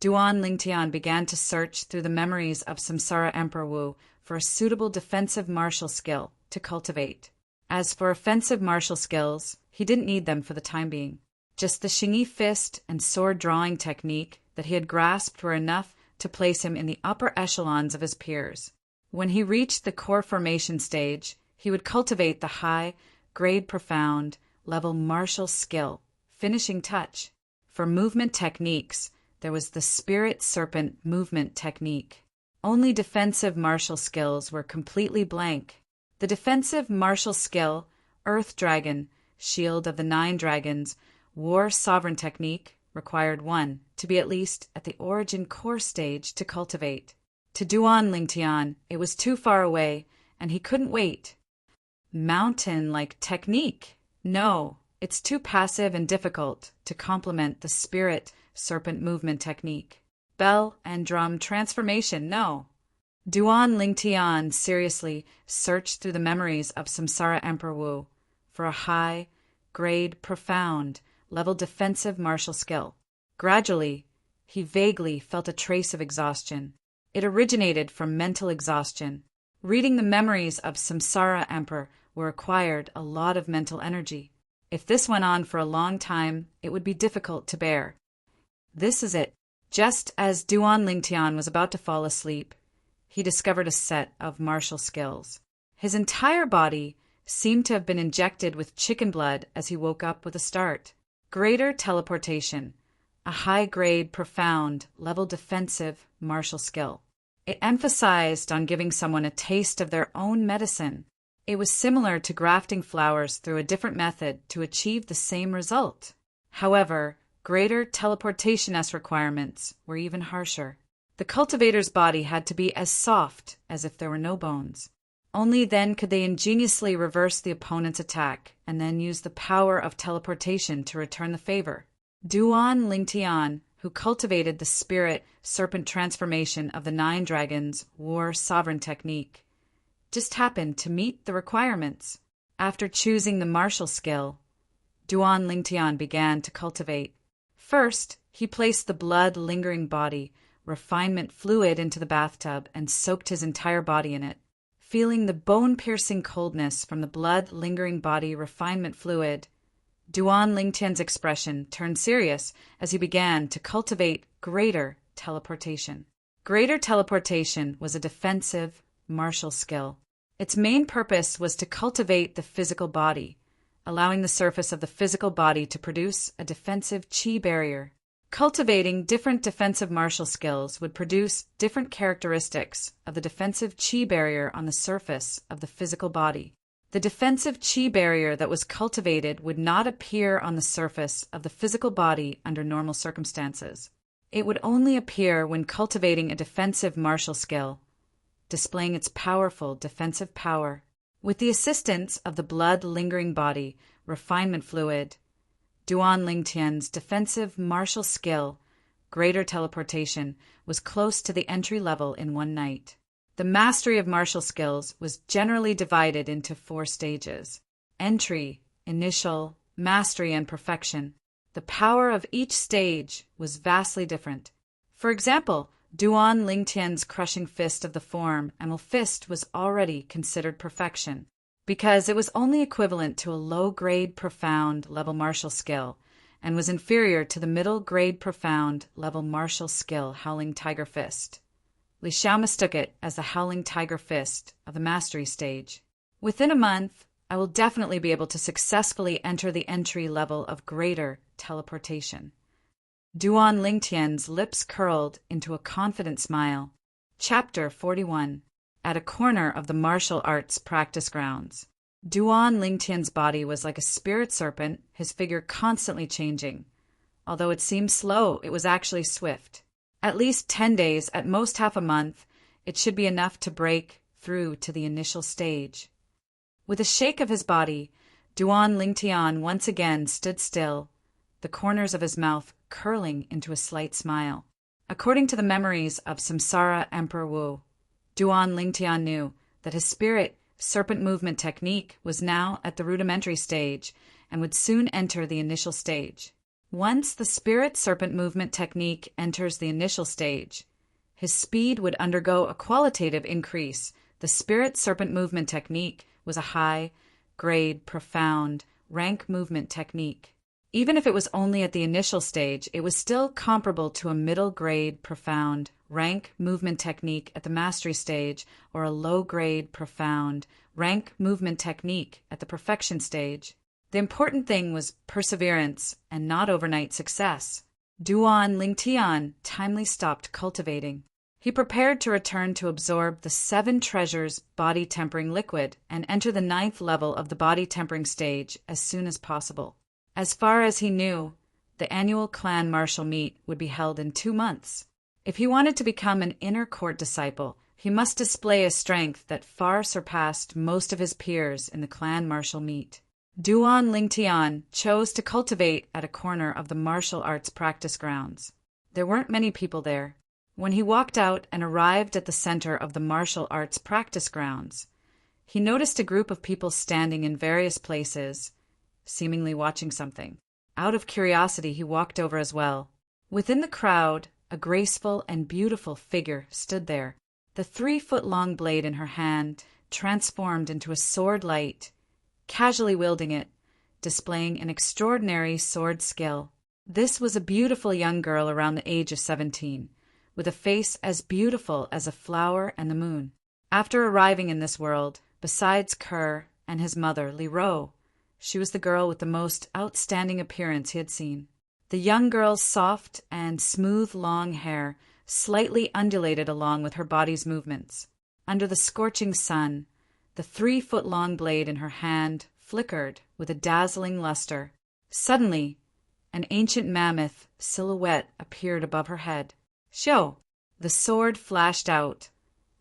Duan Lingtian began to search through the memories of Samsara Emperor Wu for a suitable defensive martial skill to cultivate. As for offensive martial skills, he didn't need them for the time being. Just the Xingyi fist and sword drawing technique that he had grasped were enough to place him in the upper echelons of his peers. When he reached the core formation stage, he would cultivate the high-grade profound level martial skill, finishing touch. For movement techniques, there was the Spirit Serpent movement technique. Only defensive martial skills were completely blank. The defensive martial skill, Earth Dragon, Shield of the Nine Dragons, War Sovereign technique, required one to be at least at the origin core stage to cultivate. To Duan Lingtian, it was too far away, and he couldn't wait. Mountain-like technique? No, it's too passive and difficult to complement the Spirit Serpent movement technique. Bell and drum transformation? No. Duan Lingtian seriously searched through the memories of Samsara Emperor Wu for a high-grade, profound, level defensive martial skill. Gradually, he vaguely felt a trace of exhaustion. It originated from mental exhaustion. Reading the memories of Samsara Emperor required a lot of mental energy. If this went on for a long time, it would be difficult to bear. This is it. Just as Duan Lingtian was about to fall asleep, he discovered a set of martial skills. His entire body seemed to have been injected with chicken blood as he woke up with a start. Greater teleportation, a high-grade, profound, level defensive martial skill. It emphasized on giving someone a taste of their own medicine. It was similar to grafting flowers through a different method to achieve the same result. However, greater teleportation-esque requirements were even harsher. The cultivator's body had to be as soft as if there were no bones. Only then could they ingeniously reverse the opponent's attack and then use the power of teleportation to return the favor. Duan Lingtian, who cultivated the spirit serpent transformation of the 9 dragons war sovereign technique, just happened to meet the requirements. After choosing the martial skill, Duan Lingtian began to cultivate. First, he placed the blood-lingering body refinement fluid into the bathtub and soaked his entire body in it. Feeling the bone-piercing coldness from the blood-lingering body refinement fluid, Duan Lingtian's expression turned serious as he began to cultivate greater teleportation. Greater teleportation was a defensive, martial skill. Its main purpose was to cultivate the physical body, allowing the surface of the physical body to produce a defensive chi barrier. Cultivating different defensive martial skills would produce different characteristics of the defensive chi barrier on the surface of the physical body. The defensive chi barrier that was cultivated would not appear on the surface of the physical body under normal circumstances. It would only appear when cultivating a defensive martial skill, displaying its powerful defensive power. With the assistance of the blood-lingering body refinement fluid, Duan Lingtian's defensive martial skill, greater teleportation, was close to the entry level in one night. The mastery of martial skills was generally divided into 4 stages: entry, initial, mastery, and perfection. The power of each stage was vastly different. For example, Duan Lingtian's crushing fist of the form Animal Fist was already considered perfection, because it was only equivalent to a low-grade profound level martial skill and was inferior to the middle-grade profound level martial skill Howling Tiger Fist. Li Xiao mistook it as the Howling Tiger Fist of the mastery stage. Within a month, I will definitely be able to successfully enter the entry level of greater teleportation. Duan Lingtian's lips curled into a confident smile. Chapter 41. At a corner of the martial arts practice grounds. Duan Lingtian's body was like a spirit serpent, his figure constantly changing. Although it seemed slow, it was actually swift. At least 10 days, at most half a month, it should be enough to break through to the initial stage. With a shake of his body, Duan Lingtian once again stood still, the corners of his mouth curling into a slight smile. According to the memories of Samsara Emperor Wu, Duan Lingtian knew that his spirit serpent movement technique was now at the rudimentary stage and would soon enter the initial stage. Once the spirit serpent movement technique enters the initial stage, his speed would undergo a qualitative increase. The spirit serpent movement technique was a high-grade, profound, rank movement technique. Even if it was only at the initial stage, it was still comparable to a middle-grade, profound, rank movement technique at the mastery stage or a low-grade, profound, rank movement technique at the perfection stage. The important thing was perseverance and not overnight success. Duan Lingtian timely stopped cultivating. He prepared to return to absorb the 7 treasures body tempering liquid and enter the 9th level of the body tempering stage as soon as possible. As far as he knew, the annual clan martial meet would be held in 2 months. If he wanted to become an inner court disciple, he must display a strength that far surpassed most of his peers in the clan martial meet. Duan Lingtian chose to cultivate at a corner of the martial arts practice grounds. There weren't many people there. When he walked out and arrived at the center of the martial arts practice grounds, he noticed a group of people standing in various places, seemingly watching something. Out of curiosity, he walked over as well. Within the crowd, a graceful and beautiful figure stood there, the 3-foot-long blade in her hand, transformed into a sword light, casually wielding it, displaying an extraordinary sword skill. This was a beautiful young girl around the age of 17, with a face as beautiful as a flower and the moon. After arriving in this world, besides Kerr and his mother, Leroux, she was the girl with the most outstanding appearance he had seen. The young girl's soft and smooth long hair slightly undulated along with her body's movements. Under the scorching sun, the 3-foot-long blade in her hand flickered with a dazzling luster. Suddenly, an ancient mammoth silhouette appeared above her head. Shoo! The sword flashed out,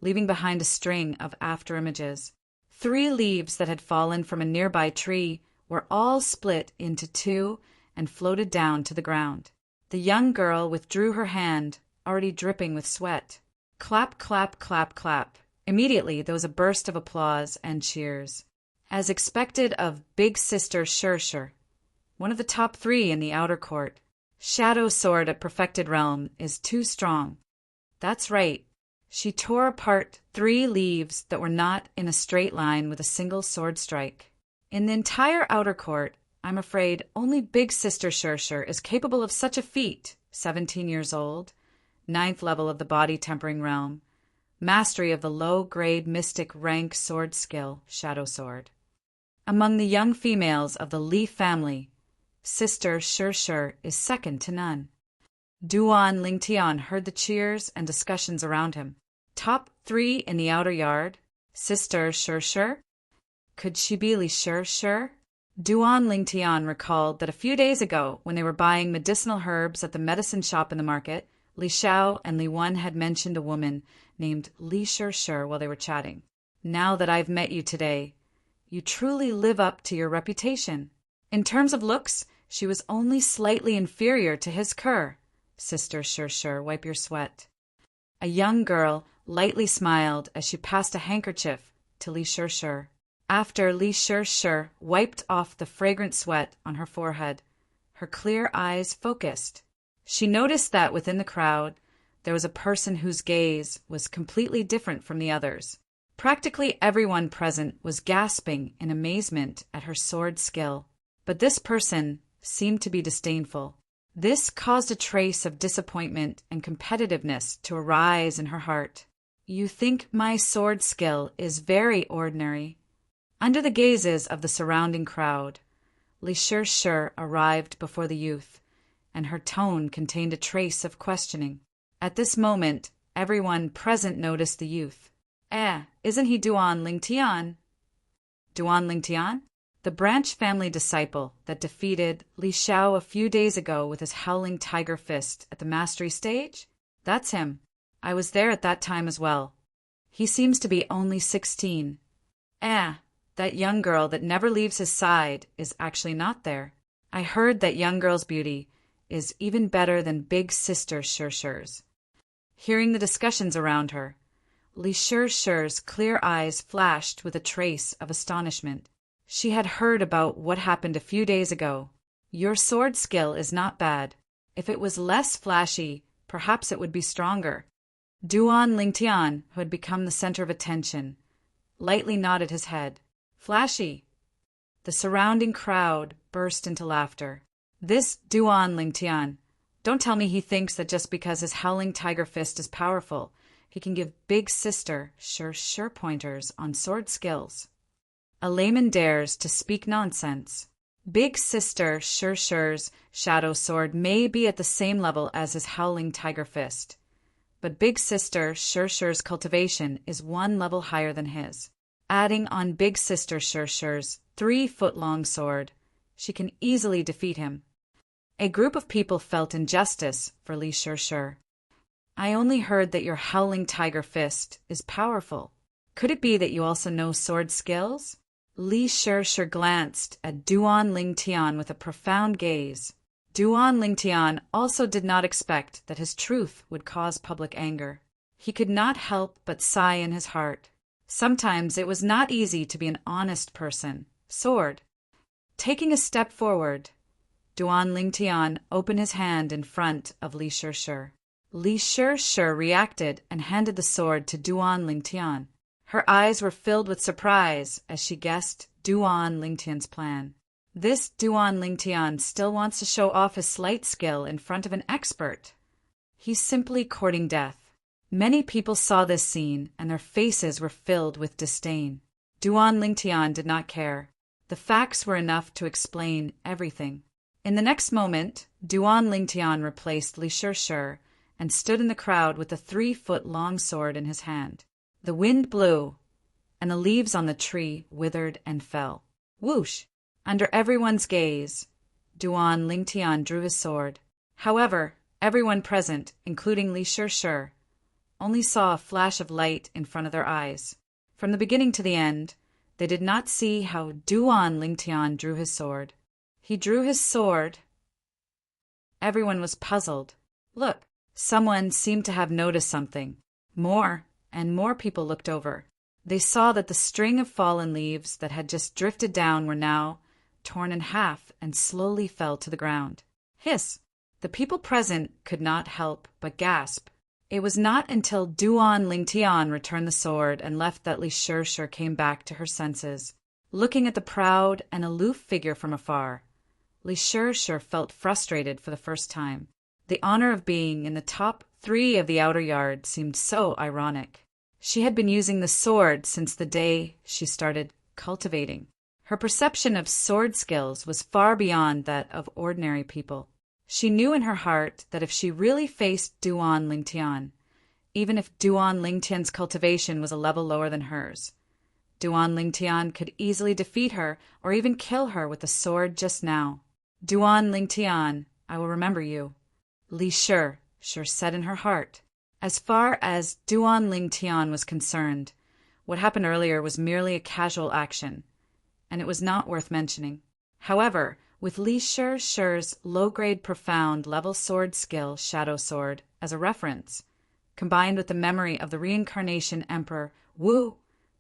leaving behind a string of afterimages. 3 leaves that had fallen from a nearby tree were all split into 2 and floated down to the ground. The young girl withdrew her hand, already dripping with sweat. Clap, clap, clap, clap. Immediately there was a burst of applause and cheers. As expected of Big Sister Shershur, one of the top 3 in the outer court. Shadow Sword at Perfected Realm is too strong. That's right. She tore apart 3 leaves that were not in a straight line with a single sword strike. In the entire outer court, I'm afraid only Big Sister Shershur is capable of such a feat. 17 years old, 9th level of the body tempering realm, mastery of the low-grade mystic rank sword skill, Shadow Sword. Among the young females of the Li family, Sister Shershur is second to none. Duan Lingtian heard the cheers and discussions around him. Top 3 in the outer yard, Sister Shershur? Could she be Li Shershur? Duan Lingtian recalled that a few days ago, when they were buying medicinal herbs at the medicine shop in the market, Li Xiao and Li Wen had mentioned a woman named Li Shershur while they were chatting. Now that I've met you today, you truly live up to your reputation. In terms of looks, she was only slightly inferior to his Kerr. Sister Shershur, wipe your sweat. A young girl lightly smiled as she passed a handkerchief to Li Shershur. After Li Shershur wiped off the fragrant sweat on her forehead, her clear eyes focused. She noticed that within the crowd, there was a person whose gaze was completely different from the others. Practically everyone present was gasping in amazement at her sword skill, but this person seemed to be disdainful. This caused a trace of disappointment and competitiveness to arise in her heart. You think my sword skill is very ordinary. Under the gazes of the surrounding crowd, Li Shershur arrived before the youth, and her tone contained a trace of questioning. At this moment, everyone present noticed the youth. Isn't he Duan Lingtian? Duan Lingtian? The branch family disciple that defeated Li Xiao a few days ago with his howling tiger fist at the mastery stage? That's him. I was there at that time as well. He seems to be only 16. That young girl that never leaves his side is actually not there. I heard that young girl's beauty is even better than Big Sister Shershur's. Hearing the discussions around her, Li Shershur's clear eyes flashed with a trace of astonishment. She had heard about what happened a few days ago. Your sword skill is not bad. If it was less flashy, perhaps it would be stronger. Duan Lingtian, who had become the center of attention, lightly nodded his head. Flashy. The surrounding crowd burst into laughter. This Duan Lingtian. Don't tell me he thinks that just because his howling tiger fist is powerful, he can give Big Sister Shershur pointers on sword skills. A layman dares to speak nonsense. Big Sister Shershur's shadow sword may be at the same level as his howling tiger fist, but Big Sister Shershur's cultivation is 1 level higher than his. Adding on Big Sister Shershur's 3-foot-long sword, she can easily defeat him. A group of people felt injustice for Li Shershur. I only heard that your howling tiger fist is powerful. Could it be that you also know sword skills? Li Shershur glanced at Duan Lingtian with a profound gaze. Duan Lingtian also did not expect that his truth would cause public anger. He could not help but sigh in his heart. Sometimes it was not easy to be an honest person. Sword. Taking a step forward, Duan Lingtian opened his hand in front of Li Shershur. Li Shih reacted and handed the sword to Duan Lingtian. Her eyes were filled with surprise as she guessed Duan Lingtian's plan. This Duan Lingtian still wants to show off his sleight skill in front of an expert. He's simply courting death. Many people saw this scene and their faces were filled with disdain. Duan Lingtian did not care. The facts were enough to explain everything. In the next moment, Duan Lingtian replaced Li Shih and stood in the crowd with a 3-foot-long sword in his hand. The wind blew, and the leaves on the tree withered and fell. Whoosh! Under everyone's gaze, Duan Lingtian drew his sword. However, everyone present, including Li Shih, only saw a flash of light in front of their eyes. From the beginning to the end, they did not see how Duan Lingtian drew his sword. He drew his sword. Everyone was puzzled. Look, someone seemed to have noticed something. More and more people looked over. They saw that the string of fallen leaves that had just drifted down were now torn in half and slowly fell to the ground. Hiss! The people present could not help but gasp. It was not until Duan Lingtian returned the sword and left that Li Shih came back to her senses. Looking at the proud and aloof figure from afar, Li Shih felt frustrated for the first time. The honor of being in the top 3 of the outer yard seemed so ironic. She had been using the sword since the day she started cultivating. Her perception of sword skills was far beyond that of ordinary people. She knew in her heart that if she really faced Duan Lingtian, even if Duan Lingtian's cultivation was a level lower than hers, Duan Lingtian could easily defeat her or even kill her with the sword just now. Duan Lingtian, I will remember you, Li Shih said in her heart. As far as Duan Lingtian was concerned, what happened earlier was merely a casual action, and it was not worth mentioning. However, with Li Shih's low-grade profound level sword skill, Shadow Sword, as a reference, combined with the memory of the reincarnation Emperor Wu,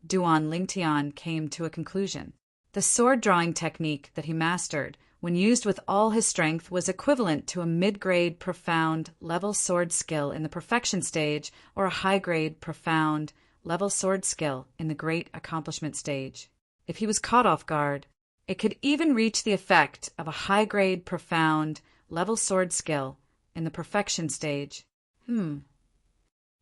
Duan Lingtian came to a conclusion. The sword-drawing technique that he mastered, when used with all his strength, was equivalent to a mid-grade profound level sword skill in the perfection stage or a high-grade profound level sword skill in the great accomplishment stage. If he was caught off guard, it could even reach the effect of a high-grade profound level sword skill in the perfection stage. Duan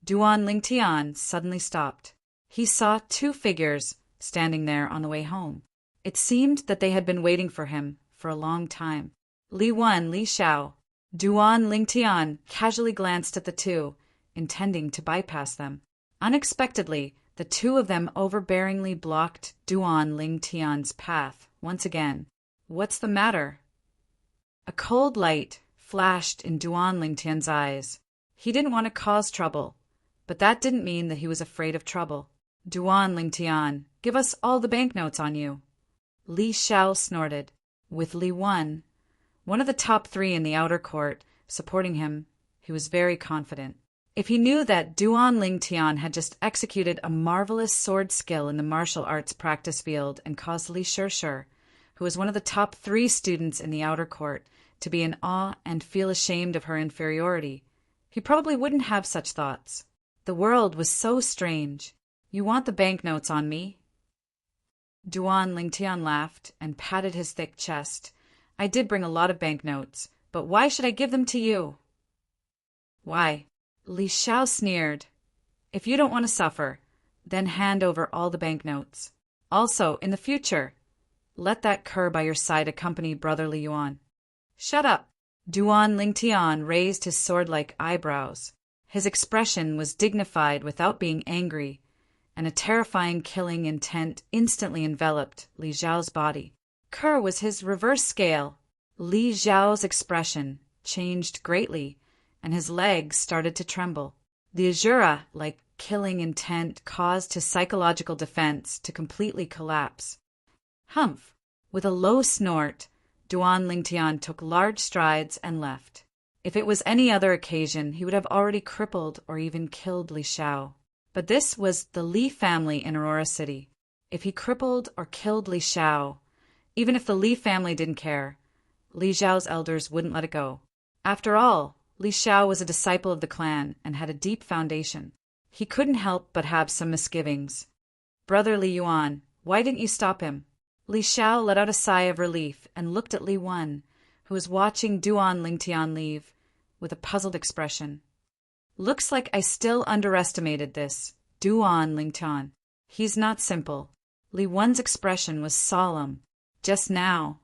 Lingtian suddenly stopped. He saw 2 figures standing there on the way home. It seemed that they had been waiting for him for a long time. Li Xiao. Duan Lingtian casually glanced at the 2, intending to bypass them. Unexpectedly, the 2 of them overbearingly blocked Duan Lingtian's path once again. What's the matter? A cold light flashed in Duan Lingtian's eyes. He didn't want to cause trouble, but that didn't mean that he was afraid of trouble. Duan Lingtian, give us all the banknotes on you. Li Xiao snorted. With Li one of the top 3 in the outer court, supporting him, he was very confident. If he knew that Duan Lingtian had just executed a marvelous sword skill in the martial arts practice field and caused Li Shih, who was one of the top 3 students in the outer court, to be in awe and feel ashamed of her inferiority, he probably wouldn't have such thoughts. The world was so strange. You want the banknotes on me? Duan Lingtian laughed and patted his thick chest. I did bring a lot of banknotes, but why should I give them to you? Why? Li Xiao sneered. If you don't want to suffer, then hand over all the banknotes. Also, in the future, let that cur by your side accompany Brother Li Yuan. Shut up! Duan Lingtian raised his sword-like eyebrows. His expression was dignified without being angry, and a terrifying killing intent instantly enveloped Li Xiao's body. Cur was his reverse scale. Li Xiao's expression changed greatly, and his legs started to tremble. The Azura-like killing intent caused his psychological defense to completely collapse. Humph! With a low snort, Duan Lingtian took large strides and left. If it was any other occasion, he would have already crippled or even killed Li Xiao. But this was the Li family in Aurora City. If he crippled or killed Li Xiao, even if the Li family didn't care, Li Xiao's elders wouldn't let it go. After all, Li Xiao was a disciple of the clan and had a deep foundation. He couldn't help but have some misgivings. "Brother Li Yuan, why didn't you stop him?" Li Xiao let out a sigh of relief and looked at Li Wen, who was watching Duan Lingtian leave, with a puzzled expression. "Looks like I still underestimated this Duan Lingtian. He's not simple." Li Wen's expression was solemn. Just now,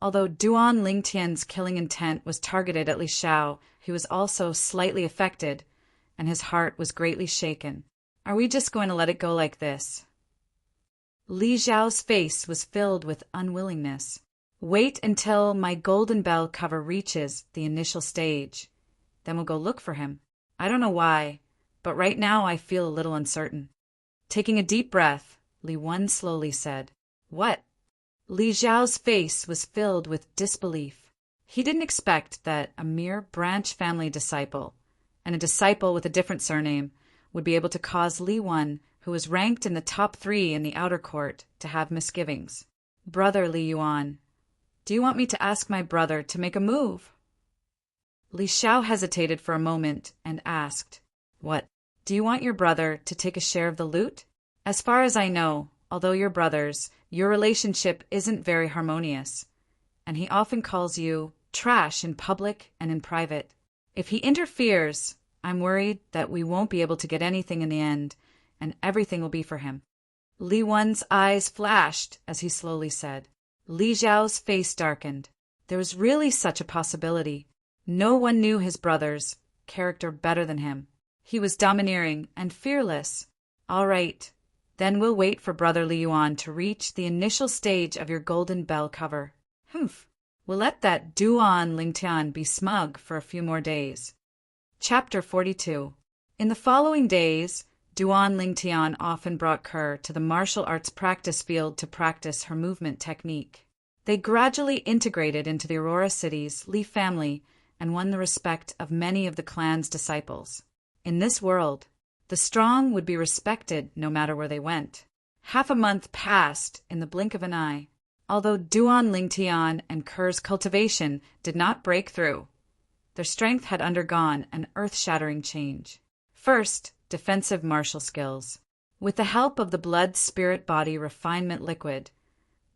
although Duan Lingtian's killing intent was targeted at Li Xiao, he was also slightly affected, and his heart was greatly shaken. "Are we just going to let it go like this?" Li Xiao's face was filled with unwillingness. "Wait until my golden bell cover reaches the initial stage. Then we'll go look for him. I don't know why, but right now I feel a little uncertain." Taking a deep breath, Li Wen slowly said, "What?" Li Xiao's face was filled with disbelief. He didn't expect that a mere branch family disciple, and a disciple with a different surname, would be able to cause Li Wen, who was ranked in the top 3 in the outer court, to have misgivings. "Brother Li Yuan, do you want me to ask my brother to make a move?" Li Xiao hesitated for a moment and asked, "What? Do you want your brother to take a share of the loot? As far as I know, although you're brothers, your relationship isn't very harmonious, and he often calls you trash in public and in private. If he interferes, I'm worried that we won't be able to get anything in the end, and everything will be for him." Li Wen's eyes flashed as he slowly said. Li Xiao's face darkened. There was really such a possibility. No one knew his brother's character better than him. He was domineering and fearless. "All right, then we'll wait for Brother Li Yuan to reach the initial stage of your golden bell cover. Humph. We'll let that Duan Lingtian be smug for a few more days." Chapter 42. In the following days, Duan Lingtian often brought Kerr to the martial arts practice field to practice her movement technique. They gradually integrated into the Aurora City's Li family and won the respect of many of the clan's disciples. In this world, the strong would be respected no matter where they went. Half a month passed in the blink of an eye. Although Duan Lingtian and Kerr's cultivation did not break through, their strength had undergone an earth-shattering change. First, defensive martial skills. With the help of the blood-spirit-body refinement liquid,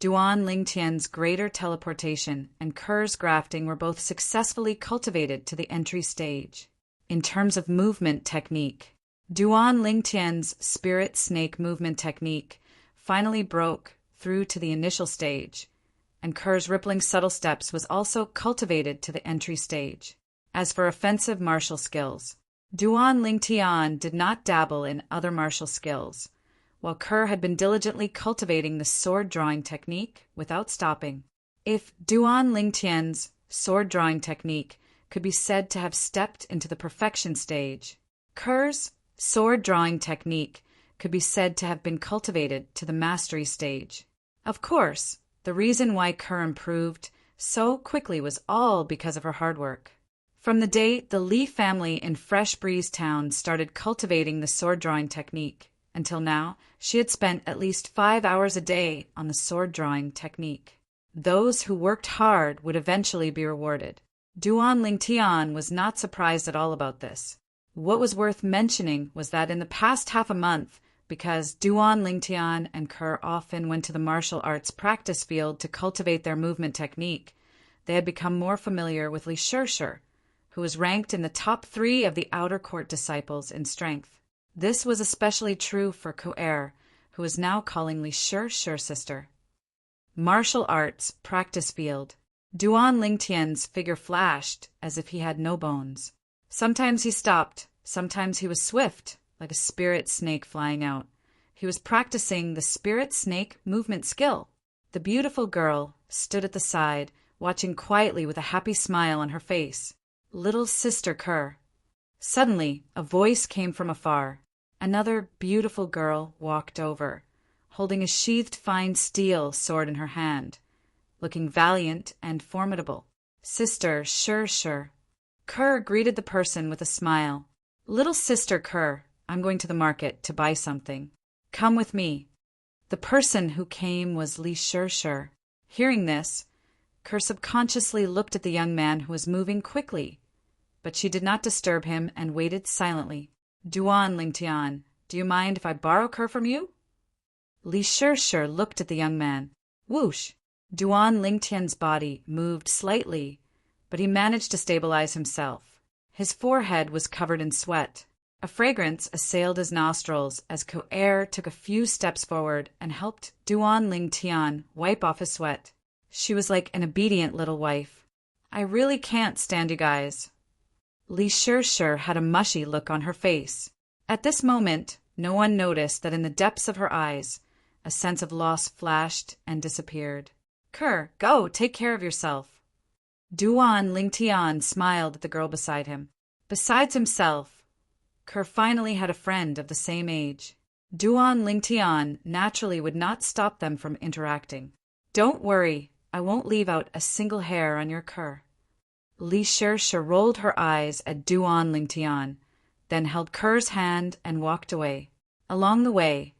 Duan Lingtian's greater teleportation and Kerr's grafting were both successfully cultivated to the entry stage. In terms of movement technique, Duan Lingtian's spirit snake movement technique finally broke through to the initial stage, and Kerr's rippling subtle steps was also cultivated to the entry stage. As for offensive martial skills, Duan Lingtian did not dabble in other martial skills, while Kerr had been diligently cultivating the sword-drawing technique without stopping. If Duan Lingtian's sword-drawing technique could be said to have stepped into the perfection stage, Kerr's sword-drawing technique could be said to have been cultivated to the mastery stage. Of course, the reason why Kerr improved so quickly was all because of her hard work. From the day the Li family in Fresh Breeze Town started cultivating the sword-drawing technique, until now, she had spent at least 5 hours a day on the sword-drawing technique. Those who worked hard would eventually be rewarded. Duan Lingtian was not surprised at all about this. What was worth mentioning was that in the past half a month, because Duan Lingtian and Kerr often went to the martial arts practice field to cultivate their movement technique, they had become more familiar with Li Shirshir, who was ranked in the top 3 of the outer court disciples in strength. This was especially true for Ku'er, who was now calling Li Shirshir sister. Martial arts practice field. Duan Lingtian's figure flashed as if he had no bones. Sometimes he stopped, sometimes he was swift, like a spirit snake flying out. He was practicing the spirit snake movement skill. The beautiful girl stood at the side, watching quietly with a happy smile on her face. Little sister Kerr. Suddenly, a voice came from afar. Another beautiful girl walked over, holding a sheathed fine steel sword in her hand, looking valiant and formidable. Sister Shirshir. Kerr greeted the person with a smile. Little sister Kerr, I'm going to the market to buy something. Come with me. The person who came was Li Shirshir. Hearing this, Kerr subconsciously looked at the young man who was moving quickly, but she did not disturb him and waited silently. Duan Lingtian, do you mind if I borrow Kerr from you? Li Shirshir looked at the young man. Whoosh! Duan Lingtian's body moved slightly, but he managed to stabilize himself. His forehead was covered in sweat. A fragrance assailed his nostrils as Ko-Er took a few steps forward and helped Duan Lingtian wipe off his sweat. She was like an obedient little wife. I really can't stand you guys. Li Shirshir had a mushy look on her face. At this moment, no one noticed that in the depths of her eyes, a sense of loss flashed and disappeared. Kerr, go, take care of yourself. Duan Lingtian smiled at the girl beside him. Besides himself, Kerr finally had a friend of the same age. Duan Lingtian naturally would not stop them from interacting. Don't worry, I won't leave out a single hair on your Kerr. Li Shirshir rolled her eyes at Duan Lingtian, then held Kerr's hand and walked away. Along the way,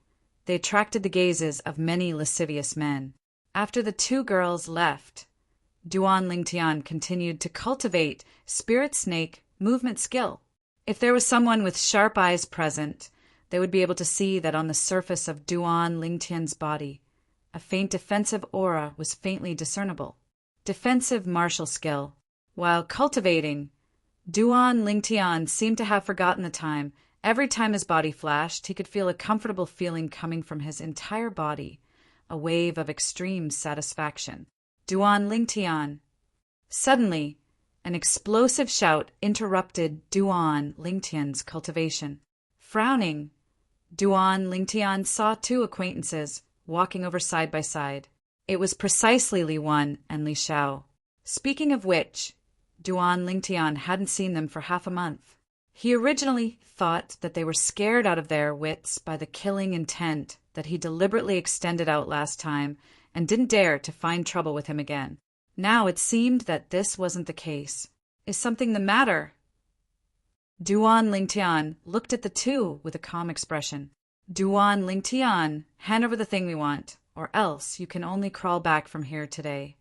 they attracted the gazes of many lascivious men. After the two girls left, Duan Lingtian continued to cultivate spirit snake movement skill. If there was someone with sharp eyes present, they would be able to see that on the surface of Duan Lingtian's body, a faint defensive aura was faintly discernible. Defensive martial skill. While cultivating, Duan Lingtian seemed to have forgotten the time. Every time his body flashed, he could feel a comfortable feeling coming from his entire body, a wave of extreme satisfaction. Duan Lingtian. Suddenly, an explosive shout interrupted Duan Lingtian's cultivation. Frowning, Duan Lingtian saw two acquaintances walking over side by side. It was precisely Li Wan and Li Xiao. Speaking of which, Duan Lingtian hadn't seen them for half a month. He originally thought that they were scared out of their wits by the killing intent that he deliberately extended out last time and didn't dare to find trouble with him again. Now it seemed that this wasn't the case. Is something the matter? Duan Lingtian looked at the two with a calm expression. Duan Lingtian, hand over the thing we want, or else you can only crawl back from here today.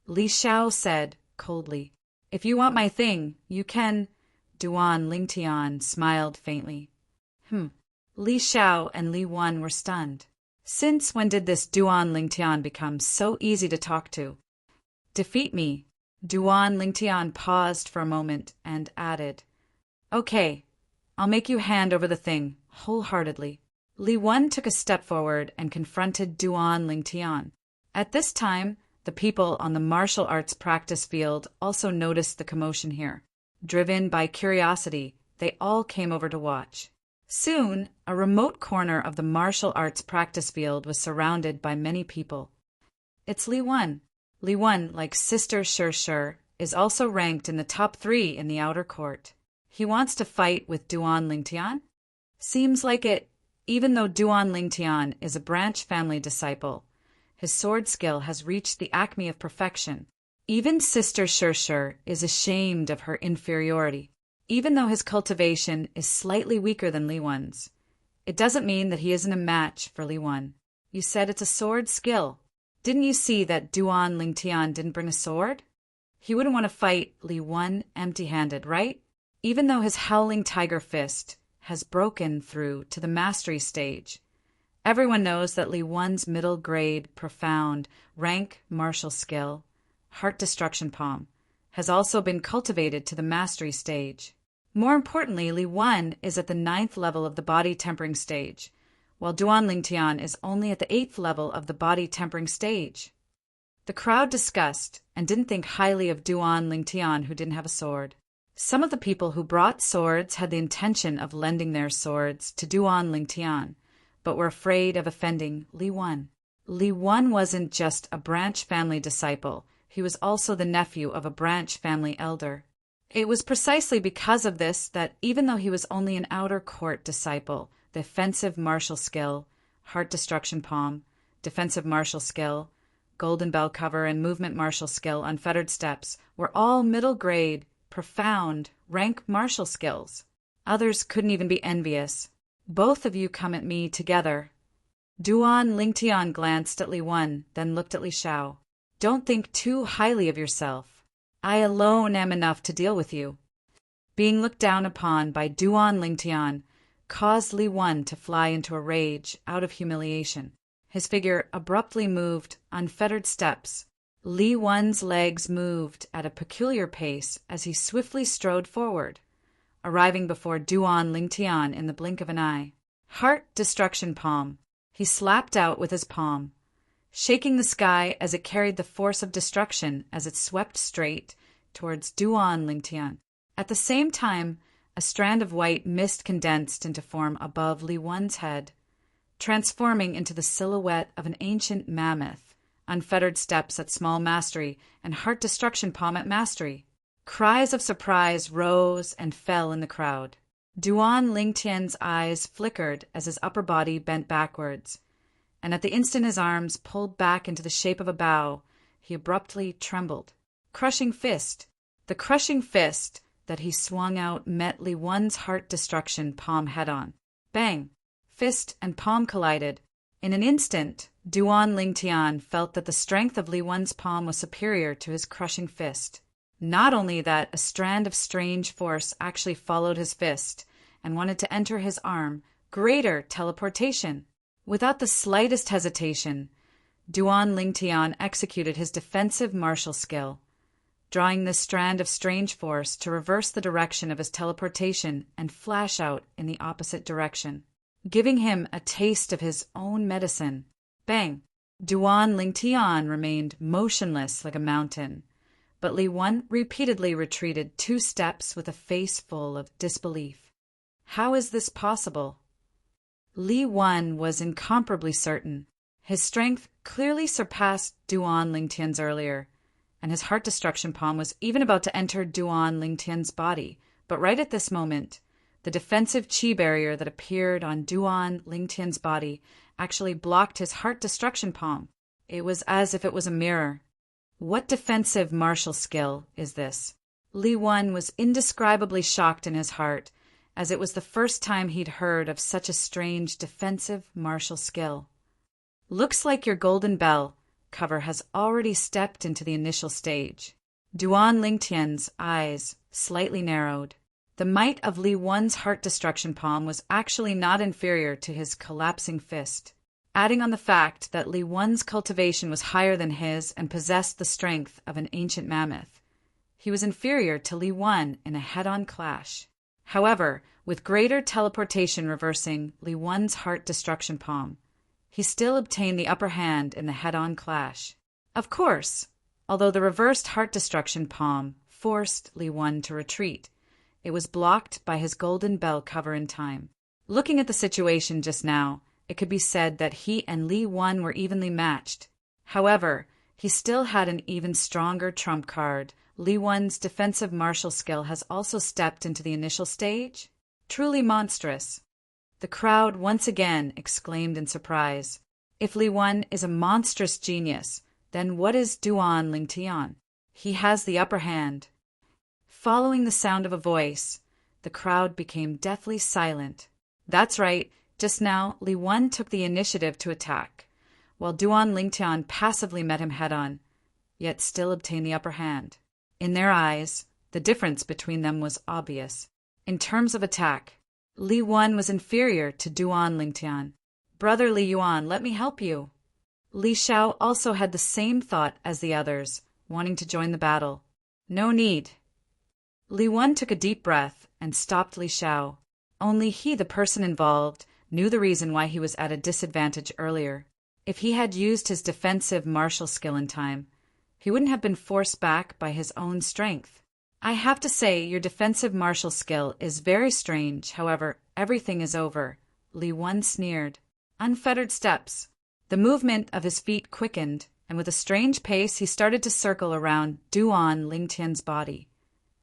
Li Xiao said coldly, If you want my thing, you can. Duan Lingtian smiled faintly. Li Xiao and Li Wan were stunned. Since when did this Duan Lingtian become so easy to talk to? Defeat me. Duan Lingtian paused for a moment and added, Okay, I'll make you hand over the thing, wholeheartedly. Li Wan took a step forward and confronted Duan Lingtian. At this time, the people on the martial arts practice field also noticed the commotion here. Driven by curiosity, they all came over to watch. Soon, a remote corner of the martial arts practice field was surrounded by many people. It's Li Wan. Li Wan, like Sister Shirshir, is also ranked in the top 3 in the outer court. He wants to fight with Duan Lingtian? Seems like it. Even though Duan Lingtian is a branch family disciple, his sword skill has reached the acme of perfection. Even Sister Shirshir is ashamed of her inferiority. Even though his cultivation is slightly weaker than Li Wan's, it doesn't mean that he isn't a match for Li Wan. You said it's a sword skill. Didn't you see that Duan Lingtian didn't bring a sword? He wouldn't want to fight Li Wan empty-handed, right? Even though his howling tiger fist has broken through to the mastery stage, everyone knows that Li Wan's middle grade, profound, rank martial skill, Heart Destruction Palm, has also been cultivated to the mastery stage. More importantly, Li Wan is at the 9th level of the body tempering stage, while Duan Lingtian is only at the 8th level of the body tempering stage. The crowd discussed and didn't think highly of Duan Lingtian, who didn't have a sword. Some of the people who brought swords had the intention of lending their swords to Duan Lingtian, but were afraid of offending Li Wan. Li Wan wasn't just a branch family disciple, he was also the nephew of a branch family elder. It was precisely because of this that even though he was only an outer court disciple, the offensive martial skill, Heart Destruction Palm, defensive martial skill, Golden Bell Cover, and movement martial skill, Unfettered Steps, were all middle grade, profound, rank martial skills. Others couldn't even be envious. Both of you come at me together. Duan Lingtian glanced at Li Wan, then looked at Li Xiao. Don't think too highly of yourself. I alone am enough to deal with you. being looked down upon by Duan Lingtian caused Li Wen to fly into a rage out of humiliation. His figure abruptly moved unfettered steps. Li Wen's legs moved at a peculiar pace as he swiftly strode forward, arriving before Duan Lingtian in the blink of an eye. Heart Destruction Palm. He slapped out with his palm, shaking the sky as it carried the force of destruction as it swept straight towards Duan Lingtian. At the same time, a strand of white mist condensed into form above Li Wen's head, transforming into the silhouette of an ancient mammoth. Unfettered steps at small mastery and Heart Destruction Palm at mastery. Cries of surprise rose and fell in the crowd. Duan Lingtian's eyes flickered as his upper body bent backwards, and at the instant his arms pulled back into the shape of a bow, he abruptly trembled. Crushing fist. The crushing fist that he swung out met Li Wen's Heart Destruction Palm head-on. Bang! Fist and palm collided. In an instant, Duan Lingtian felt that the strength of Li Wen's palm was superior to his crushing fist. Not only that, a strand of strange force actually followed his fist and wanted to enter his arm. Greater teleportation. Without the slightest hesitation, Duan Lingtian executed his defensive martial skill, drawing this strand of strange force to reverse the direction of his teleportation and flash out in the opposite direction, giving him a taste of his own medicine. Bang! Duan Lingtian remained motionless like a mountain, but Li Wen repeatedly retreated 2 steps with a face full of disbelief. How is this possible? Li Wen was incomparably certain. His strength clearly surpassed Duan Lingtian's earlier, and his Heart Destruction Palm was even about to enter Duan Lingtian's body, but right at this moment, the defensive chi barrier that appeared on Duan Lingtian's body actually blocked his Heart Destruction Palm. It was as if it was a mirror. What defensive martial skill is this? Li Wen was indescribably shocked in his heart, as it was the first time he'd heard of such a strange defensive martial skill. Looks like your golden bell cover has already stepped into the initial stage. Duan Lingtian's eyes slightly narrowed. The might of Li Wen's Heart Destruction Palm was actually not inferior to his collapsing fist. Adding on the fact that Li Wen's cultivation was higher than his and possessed the strength of an ancient mammoth, he was inferior to Li Wen in a head-on clash. However, with greater teleportation reversing Li Wen's Heart Destruction Palm, he still obtained the upper hand in the head-on clash. Of course, although the reversed Heart Destruction Palm forced Li Wen to retreat, it was blocked by his golden bell cover in time. Looking at the situation just now, it could be said that he and Li Wen were evenly matched. However, he still had an even stronger trump card. Li Wen's defensive martial skill has also stepped into the initial stage. Truly monstrous. The crowd once again exclaimed in surprise. If Li Wen is a monstrous genius, then what is Duan Lingtian? He has the upper hand. Following the sound of a voice, the crowd became deathly silent. That's right, just now Li Wen took the initiative to attack, while Duan Lingtian passively met him head-on, yet still obtained the upper hand. In their eyes, the difference between them was obvious. In terms of attack, Li Wen was inferior to Duan Lingtian. Brother Li Yuan, let me help you. Li Xiao also had the same thought as the others, wanting to join the battle. No need. Li Wen took a deep breath and stopped Li Xiao. Only he, the person involved, knew the reason why he was at a disadvantage earlier. If he had used his defensive martial skill in time, he wouldn't have been forced back by his own strength. I have to say, your defensive martial skill is very strange. However, everything is over. Li Wen sneered. Unfettered steps. The movement of his feet quickened, and with a strange pace he started to circle around Duan Lingtian's body,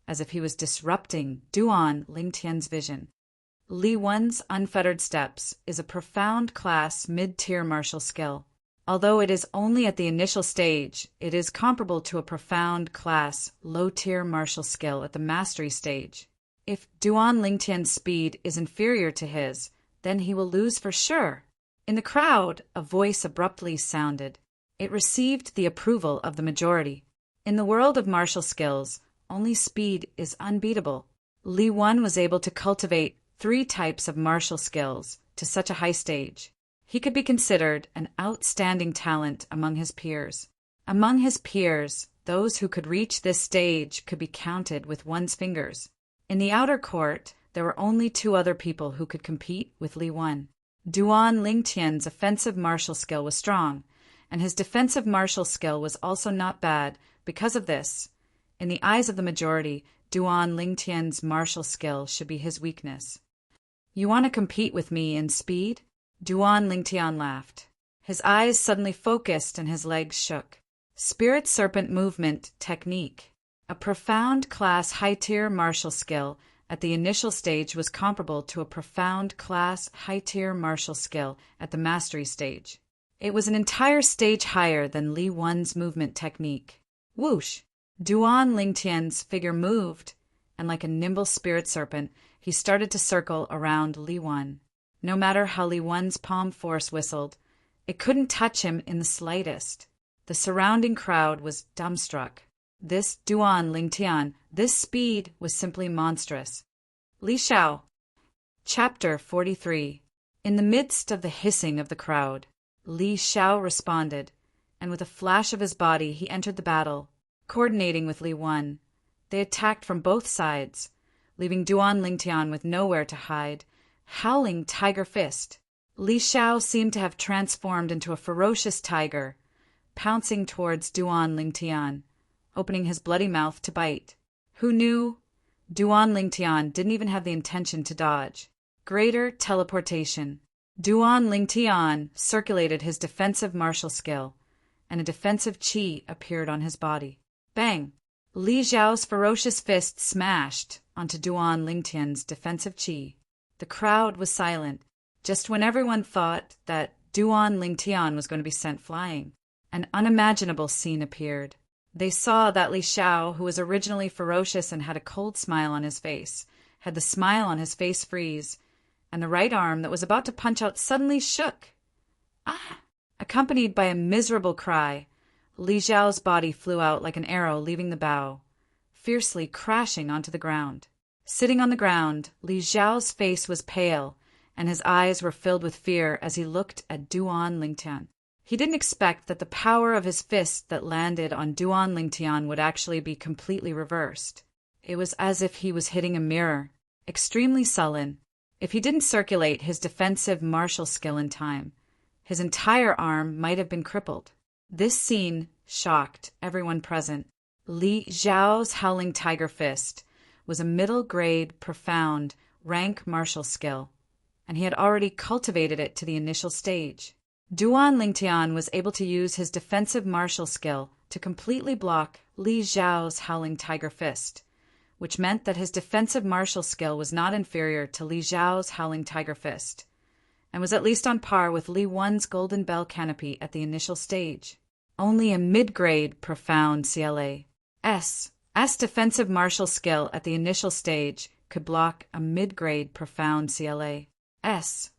as if he was disrupting Duan Lingtian's vision. Li Wen's unfettered steps is a profound class mid-tier martial skill. Although it is only at the initial stage, it is comparable to a profound class low-tier martial skill at the mastery stage. If Duan Lingtian's speed is inferior to his, then he will lose for sure. In the crowd, a voice abruptly sounded. It received the approval of the majority. In the world of martial skills, only speed is unbeatable. Li Wan was able to cultivate 3 types of martial skills to such a high stage. He could be considered an outstanding talent among his peers. Among his peers, those who could reach this stage could be counted with one's fingers. In the outer court, there were only 2 other people who could compete with Li Wan. Duan Lingtian's offensive martial skill was strong, and his defensive martial skill was also not bad. Because of this, in the eyes of the majority, Duan Lingtian's martial skill should be his weakness. You want to compete with me in speed? Duan Lingtian laughed. His eyes suddenly focused and his legs shook. Spirit Serpent Movement Technique. A profound class high-tier martial skill at the initial stage was comparable to a profound class high-tier martial skill at the mastery stage. It was an entire stage higher than Li Wan's movement technique. Whoosh! Duan Lingtian's figure moved, and like a nimble spirit serpent, he started to circle around Li Wan. No matter how Li Wan's palm force whistled, it couldn't touch him in the slightest. The surrounding crowd was dumbstruck. This Duan Lingtian, this speed was simply monstrous. Li Xiao. Chapter 43. In the midst of the hissing of the crowd, Li Xiao responded, and with a flash of his body he entered the battle, coordinating with Li Wan. They attacked from both sides, leaving Duan Lingtian with nowhere to hide. Howling Tiger Fist. Li Xiao seemed to have transformed into a ferocious tiger, pouncing towards Duan Lingtian, opening his bloody mouth to bite. Who knew? Duan Lingtian didn't even have the intention to dodge. Greater teleportation. Duan Lingtian circulated his defensive martial skill, and a defensive chi appeared on his body. Bang! Li Xiao's ferocious fist smashed onto Duan Lingtian's defensive chi. The crowd was silent, just when everyone thought that Duan Lingtian was going to be sent flying. An unimaginable scene appeared. They saw that Li Xiao, who was originally ferocious and had a cold smile on his face, had the smile on his face freeze, and the right arm that was about to punch out suddenly shook. Ah! Accompanied by a miserable cry, Li Xiao's body flew out like an arrow leaving the bow, fiercely crashing onto the ground. Sitting on the ground, Li Xiao's face was pale, and his eyes were filled with fear as he looked at Duan Lingtian. He didn't expect that the power of his fist that landed on Duan Lingtian would actually be completely reversed. It was as if he was hitting a mirror, extremely sullen. If he didn't circulate his defensive martial skill in time, his entire arm might have been crippled. This scene shocked everyone present. Li Xiao's Howling Tiger Fist was a middle-grade, profound, rank martial skill, and he had already cultivated it to the initial stage. Duan Lingtian was able to use his defensive martial skill to completely block Li Xiao's Howling Tiger Fist, which meant that his defensive martial skill was not inferior to Li Xiao's Howling Tiger Fist, and was at least on par with Li Wan's Golden Bell Canopy at the initial stage. Only a mid-grade profound CLA's defensive martial skill at the initial stage could block a mid-grade profound CLA's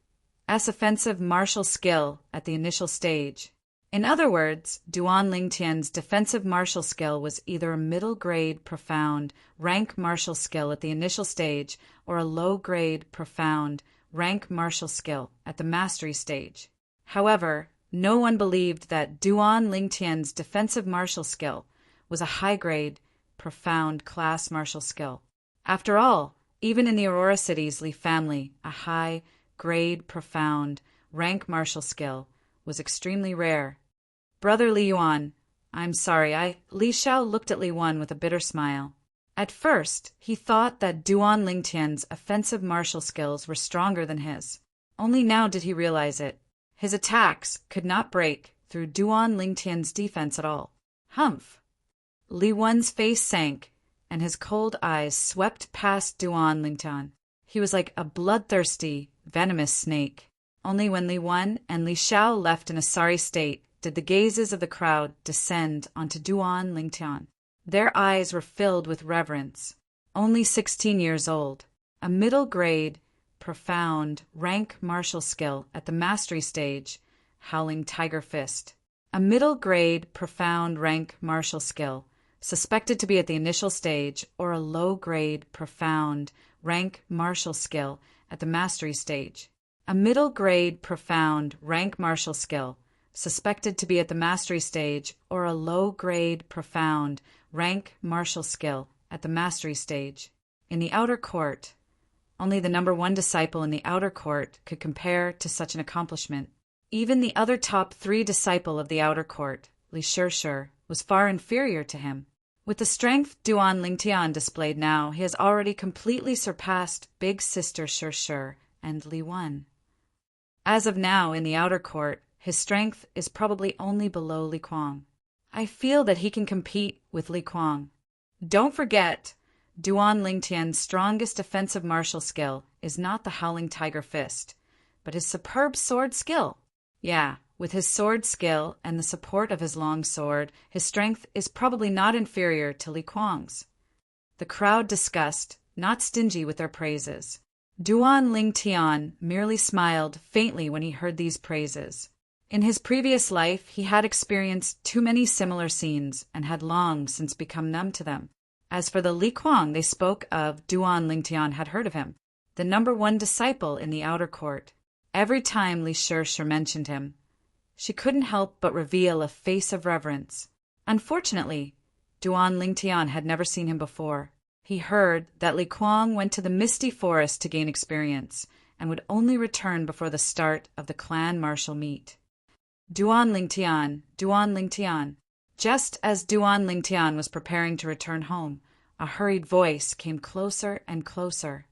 offensive martial skill at the initial stage. In other words, Duan Lingtian's defensive martial skill was either a middle-grade profound rank martial skill at the initial stage or a low-grade profound rank martial skill at the mastery stage. However, no one believed that Duan Lingtian's defensive martial skill was a high-grade profound class martial skill. After all, even in the Aurora City's Li family, a high-grade profound rank martial skill was extremely rare. Brother Li Yuan, I'm sorry, Li Xiao looked at Li Wan with a bitter smile. At first, he thought that Duan Lingtian's offensive martial skills were stronger than his. Only now did he realize it. His attacks could not break through Duan Lingtian's defense at all. Humph! Li Wan's face sank, and his cold eyes swept past Duan Lingtian. He was like a bloodthirsty, venomous snake. Only when Li Wan and Li Xiao left in a sorry state did the gazes of the crowd descend onto Duan Lingtian. Their eyes were filled with reverence. Only 16 years old, a middle-grade, profound, rank martial skill at the mastery stage, Howling Tiger Fist. A middle-grade, profound rank martial skill, suspected to be at the initial stage, or a low-grade, profound, rank martial skill at the mastery stage. A middle-grade, profound, rank martial skill, suspected to be at the mastery stage, or a low-grade, profound, rank martial skill at the mastery stage. In the outer court, only the number one disciple in the outer court could compare to such an accomplishment. Even the other top 3 disciple of the outer court, Li Shishir, was far inferior to him. With the strength Duan Lingtian displayed now, he has already completely surpassed Big Sister Shishir and Li Wen. As of now, in the outer court, his strength is probably only below Li Kuang. I feel that he can compete with Li Kuang. Don't forget, Duan Lingtian's strongest offensive martial skill is not the Howling Tiger Fist, but his superb sword skill. Yeah, with his sword skill and the support of his long sword, his strength is probably not inferior to Li Kuang's. The crowd discussed, not stingy with their praises. Duan Lingtian merely smiled faintly when he heard these praises. In his previous life, he had experienced too many similar scenes and had long since become numb to them. As for the Li Kuang they spoke of, Duan Lingtian had heard of him, the number one disciple in the outer court. Every time Li Shishir mentioned him, she couldn't help but reveal a face of reverence. Unfortunately, Duan Lingtian had never seen him before. He heard that Li Kuang went to the misty forest to gain experience and would only return before the start of the clan martial meet. Duan Lingtian, Duan Lingtian. Just as Duan Lingtian was preparing to return home, a hurried voice came closer and closer.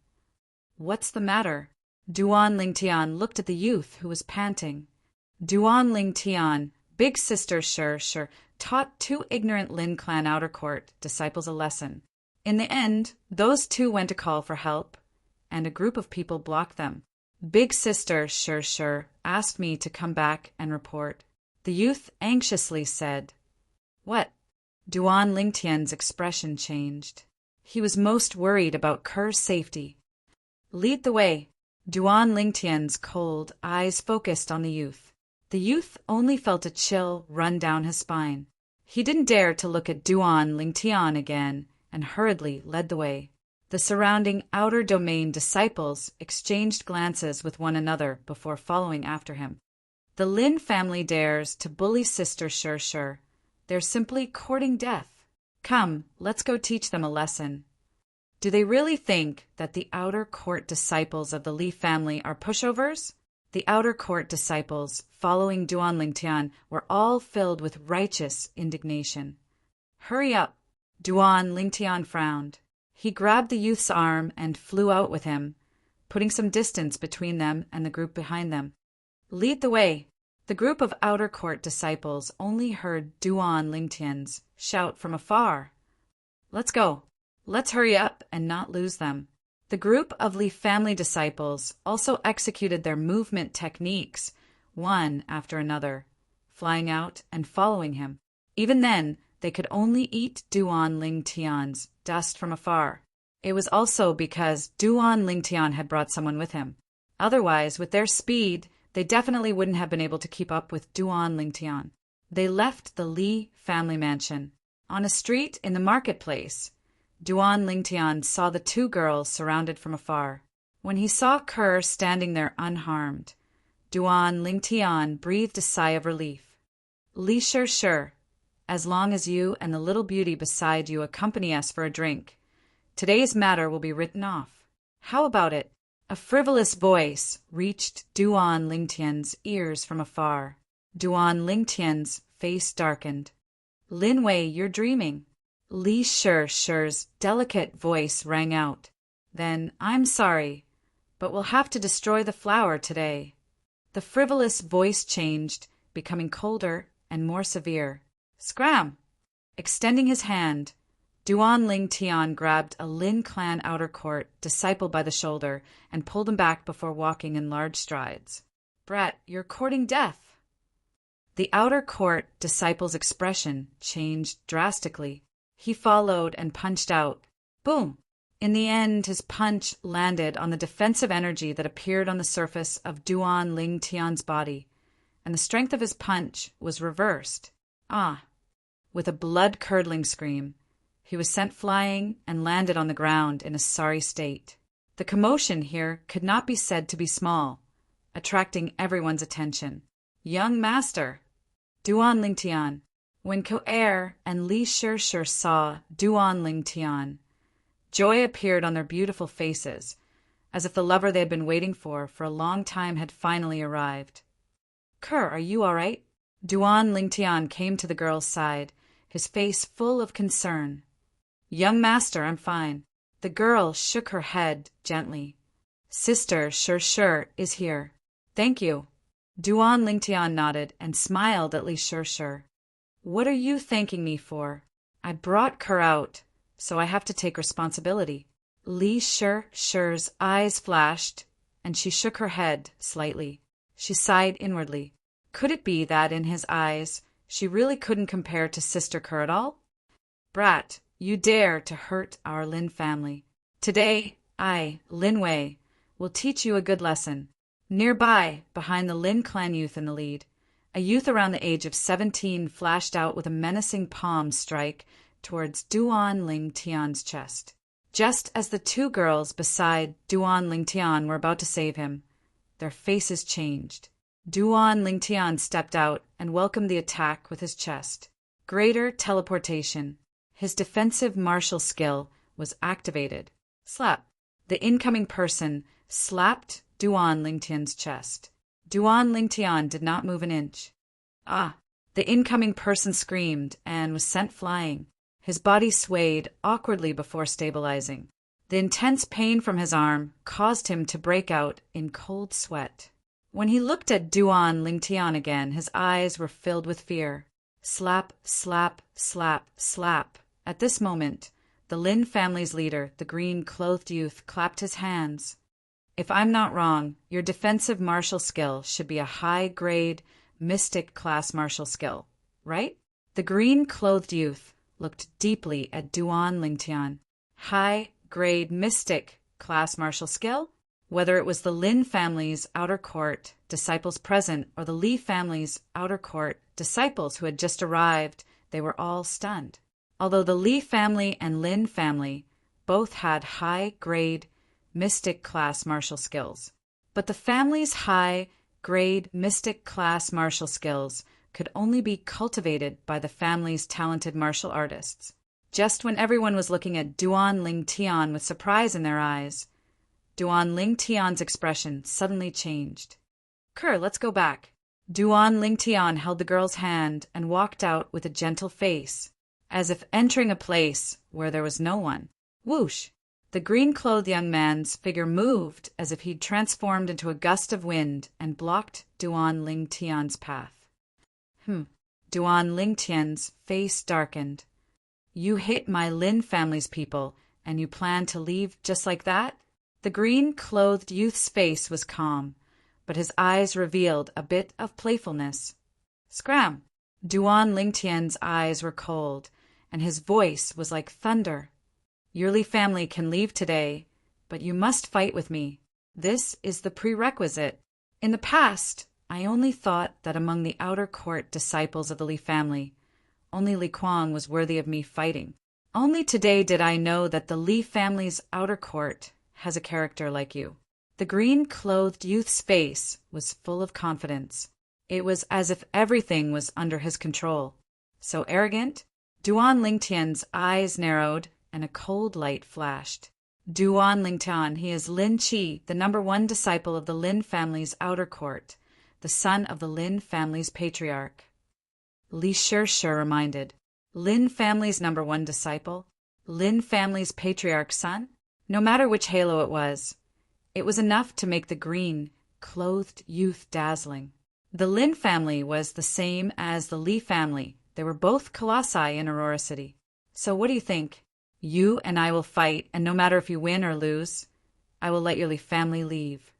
What's the matter? Duan Lingtian looked at the youth who was panting. Duan Lingtian, Big Sister Shishir, taught 2 ignorant Lin clan outer court disciples a lesson. In the end, those 2 went to call for help, and a group of people blocked them. Big Sister Shishir asked me to come back and report. The youth anxiously said, "What?" Duan Lingtian's expression changed. He was most worried about Ker's safety. "Lead the way." Duan Lingtian's cold eyes focused on the youth. The youth only felt a chill run down his spine. He didn't dare to look at Duan Lingtian again and hurriedly led the way. The surrounding outer domain disciples exchanged glances with one another before following after him. The Lin family dares to bully Sister Shishir. They're simply courting death. Come, let's go teach them a lesson. Do they really think that the outer court disciples of the Li family are pushovers? The outer court disciples, following Duan Lingtian, were all filled with righteous indignation. "Hurry up!" Duan Lingtian frowned. He grabbed the youth's arm and flew out with him, putting some distance between them and the group behind them. "Lead the way." The group of outer court disciples only heard Duan Lingtian's shout from afar. "Let's go. Let's hurry up and not lose them." The group of Li family disciples also executed their movement techniques, one after another, flying out and following him. Even then, they could only eat Duan Lingtian's dust from afar. It was also because Duan Lingtian had brought someone with him. Otherwise, with their speed, they definitely wouldn't have been able to keep up with Duan Lingtian. They left the Li family mansion. On a street in the marketplace, Duan Lingtian saw the 2 girls surrounded from afar. When he saw Ker standing there unharmed, Duan Lingtian breathed a sigh of relief. "Li Shishir, as long as you and the little beauty beside you accompany us for a drink, today's matter will be written off. How about it?" A frivolous voice reached Duan Lingtian's ears from afar. Duan Lingtian's face darkened. "Lin Wei, you're dreaming." Li Shishir's delicate voice rang out. "Then I'm sorry, but we'll have to destroy the flower today." The frivolous voice changed, becoming colder and more severe. "Scram!" Extending his hand, Duan Lingtian grabbed a Lin clan outer court disciple by the shoulder and pulled him back before walking in large strides. "Brat, you're courting death." The outer court disciple's expression changed drastically. He followed and punched out. Boom! In the end, his punch landed on the defensive energy that appeared on the surface of Duan Lingtian's body, and the strength of his punch was reversed. Ah! With a blood-curdling scream, He was sent flying and landed on the ground in a sorry state. The commotion here could not be said to be small, attracting everyone's attention. Young master, Duan Lingtian. When Ko-er and Li Shishir saw Duan Lingtian, joy appeared on their beautiful faces, as if the lover they had been waiting for a long time had finally arrived. Ker, are you all right? Duan Lingtian came to the girl's side, his face full of concern. Young master, I'm fine. The girl shook her head gently. Sister Shishir is here. Thank you. Duan Lingtian nodded and smiled at Li Shishir. What are you thanking me for? I brought Ker out, so I have to take responsibility. Li Shishir's eyes flashed, and she shook her head slightly. She sighed inwardly. Could it be that in his eyes she really couldn't compare to Sister Ker at all? Brat, you dare to hurt our Lin family. Today, I, Lin Wei, will teach you a good lesson. Nearby, behind the Lin clan youth in the lead, a youth around the age of 17 flashed out with a menacing palm strike towards Duan Lingtian's chest. Just as the two girls beside Duan Lingtian were about to save him, their faces changed. Duan Lingtian stepped out and welcomed the attack with his chest. Greater teleportation. His defensive martial skill was activated. Slap. The incoming person slapped Duan Lingtian's chest. Duan Lingtian did not move an inch. Ah! The incoming person screamed and was sent flying. His body swayed awkwardly before stabilizing. The intense pain from his arm caused him to break out in cold sweat. When he looked at Duan Lingtian again, his eyes were filled with fear. Slap, slap, slap, slap. At this moment, the Lin family's leader, the green-clothed youth, clapped his hands. If I'm not wrong, your defensive martial skill should be a high-grade, mystic class martial skill, right? The green-clothed youth looked deeply at Duan Lingtian. High-grade mystic class martial skill? Whether it was the Lin family's outer court disciples present or the Li family's outer court disciples who had just arrived, they were all stunned. Although the Li family and Lin family both had high-grade mystic class martial skills, but the family's high-grade mystic class martial skills could only be cultivated by the family's talented martial artists. Just when everyone was looking at Duan Lingtian with surprise in their eyes, Duan Lingtian's expression suddenly changed. Ker, let's go back. Duan Lingtian held the girl's hand and walked out with a gentle face, as if entering a place where there was no one. Whoosh! The green-clothed young man's figure moved as if he'd transformed into a gust of wind and blocked Duan Lingtian's path. Duan Lingtian's face darkened. You hate my Lin family's people, and you plan to leave just like that? The green-clothed youth's face was calm, but his eyes revealed a bit of playfulness. Scram! Duan Lingtian's eyes were cold, and his voice was like thunder. Your Li family can leave today, but you must fight with me. This is the prerequisite. In the past, I only thought that among the outer court disciples of the Li family, only Li Kuang was worthy of me fighting. Only today did I know that the Li family's outer court has a character like you. The green-clothed youth's face was full of confidence. It was as if everything was under his control. So arrogant? Duan Lingtian's eyes narrowed, and a cold light flashed. Duan Lingtian, he is Lin Qi, the #1 disciple of the Lin family's outer court, the son of the Lin family's patriarch. Li Shishir reminded. Lin family's #1 disciple? Lin family's patriarch's son? No matter which halo it was enough to make the green-clothed youth dazzling. The Lin family was the same as the Li family. They were both colossi in Aurora City. So what do you think? You and I will fight, and no matter if you win or lose, I will let your Li family leave.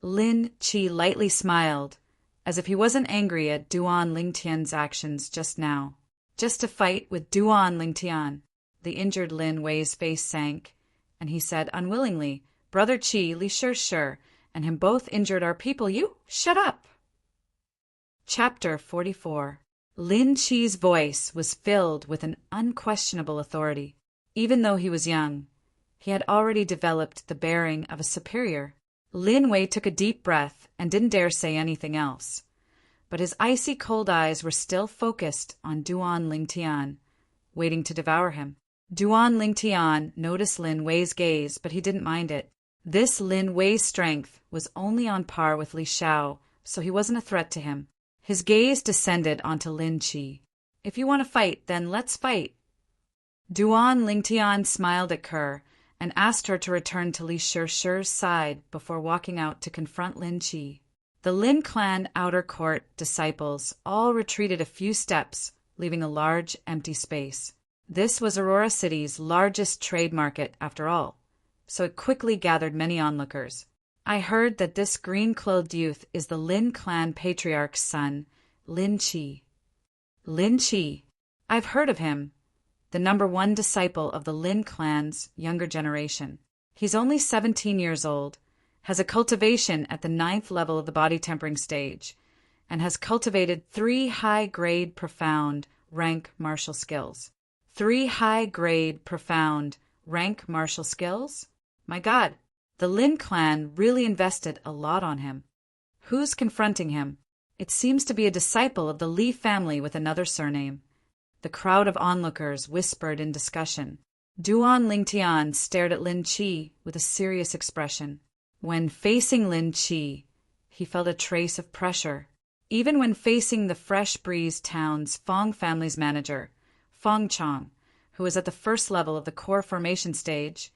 Lin Qi lightly smiled, as if he wasn't angry at Duan Lingtian's actions just now. Just to fight with Duan Lingtian. The injured Lin Wei's face sank, and he said unwillingly, Brother Qi, Li Shishir, and him both injured our people. You shut up! Chapter 44. Lin Chi's voice was filled with an unquestionable authority. Even though he was young, he had already developed the bearing of a superior. Lin Wei took a deep breath and didn't dare say anything else. But his icy cold eyes were still focused on Duan Lingtian, waiting to devour him. Duan Lingtian noticed Lin Wei's gaze, but he didn't mind it. This Lin Wei's strength was only on par with Li Xiao, so he wasn't a threat to him. His gaze descended onto Lin Chi. If you want to fight, then let's fight. Duan Lingtian smiled at Kerr and asked her to return to Li Shi's side before walking out to confront Lin Chi. The Lin clan outer court disciples all retreated a few steps, leaving a large empty space. This was Aurora City's largest trade market, after all, so it quickly gathered many onlookers. I heard that this green-clothed youth is the Lin clan patriarch's son, Lin Chi. Lin Chi. I've heard of him. The #1 disciple of the Lin clan's younger generation. He's only 17 years old, has a cultivation at the 9th level of the body tempering stage, and has cultivated 3 high-grade profound rank martial skills. 3 high-grade profound rank martial skills? My God, the Lin clan really invested a lot on him. Who's confronting him? It seems to be a disciple of the Li family with another surname. The crowd of onlookers whispered in discussion. Duan Lingtian stared at Lin Chi with a serious expression. When facing Lin Chi, he felt a trace of pressure. Even when facing the Fresh Breeze Town's Fong family's manager, Fong Chong, who was at the 1st level of the core formation stage,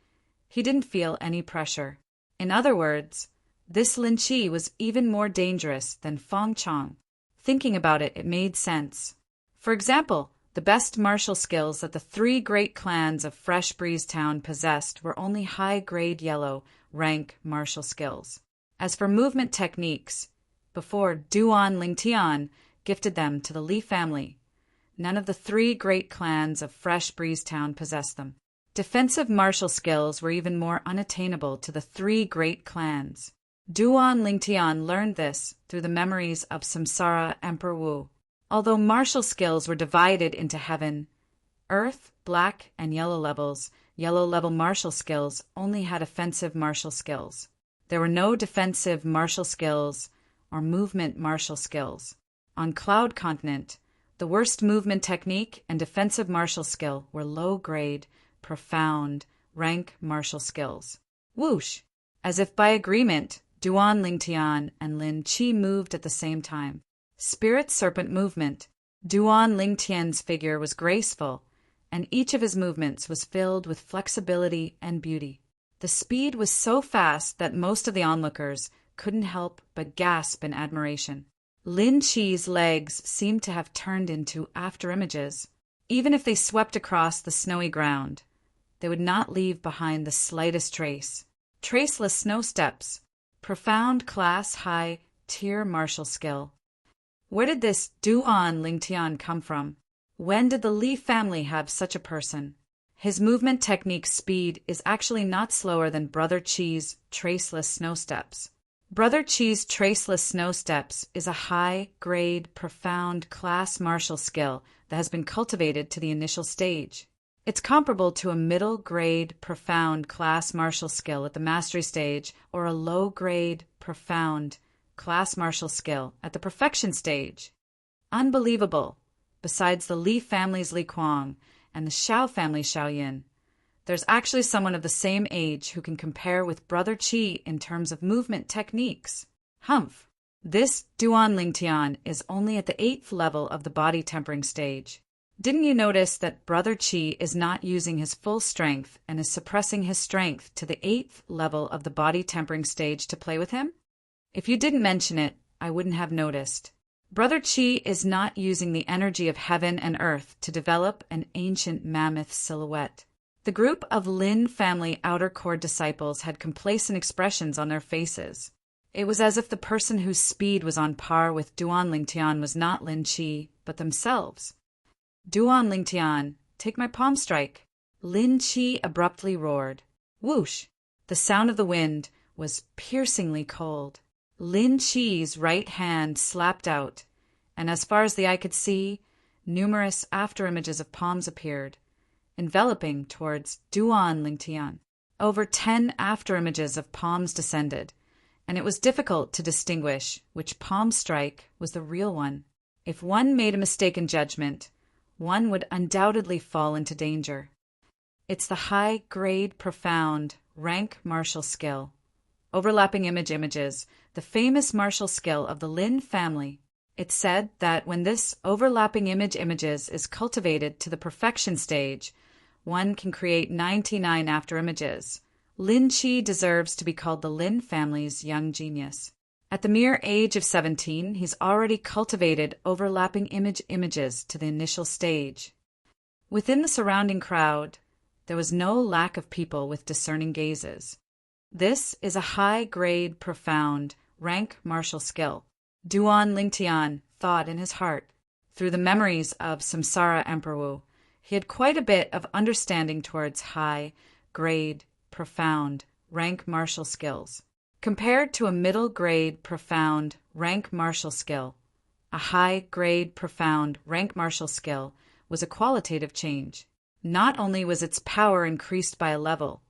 he didn't feel any pressure. In other words, this Lin Chi was even more dangerous than Fong Chong. Thinking about it, it made sense. For example, the best martial skills that the 3 great clans of Fresh Breeze Town possessed were only high-grade yellow rank martial skills. As for movement techniques, before Duan Lingtian gifted them to the Li family, none of the 3 great clans of Fresh Breeze Town possessed them. Defensive martial skills were even more unattainable to the 3 great clans. Duan Lingtian learned this through the memories of Samsara Emperor Wu. Although martial skills were divided into heaven, earth, black, and yellow levels, yellow-level martial skills only had offensive martial skills. There were no defensive martial skills or movement martial skills. On Cloud Continent, the worst movement technique and defensive martial skill were low-grade, profound, rank martial skills. Whoosh! As if by agreement, Duan Lingtian and Lin Chi moved at the same time. Spirit serpent movement. Duan Lingtian's figure was graceful, and each of his movements was filled with flexibility and beauty. The speed was so fast that most of the onlookers couldn't help but gasp in admiration. Lin Chi's legs seemed to have turned into afterimages. Even if they swept across the snowy ground, they would not leave behind the slightest trace. Traceless snow steps. Profound class high tier martial skill. Where did this Duan Lingtian come from? When did the Li family have such a person? His movement technique speed is actually not slower than Brother Chi's traceless snow steps. Brother Chi's traceless snow steps is a high-grade, profound class martial skill that has been cultivated to the initial stage. It's comparable to a middle-grade, profound class martial skill at the mastery stage or a low-grade, profound class martial skill at the perfection stage. Unbelievable. Besides the Li family's Li Kuang and the Xiao family's Xiao Yin, there's actually someone of the same age who can compare with Brother Chi in terms of movement techniques. Humph. This Duan Lingtian is only at the 8th level of the body tempering stage. Didn't you notice that Brother Chi is not using his full strength and is suppressing his strength to the 8th level of the body tempering stage to play with him? If you didn't mention it, I wouldn't have noticed. Brother Chi is not using the energy of heaven and earth to develop an ancient mammoth silhouette. The group of Lin family outer core disciples had complacent expressions on their faces. It was as if the person whose speed was on par with Duan Lingtian was not Lin Chi, but themselves. Duan Lingtian, take my palm strike. Lin Chi abruptly roared. Whoosh! The sound of the wind was piercingly cold. Lin Chi's right hand slapped out, and as far as the eye could see, numerous afterimages of palms appeared, enveloping towards Duan Lingtian. Over 10 afterimages of palms descended, and it was difficult to distinguish which palm strike was the real one. If one made a mistaken judgment, one would undoubtedly fall into danger. It's the high-grade, profound, rank martial skill. Overlapping images, the famous martial skill of the Lin family. It's said that when this overlapping images is cultivated to the perfection stage, one can create 99 afterimages. Lin Qi deserves to be called the Lin family's young genius. At the mere age of 17, he's already cultivated overlapping images to the initial stage. Within the surrounding crowd, there was no lack of people with discerning gazes. This is a high-grade, profound, rank martial skill. Duan Lingtian thought in his heart. Through the memories of Samsara Emperor Wu, he had quite a bit of understanding towards high-grade, profound, rank martial skills. Compared to a middle-grade, profound, rank martial skill, a high-grade, profound, rank martial skill was a qualitative change. Not only was its power increased by a level,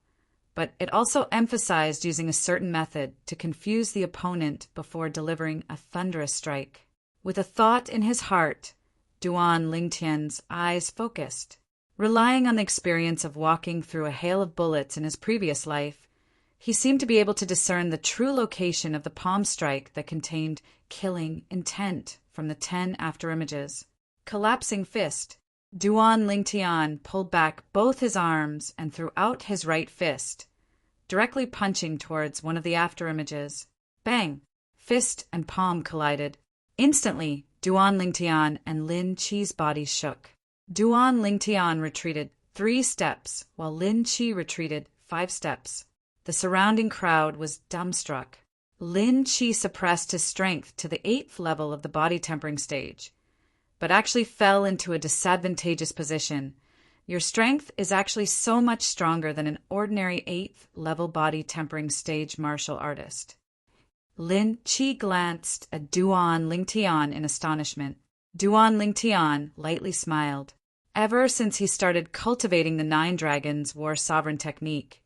but it also emphasized using a certain method to confuse the opponent before delivering a thunderous strike. With a thought in his heart, Duan Lingtian's eyes focused. Relying on the experience of walking through a hail of bullets in his previous life, he seemed to be able to discern the true location of the palm strike that contained killing intent from the 10 afterimages. Collapsing fist. Duan Lingtian pulled back both his arms and threw out his right fist, directly punching towards one of the afterimages. Bang! Fist and palm collided. Instantly, Duan Lingtian and Lin Qi's bodies shook. Duan Lingtian retreated 3 steps, while Lin Qi retreated 5 steps. The surrounding crowd was dumbstruck. Lin Qi suppressed his strength to the 8th level of the body tempering stage, but actually fell into a disadvantageous position. Your strength is actually so much stronger than an ordinary 8th level body tempering stage martial artist. Lin Qi glanced at Duan Lingtian in astonishment. Duan Lingtian lightly smiled. Ever since he started cultivating the 9 Dragons War Sovereign technique,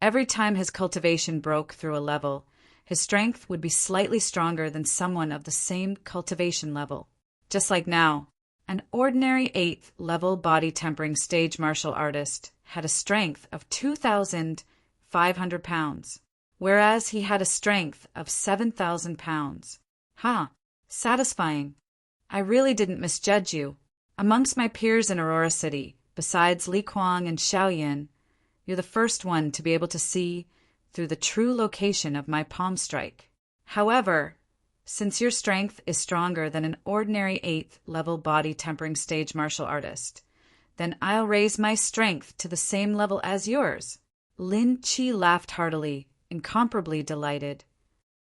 every time his cultivation broke through a level, his strength would be slightly stronger than someone of the same cultivation level. Just like now, an ordinary 8th level body tempering stage martial artist had a strength of 2,500 pounds, whereas he had a strength of 7,000 pounds. Satisfying. I really didn't misjudge you. Amongst my peers in Aurora City, besides Li Kuang and Xiaoyan, you're the first one to be able to see through the true location of my palm strike. However, since your strength is stronger than an ordinary 8th level body tempering stage martial artist, then I'll raise my strength to the same level as yours. Lin Qi laughed heartily, incomparably delighted.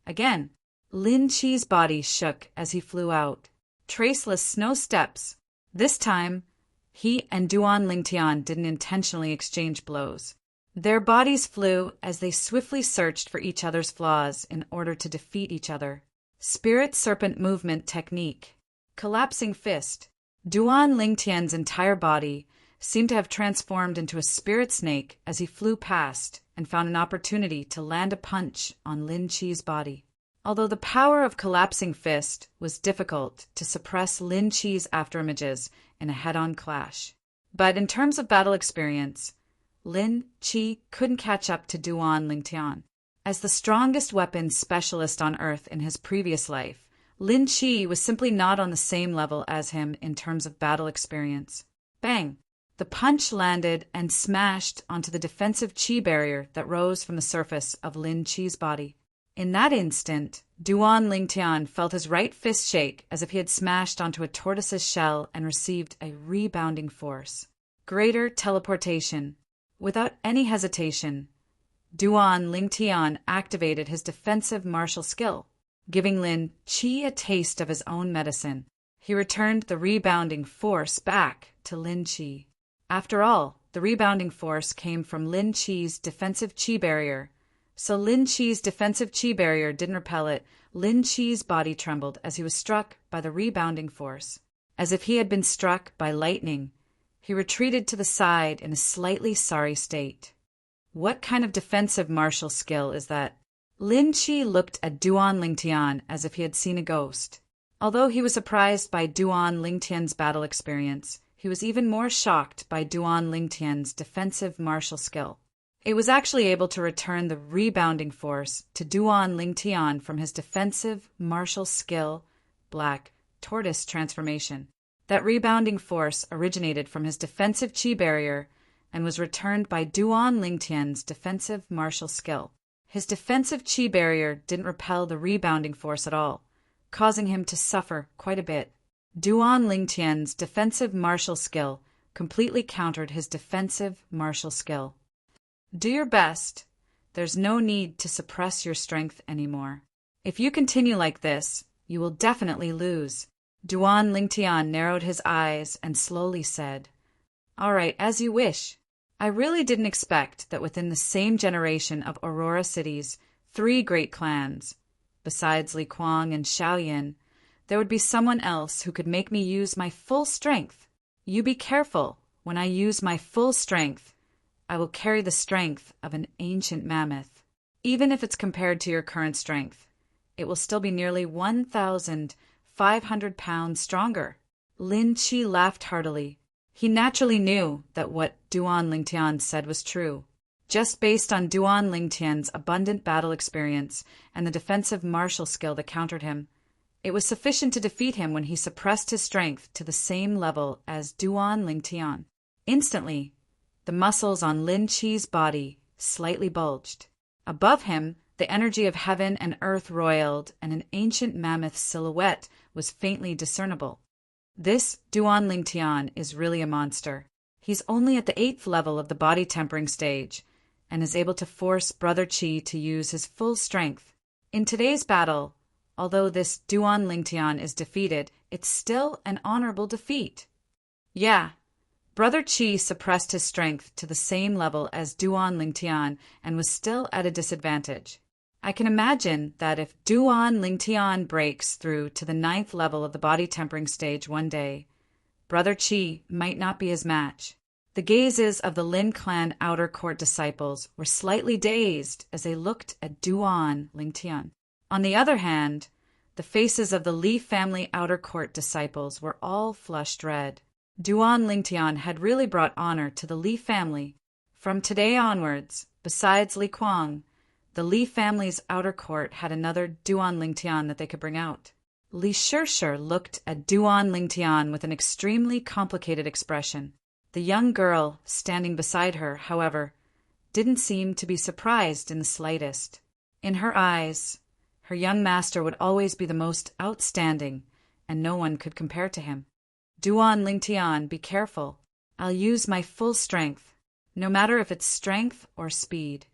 Again, Lin Qi's body shook as he flew out. Traceless snow steps. This time, he and Duan Lingtian didn't intentionally exchange blows. Their bodies flew as they swiftly searched for each other's flaws in order to defeat each other. Spirit Serpent Movement Technique. Collapsing Fist. Duan Lingtian's entire body seemed to have transformed into a spirit snake as he flew past and found an opportunity to land a punch on Lin Qi's body. Although the power of Collapsing Fist was difficult to suppress Lin Qi's afterimages in a head-on clash. But in terms of battle experience, Lin Qi couldn't catch up to Duan Lingtian. As the strongest weapons specialist on Earth in his previous life, Lin Qi was simply not on the same level as him in terms of battle experience. Bang! The punch landed and smashed onto the defensive Qi barrier that rose from the surface of Lin Qi's body. In that instant, Duan Lingtian felt his right fist shake as if he had smashed onto a tortoise's shell and received a rebounding force. Greater teleportation. Without any hesitation, Duan Lingtian activated his defensive martial skill, giving Lin Qi a taste of his own medicine. He returned the rebounding force back to Lin Qi. After all, the rebounding force came from Lin Qi's defensive Qi barrier. So Lin Qi's defensive Qi barrier didn't repel it. Lin Qi's body trembled as he was struck by the rebounding force. As if he had been struck by lightning, he retreated to the side in a slightly sorry state. What kind of defensive martial skill is that? Lin Chi looked at Duan Lingtian as if he had seen a ghost. Although he was surprised by Duan Lingtian's battle experience, he was even more shocked by Duan Lingtian's defensive martial skill. It was actually able to return the rebounding force to Duan Lingtian from his defensive martial skill, Black Tortoise transformation. That rebounding force originated from his defensive chi barrier and was returned by Duan Lingtian's defensive martial skill. His defensive chi barrier didn't repel the rebounding force at all, causing him to suffer quite a bit. Duan Lingtian's defensive martial skill completely countered his defensive martial skill. Do your best. There's no need to suppress your strength anymore. If you continue like this, you will definitely lose. Duan Lingtian narrowed his eyes and slowly said, "All right, as you wish. I really didn't expect that within the same generation of Aurora City's 3 great clans, besides Li Kuang and Xiaoyan, there would be someone else who could make me use my full strength. You be careful. When I use my full strength, I will carry the strength of an ancient mammoth. Even if it's compared to your current strength, it will still be nearly 1,500 pounds stronger." Lin Chi laughed heartily. He naturally knew that what Duan Lingtian said was true. Just based on Duan Lingtian's abundant battle experience and the defensive martial skill that countered him, it was sufficient to defeat him when he suppressed his strength to the same level as Duan Lingtian. Instantly, the muscles on Lin Chi's body slightly bulged. Above him, the energy of heaven and earth roiled, and an ancient mammoth silhouette was faintly discernible. This Duan Lingtian is really a monster. He's only at the 8th level of the body tempering stage, and is able to force Brother Qi to use his full strength. In today's battle, although this Duan Lingtian is defeated, it's still an honorable defeat. Yeah, Brother Qi suppressed his strength to the same level as Duan Lingtian and was still at a disadvantage. I can imagine that if Duan Lingtian breaks through to the 9th level of the body tempering stage one day, Brother Qi might not be his match. The gazes of the Lin clan outer court disciples were slightly dazed as they looked at Duan Lingtian. On the other hand, the faces of the Li family outer court disciples were all flushed red. Duan Lingtian had really brought honor to the Li family. From today onwards, besides Li Kuang, the Li family's outer court had another Duan Lingtian that they could bring out. Li Shishir looked at Duan Lingtian with an extremely complicated expression. The young girl standing beside her, however, didn't seem to be surprised in the slightest. In her eyes, her young master would always be the most outstanding, and no one could compare to him. "Duan Lingtian, be careful. I'll use my full strength, no matter if it's strength or speed.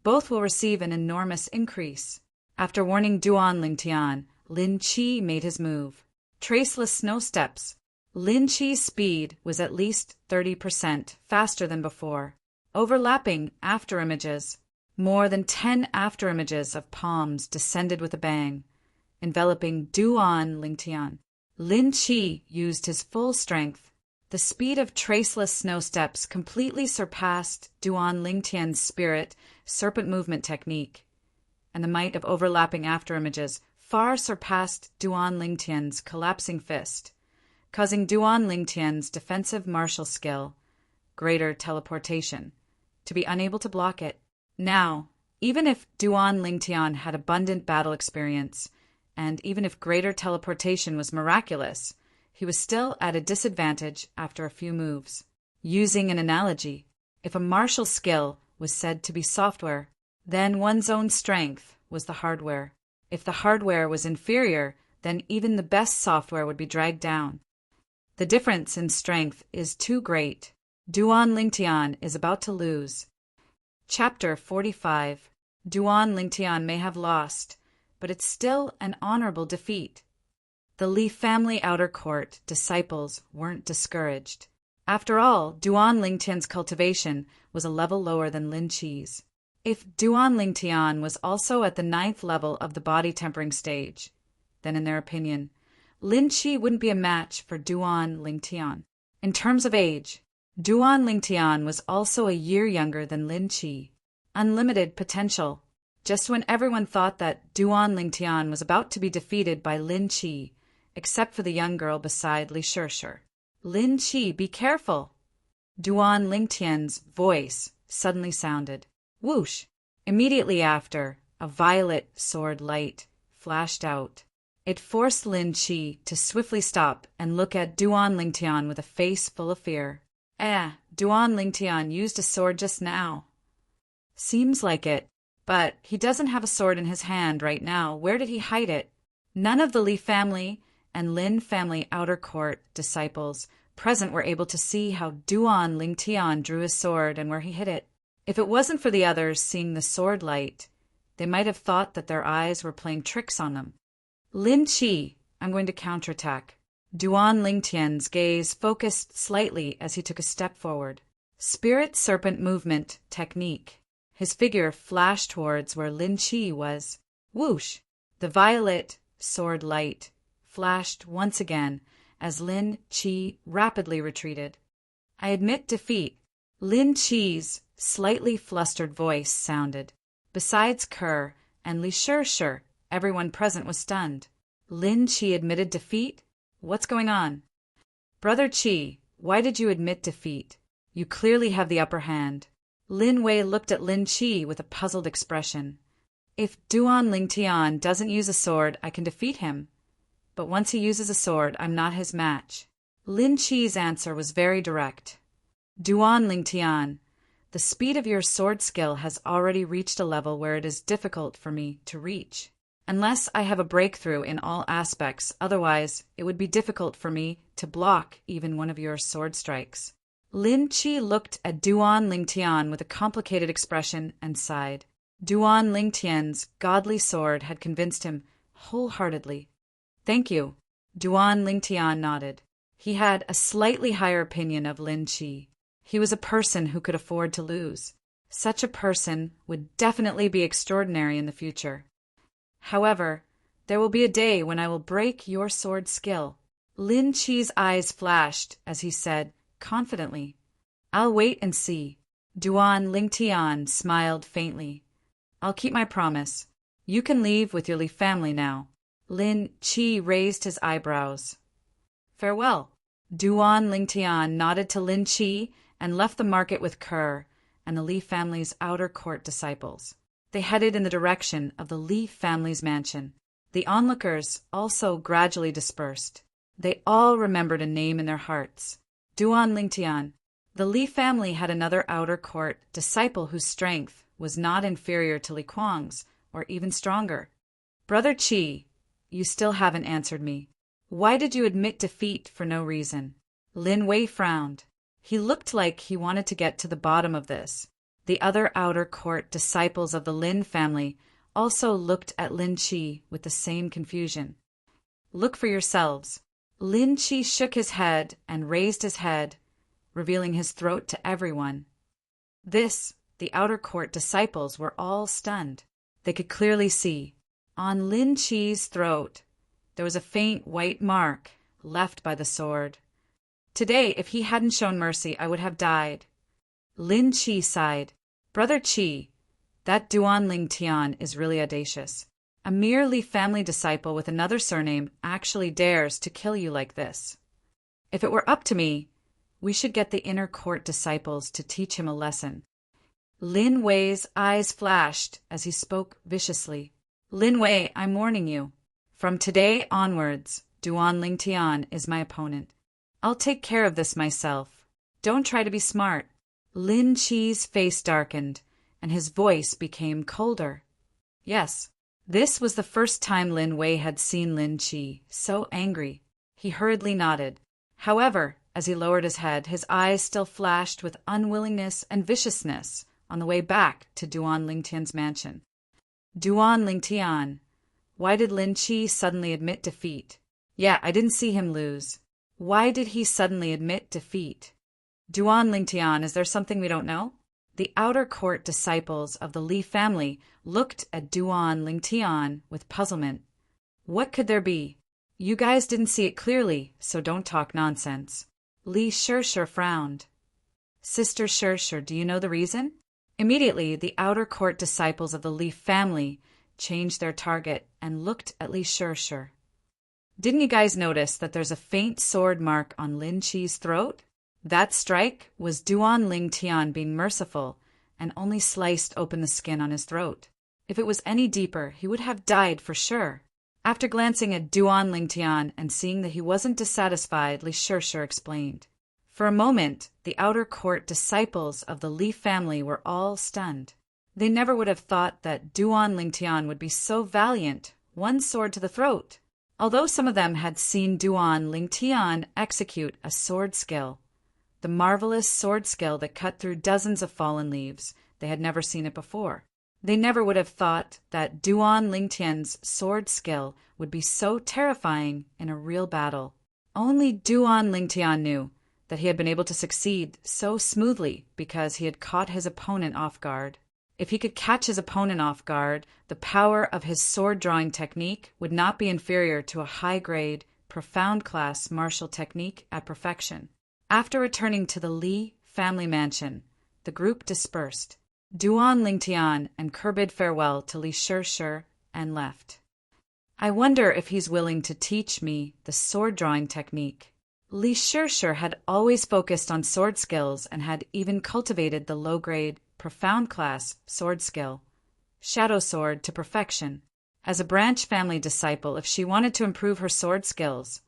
Both will receive an enormous increase." After warning Duan Lingtian, Lin Chi made his move. Traceless snow steps. Lin Chi's speed was at least 30% faster than before. Overlapping afterimages. More than 10 afterimages of palms descended with a bang, enveloping Duan Lingtian. Lin Chi used his full strength. The speed of traceless snow steps completely surpassed Duan Lingtian's spirit serpent movement technique, and the might of overlapping afterimages far surpassed Duan Lingtian's collapsing fist, causing Duan Lingtian's defensive martial skill, greater teleportation, to be unable to block it. Now, even if Duan Lingtian had abundant battle experience, and even if greater teleportation was miraculous, he was still at a disadvantage after a few moves. Using an analogy, if a martial skill was said to be software, then one's own strength was the hardware. If the hardware was inferior, then even the best software would be dragged down. The difference in strength is too great. Duan Lingtian is about to lose. Chapter 45. Duan Lingtian may have lost, but it's still an honorable defeat. The Li family outer court disciples weren't discouraged. After all, Duan Lingtian's cultivation was a level lower than Lin Chi's. If Duan Lingtian was also at the 9th level of the body tempering stage, then in their opinion, Lin Chi wouldn't be a match for Duan Lingtian. In terms of age, Duan Lingtian was also a year younger than Lin Chi. Unlimited potential. Just when everyone thought that Duan Lingtian was about to be defeated by Lin Chi, except for the young girl beside Li Shishir. Lin Chi, be careful! Duan Lingtian's voice suddenly sounded. Whoosh! Immediately after, a violet sword light flashed out. It forced Lin Chi to swiftly stop and look at Duan Lingtian with a face full of fear. Duan Lingtian used a sword just now. Seems like it, but he doesn't have a sword in his hand right now. Where did he hide it? None of the Li family and Lin family outer court disciples present were able to see how Duan Lingtian drew his sword and where he hid it. If it wasn't for the others seeing the sword light, they might have thought that their eyes were playing tricks on them. Lin Chi, I'm going to counterattack. Duan Lingtian's gaze focused slightly as he took a step forward. Spirit serpent movement technique. His figure flashed towards where Lin Chi was. Whoosh! The violet sword light flashed once again as Lin Chi rapidly retreated. I admit defeat. Lin Chi's slightly flustered voice sounded. Besides Kerr and Li Shishir, everyone present was stunned. Lin Chi admitted defeat? What's going on? Brother Chi, why did you admit defeat? You clearly have the upper hand. Lin Wei looked at Lin Chi with a puzzled expression. If Duan Lingtian doesn't use a sword, I can defeat him. But once he uses a sword, I'm not his match. Lin Chi's answer was very direct. Duan Lingtian, the speed of your sword skill has already reached a level where it is difficult for me to reach. Unless I have a breakthrough in all aspects, otherwise it would be difficult for me to block even one of your sword strikes. Lin Chi looked at Duan Lingtian with a complicated expression and sighed. Duan Lingtian's godly sword had convinced him wholeheartedly. Thank you. Duan Lingtian nodded. He had a slightly higher opinion of Lin Chi. He was a person who could afford to lose. Such a person would definitely be extraordinary in the future. However, there will be a day when I will break your sword skill. Lin Chi's eyes flashed as he said, confidently, I'll wait and see. Duan Lingtian smiled faintly. I'll keep my promise. You can leave with your Li family now. Lin Chi raised his eyebrows. Farewell. Duan Lingtian nodded to Lin Chi and left the market with Kerr and the Li family's outer court disciples. They headed in the direction of the Li family's mansion. The onlookers also gradually dispersed. They all remembered a name in their hearts. Duan Lingtian. The Li family had another outer court disciple whose strength was not inferior to Li Kuang's, or even stronger. Brother Chi, you still haven't answered me. Why did you admit defeat for no reason? Lin Wei frowned. He looked like he wanted to get to the bottom of this. The other outer court disciples of the Lin family also looked at Lin Chi with the same confusion. Look for yourselves. Lin Chi shook his head and raised his head, revealing his throat to everyone. The outer court disciples were all stunned. They could clearly see, on Lin Chi's throat, there was a faint white mark left by the sword. Today, if he hadn't shown mercy, I would have died. Lin Chi sighed. Brother Chi, that Duan Lingtian is really audacious. A mere Li family disciple with another surname actually dares to kill you like this. If it were up to me, we should get the inner court disciples to teach him a lesson. Lin Wei's eyes flashed as he spoke viciously. Lin Wei, I'm warning you. From today onwards, Duan Lingtian is my opponent. I'll take care of this myself. Don't try to be smart. Lin Chi's face darkened, and his voice became colder. Yes, this was the first time Lin Wei had seen Lin Chi so angry. He hurriedly nodded. However, as he lowered his head, his eyes still flashed with unwillingness and viciousness on the way back to Duan Lingtian's mansion. Duan Lingtian, why did Lin Chi suddenly admit defeat? Yeah, I didn't see him lose. Why did he suddenly admit defeat? Duan Lingtian, is there something we don't know? The outer court disciples of the Li family looked at Duan Lingtian with puzzlement. What could there be? You guys didn't see it clearly, so don't talk nonsense. Li Shirshir frowned. Sister Shirshir, do you know the reason? Immediately, the outer court disciples of the Li family changed their target and looked at Li Shirshir. Didn't you guys notice that there's a faint sword mark on Lin Qi's throat? That strike was Duan Ling Tian being merciful and only sliced open the skin on his throat. If it was any deeper, he would have died for sure. After glancing at Duan Ling Tian and seeing that he wasn't dissatisfied, Li Shirshir explained. For a moment, the outer court disciples of the Li family were all stunned. They never would have thought that Duan Ling Tian would be so valiant, one sword to the throat. Although some of them had seen Duan Ling Tian execute a sword skill, the marvelous sword skill that cut through dozens of fallen leaves, they had never seen it before. They never would have thought that Duan Ling Tian's sword skill would be so terrifying in a real battle. Only Duan Ling Tian knew that he had been able to succeed so smoothly because he had caught his opponent off guard. If he could catch his opponent off guard, the power of his sword-drawing technique would not be inferior to a high-grade, profound-class martial technique at perfection. After returning to the Li family mansion, the group dispersed. Duan Ling Tian and Kerr bid farewell to Li Shirshir and left. I wonder if he's willing to teach me the sword-drawing technique. Li Shirshir had always focused on sword skills and had even cultivated the low-grade, profound-class sword skill, Shadow Sword, to perfection. As a branch family disciple, if she wanted to improve her sword skills,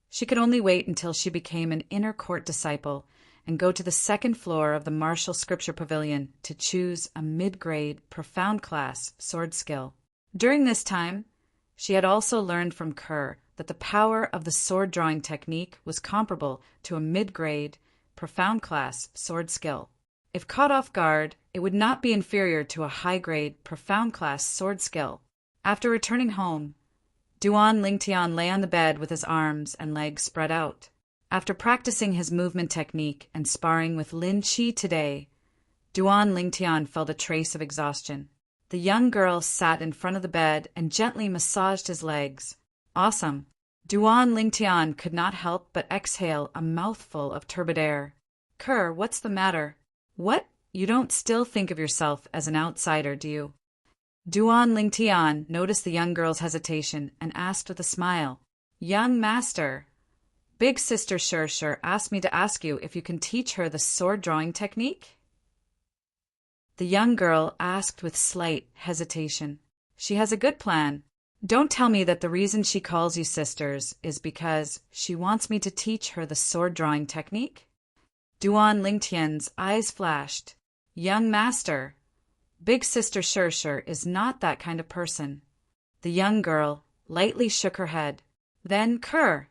she could only wait until she became an inner court disciple and go to the second floor of the Martial Scripture Pavilion to choose a mid-grade, profound-class sword skill. During this time, she had also learned from Kerr that the power of the sword-drawing technique was comparable to a mid-grade, profound-class sword skill. If caught off guard, it would not be inferior to a high-grade, profound-class sword skill. After returning home, Duan Ling Tian lay on the bed with his arms and legs spread out. After practicing his movement technique and sparring with Lin Qi today, Duan Ling Tian felt a trace of exhaustion. The young girl sat in front of the bed and gently massaged his legs. Awesome! Duan Ling Tian could not help but exhale a mouthful of turbid air. Kerr, what's the matter? What? You don't still think of yourself as an outsider, do you? Duan Ling Tian noticed the young girl's hesitation and asked with a smile, Young master, Big Sister Shirshir asked me to ask you if you can teach her the sword-drawing technique? The young girl asked with slight hesitation. She has a good plan. Don't tell me that the reason she calls you sisters is because she wants me to teach her the sword-drawing technique? Duan Ling Tian's eyes flashed. Young master, Big Sister Shirshir is not that kind of person. The young girl lightly shook her head. Then, Kerr,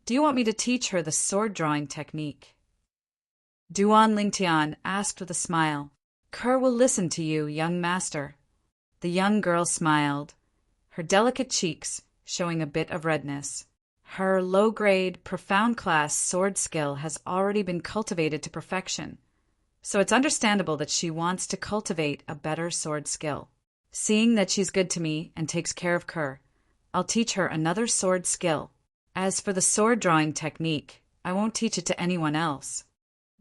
do you want me to teach her the sword-drawing technique? Duan Ling Tian asked with a smile. Kerr will listen to you, young master. The young girl smiled, her delicate cheeks showing a bit of redness. Her low-grade, profound-class sword skill has already been cultivated to perfection, so it's understandable that she wants to cultivate a better sword skill. Seeing that she's good to me and takes care of Kerr, I'll teach her another sword skill. As for the sword-drawing technique, I won't teach it to anyone else.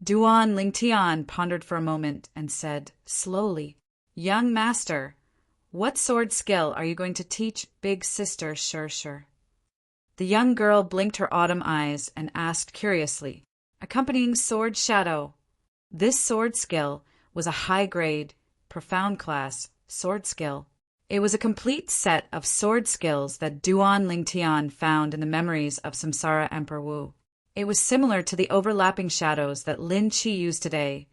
Duan Ling Tian pondered for a moment and said, slowly, Young master, what sword skill are you going to teach Big Sister Shirshir? The young girl blinked her autumn eyes and asked curiously, accompanying sword shadow. This sword skill was a high-grade, profound-class sword skill. It was a complete set of sword skills that Duan Ling Tian found in the memories of Samsara Emperor Wu. It was similar to the overlapping shadows that Lin Qi used today,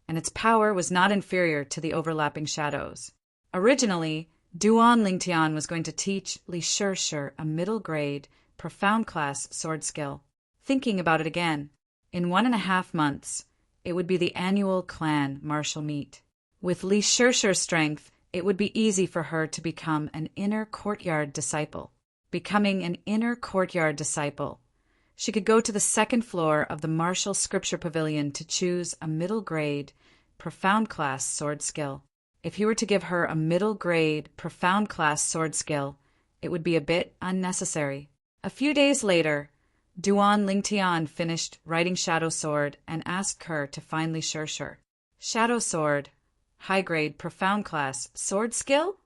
and its power was not inferior to the overlapping shadows. Originally, Duan Ling Tian was going to teach Li Shirshir a middle-grade, profound-class sword skill. Thinking about it again, in 1.5 months, it would be the annual clan martial meet. With Li Shirshir's strength, it would be easy for her to become an inner courtyard disciple. Becoming an inner courtyard disciple, she could go to the second floor of the Martial Scripture Pavilion to choose a middle-grade, profound-class sword skill. If he were to give her a middle-grade, profound-class sword skill, it would be a bit unnecessary. A few days later, Duan Lingtian finished writing Shadow Sword and asked her to find Li Shirshir. Shadow Sword, high-grade, profound class, sword skill?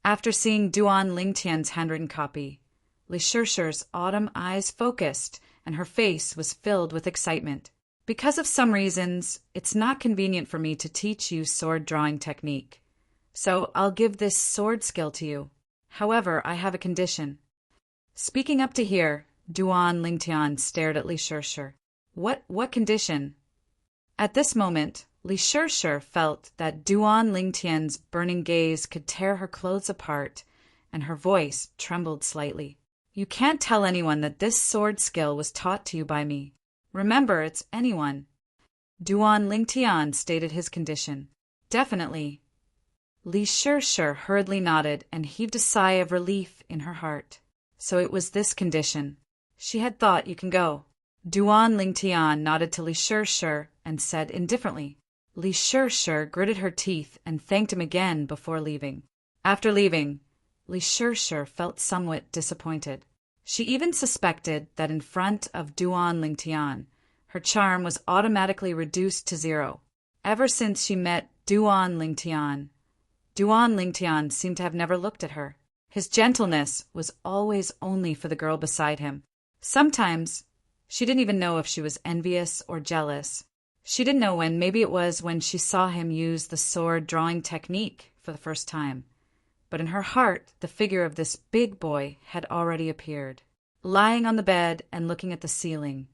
After seeing Duan Lingtian's handwritten copy, Li Shirshir's autumn eyes focused and her face was filled with excitement. Because of some reasons, it's not convenient for me to teach you sword drawing technique. So I'll give this sword skill to you. However, I have a condition. Speaking up to here, Duan Lingtian stared at Li Shirshir. What condition? At this moment, Li Shirshir felt that Duan Lingtian's burning gaze could tear her clothes apart, and her voice trembled slightly. You can't tell anyone that this sword skill was taught to you by me. Remember, it's anyone. Duan Lingtian stated his condition. Definitely. Li Shirshir hurriedly nodded and heaved a sigh of relief in her heart. So it was this condition. She had thought, you can go. Duan Lingtian nodded to Li Shirshir and said indifferently. Li Shirshir gritted her teeth and thanked him again before leaving. After leaving, Li Shirshir felt somewhat disappointed. She even suspected that in front of Duan Lingtian, her charm was automatically reduced to 0. Ever since she met Duan Lingtian seemed to have never looked at her. His gentleness was always only for the girl beside him. Sometimes, she didn't even know if she was envious or jealous. She didn't know when. Maybe it was when she saw him use the sword drawing technique for the first time. But in her heart, the figure of this big boy had already appeared. Lying on the bed and looking at the ceiling,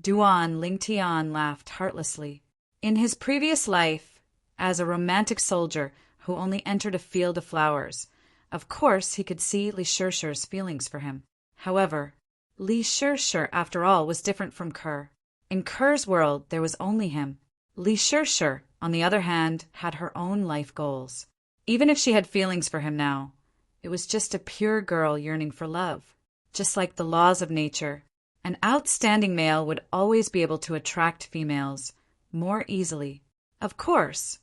Duan Lingtian laughed heartlessly. In his previous life, as a romantic soldier who only entered a field of flowers, of course he could see Li Shirshir's feelings for him. However, Li Shirshir, after all, was different from Kerr. In Kerr's world, there was only him. Li Shirshir, on the other hand, had her own life goals. Even if she had feelings for him now, it was just a pure girl yearning for love. Just like the laws of nature, an outstanding male would always be able to attract females more easily. Of course,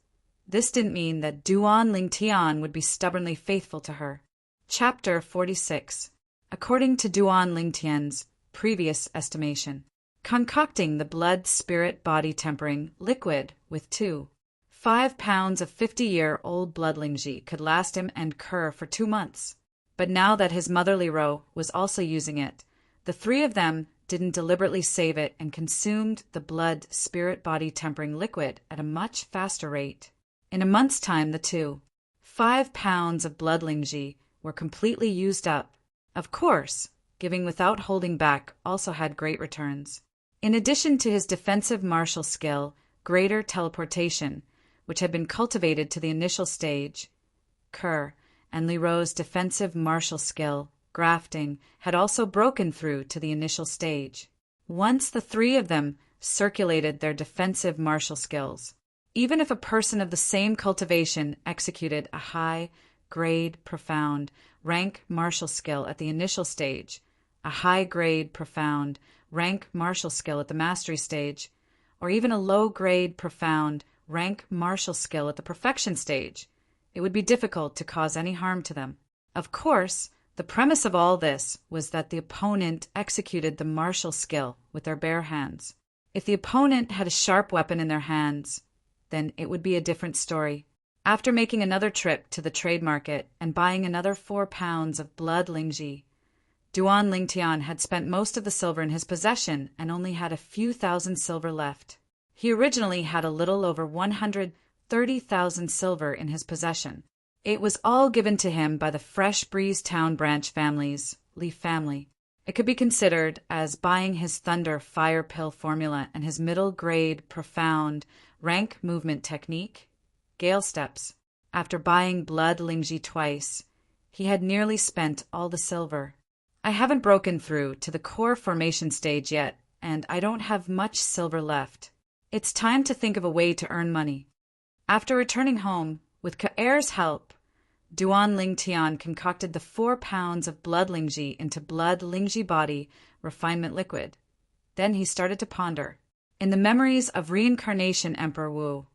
this didn't mean that Duan Lingtian would be stubbornly faithful to her. Chapter 46. According to Duan Lingtian's previous estimation, concocting the blood-spirit-body tempering liquid with 5 pounds of 50-year-old blood lingji could last him and Kerr for 2 months. But now that his mother Liro was also using it, the three of them didn't deliberately save it and consumed the blood-spirit-body tempering liquid at a much faster rate. In a month's time, the 5 pounds of blood lingji were completely used up. Of course, giving without holding back also had great returns. In addition to his defensive martial skill, greater teleportation, which had been cultivated to the initial stage, Kerr and Liro's defensive martial skill, grafting, had also broken through to the initial stage. Once the three of them circulated their defensive martial skills, even if a person of the same cultivation executed a high-grade, profound, rank martial skill at the initial stage, a high-grade, profound, rank martial skill at the mastery stage, or even a low-grade, profound, rank martial skill at the perfection stage, it would be difficult to cause any harm to them. Of course, the premise of all this was that the opponent executed the martial skill with their bare hands. If the opponent had a sharp weapon in their hands, then it would be a different story. After making another trip to the trade market and buying another 4 pounds of blood lingji, Duan Lingtian had spent most of the silver in his possession and only had a few thousand silver left. He originally had a little over 130,000 silver in his possession. It was all given to him by the Fresh Breeze Town branch family's Leaf family. It could be considered as buying his Thunder Fire Pill formula and his middle-grade, profound, rank movement technique, Gale Steps. After buying blood lingji twice, he had nearly spent all the silver. I haven't broken through to the core formation stage yet, and I don't have much silver left. It's time to think of a way to earn money. After returning home, with Kaer's help, Duan Lingtian concocted the 4 pounds of blood lingji into blood lingji body refinement liquid. Then he started to ponder. In the memories of reincarnation Emperor Wu,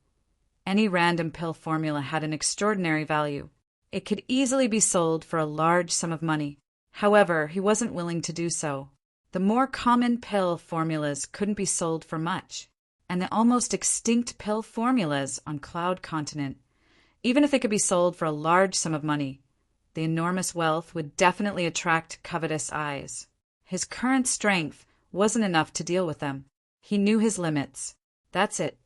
any random pill formula had an extraordinary value. It could easily be sold for a large sum of money. However, he wasn't willing to do so. The more common pill formulas couldn't be sold for much, and the almost extinct pill formulas on Cloud Continent, even if they could be sold for a large sum of money, the enormous wealth would definitely attract covetous eyes. His current strength wasn't enough to deal with them. He knew his limits. That's it.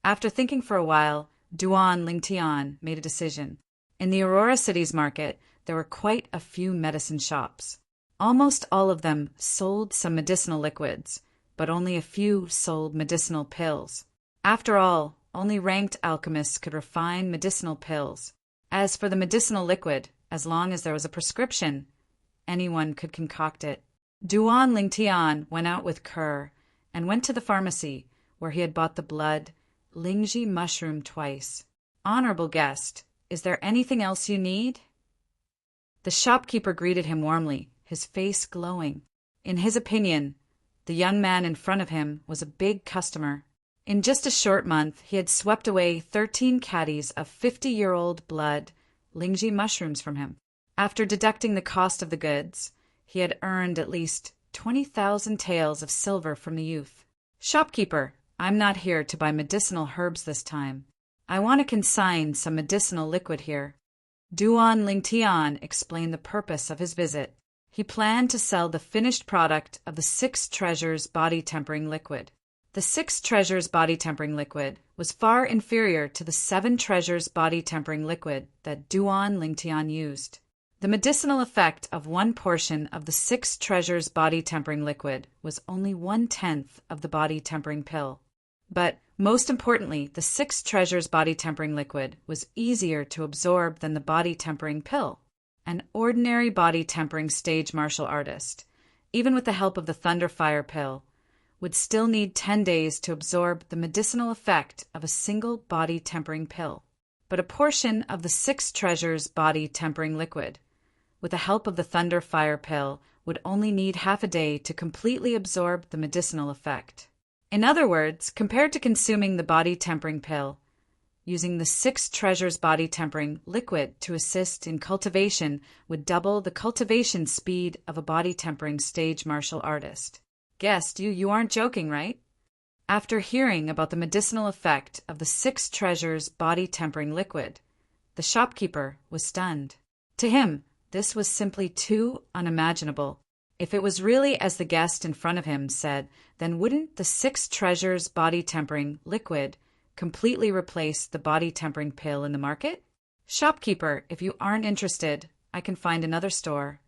After thinking for a while, Duan Lingtian made a decision. In the Aurora City's market, there were quite a few medicine shops. Almost all of them sold some medicinal liquids, but only a few sold medicinal pills. After all, only ranked alchemists could refine medicinal pills. As for the medicinal liquid, as long as there was a prescription, anyone could concoct it. Duan Lingtian went out with Kerr and went to the pharmacy, where he had bought the blood Lingji mushroom twice. "Honorable guest, is there anything else you need?" The shopkeeper greeted him warmly, his face glowing. In his opinion, the young man in front of him was a big customer. In just a short month, he had swept away 13 caddies of 50-year-old blood Lingji mushrooms from him. After deducting the cost of the goods, he had earned at least 20,000 taels of silver from the youth. "Shopkeeper, I'm not here to buy medicinal herbs this time. I want to consign some medicinal liquid here." Duan Lingtian explained the purpose of his visit. He planned to sell the finished product of the 6 Treasures body tempering liquid. The 6 Treasures body tempering liquid was far inferior to the 7 Treasures body tempering liquid that Duan Lingtian used. The medicinal effect of one portion of the 6 Treasures body tempering liquid was only 1/10 of the body tempering pill. But, most importantly, the 6 Treasures body tempering liquid was easier to absorb than the body tempering pill. An ordinary body tempering stage martial artist, even with the help of the Thunderfire pill, would still need 10 days to absorb the medicinal effect of a single body tempering pill. But a portion of the 6 Treasures body tempering liquid, with the help of the Thunderfire pill, would only need half a day to completely absorb the medicinal effect. In other words, compared to consuming the body tempering pill, using the 6 Treasures body tempering liquid to assist in cultivation would double the cultivation speed of a body tempering stage martial artist. Guest, you aren't joking, right? After hearing about the medicinal effect of the 6 Treasures body tempering liquid, the shopkeeper was stunned. To him, this was simply too unimaginable. If it was really as the guest in front of him said, then wouldn't the 6 Treasures body tempering liquid completely replace the body tempering pill in the market? "Shopkeeper, if you aren't interested, I can find another store."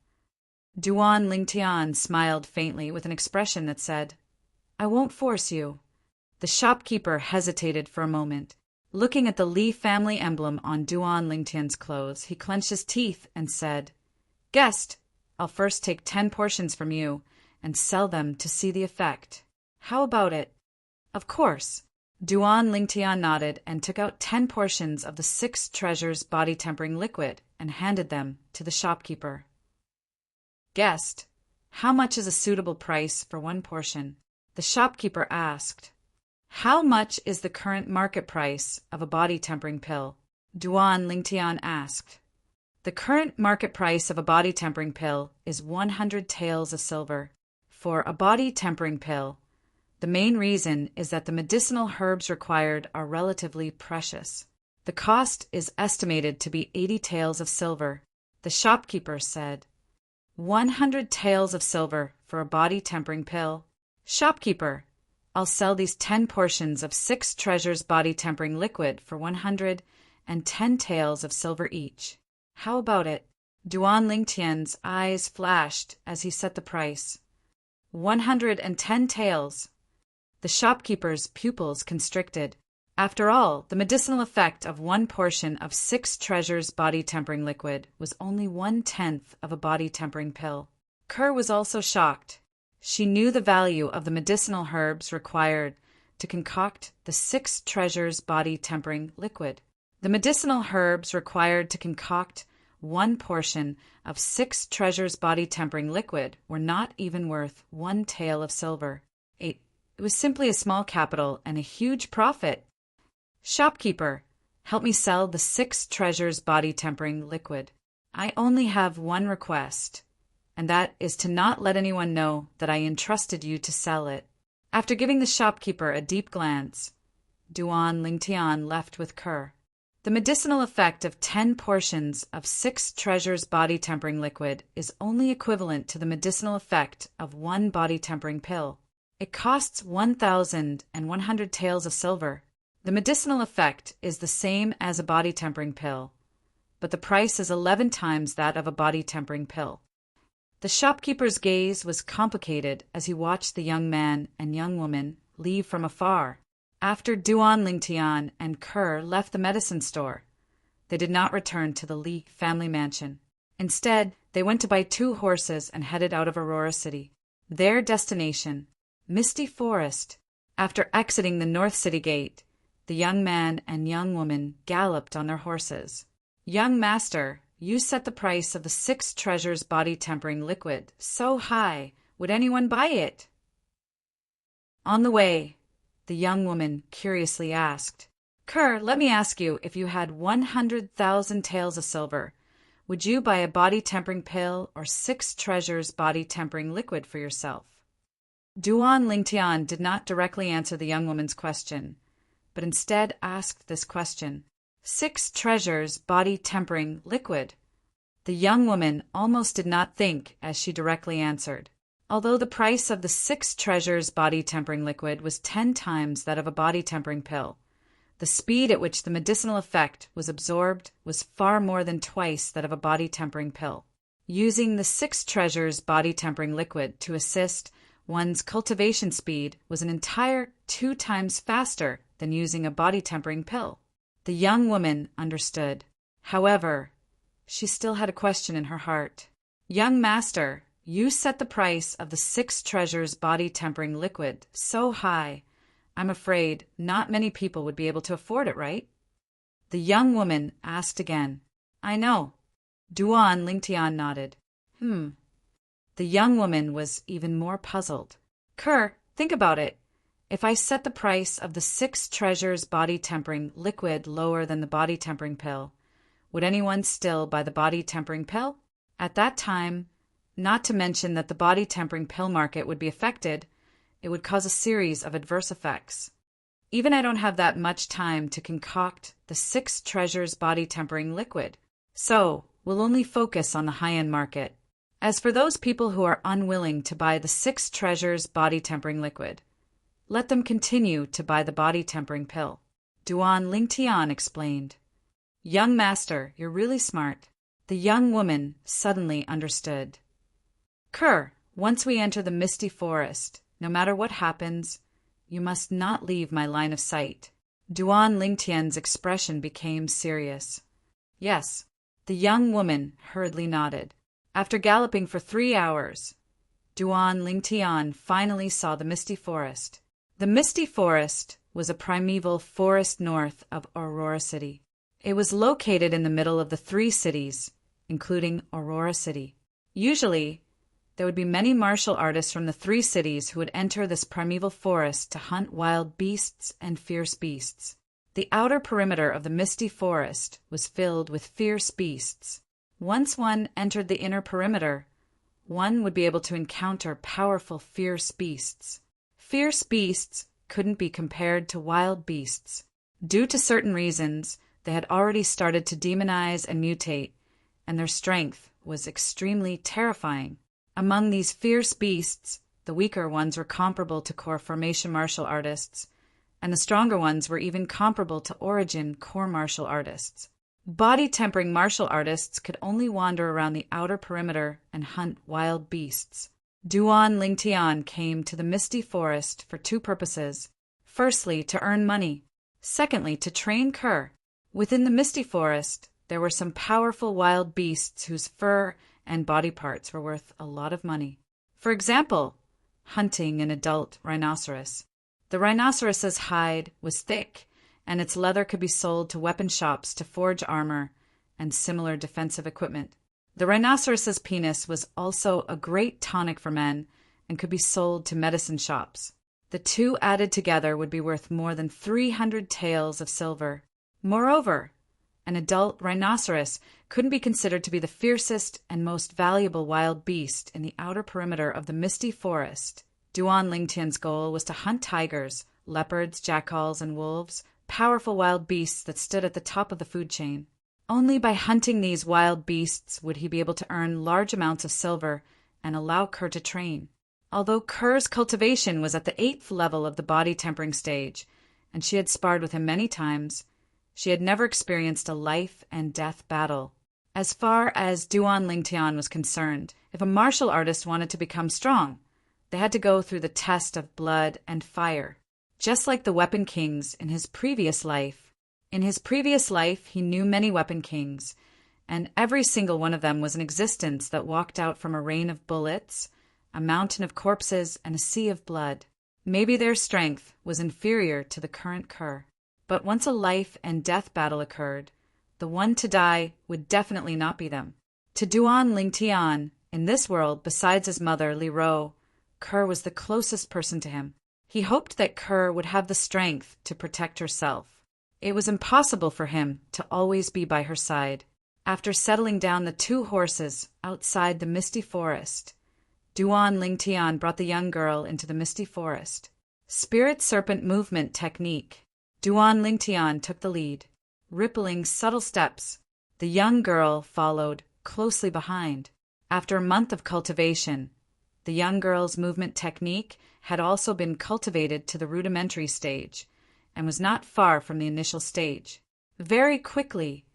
Duan Lingtian smiled faintly with an expression that said, "I won't force you." The shopkeeper hesitated for a moment. Looking at the Li family emblem on Duan Lingtian's clothes, he clenched his teeth and said, "Guest, I'll first take 10 portions from you and sell them to see the effect. How about it?" "Of course." Duan Lingtian nodded and took out 10 portions of the 6 Treasures body tempering liquid and handed them to the shopkeeper. "Guest, how much is a suitable price for 1 portion?" The shopkeeper asked. "How much is the current market price of a body tempering pill?" Duan Lingtian asked. "The current market price of a body tempering pill is 100 taels of silver. For a body tempering pill, the main reason is that the medicinal herbs required are relatively precious. The cost is estimated to be 80 taels of silver," the shopkeeper said. 100 taels of silver for a body tempering pill. "Shopkeeper, I'll sell these 10 portions of 6 Treasures body tempering liquid for 110 taels of silver each. How about it?" Duan Lingtian's eyes flashed as he set the price. 110 taels. The shopkeeper's pupils constricted. After all, the medicinal effect of 1 portion of 6 Treasures body tempering liquid was only 1/10 of a body tempering pill. Kerr was also shocked. She knew the value of the medicinal herbs required to concoct the 6 Treasures body tempering liquid. The medicinal herbs required to concoct 1 portion of 6 Treasures body tempering liquid were not even worth 1 tael of silver. It was simply a small capital and a huge profit. "Shopkeeper, help me sell the 6 Treasures body tempering liquid. I only have one request, and that is to not let anyone know that I entrusted you to sell it." After giving the shopkeeper a deep glance, Duan Lingtian left with Kerr. The medicinal effect of 10 portions of 6 treasures body-tempering liquid is only equivalent to the medicinal effect of 1 body-tempering pill. It costs 1,100 taels of silver. The medicinal effect is the same as a body-tempering pill, but the price is 11 times that of a body-tempering pill. The shopkeeper's gaze was complicated as he watched the young man and young woman leave from afar. After Duan Lingtian and Kerr left the medicine store, they did not return to the Li family mansion. Instead, they went to buy 2 horses and headed out of Aurora City. Their destination, Misty Forest. After exiting the North City Gate, the young man and young woman galloped on their horses. "Young master, you set the price of the 6 treasures body-tempering liquid so high. Would anyone buy it?" On the way, the young woman curiously asked, "Kerr, let me ask you, if you had 100,000 taels of silver, would you buy a body-tempering pill or 6 treasures body-tempering liquid for yourself?" Duan Lingtian did not directly answer the young woman's question, but instead asked this question, "6 treasures body-tempering liquid?" The young woman almost did not think as she directly answered. Although the price of the 6 treasures body-tempering liquid was 10 times that of a body-tempering pill, the speed at which the medicinal effect was absorbed was far more than twice that of a body-tempering pill. Using the 6 treasures body-tempering liquid to assist one's cultivation speed was an entire 2 times faster than using a body-tempering pill. The young woman understood. However, she still had a question in her heart. "Young master, you set the price of the 6 treasures body-tempering liquid so high, I'm afraid not many people would be able to afford it, right?" The young woman asked again. "I know." Duan Lingtian nodded. The young woman was even more puzzled. "Kerr, think about it. If I set the price of the 6 treasures body-tempering liquid lower than the body-tempering pill, would anyone still buy the body-tempering pill? At that time, not to mention that the body-tempering pill market would be affected, it would cause a series of adverse effects. Even I don't have that much time to concoct the 6 treasures body-tempering liquid, so we'll only focus on the high-end market. As for those people who are unwilling to buy the 6 treasures body-tempering liquid, let them continue to buy the body-tempering pill." Duan Lingtian explained. "Young master, you're really smart." The young woman suddenly understood. "Kerr, once we enter the Misty Forest, no matter what happens, you must not leave my line of sight." Duan Lingtian's expression became serious. "Yes." The young woman hurriedly nodded. After galloping for 3 hours, Duan Lingtian finally saw the Misty Forest. The Misty Forest was a primeval forest north of Aurora City. It was located in the middle of the 3 cities, including Aurora City. Usually, there would be many martial artists from the 3 cities who would enter this primeval forest to hunt wild beasts and fierce beasts. The outer perimeter of the Misty Forest was filled with fierce beasts. Once one entered the inner perimeter, one would be able to encounter powerful, fierce beasts. Fierce beasts couldn't be compared to wild beasts. Due to certain reasons, they had already started to demonize and mutate, and their strength was extremely terrifying. Among these fierce beasts, the weaker ones were comparable to core formation martial artists, and the stronger ones were even comparable to origin core martial artists. Body-tempering martial artists could only wander around the outer perimeter and hunt wild beasts. Duan Lingtian came to the Misty Forest for 2 purposes. Firstly, to earn money. Secondly, to train Kerr. Within the Misty Forest, there were some powerful wild beasts whose fur and body parts were worth a lot of money. For example, hunting an adult rhinoceros. The rhinoceros's hide was thick, and its leather could be sold to weapon shops to forge armor and similar defensive equipment. The rhinoceros's penis was also a great tonic for men and could be sold to medicine shops. The 2 added together would be worth more than 300 taels of silver. Moreover, An adult rhinoceros couldn't be considered to be the fiercest and most valuable wild beast in the outer perimeter of the misty forest. Duan Lingtian's goal was to hunt tigers, leopards, jackals, and wolves, powerful wild beasts that stood at the top of the food chain. Only by hunting these wild beasts would he be able to earn large amounts of silver and allow Kerr to train. Although Kerr's cultivation was at the 8th level of the body tempering stage, and she had sparred with him many times, she had never experienced a life and death battle. As far as Duan Lingtian was concerned, if a martial artist wanted to become strong, they had to go through the test of blood and fire. Just like the Weapon Kings in his previous life. In his previous life, he knew many Weapon Kings, and every single one of them was an existence that walked out from a rain of bullets, a mountain of corpses, and a sea of blood. Maybe their strength was inferior to the current Kerr. But once a life and death battle occurred, the one to die would definitely not be them. To Duan Lingtian, in this world, besides his mother, Li Ro, Kerr was the closest person to him. He hoped that Kerr would have the strength to protect herself. It was impossible for him to always be by her side. After settling down the 2 horses outside the misty forest, Duan Lingtian brought the young girl into the misty forest. Spirit Serpent Movement Technique. Duan Lingtian took the lead. Rippling subtle steps, the young girl followed closely behind. After a month of cultivation, the young girl's movement technique had also been cultivated to the rudimentary stage and was not far from the initial stage. Very quickly,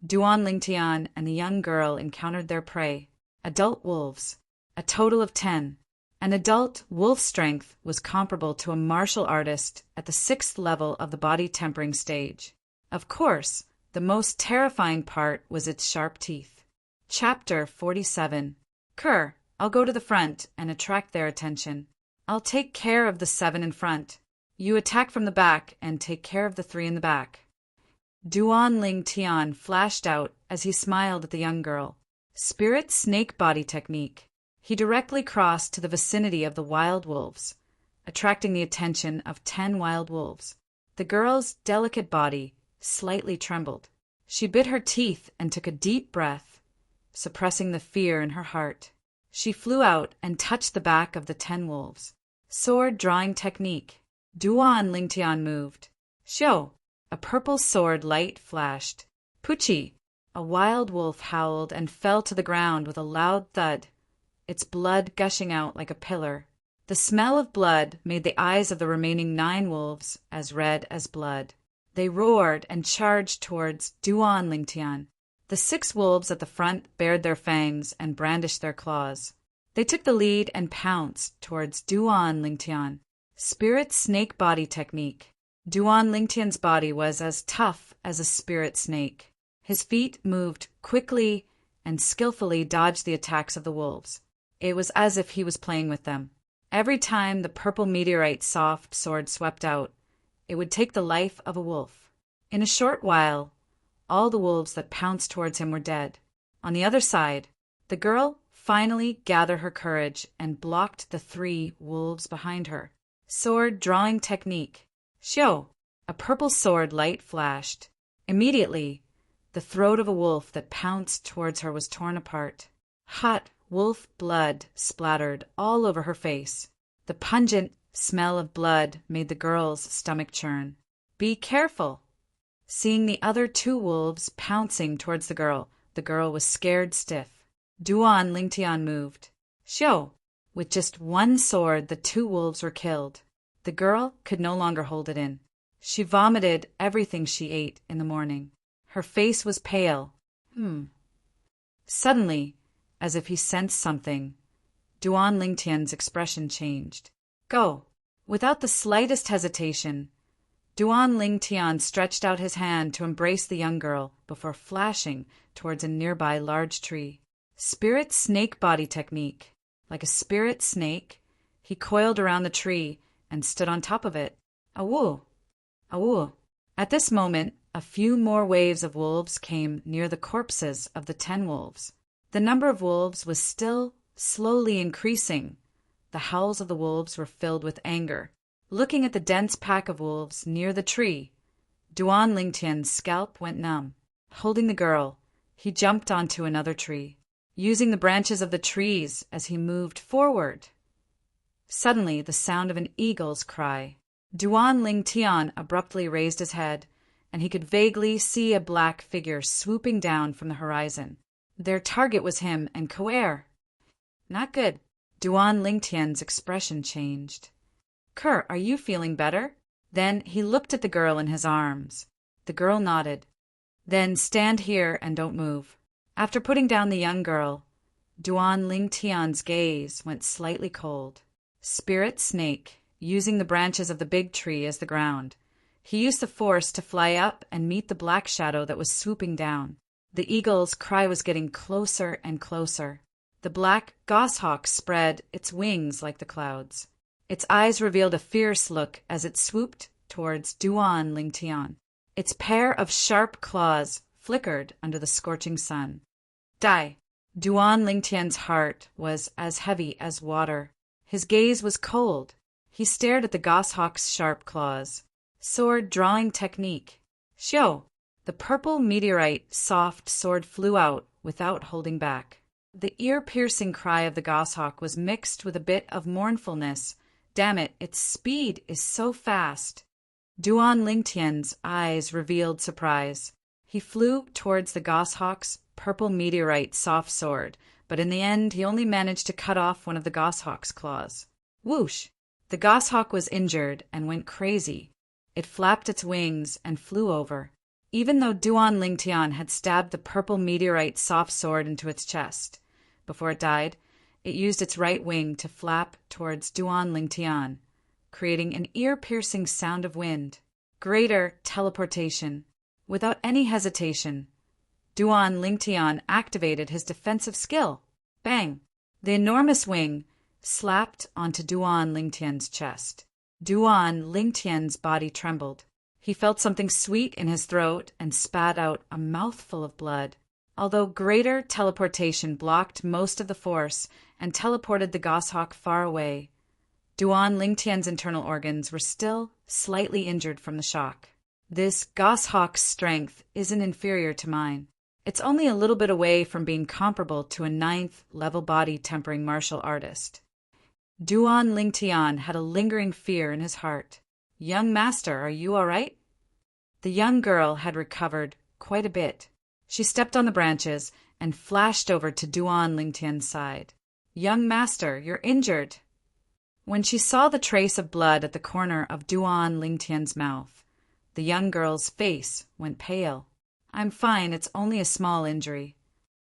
Duan Lingtian and the young girl encountered their prey, adult wolves, a total of 10. An adult wolf strength was comparable to a martial artist at the 6th level of the body tempering stage. Of course, the most terrifying part was its sharp teeth. Chapter 47. Kerr, I'll go to the front and attract their attention. I'll take care of the 7 in front. You attack from the back and take care of the 3 in the back. Duan Lingtian flashed out as he smiled at the young girl. Spirit Snake Body Technique. He directly crossed to the vicinity of the wild wolves, attracting the attention of 10 wild wolves. The girl's delicate body slightly trembled. She bit her teeth and took a deep breath, suppressing the fear in her heart. She flew out and touched the back of the 10 wolves. Sword Drawing Technique. Duan Lingtian moved. Shio! A purple sword light flashed. Puchi! A wild wolf howled and fell to the ground with a loud thud, its blood gushing out like a pillar. The smell of blood made the eyes of the remaining 9 wolves as red as blood. They roared and charged towards Duan Lingtian. The 6 wolves at the front bared their fangs and brandished their claws. They took the lead and pounced towards Duan Lingtian. Spirit Snake Body Technique. Duan Lingtian's body was as tough as a spirit snake. His feet moved quickly and skillfully dodged the attacks of the wolves. It was as if he was playing with them. Every time the purple meteorite soft sword swept out, it would take the life of a wolf. In a short while, all the wolves that pounced towards him were dead. On the other side, the girl finally gathered her courage and blocked the 3 wolves behind her. Sword Drawing Technique. Shio! A purple sword light flashed. Immediately, the throat of a wolf that pounced towards her was torn apart. Hot wolf blood splattered all over her face. The pungent smell of blood made the girl's stomach churn. Be careful! Seeing the other 2 wolves pouncing towards the girl was scared stiff. Duan Lingtian moved. Shio! With just 1 sword, the 2 wolves were killed. The girl could no longer hold it in. She vomited everything she ate in the morning. Her face was pale. Suddenly, as if he sensed something, Duan Lingtian's expression changed. Go! Without the slightest hesitation, Duan Lingtian stretched out his hand to embrace the young girl before flashing towards a nearby large tree. Spirit Snake Body Technique. Like a spirit snake, he coiled around the tree and stood on top of it. Awoo! Awoo! At this moment, a few more waves of wolves came near the corpses of the 10 wolves. The number of wolves was still slowly increasing. The howls of the wolves were filled with anger. Looking at the dense pack of wolves near the tree, Duan Lingtian's scalp went numb. Holding the girl, he jumped onto another tree, using the branches of the trees as he moved forward. Suddenly, the sound of an eagle's cry. Duan Lingtian abruptly raised his head, and he could vaguely see a black figure swooping down from the horizon. Their target was him and Koer. Not good. Duan Lingtian's expression changed. Kerr, are you feeling better? Then he looked at the girl in his arms. The girl nodded. Then stand here and don't move. After putting down the young girl, Duan Lingtian's gaze went slightly cold. Spirit Snake, using the branches of the big tree as the ground, he used the force to fly up and meet the black shadow that was swooping down. The eagle's cry was getting closer and closer. The black goshawk spread its wings like the clouds. Its eyes revealed a fierce look as it swooped towards Duan Lingtian. Its pair of sharp claws flickered under the scorching sun. Die! Duan Lingtian's heart was as heavy as water. His gaze was cold. He stared at the goshawk's sharp claws. Sword drawing technique. Xiao! The purple meteorite soft sword flew out without holding back. The ear-piercing cry of the goshawk was mixed with a bit of mournfulness. Damn it, its speed is so fast. Duan Lingtian's eyes revealed surprise. He flew towards the goshawk's purple meteorite soft sword, but in the end he only managed to cut off one of the goshawk's claws. Whoosh! The goshawk was injured and went crazy. It flapped its wings and flew over. Even though Duan Lingtian had stabbed the purple meteorite soft sword into its chest, before it died, it used its right wing to flap towards Duan Lingtian, creating an ear-piercing sound of wind. Greater teleportation. Without any hesitation, Duan Lingtian activated his defensive skill. Bang! The enormous wing slapped onto Duan Lingtian's chest. Duan Lingtian's body trembled. He felt something sweet in his throat and spat out a mouthful of blood. Although greater teleportation blocked most of the force and teleported the goshawk far away, Duan Lingtian's internal organs were still slightly injured from the shock. This goshawk's strength isn't inferior to mine. It's only a little bit away from being comparable to a 9th level body tempering martial artist. Duan Lingtian had a lingering fear in his heart. Young master, are you all right? The young girl had recovered quite a bit. She stepped on the branches and flashed over to Duan Lingtian's side. Young master, you're injured. When she saw the trace of blood at the corner of Duan Lingtian's mouth, the young girl's face went pale. I'm fine, it's only a small injury.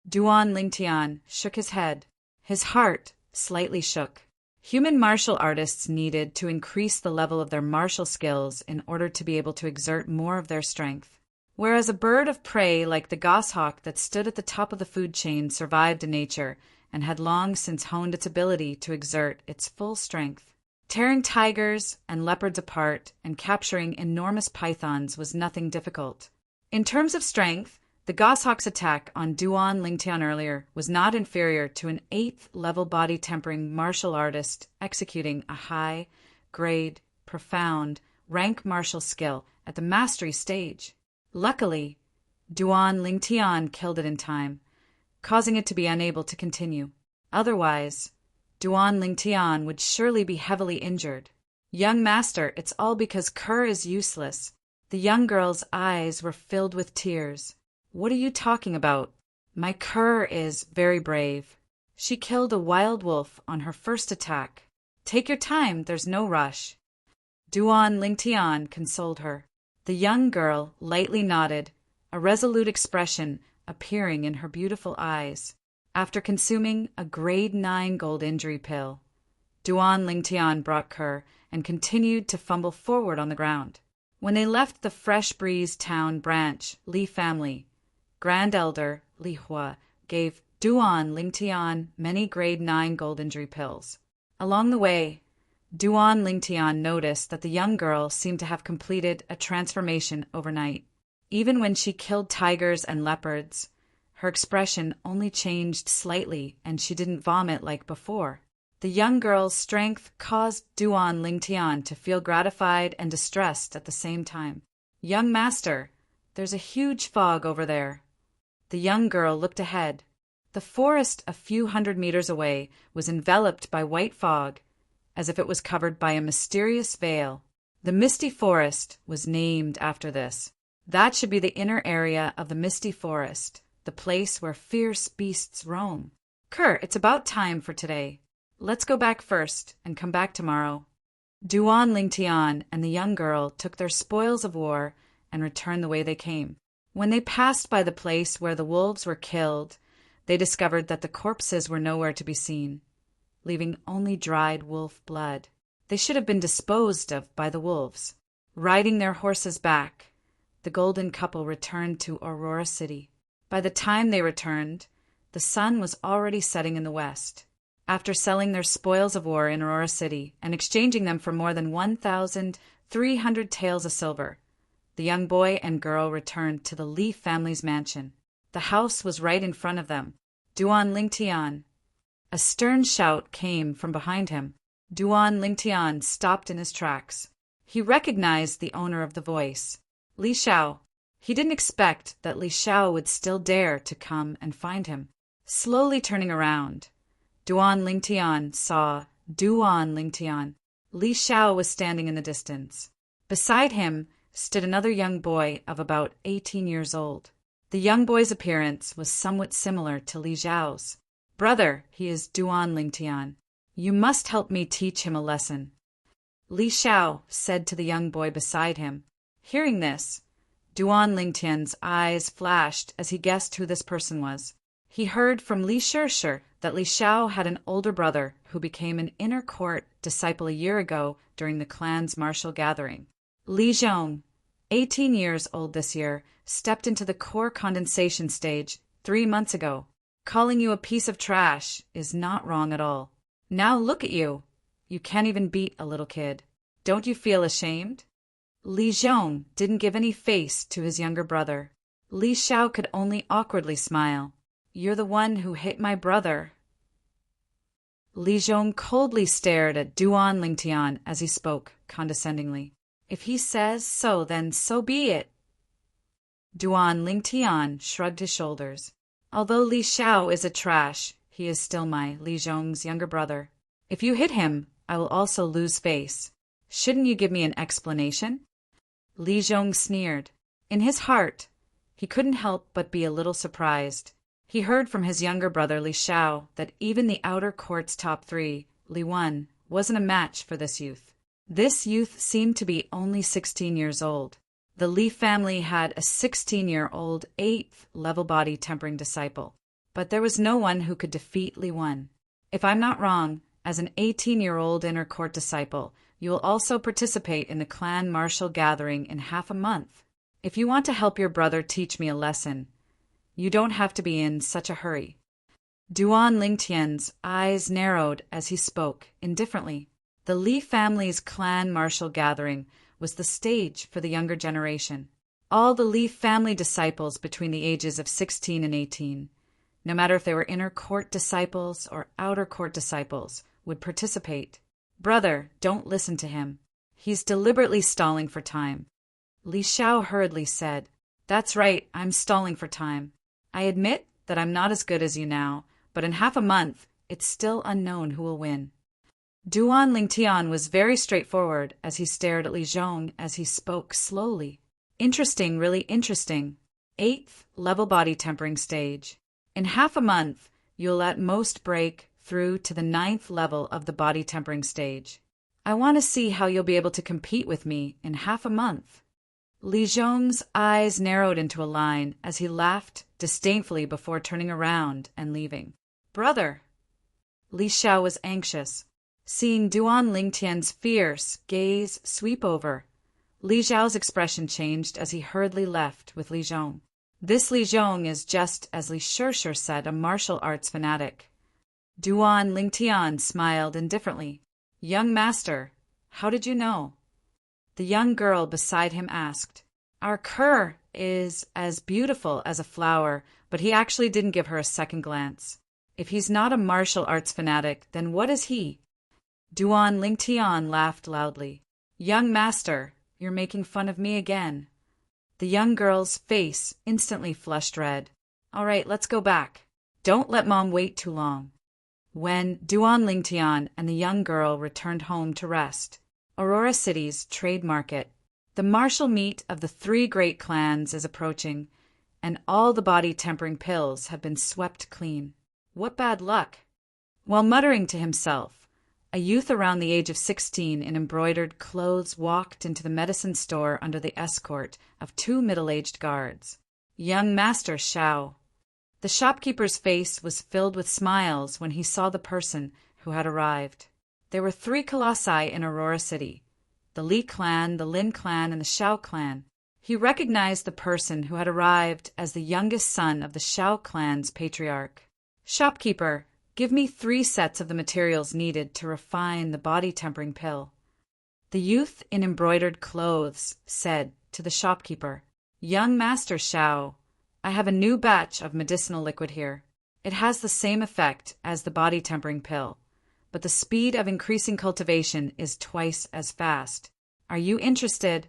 Duan Lingtian shook his head. His heart slightly shook. Human martial artists needed to increase the level of their martial skills in order to be able to exert more of their strength. Whereas a bird of prey like the goshawk that stood at the top of the food chain survived in nature and had long since honed its ability to exert its full strength. Tearing tigers and leopards apart and capturing enormous pythons was nothing difficult. In terms of strength, the goshawk's attack on Duan Lingtian earlier was not inferior to an 8th level body tempering martial artist executing a high-grade, profound, rank martial skill at the mastery stage. Luckily, Duan Lingtian killed it in time, causing it to be unable to continue. Otherwise, Duan Lingtian would surely be heavily injured. Young master, it's all because Kerr is useless. The young girl's eyes were filled with tears. What are you talking about? My Kerr is very brave. She killed a wild wolf on her first attack. Take your time, there's no rush. Duan Lingtian consoled her. The young girl lightly nodded, a resolute expression appearing in her beautiful eyes. After consuming a grade 9 gold injury pill, Duan Lingtian brought Kerr and continued to fumble forward on the ground. When they left the Fresh Breeze Town branch, Li family, Grand Elder Li Hua gave Duan Lingtian many grade 9 gold injury pills. Along the way, Duan Lingtian noticed that the young girl seemed to have completed a transformation overnight. Even when she killed tigers and leopards, her expression only changed slightly and she didn't vomit like before. The young girl's strength caused Duan Lingtian to feel gratified and distressed at the same time. Young master, There's a huge fog over there. The young girl looked ahead. The forest a few hundred meters away was enveloped by white fog, as if it was covered by a mysterious veil. The Misty Forest was named after this. That should be the inner area of the Misty Forest, the place where fierce beasts roam. Kerr, it's about time for today. Let's go back first and come back tomorrow. Duan Lingtian and the young girl took their spoils of war and returned the way they came. When they passed by the place where the wolves were killed, they discovered that the corpses were nowhere to be seen, leaving only dried wolf blood. They should have been disposed of by the wolves. Riding their horses back, the golden couple returned to Aurora City. By the time they returned, the sun was already setting in the west. After selling their spoils of war in Aurora City and exchanging them for more than 1,300 taels of silver, the young boy and girl returned to the Leaf family's mansion. The house was right in front of them. Duan Lingtian. A stern shout came from behind him. Duan Lingtian stopped in his tracks. He recognized the owner of the voice, Li Xiao. He didn't expect that Li Xiao would still dare to come and find him. Slowly turning around, Duan Lingtian saw Duan Lingtian. Li Xiao was standing in the distance. Beside him stood another young boy of about 18 years old. The young boy's appearance was somewhat similar to Li Xiao's. Brother, he is Duan Lingtian. You must help me teach him a lesson. Li Xiao said to the young boy beside him. Hearing this, Duan Lingtian's eyes flashed as he guessed who this person was. He heard from Li Shishir that Li Xiao had an older brother who became an inner court disciple a year ago during the clan's martial gathering. Li Zhong, 18 years old this year, stepped into the core condensation stage 3 months ago. Calling you a piece of trash is not wrong at all. Now look at you. You can't even beat a little kid. Don't you feel ashamed? Li Zhong didn't give any face to his younger brother. Li Xiao could only awkwardly smile. You're the one who hit my brother. Li Zhong coldly stared at Duan Lingtian as he spoke, condescendingly. If he says so, then so be it. Duan Lingtian shrugged his shoulders. Although Li Xiao is a trash, he is still my, Li Zhong's younger brother. If you hit him, I will also lose face. Shouldn't you give me an explanation? Li Zhong sneered. In his heart, he couldn't help but be a little surprised. He heard from his younger brother Li Xiao that even the outer court's top 3, Li Wen, wasn't a match for this youth. This youth seemed to be only 16 years old. The Li family had a 16-year-old 8th level body tempering disciple, but there was no one who could defeat Li Wen. If I'm not wrong, as an 18-year-old inner court disciple, you will also participate in the clan martial gathering in half a month. If you want to help your brother teach me a lesson, you don't have to be in such a hurry. Duan Lingtian's eyes narrowed as he spoke, indifferently. The Li family's clan martial gathering was the stage for the younger generation. All the Li family disciples between the ages of 16 and 18, no matter if they were inner court disciples or outer court disciples, would participate. Brother, don't listen to him. He's deliberately stalling for time. Li Xiao hurriedly said, That's right, I'm stalling for time. I admit that I'm not as good as you now, but in half a month, it's still unknown who will win. Duan Lingtian was very straightforward as he stared at Li Zhong as he spoke slowly. Interesting, really interesting. 8th level body tempering stage. In half a month, you'll at most break through to the 9th level of the body tempering stage. I want to see how you'll be able to compete with me in half a month. Li Zhong's eyes narrowed into a line as he laughed disdainfully before turning around and leaving. Brother! Li Xiao was anxious. Seeing Duan Lingtian's fierce gaze sweep over, Li Xiao's expression changed as he hurriedly left with Li Zhong. This Li Zhong is just as Li Shishir said, a martial arts fanatic. Duan Lingtian smiled indifferently. Young master, how did you know? The young girl beside him asked. Our Kerr is as beautiful as a flower, but he actually didn't give her a second glance. If he's not a martial arts fanatic, then what is he? Duan Lingtian laughed loudly. Young master, you're making fun of me again. The young girl's face instantly flushed red. All right, let's go back. Don't let Mom wait too long. When Duan Lingtian and the young girl returned home to rest, Aurora City's trade market, the martial meet of the three great clans is approaching, and all the body-tempering pills have been swept clean. What bad luck! While muttering to himself, a youth around the age of 16 in embroidered clothes walked into the medicine store under the escort of two middle-aged guards. Young Master Xiao. The shopkeeper's face was filled with smiles when he saw the person who had arrived. There were three colossi in Aurora City: the Li clan, the Lin clan, and the Xiao clan. He recognized the person who had arrived as the youngest son of the Xiao clan's patriarch. Shopkeeper, give me 3 sets of the materials needed to refine the body-tempering pill. The youth in embroidered clothes said to the shopkeeper, Young Master Xiao, I have a new batch of medicinal liquid here. It has the same effect as the body-tempering pill, but the speed of increasing cultivation is twice as fast. Are you interested?